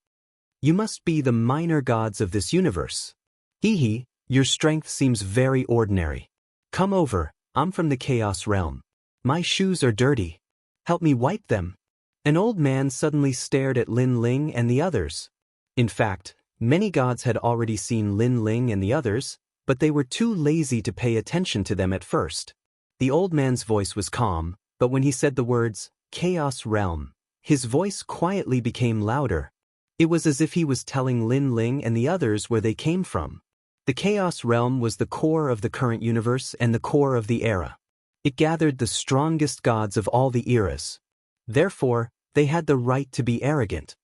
You must be the minor gods of this universe. Your strength seems very ordinary. Come over, I'm from the Chaos Realm. My shoes are dirty. Help me wipe them. An old man suddenly stared at Lin Ling and the others. In fact, many gods had already seen Lin Ling and the others, but they were too lazy to pay attention to them at first. The old man's voice was calm, but when he said the words, Chaos Realm, his voice quietly became louder. It was as if he was telling Lin Ling and the others where they came from. The Chaos Realm was the core of the current universe and the core of the era. It gathered the strongest gods of all the eras. Therefore, they had the right to be arrogant.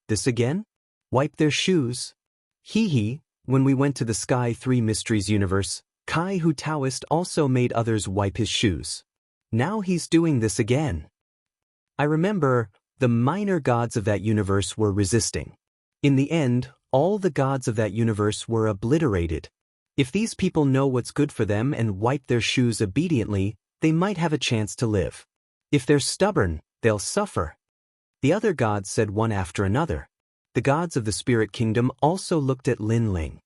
This again? Wipe their shoes? When we went to the Sky 3 Mysteries universe, Kai Hu Taoist also made others wipe his shoes. Now he's doing this again. I remember, the minor gods of that universe were resisting. In the end, all the gods of that universe were obliterated. If these people know what's good for them and wipe their shoes obediently, they might have a chance to live. If they're stubborn, they'll suffer. The other gods said one after another. The gods of the Spirit Kingdom also looked at Lin Ling.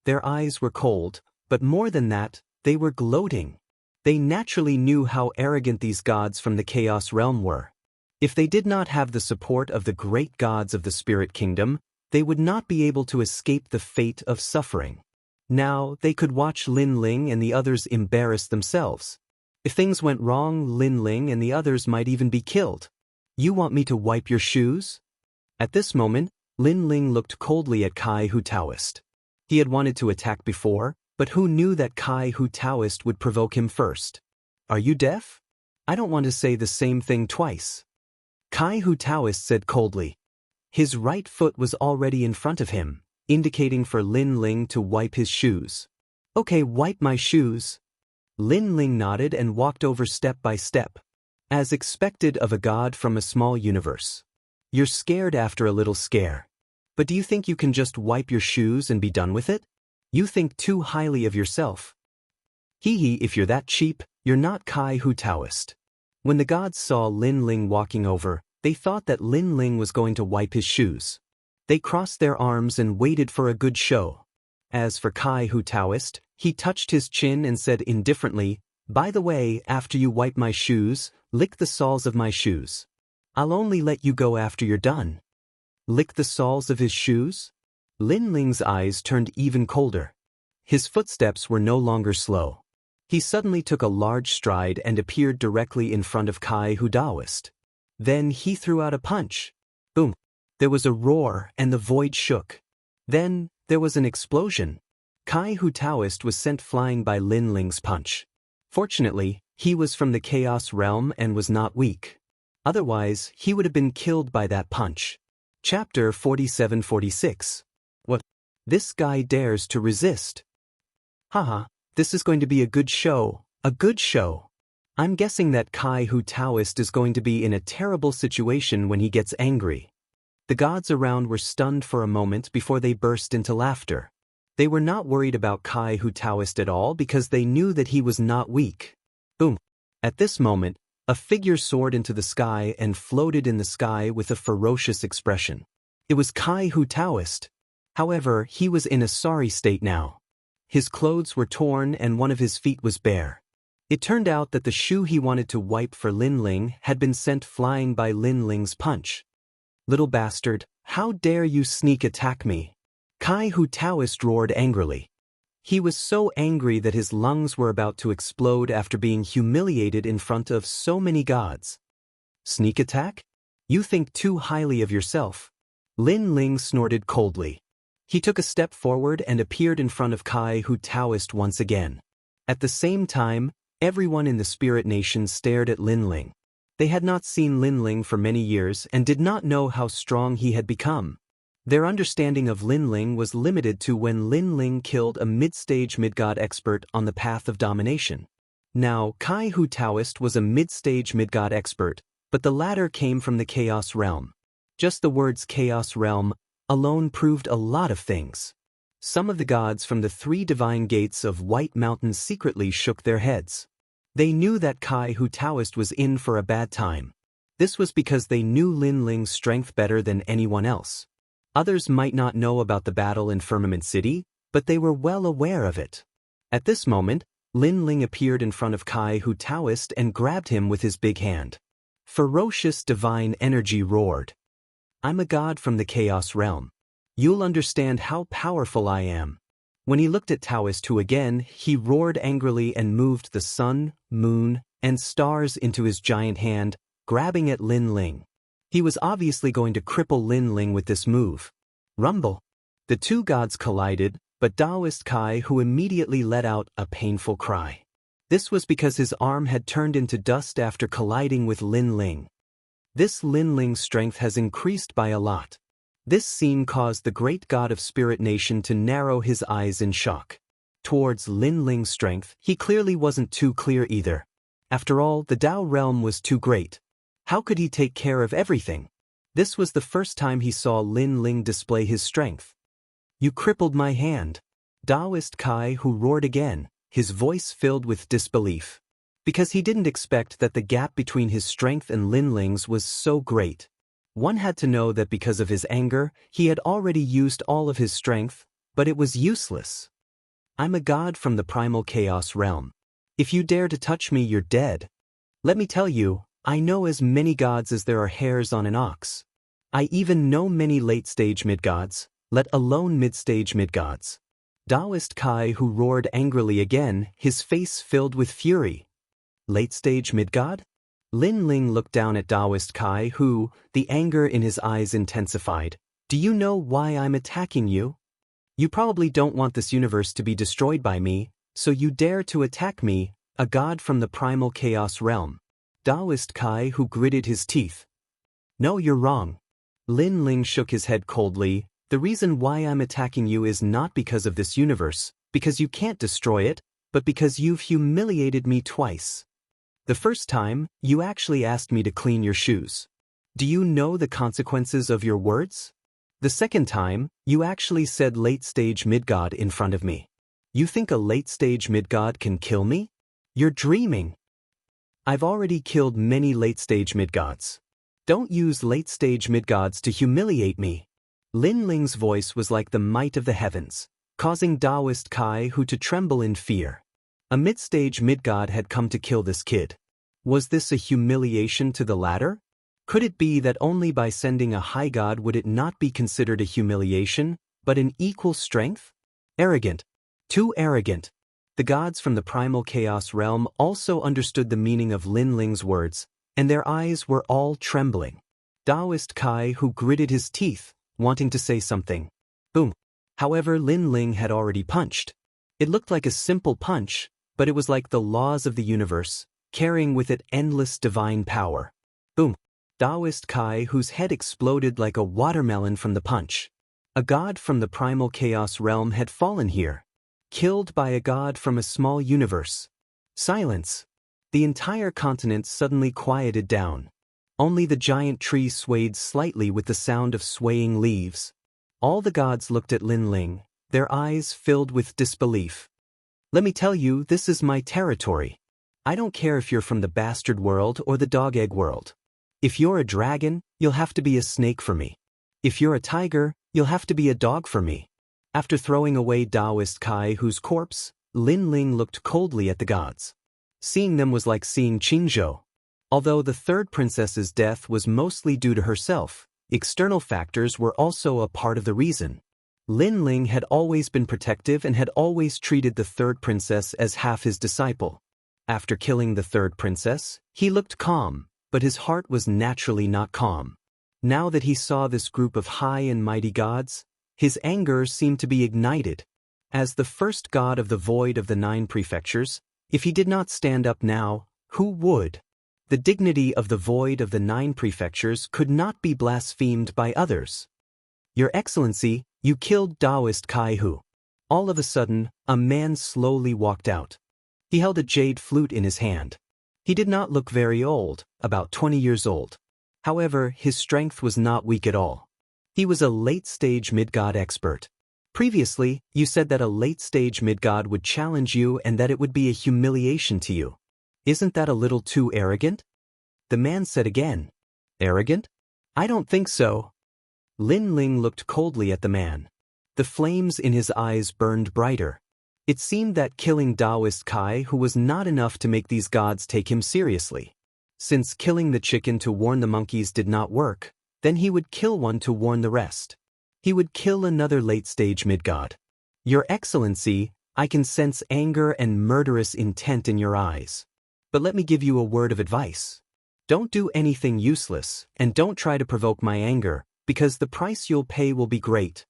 Their eyes were cold, but more than that, they were gloating. They naturally knew how arrogant these gods from the Chaos Realm were. If they did not have the support of the great gods of the Spirit Kingdom, they would not be able to escape the fate of suffering. Now, they could watch Lin Ling and the others embarrass themselves. If things went wrong, Lin Ling and the others might even be killed. You want me to wipe your shoes? At this moment, Lin Ling looked coldly at Kai Hu Taoist. He had wanted to attack before, But who knew that Kai Hu Taoist would provoke him first? Are you deaf? I don't want to say the same thing twice. Kai Hu Taoist said coldly. His right foot was already in front of him, indicating for Lin Ling to wipe his shoes. Okay, wipe my shoes. Lin Ling nodded and walked over step by step, as expected of a god from a small universe. You're scared after a little scare. But do you think you can just wipe your shoes and be done with it? You think too highly of yourself. Hee hee, if you're that cheap, you're not Kai Hu Taoist. When the gods saw Lin Ling walking over, they thought that Lin Ling was going to wipe his shoes. They crossed their arms and waited for a good show. As for Kai Hu Taoist, he touched his chin and said indifferently, by the way, after you wipe my shoes, lick the soles of my shoes. I'll only let you go after you're done. Lick the soles of his shoes? Lin Ling's eyes turned even colder. His footsteps were no longer slow. He suddenly took a large stride and appeared directly in front of Kai Hu Taoist. Then he threw out a punch. Boom! There was a roar and the void shook. Then, there was an explosion. Kai Hu Taoist was sent flying by Lin Ling's punch. Fortunately, he was from the Chaos Realm and was not weak. Otherwise, he would have been killed by that punch. Chapter 47-46. What? This guy dares to resist. Haha, this is going to be a good show, a good show. I'm guessing that Kai Hu Taoist is going to be in a terrible situation when he gets angry. The gods around were stunned for a moment before they burst into laughter. They were not worried about Kai Hu Taoist at all because they knew that he was not weak. Boom. At this moment, a figure soared into the sky and floated in the sky with a ferocious expression. It was Kai Hu Taoist. However, he was in a sorry state now. His clothes were torn and one of his feet was bare. It turned out that the shoe he wanted to wipe for Lin Ling had been sent flying by Lin Ling's punch. Little bastard, how dare you sneak attack me? Kai Hu Taoist roared angrily. He was so angry that his lungs were about to explode after being humiliated in front of so many gods. Sneak attack? You think too highly of yourself. Lin Ling snorted coldly. He took a step forward and appeared in front of Kai Hu Taoist once again. At the same time, everyone in the Spirit Nation stared at Lin Ling. They had not seen Lin Ling for many years and did not know how strong he had become. Their understanding of Lin Ling was limited to when Lin Ling killed a mid-stage mid-god expert on the path of domination. Now, Kai Hu Taoist was a mid-stage mid-god expert, but the latter came from the Chaos Realm. Just the words Chaos Realm alone proved a lot of things. Some of the gods from the 3 divine gates of White Mountain secretly shook their heads. They knew that Kai Hu Taoist was in for a bad time. This was because they knew Lin Ling's strength better than anyone else. Others might not know about the battle in Firmament City, but they were well aware of it. At this moment, Lin Ling appeared in front of Kai Hu Taoist and grabbed him with his big hand. Ferocious divine energy roared. I'm a god from the Chaos Realm. You'll understand how powerful I am. When he looked at Taoist Hu again, he roared angrily and moved the sun, moon, and stars into his giant hand, grabbing at Lin Ling. He was obviously going to cripple Lin Ling with this move. Rumble. The 2 gods collided, but Taoist Kai Hu immediately let out a painful cry. This was because his arm had turned into dust after colliding with Lin Ling. This Lin Ling's strength has increased by a lot. This scene caused the great god of Spirit Nation to narrow his eyes in shock. Towards Lin Ling's strength, he clearly wasn't too clear either. After all, the Tao realm was too great. How could he take care of everything? This was the first time he saw Lin Ling display his strength. You crippled my hand. Taoist Kai Hu roared again, his voice filled with disbelief. Because he didn't expect that the gap between his strength and Lin Ling's was so great. One had to know that because of his anger, he had already used all of his strength, but it was useless. I'm a god from the primal chaos realm. If you dare to touch me, you're dead. Let me tell you, I know as many gods as there are hairs on an ox. I even know many late-stage mid-gods, let alone mid-stage mid-gods. Taoist Kai Hu roared angrily again, his face filled with fury. Late-stage mid-god? Lin Ling looked down at Taoist Kai Hu, the anger in his eyes intensified. Do you know why I'm attacking you? You probably don't want this universe to be destroyed by me, so you dare to attack me, a god from the primal chaos realm. Taoist Kai who gritted his teeth. No, you're wrong. Lin Ling shook his head coldly. The reason why I'm attacking you is not because of this universe, because you can't destroy it, but because you've humiliated me twice. The first time, you actually asked me to clean your shoes. Do you know the consequences of your words? The second time, you actually said late-stage mid-god in front of me. You think a late-stage mid-god can kill me? You're dreaming. I've already killed many late-stage mid-gods. Don't use late-stage mid-gods to humiliate me. Lin Ling's voice was like the might of the heavens, causing Taoist Kai Hu to tremble in fear. A mid-stage mid-god had come to kill this kid. Was this a humiliation to the latter? Could it be that only by sending a high god would it not be considered a humiliation, but an equal strength? Arrogant. Too arrogant. The gods from the primal chaos realm also understood the meaning of Lin Ling's words, and their eyes were all trembling. Taoist Kai Hu gritted his teeth, wanting to say something. Boom. However, Lin Ling had already punched. It looked like a simple punch, but it was like the laws of the universe, carrying with it endless divine power. Boom. Taoist Kai Hu's head exploded like a watermelon from the punch. A god from the primal chaos realm had fallen here. Killed by a god from a small universe. Silence. The entire continent suddenly quieted down. Only the giant tree swayed slightly with the sound of swaying leaves. All the gods looked at Lin Ling, their eyes filled with disbelief. Let me tell you, this is my territory. I don't care if you're from the bastard world or the dog egg world. If you're a dragon, you'll have to be a snake for me. If you're a tiger, you'll have to be a dog for me. After throwing away Taoist Kai Hu's corpse, Lin Ling looked coldly at the gods. Seeing them was like seeing Qingzhou. Although the third princess's death was mostly due to herself, external factors were also a part of the reason. Lin Ling had always been protective and had always treated the third princess as half his disciple. After killing the third princess, he looked calm, but his heart was naturally not calm. Now that he saw this group of high and mighty gods, his anger seemed to be ignited. As the first god of the void of the 9 prefectures, if he did not stand up now, who would? The dignity of the void of the 9 prefectures could not be blasphemed by others. Your Excellency, you killed Taoist Kai Hu. All of a sudden, a man slowly walked out. He held a jade flute in his hand. He did not look very old, about 20 years old. However, his strength was not weak at all. He was a late-stage mid-god expert. Previously, you said that a late-stage mid-god would challenge you and that it would be a humiliation to you. Isn't that a little too arrogant? The man said again. Arrogant? I don't think so. Lin Ling looked coldly at the man. The flames in his eyes burned brighter. It seemed that killing Taoist Kai Hu was not enough to make these gods take him seriously. Since killing the chicken to warn the monkeys did not work, then he would kill one to warn the rest. He would kill another late-stage mid-god. Your Excellency, I can sense anger and murderous intent in your eyes. But let me give you a word of advice. Don't do anything useless, and don't try to provoke my anger, because the price you'll pay will be great.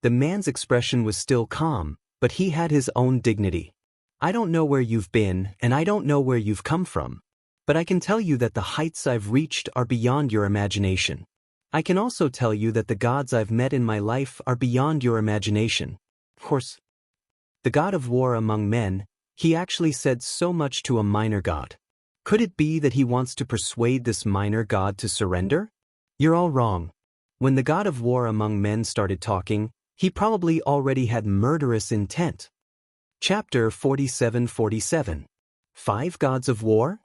The man's expression was still calm, but he had his own dignity. I don't know where you've been, and I don't know where you've come from. But I can tell you that the heights I've reached are beyond your imagination. I can also tell you that the gods I've met in my life are beyond your imagination. Of course, the god of war among men, he actually said so much to a minor god. Could it be that he wants to persuade this minor god to surrender? You're all wrong. When the god of war among men started talking, he probably already had murderous intent. Chapter 47-47. 5 Gods of War?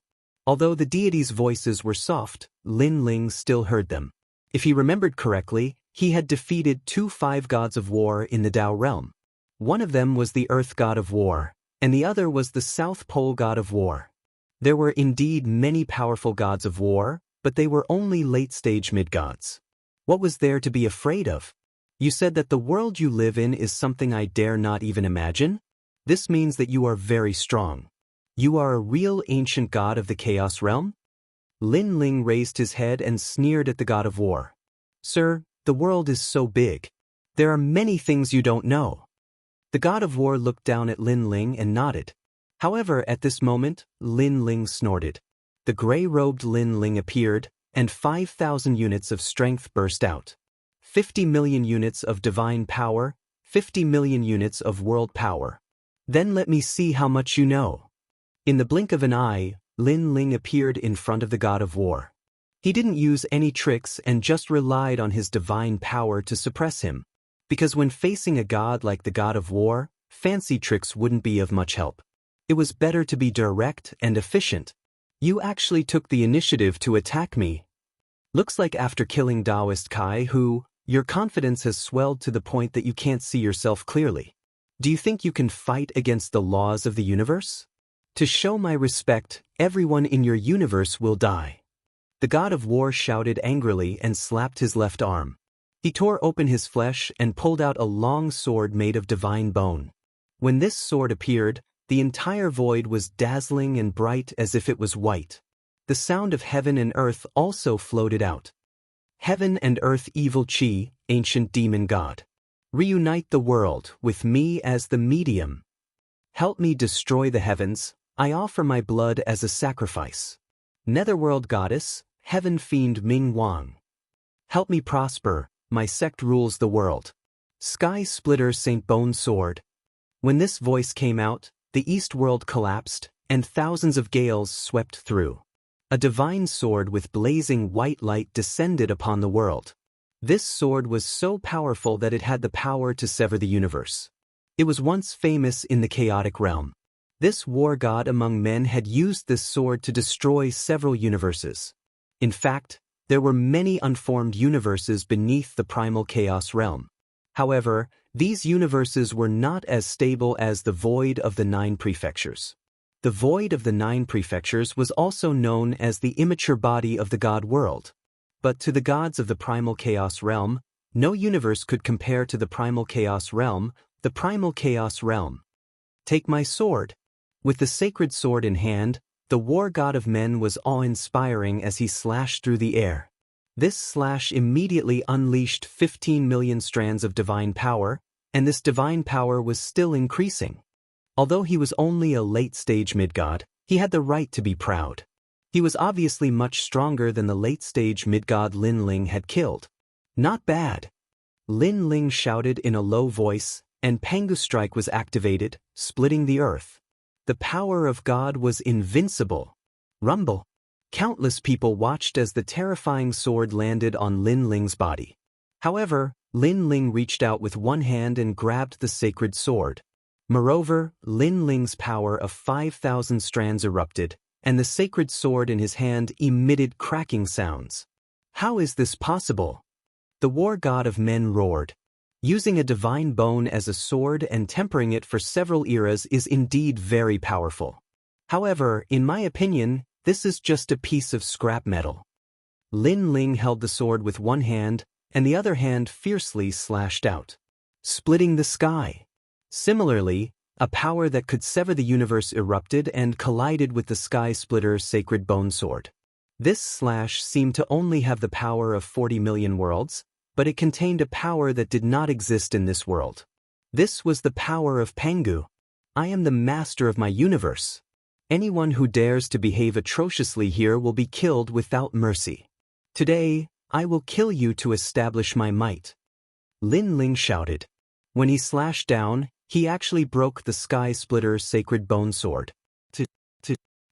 Although the deities' voices were soft, Lin Ling still heard them. If he remembered correctly, he had defeated 2 5 gods of war in the Tao realm. One of them was the Earth God of War, and the other was the South Pole God of War. There were indeed many powerful gods of war, but they were only late-stage mid-gods. What was there to be afraid of? You said that the world you live in is something I dare not even imagine? This means that you are very strong. You are a real ancient god of the Chaos Realm? Lin Ling raised his head and sneered at the god of war. Sir, the world is so big. There are many things you don't know. The god of war looked down at Lin Ling and nodded. However, at this moment, Lin Ling snorted. The gray-robed Lin Ling appeared, and 5,000 units of strength burst out. 50 million units of divine power, 50 million units of world power. Then let me see how much you know. In the blink of an eye, Lin Ling appeared in front of the god of war. He didn't use any tricks and just relied on his divine power to suppress him. Because when facing a god like the god of war, fancy tricks wouldn't be of much help. It was better to be direct and efficient. You actually took the initiative to attack me. Looks like after killing Taoist Kai Hu, your confidence has swelled to the point that you can't see yourself clearly. Do you think you can fight against the laws of the universe? To show my respect, everyone in your universe will die. The god of war shouted angrily and slapped his left arm. He tore open his flesh and pulled out a long sword made of divine bone. When this sword appeared, the entire void was dazzling and bright as if it was white. The sound of heaven and earth also floated out. Heaven and earth evil Chi, ancient demon god. Reunite the world with me as the medium. Help me destroy the heavens, I offer my blood as a sacrifice. Netherworld goddess, heaven fiend Ming Wang. Help me prosper, my sect rules the world. Sky splitter Saint Bone sword. When this voice came out, the east world collapsed, and thousands of gales swept through. A divine sword with blazing white light descended upon the world. This sword was so powerful that it had the power to sever the universe. It was once famous in the chaotic realm. This war god among men had used this sword to destroy several universes. In fact, there were many unformed universes beneath the primal chaos realm. However, these universes were not as stable as the void of the 9 prefectures. The void of the 9 prefectures was also known as the immature body of the god world. But to the gods of the primal chaos realm, no universe could compare to the primal chaos realm, the primal chaos realm. Take my sword. With the sacred sword in hand, the war god of men was awe-inspiring as he slashed through the air. This slash immediately unleashed 15 million strands of divine power, and this divine power was still increasing. Although he was only a late-stage mid-god, he had the right to be proud. He was obviously much stronger than the late-stage mid-god Lin Ling had killed. Not bad. Lin Ling shouted in a low voice, and Pangu Strike was activated, splitting the earth. The power of God was invincible. Rumble. Countless people watched as the terrifying sword landed on Lin Ling's body. However, Lin Ling reached out with one hand and grabbed the sacred sword. Moreover, Lin Ling's power of 5,000 strands erupted, and the sacred sword in his hand emitted cracking sounds. How is this possible? The war god of men roared. Using a divine bone as a sword and tempering it for several eras is indeed very powerful. However, in my opinion, this is just a piece of scrap metal. Lin Ling held the sword with one hand, and the other hand fiercely slashed out, splitting the sky. Similarly, a power that could sever the universe erupted and collided with the Sky Splitter's sacred bone sword. This slash seemed to only have the power of 40 million worlds, but it contained a power that did not exist in this world. This was the power of Pangu. I am the master of my universe. Anyone who dares to behave atrociously here will be killed without mercy. Today, I will kill you to establish my might. Lin Ling shouted. When he slashed down, he actually broke the Sky Splitter's sacred bone sword.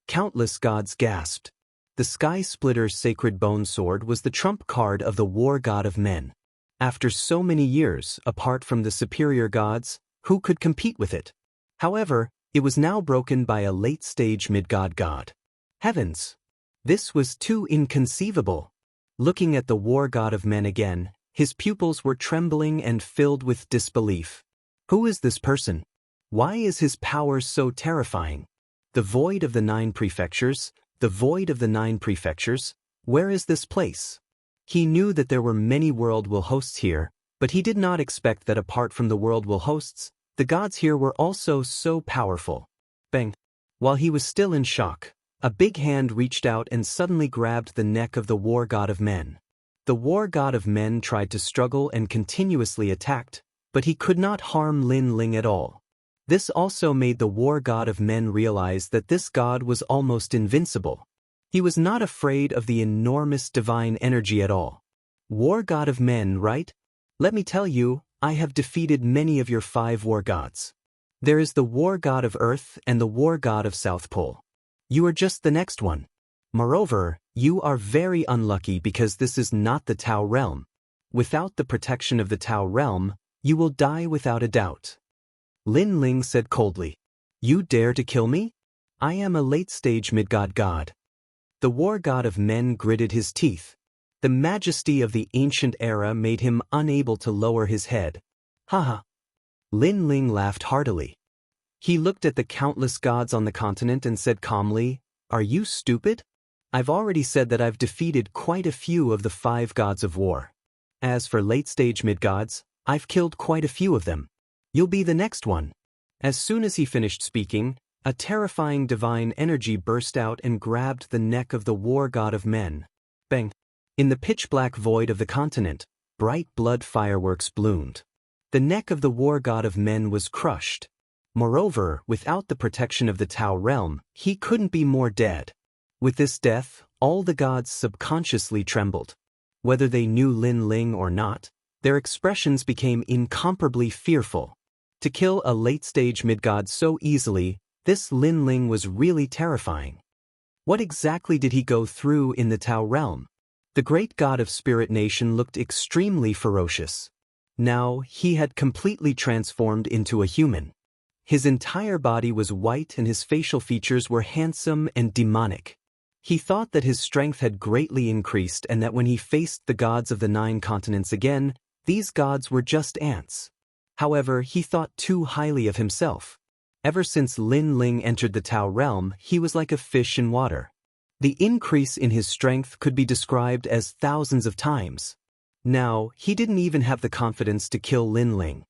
Countless gods gasped. The Sky Splitter's sacred bone sword was the trump card of the war god of men. After so many years, apart from the superior gods, who could compete with it? However, it was now broken by a late-stage mid-god god. Heavens! This was too inconceivable. Looking at the war god of men again, his pupils were trembling and filled with disbelief. Who is this person? Why is his power so terrifying? The void of the 9 prefectures, the void of the 9 prefectures, where is this place? He knew that there were many world will hosts here, but he did not expect that apart from the world will hosts, the gods here were also so powerful. Bang! While he was still in shock, a big hand reached out and suddenly grabbed the neck of the war god of men. The war god of men tried to struggle and continuously attacked, but he could not harm Lin Ling at all. This also made the war god of men realize that this god was almost invincible. He was not afraid of the enormous divine energy at all. War god of men, right? Let me tell you, I have defeated many of your 5 war gods. There is the war god of Earth and the war god of South Pole. You are just the next one. Moreover, you are very unlucky because this is not the Tao realm. Without the protection of the Tao realm, you will die without a doubt. Lin Ling said coldly, "You dare to kill me? I am a late-stage mid-god god." The war god of men gritted his teeth. The majesty of the ancient era made him unable to lower his head. Haha. Lin Ling laughed heartily. He looked at the countless gods on the continent and said calmly, "Are you stupid? I've already said that I've defeated quite a few of the 5 gods of war. As for late-stage mid-gods, I've killed quite a few of them. You'll be the next one." As soon as he finished speaking, a terrifying divine energy burst out and grabbed the neck of the war god of men. Bang! In the pitch-black void of the continent, bright blood fireworks bloomed. The neck of the war god of men was crushed. Moreover, without the protection of the Tao realm, he couldn't be more dead. With this death, all the gods subconsciously trembled. Whether they knew Lin Ling or not, their expressions became incomparably fearful. To kill a late-stage mid-god so easily, this Lin Ling was really terrifying. What exactly did he go through in the Tao realm? The great god of Spirit Nation looked extremely ferocious. Now, he had completely transformed into a human. His entire body was white and his facial features were handsome and demonic. He thought that his strength had greatly increased and that when he faced the gods of the 9 continents again, these gods were just ants. However, he thought too highly of himself. Ever since Lin Ling entered the Tao realm, he was like a fish in water. The increase in his strength could be described as thousands of times. Now, he didn't even have the confidence to kill Lin Ling.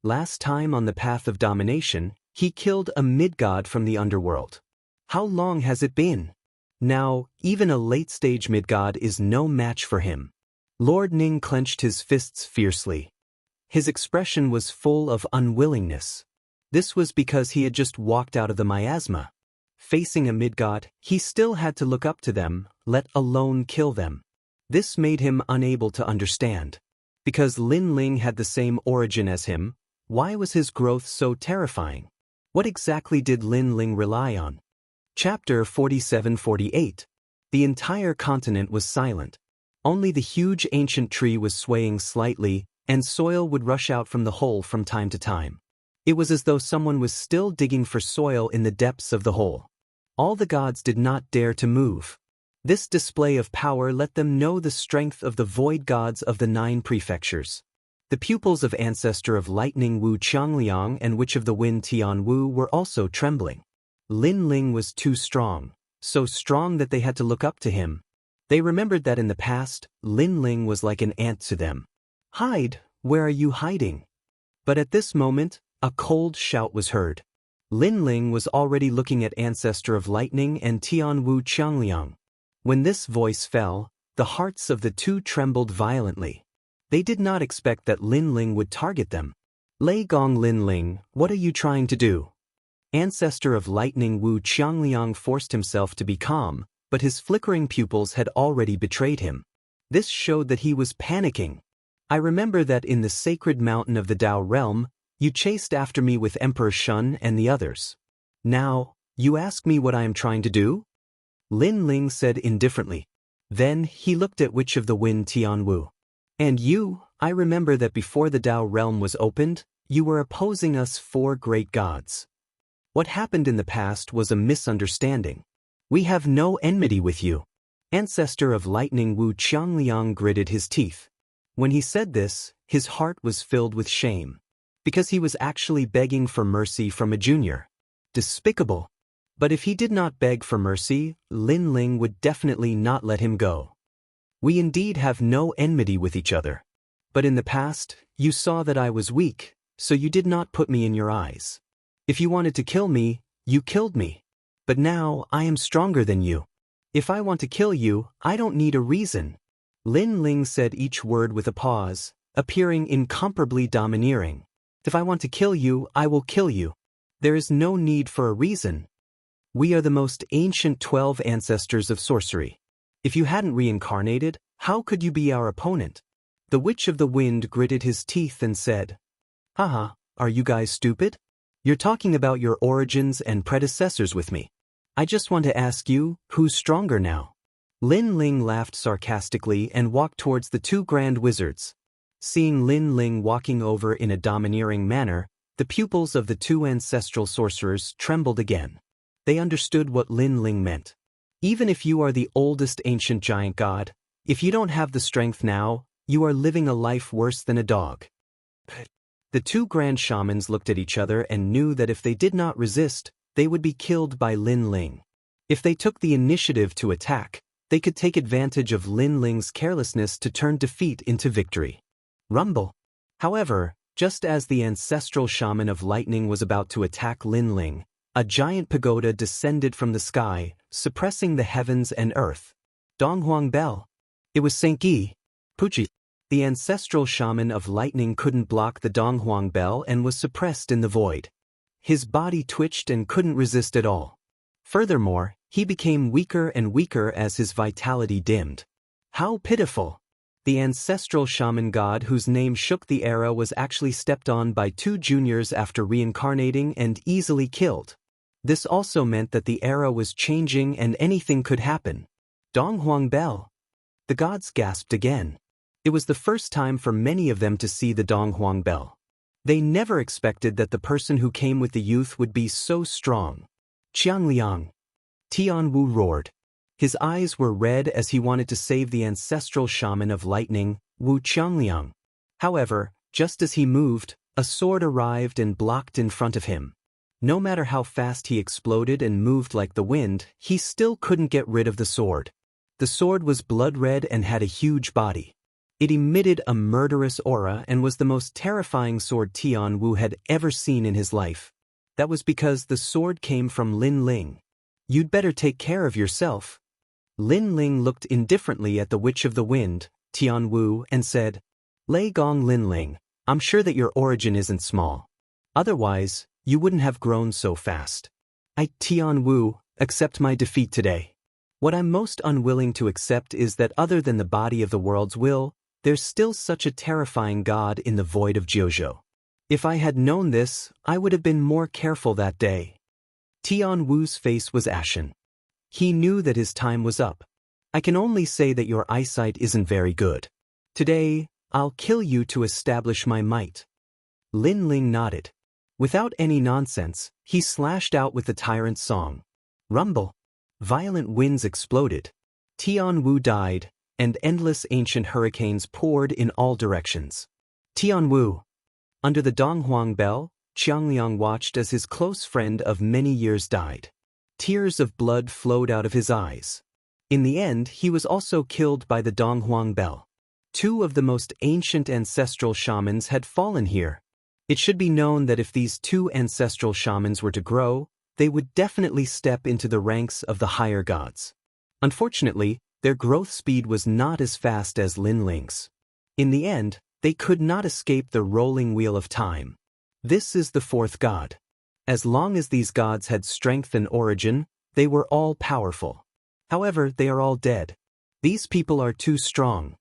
Last time on the path of domination, he killed a mid-god from the underworld. How long has it been? Now, even a late-stage mid-god is no match for him. Lord Ning clenched his fists fiercely. His expression was full of unwillingness. This was because he had just walked out of the miasma. Facing a mid-god, he still had to look up to them, let alone kill them. This made him unable to understand. Because Lin Ling had the same origin as him, why was his growth so terrifying? What exactly did Lin Ling rely on? Chapter 47-48. The entire continent was silent. Only the huge ancient tree was swaying slightly, and soil would rush out from the hole from time to time. It was as though someone was still digging for soil in the depths of the hole. All the gods did not dare to move. This display of power let them know the strength of the void gods of the 9 prefectures. The pupils of Ancestor of Lightning Wu Qiangliang and Witch of the Wind Tian Wu were also trembling. Lin Ling was too strong, so strong that they had to look up to him. They remembered that in the past, Lin Ling was like an ant to them. "Hide, where are you hiding?" But at this moment, a cold shout was heard. Lin Ling was already looking at Ancestor of Lightning and Tian Wu Qiangliang. When this voice fell, the hearts of the 2 trembled violently. They did not expect that Lin Ling would target them. "Lei Gong Lin Ling, what are you trying to do?" Ancestor of Lightning Wu Qiangliang forced himself to be calm, but his flickering pupils had already betrayed him. This showed that he was panicking. "I remember that in the sacred mountain of the Tao realm, you chased after me with Emperor Shun and the others. Now, you ask me what I am trying to do?" Lin Ling said indifferently. Then he looked at Witch of the Wind Tian Wu. "And you, I remember that before the Tao realm was opened, you were opposing us 4 great gods. What happened in the past was a misunderstanding. We have no enmity with you." Ancestor of Lightning Wu Qiangliang gritted his teeth. When he said this, his heart was filled with shame. Because he was actually begging for mercy from a junior. Despicable. But if he did not beg for mercy, Lin Ling would definitely not let him go. "We indeed have no enmity with each other. But in the past, you saw that I was weak, so you did not put me in your eyes. If you wanted to kill me, you killed me. But now I am stronger than you. If I want to kill you, I don't need a reason." Lin Ling said each word with a pause, appearing incomparably domineering. If I want to kill you, I will kill you. There is no need for a reason. We are the most ancient 12 ancestors of sorcery. If you hadn't reincarnated, how could you be our opponent? The Witch of the Wind gritted his teeth and said, Haha, are you guys stupid? You're talking about your origins and predecessors with me. I just want to ask you, who's stronger now? Lin Ling laughed sarcastically and walked towards the two grand wizards. Seeing Lin Ling walking over in a domineering manner, the pupils of the two ancestral sorcerers trembled again. They understood what Lin Ling meant. Even if you are the oldest ancient giant god, if you don't have the strength now, you are living a life worse than a dog. The two grand shamans looked at each other and knew that if they did not resist, they would be killed by Lin Ling. If they took the initiative to attack, they could take advantage of Lin Ling's carelessness to turn defeat into victory. Rumble. However, just as the ancestral shaman of lightning was about to attack Lin Ling, a giant pagoda descended from the sky, suppressing the heavens and earth. Donghuang Bell. It was Senki. Puchi. The ancestral shaman of lightning couldn't block the Donghuang Bell and was suppressed in the void. His body twitched and couldn't resist at all. Furthermore, he became weaker and weaker as his vitality dimmed. How pitiful! The ancestral shaman god whose name shook the era was actually stepped on by two juniors after reincarnating and easily killed. This also meant that the era was changing and anything could happen. Donghuang Bell. The gods gasped again. It was the first time for many of them to see the Donghuang Bell. They never expected that the person who came with the youth would be so strong. Qiangliang. Tianwu roared. His eyes were red as he wanted to save the ancestral shaman of lightning, Wu Qiangliang. However, just as he moved, a sword arrived and blocked in front of him. No matter how fast he exploded and moved like the wind, he still couldn't get rid of the sword. The sword was blood red and had a huge body. It emitted a murderous aura and was the most terrifying sword Tianwu had ever seen in his life. That was because the sword came from Lin Ling. You'd better take care of yourself. Lin Ling looked indifferently at the Witch of the Wind, Tianwu, and said, Lei Gong Lin Ling, I'm sure that your origin isn't small. Otherwise, you wouldn't have grown so fast. I, Tianwu, accept my defeat today. What I'm most unwilling to accept is that other than the body of the world's will, there's still such a terrifying god in the void of Jiuzhou. If I had known this, I would have been more careful that day. Tianwu's face was ashen. He knew that his time was up. I can only say that your eyesight isn't very good. Today, I'll kill you to establish my might. Lin Ling nodded. Without any nonsense, he slashed out with the tyrant's song. Rumble. Violent winds exploded. Tianwu died, and endless ancient hurricanes poured in all directions. Tianwu. Under the Donghuang Bell, Qiangliang watched as his close friend of many years died. Tears of blood flowed out of his eyes. In the end, he was also killed by the Donghuang Bell. Two of the most ancient ancestral shamans had fallen here. It should be known that if these two ancestral shamans were to grow, they would definitely step into the ranks of the higher gods. Unfortunately, their growth speed was not as fast as Lin Ling's. In the end, they could not escape the rolling wheel of time. This is the fourth god. As long as these gods had strength and origin, they were all powerful. However, they are all dead. These people are too strong.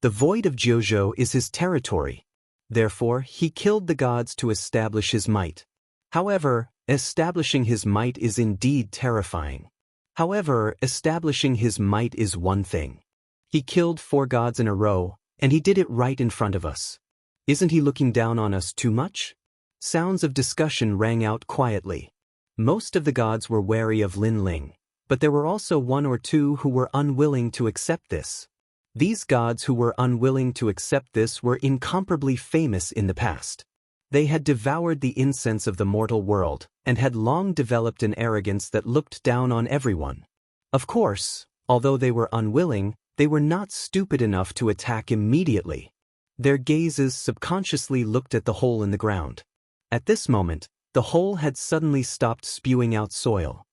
The void of Jiuzhou is his territory. Therefore, he killed the gods to establish his might. However, establishing his might is indeed terrifying. However, establishing his might is one thing. He killed 4 gods in a row, and he did it right in front of us. Isn't he looking down on us too much? Sounds of discussion rang out quietly. Most of the gods were wary of Lin Ling, but there were also 1 or 2 who were unwilling to accept this. These gods who were unwilling to accept this were incomparably famous in the past. They had devoured the incense of the mortal world, and had long developed an arrogance that looked down on everyone. Of course, although they were unwilling, they were not stupid enough to attack immediately. Their gazes subconsciously looked at the hole in the ground. At this moment, the hole had suddenly stopped spewing out soil.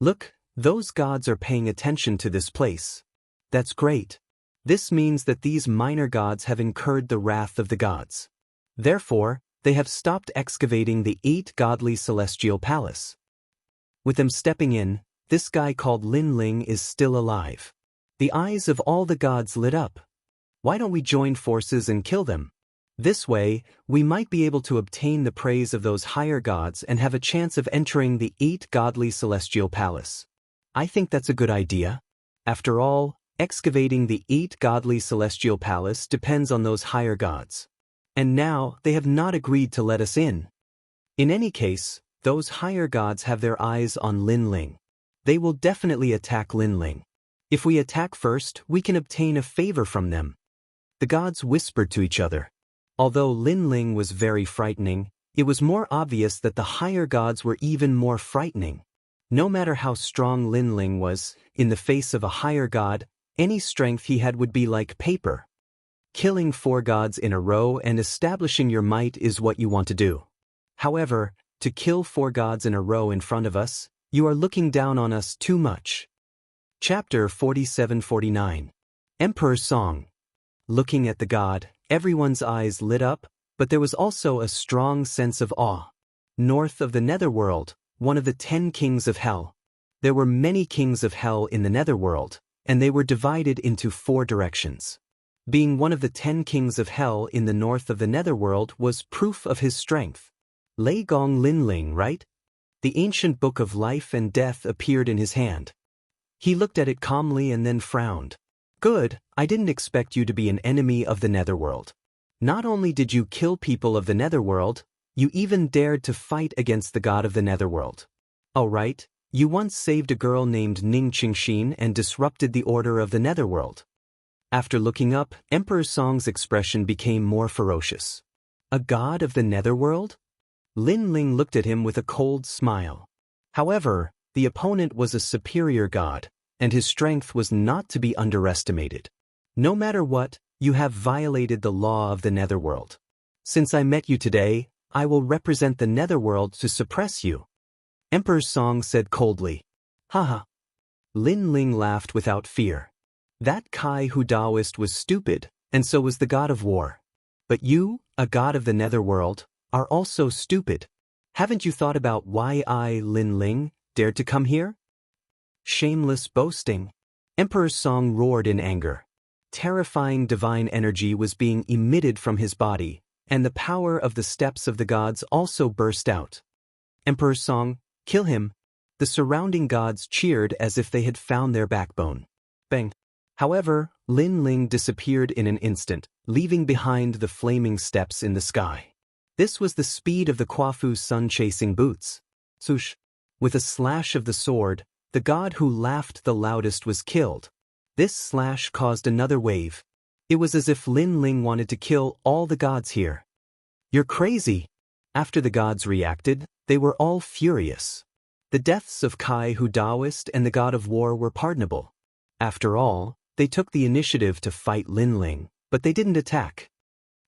Look, those gods are paying attention to this place. That's great. This means that these minor gods have incurred the wrath of the gods. Therefore, they have stopped excavating the 8 godly celestial palace. With them stepping in, this guy called Lin Ling is still alive. The eyes of all the gods lit up. Why don't we join forces and kill them? This way, we might be able to obtain the praise of those higher gods and have a chance of entering the 8 godly celestial palace. I think that's a good idea. After all, excavating the 8 godly celestial palace depends on those higher gods. And now, they have not agreed to let us in. In any case, those higher gods have their eyes on Lin Ling. They will definitely attack Lin Ling. If we attack first, we can obtain a favor from them. The gods whispered to each other. Although Lin Ling was very frightening, it was more obvious that the higher gods were even more frightening. No matter how strong Lin Ling was, in the face of a higher god, any strength he had would be like paper. Killing 4 gods in a row and establishing your might is what you want to do. However, to kill 4 gods in a row in front of us, you are looking down on us too much. Chapter 47-49. Emperor's Song. Looking at the god, everyone's eyes lit up, but there was also a strong sense of awe. North of the Netherworld, one of the 10 kings of hell. There were many kings of hell in the Netherworld, and they were divided into 4 directions. Being one of the 10 kings of hell in the north of the Netherworld was proof of his strength. Lei Gong Lin Ling, right? The ancient book of life and death appeared in his hand. He looked at it calmly and then frowned. Good, I didn't expect you to be an enemy of the Netherworld. Not only did you kill people of the Netherworld, you even dared to fight against the god of the Netherworld. Oh right, you once saved a girl named Ning Qingxin and disrupted the order of the Netherworld. After looking up, Emperor Song's expression became more ferocious. A god of the Netherworld? Lin Ling looked at him with a cold smile. However, the opponent was a superior god, and his strength was not to be underestimated. No matter what, you have violated the law of the Netherworld. Since I met you today, I will represent the Netherworld to suppress you. Emperor Song said coldly. Haha. Lin Ling laughed without fear. That Kai Hu Taoist was stupid, and so was the god of war. But you, a god of the Netherworld, are also stupid. Haven't you thought about why I, Lin Ling, dared to come here? Shameless boasting. Emperor Song roared in anger. Terrifying divine energy was being emitted from his body, and the power of the steps of the gods also burst out. Emperor Song, kill him. The surrounding gods cheered as if they had found their backbone. Bang. However, Lin Ling disappeared in an instant, leaving behind the flaming steps in the sky. This was the speed of the Quafu's sun-chasing boots. Swoosh. With a slash of the sword, the god who laughed the loudest was killed. This slash caused another wave. It was as if Lin Ling wanted to kill all the gods here. You're crazy. After the gods reacted, they were all furious. The deaths of Kai Hu Taoist and the god of war were pardonable. After all, they took the initiative to fight Lin Ling, but they didn't attack.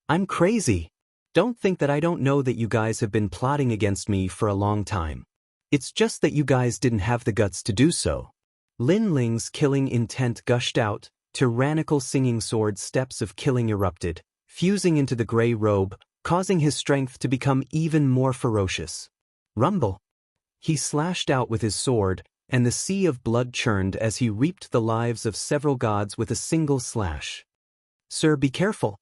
I'm crazy. Don't think that I don't know that you guys have been plotting against me for a long time. It's just that you guys didn't have the guts to do so. Lin Ling's killing intent gushed out, tyrannical singing sword steps of killing erupted, fusing into the gray robe, causing his strength to become even more ferocious. Rumble. He slashed out with his sword, and the sea of blood churned as he reaped the lives of several gods with a single slash. Sir, be careful.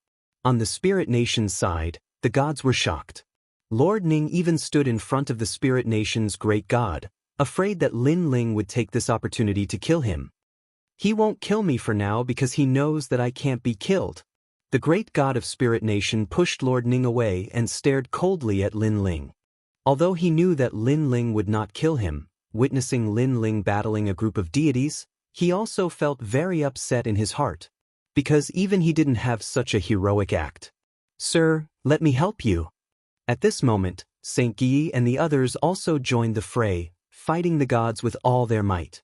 On the Spirit Nation's side, the gods were shocked. Lord Ning even stood in front of the Spirit Nation's great god, afraid that Lin Ling would take this opportunity to kill him. He won't kill me for now because he knows that I can't be killed. The great god of Spirit Nation pushed Lord Ning away and stared coldly at Lin Ling. Although he knew that Lin Ling would not kill him, witnessing Lin Ling battling a group of deities, he also felt very upset in his heart, because even he didn't have such a heroic act. Sir, let me help you. At this moment, Saint Guy and the others also joined the fray, fighting the gods with all their might.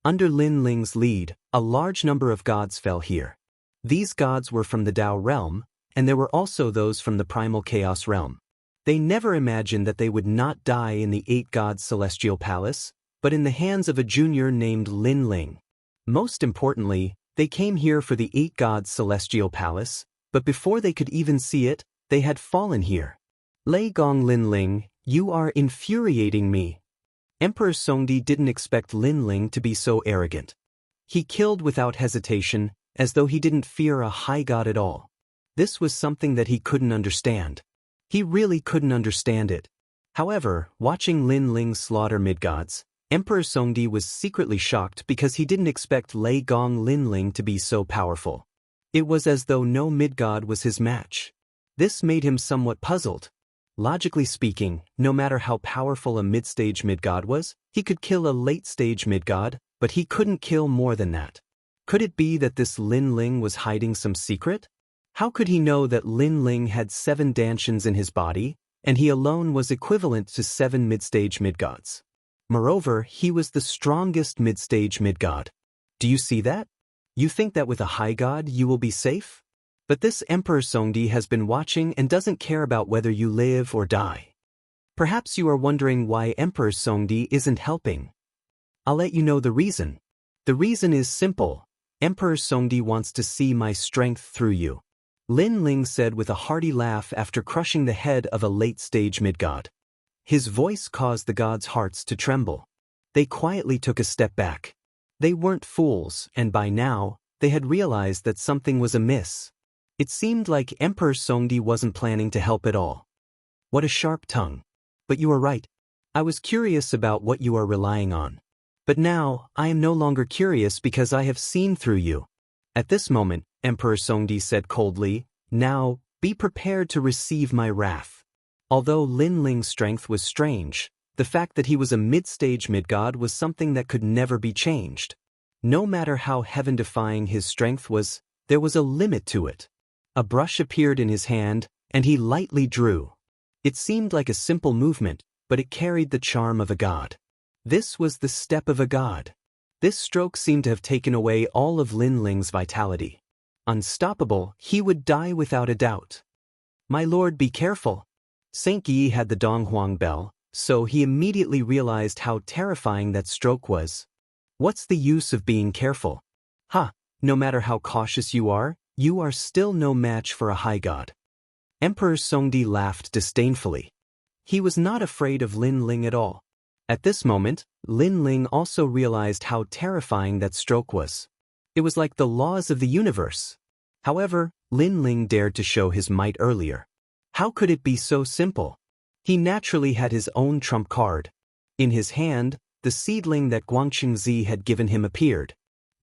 Under Lin Ling's lead, a large number of gods fell here. These gods were from the Tao realm, and there were also those from the primal chaos realm. They never imagined that they would not die in the 8 gods' celestial palace, but in the hands of a junior named Lin Ling. Most importantly, They came here for the 8 gods' celestial palace, but before they could even see it, they had fallen here. Lei Gong Linling, you are infuriating me. Emperor Songdi didn't expect Linling to be so arrogant. He killed without hesitation, as though he didn't fear a high god at all. This was something that he couldn't understand. He really couldn't understand it. However, watching Linling slaughter mid-gods, Emperor Songdi was secretly shocked because he didn't expect Lei Gong Linling to be so powerful. It was as though no mid-god was his match. This made him somewhat puzzled. Logically speaking, no matter how powerful a mid-stage mid-god was, he could kill a late-stage mid-god, but he couldn't kill more than that. Could it be that this Linling was hiding some secret? How could he know that Linling had 7 dantians in his body, and he alone was equivalent to 7 mid-stage mid-gods? Moreover, he was the strongest mid-stage mid-god. Do you see that? You think that with a high god you will be safe? But this Emperor Songdi has been watching and doesn't care about whether you live or die. Perhaps you are wondering why Emperor Songdi isn't helping. I'll let you know the reason. The reason is simple. Emperor Songdi wants to see my strength through you. Linling said with a hearty laugh after crushing the head of a late-stage mid-god. His voice caused the gods' hearts to tremble. They quietly took a step back. They weren't fools, and by now, they had realized that something was amiss. It seemed like Emperor Songdi wasn't planning to help at all. What a sharp tongue. But you are right. I was curious about what you are relying on. But now, I am no longer curious because I have seen through you. At this moment, Emperor Songdi said coldly, now, be prepared to receive my wrath. Although Linling's strength was strange, the fact that he was a mid-stage mid-god was something that could never be changed. No matter how heaven-defying his strength was, there was a limit to it. A brush appeared in his hand, and he lightly drew. It seemed like a simple movement, but it carried the charm of a god. This was the step of a god. This stroke seemed to have taken away all of Linling's vitality. Unstoppable, he would die without a doubt. My lord, be careful. Saint Yi had the Donghuang bell, so he immediately realized how terrifying that stroke was. What's the use of being careful? No matter how cautious you are still no match for a high god. Emperor Songdi laughed disdainfully. He was not afraid of Linling at all. At this moment, Linling also realized how terrifying that stroke was. It was like the laws of the universe. However, Linling dared to show his might earlier. How could it be so simple? He naturally had his own trump card. In his hand, the seedling that Guangqingzi had given him appeared.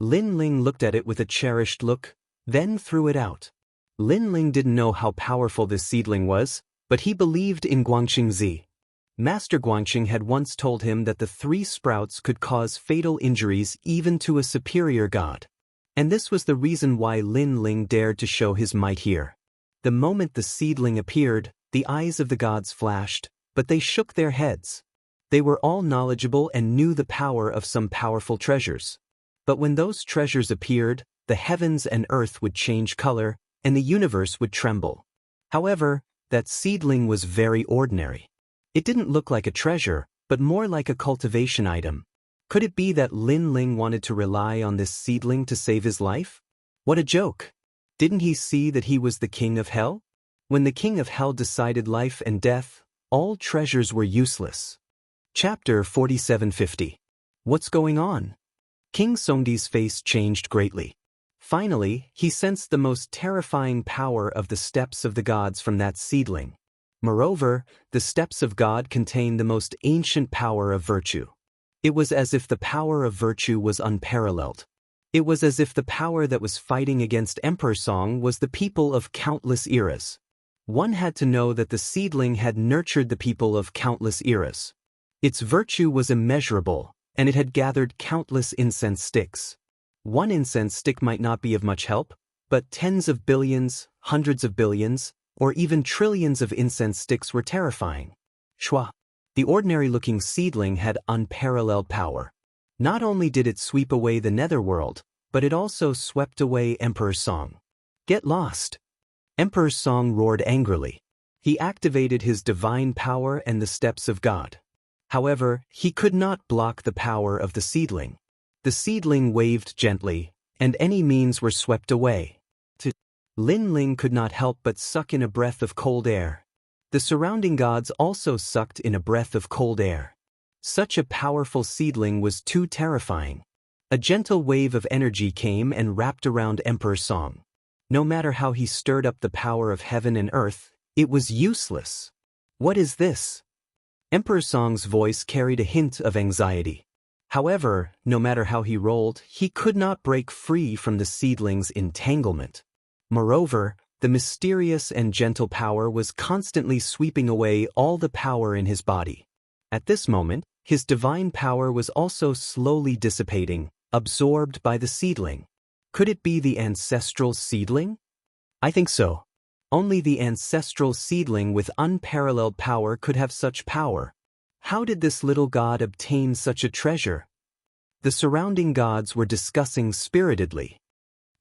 Linling looked at it with a cherished look, then threw it out. Linling didn't know how powerful this seedling was, but he believed in Guangqingzi. Master Guangqing had once told him that the 3 sprouts could cause fatal injuries even to a superior god. And this was the reason why Linling dared to show his might here. The moment the seedling appeared, the eyes of the gods flashed, but they shook their heads. They were all knowledgeable and knew the power of some powerful treasures. But when those treasures appeared, the heavens and earth would change color, and the universe would tremble. However, that seedling was very ordinary. It didn't look like a treasure, but more like a cultivation item. Could it be that Linling wanted to rely on this seedling to save his life? What a joke! Didn't he see that he was the king of hell? When the king of hell decided life and death, all treasures were useless. Chapter 4750. What's going on? King Songdi's face changed greatly. Finally, he sensed the most terrifying power of the steps of the gods from that seedling. Moreover, the steps of God contain the most ancient power of virtue. It was as if the power of virtue was unparalleled. It was as if the power that was fighting against Emperor Song was the people of countless eras. One had to know that the seedling had nurtured the people of countless eras. Its virtue was immeasurable, and it had gathered countless incense sticks. One incense stick might not be of much help, but tens of billions, hundreds of billions, or even trillions of incense sticks were terrifying. Shwa. The ordinary-looking seedling had unparalleled power. Not only did it sweep away the netherworld, but it also swept away Emperor Song. Get lost! Emperor Song roared angrily. He activated his divine power and the steps of God. However, he could not block the power of the seedling. The seedling waved gently, and any means were swept away. Lin Ling could not help but suck in a breath of cold air. The surrounding gods also sucked in a breath of cold air. Such a powerful seedling was too terrifying. A gentle wave of energy came and wrapped around Emperor Song. No matter how he stirred up the power of heaven and earth, it was useless. What is this? Emperor Song's voice carried a hint of anxiety. However, no matter how he rolled, he could not break free from the seedling's entanglement. Moreover, the mysterious and gentle power was constantly sweeping away all the power in his body. At this moment, his divine power was also slowly dissipating, absorbed by the seedling. Could it be the ancestral seedling? I think so. Only the ancestral seedling with unparalleled power could have such power. How did this little god obtain such a treasure? The surrounding gods were discussing spiritedly.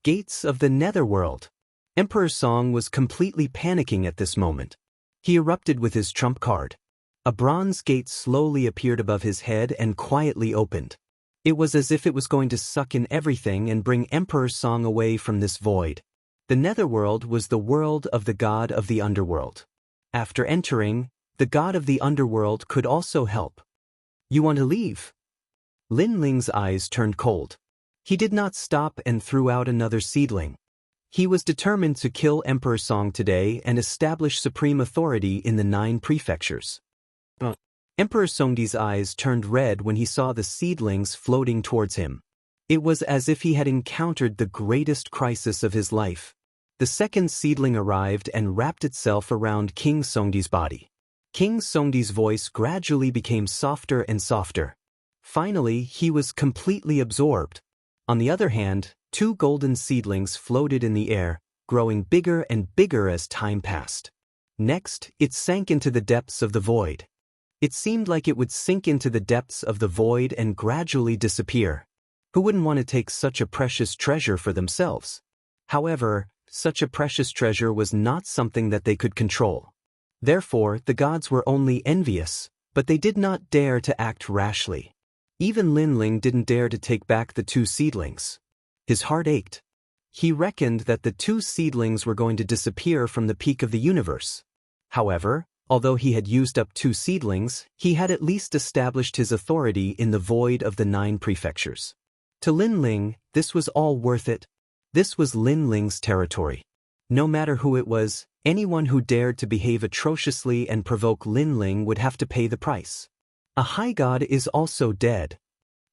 Gates of the Netherworld. Emperor Song was completely panicking at this moment. He erupted with his trump card. A bronze gate slowly appeared above his head and quietly opened. It was as if it was going to suck in everything and bring Emperor Song away from this void. The Netherworld was the world of the god of the underworld. After entering, the god of the underworld could also help. You want to leave? Lin Ling's eyes turned cold. He did not stop and threw out another seedling. He was determined to kill Emperor Song today and establish supreme authority in the 9 prefectures. Emperor Songdi's eyes turned red when he saw the seedlings floating towards him. It was as if he had encountered the greatest crisis of his life. The second seedling arrived and wrapped itself around King Songdi's body. King Songdi's voice gradually became softer and softer. Finally, he was completely absorbed. On the other hand, 2 golden seedlings floated in the air, growing bigger and bigger as time passed. Next, it sank into the depths of the void. It seemed like it would sink into the depths of the void and gradually disappear. Who wouldn't want to take such a precious treasure for themselves? However, such a precious treasure was not something that they could control. Therefore, the gods were only envious, but they did not dare to act rashly. Even Lin Ling didn't dare to take back the 2 seedlings. His heart ached. He reckoned that the 2 seedlings were going to disappear from the peak of the universe. However, although he had used up 2 seedlings, he had at least established his authority in the void of the 9 prefectures. To Lin Ling, this was all worth it. This was Lin Ling's territory. No matter who it was, anyone who dared to behave atrociously and provoke Lin Ling would have to pay the price. A high god is also dead.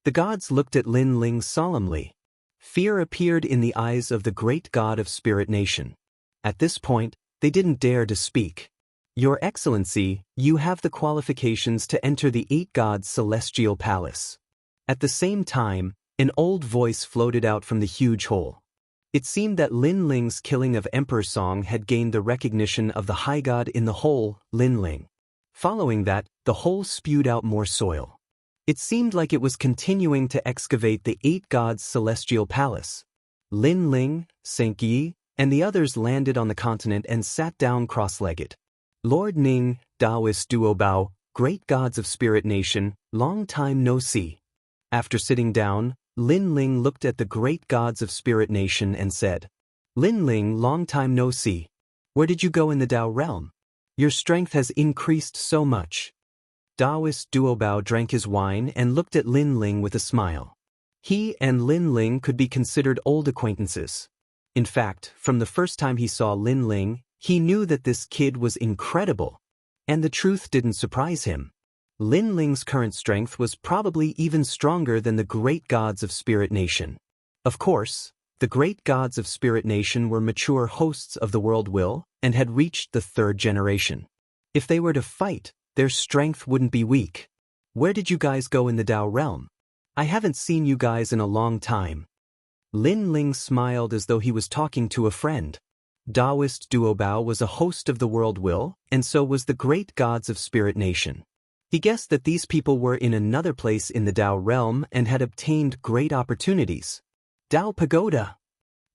The gods looked at Lin Ling solemnly. Fear appeared in the eyes of the great god of Spirit Nation. At this point, they didn't dare to speak. Your Excellency, you have the qualifications to enter the 8 gods' celestial palace. At the same time, an old voice floated out from the huge hole. It seemed that Lin Ling's killing of Emperor Song had gained the recognition of the high god in the hole, Lin Ling. Following that, the hole spewed out more soil. It seemed like it was continuing to excavate the 8 gods' celestial palace. Lin Ling, Sank Yi, and the others landed on the continent and sat down cross-legged. Lord Ning, Taoist Duo Bao, great gods of Spirit Nation, long time no see. After sitting down, Lin Ling looked at the great gods of Spirit Nation and said, Lin Ling, long time no see. Where did you go in the Tao realm? Your strength has increased so much. Taoist Duo Bao drank his wine and looked at Lin Ling with a smile. He and Lin Ling could be considered old acquaintances. In fact, from the first time he saw Lin Ling, he knew that this kid was incredible. And the truth didn't surprise him. Lin Ling's current strength was probably even stronger than the great gods of Spirit Nation. Of course, the great gods of Spirit Nation were mature hosts of the world will and had reached the 3rd generation. If they were to fight, their strength wouldn't be weak. Where did you guys go in the Tao realm? I haven't seen you guys in a long time. Lin Ling smiled as though he was talking to a friend. Taoist Duo Bao was a host of the world will, and so was the great gods of Spirit Nation. He guessed that these people were in another place in the Tao realm and had obtained great opportunities. Tao Pagoda.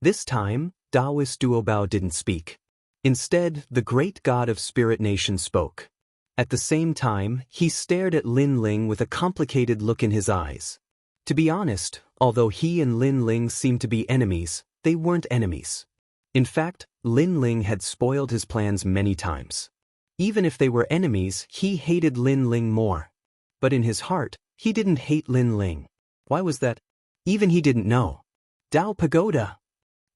This time, Taoist Duo Bao didn't speak. Instead, the great god of Spirit Nation spoke. At the same time, he stared at Lin Ling with a complicated look in his eyes. To be honest, Although he and Lin Ling seemed to be enemies, they weren't enemies. In fact, Lin Ling had spoiled his plans many times. Even if they were enemies, he hated Lin Ling more. But in his heart, he didn't hate Lin Ling. Why was that? Even he didn't know. Dao Pagoda!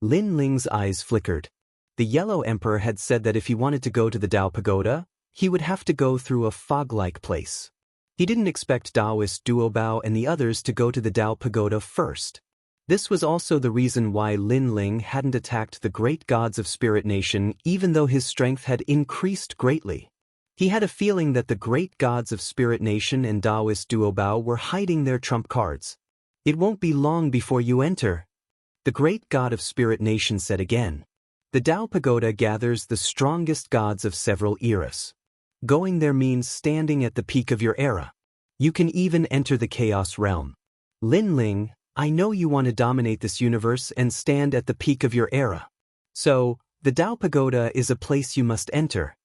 Lin Ling's eyes flickered. The Yellow Emperor had said that if he wanted to go to the Dao Pagoda, he would have to go through a fog-like place. He didn't expect Taoist Duobao and the others to go to the Dao Pagoda first. This was also the reason why Lin Ling hadn't attacked the great gods of Spirit Nation even though his strength had increased greatly. He had a feeling that the great gods of Spirit Nation and Taoist Duobao were hiding their trump cards. It won't be long before you enter. The great god of Spirit Nation said again. The Dao Pagoda gathers the strongest gods of several eras. Going there means standing at the peak of your era. You can even enter the Chaos Realm. Lin Ling, I know you want to dominate this universe and stand at the peak of your era. So, the Dao Pagoda is a place you must enter.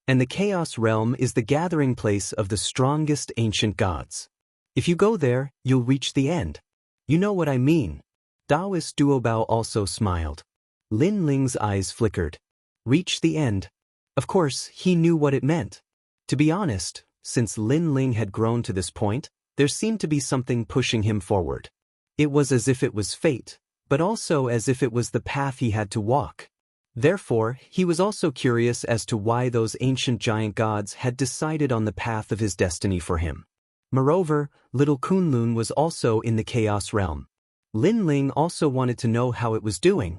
And the Chaos Realm is the gathering place of the strongest ancient gods. If you go there, you'll reach the end. You know what I mean. Taoist Duobao also smiled. Lin Ling's eyes flickered. Reach the end. Of course, he knew what it meant. To be honest, since Lin Ling had grown to this point, there seemed to be something pushing him forward. It was as if it was fate, but also as if it was the path he had to walk. Therefore, he was also curious as to why those ancient giant gods had decided on the path of his destiny for him. Moreover, little Kunlun was also in the Chaos Realm. Lin Ling also wanted to know how it was doing.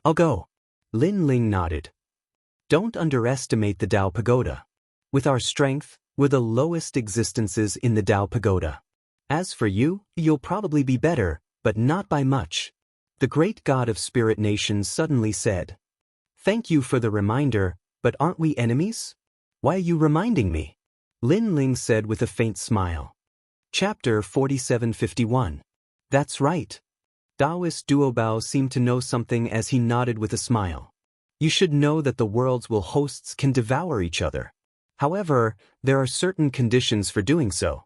I'll go. Lin Ling nodded. Don't underestimate the Dao Pagoda. With our strength, we're the lowest existences in the Dao Pagoda. As for you, you'll probably be better, but not by much. The great god of Spirit Nation suddenly said. Thank you for the reminder, but aren't we enemies? Why are you reminding me? Lin Ling said with a faint smile. Chapter 4751. That's right. Taoist Duobao seemed to know something as he nodded with a smile. You should know that the worlds will hosts can devour each other. However, there are certain conditions for doing so.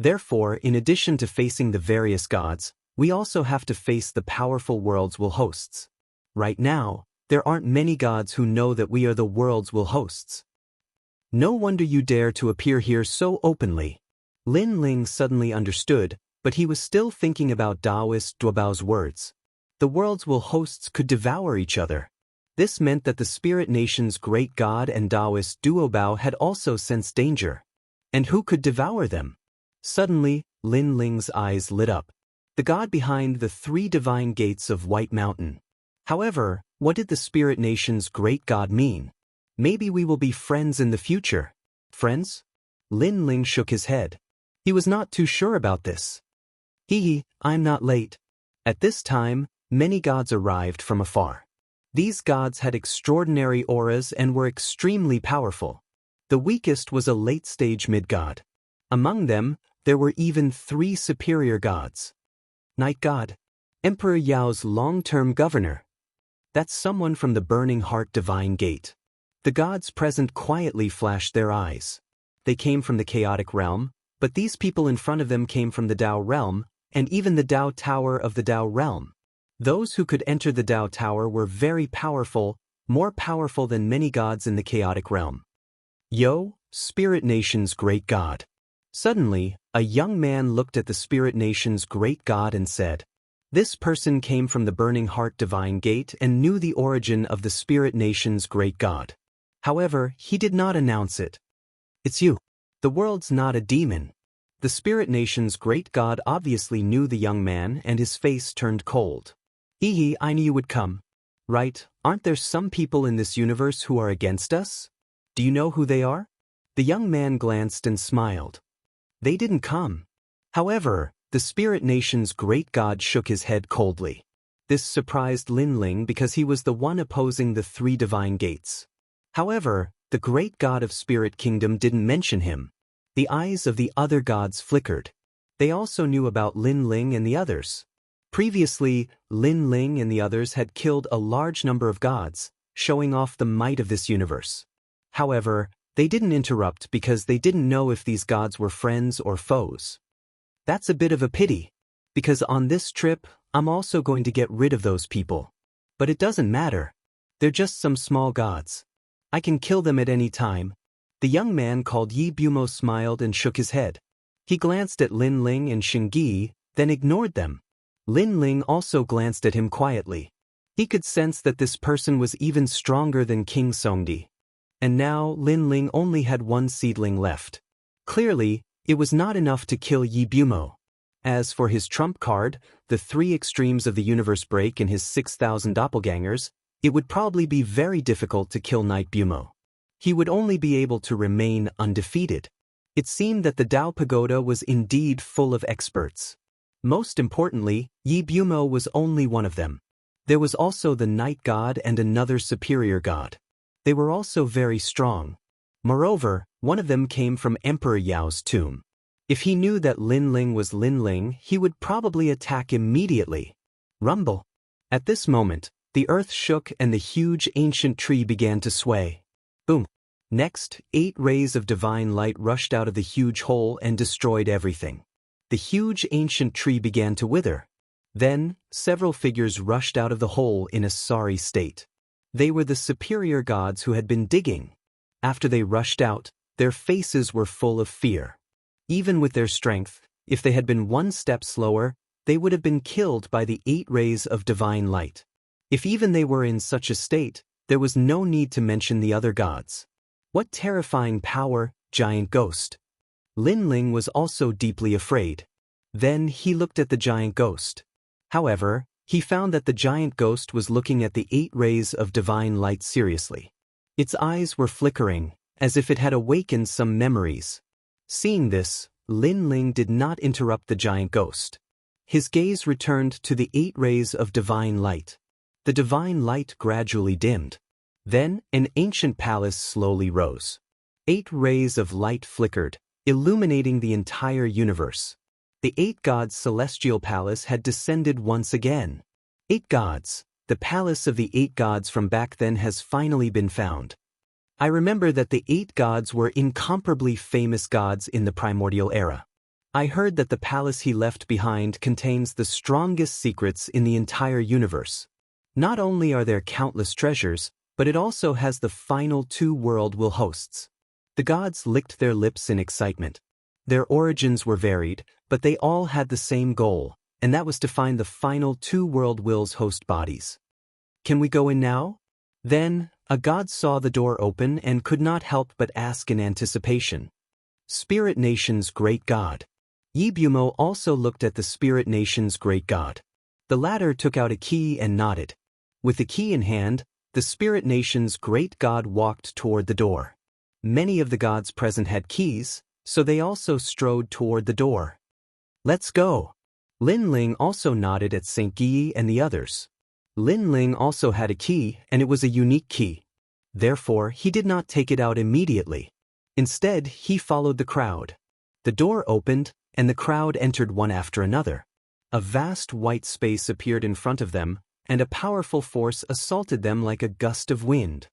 Therefore, in addition to facing the various gods, we also have to face the powerful worlds will hosts. Right now, there aren't many gods who know that we are the worlds will hosts. No wonder you dare to appear here so openly. Lin Ling suddenly understood, but he was still thinking about Taoist Duobao's words. The worlds will hosts could devour each other. This meant that the Spirit Nation's great god and Taoist Duobao had also sensed danger. And who could devour them? Suddenly, Lin Ling's eyes lit up. The god behind the 3 divine gates of White Mountain. However, what did the Spirit Nation's great god mean? Maybe we will be friends in the future. Friends? Lin Ling shook his head. He was not too sure about this. I'm not late. At this time, many gods arrived from afar. These gods had extraordinary auras and were extremely powerful. The weakest was a late-stage mid-god. Among them, there were even 3 superior gods. Night God. Emperor Yao's long-term governor. That's someone from the Burning Heart Divine Gate. The gods present quietly flashed their eyes. They came from the chaotic realm, but these people in front of them came from the Dao realm, and even the Dao Tower of the Dao realm. Those who could enter the Dao Tower were very powerful, more powerful than many gods in the chaotic realm. Yo, Spirit Nation's great god. Suddenly, a young man looked at the Spirit Nation's great god and said, this person came from the Burning Heart Divine Gate and knew the origin of the Spirit Nation's great god. However, he did not announce it. It's you. The world's not a demon. The Spirit Nation's great god obviously knew the young man and his face turned cold. I knew you would come. Right, aren't there some people in this universe who are against us? Do you know who they are? The young man glanced and smiled. They didn't come. However, the Spirit Nation's great god shook his head coldly. This surprised Lin Ling because he was the one opposing the 3 divine gates. However, the great god of Spirit Kingdom didn't mention him. The eyes of the other gods flickered. They also knew about Lin Ling and the others. Previously, Lin Ling and the others had killed a large number of gods, showing off the might of this universe. However, they didn't interrupt because they didn't know if these gods were friends or foes. That's a bit of a pity. because on this trip, I'm also going to get rid of those people. But it doesn't matter. They're just some small gods. I can kill them at any time. The young man called Yi Bumo smiled and shook his head. He glanced at Lin Ling and Xingyi, then ignored them. Lin Ling also glanced at him quietly. He could sense that this person was even stronger than King Songdi. And now Lin Ling only had one seedling left. Clearly, it was not enough to kill Yi Bumo. As for his trump card, the 3 extremes of the universe break and his 6,000 doppelgangers, it would probably be very difficult to kill Knight Bumo. He would only be able to remain undefeated. It seemed that the Dao Pagoda was indeed full of experts. Most importantly, Yi Bumo was only one of them. There was also the Night God and another superior god. They were also very strong. Moreover, one of them came from Emperor Yao's tomb. If he knew that Lin Ling was Lin Ling, he would probably attack immediately. Rumble. At this moment, the earth shook and the huge ancient tree began to sway. Boom. Next, 8 rays of divine light rushed out of the huge hole and destroyed everything. The huge ancient tree began to wither. Then, several figures rushed out of the hole in a sorry state. They were the superior gods who had been digging. After they rushed out, their faces were full of fear. Even with their strength, if they had been one step slower, they would have been killed by the 8 rays of divine light. If even they were in such a state, there was no need to mention the other gods. What terrifying power, giant ghost! Lin Ling was also deeply afraid. Then he looked at the giant ghost. However, he found that the giant ghost was looking at the 8 rays of divine light seriously. Its eyes were flickering, as if it had awakened some memories. Seeing this, Lin Ling did not interrupt the giant ghost. His gaze returned to the 8 rays of divine light. The divine light gradually dimmed. Then, an ancient palace slowly rose. 8 rays of light flickered, illuminating the entire universe. The 8 gods' celestial palace had descended once again. 8 gods, the palace of the 8 gods from back then has finally been found. I remember that the 8 gods were incomparably famous gods in the primordial era. I heard that the palace he left behind contains the strongest secrets in the entire universe. Not only are there countless treasures, but it also has the final 2 world-will hosts. The gods licked their lips in excitement. Their origins were varied, but they all had the same goal, and that was to find the final 2 world-wills host bodies. Can we go in now? Then, a god saw the door open and could not help but ask in anticipation. Spirit Nation's great god. Yi Bumo also looked at the Spirit Nation's great god. The latter took out a key and nodded. With the key in hand, the Spirit Nation's great god walked toward the door. Many of the gods present had keys, so they also strode toward the door. Let's go. Lin Ling also nodded at St. Guy and the others. Lin Ling also had a key, and it was a unique key. Therefore, he did not take it out immediately. Instead, he followed the crowd. The door opened, and the crowd entered one after another. A vast white space appeared in front of them, and a powerful force assaulted them like a gust of wind.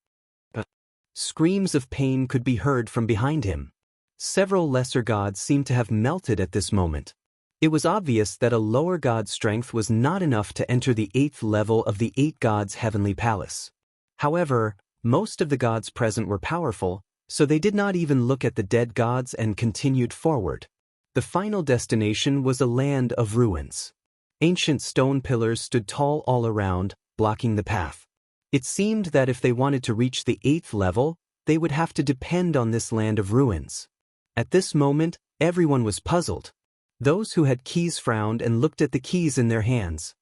Screams of pain could be heard from behind him. Several lesser gods seemed to have melted at this moment. It was obvious that a lower god's strength was not enough to enter the 8th level of the 8 gods' heavenly palace. However, most of the gods present were powerful, so they did not even look at the dead gods and continued forward. The final destination was a land of ruins. Ancient stone pillars stood tall all around, blocking the path. It seemed that if they wanted to reach the 8th level, they would have to depend on this land of ruins. At this moment, everyone was puzzled. Those who had keys frowned and looked at the keys in their hands.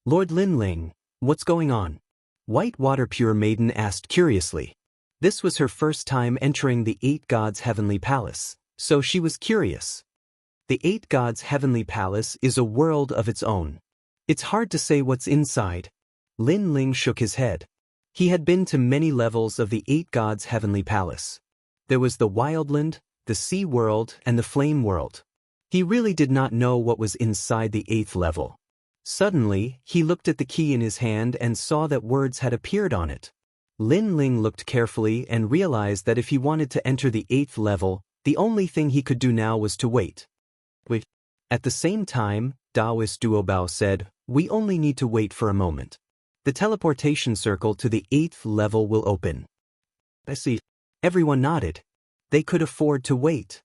Lord Lin Ling, what's going on? White Water Pure Maiden asked curiously. This was her first time entering the 8 gods' heavenly palace, so she was curious. The 8 gods' heavenly palace is a world of its own. It's hard to say what's inside. Lin Ling shook his head. He had been to many levels of the 8 gods' heavenly palace. There was the Wildland, the Sea World, and the Flame World. He really did not know what was inside the 8th level. Suddenly, he looked at the key in his hand and saw that words had appeared on it. Lin Ling looked carefully and realized that if he wanted to enter the 8th level, the only thing he could do now was to wait. At the same time, Taoist Duobao said, "We only need to wait for a moment. The teleportation circle to the 8th level will open." I see. Everyone nodded. They could afford to wait.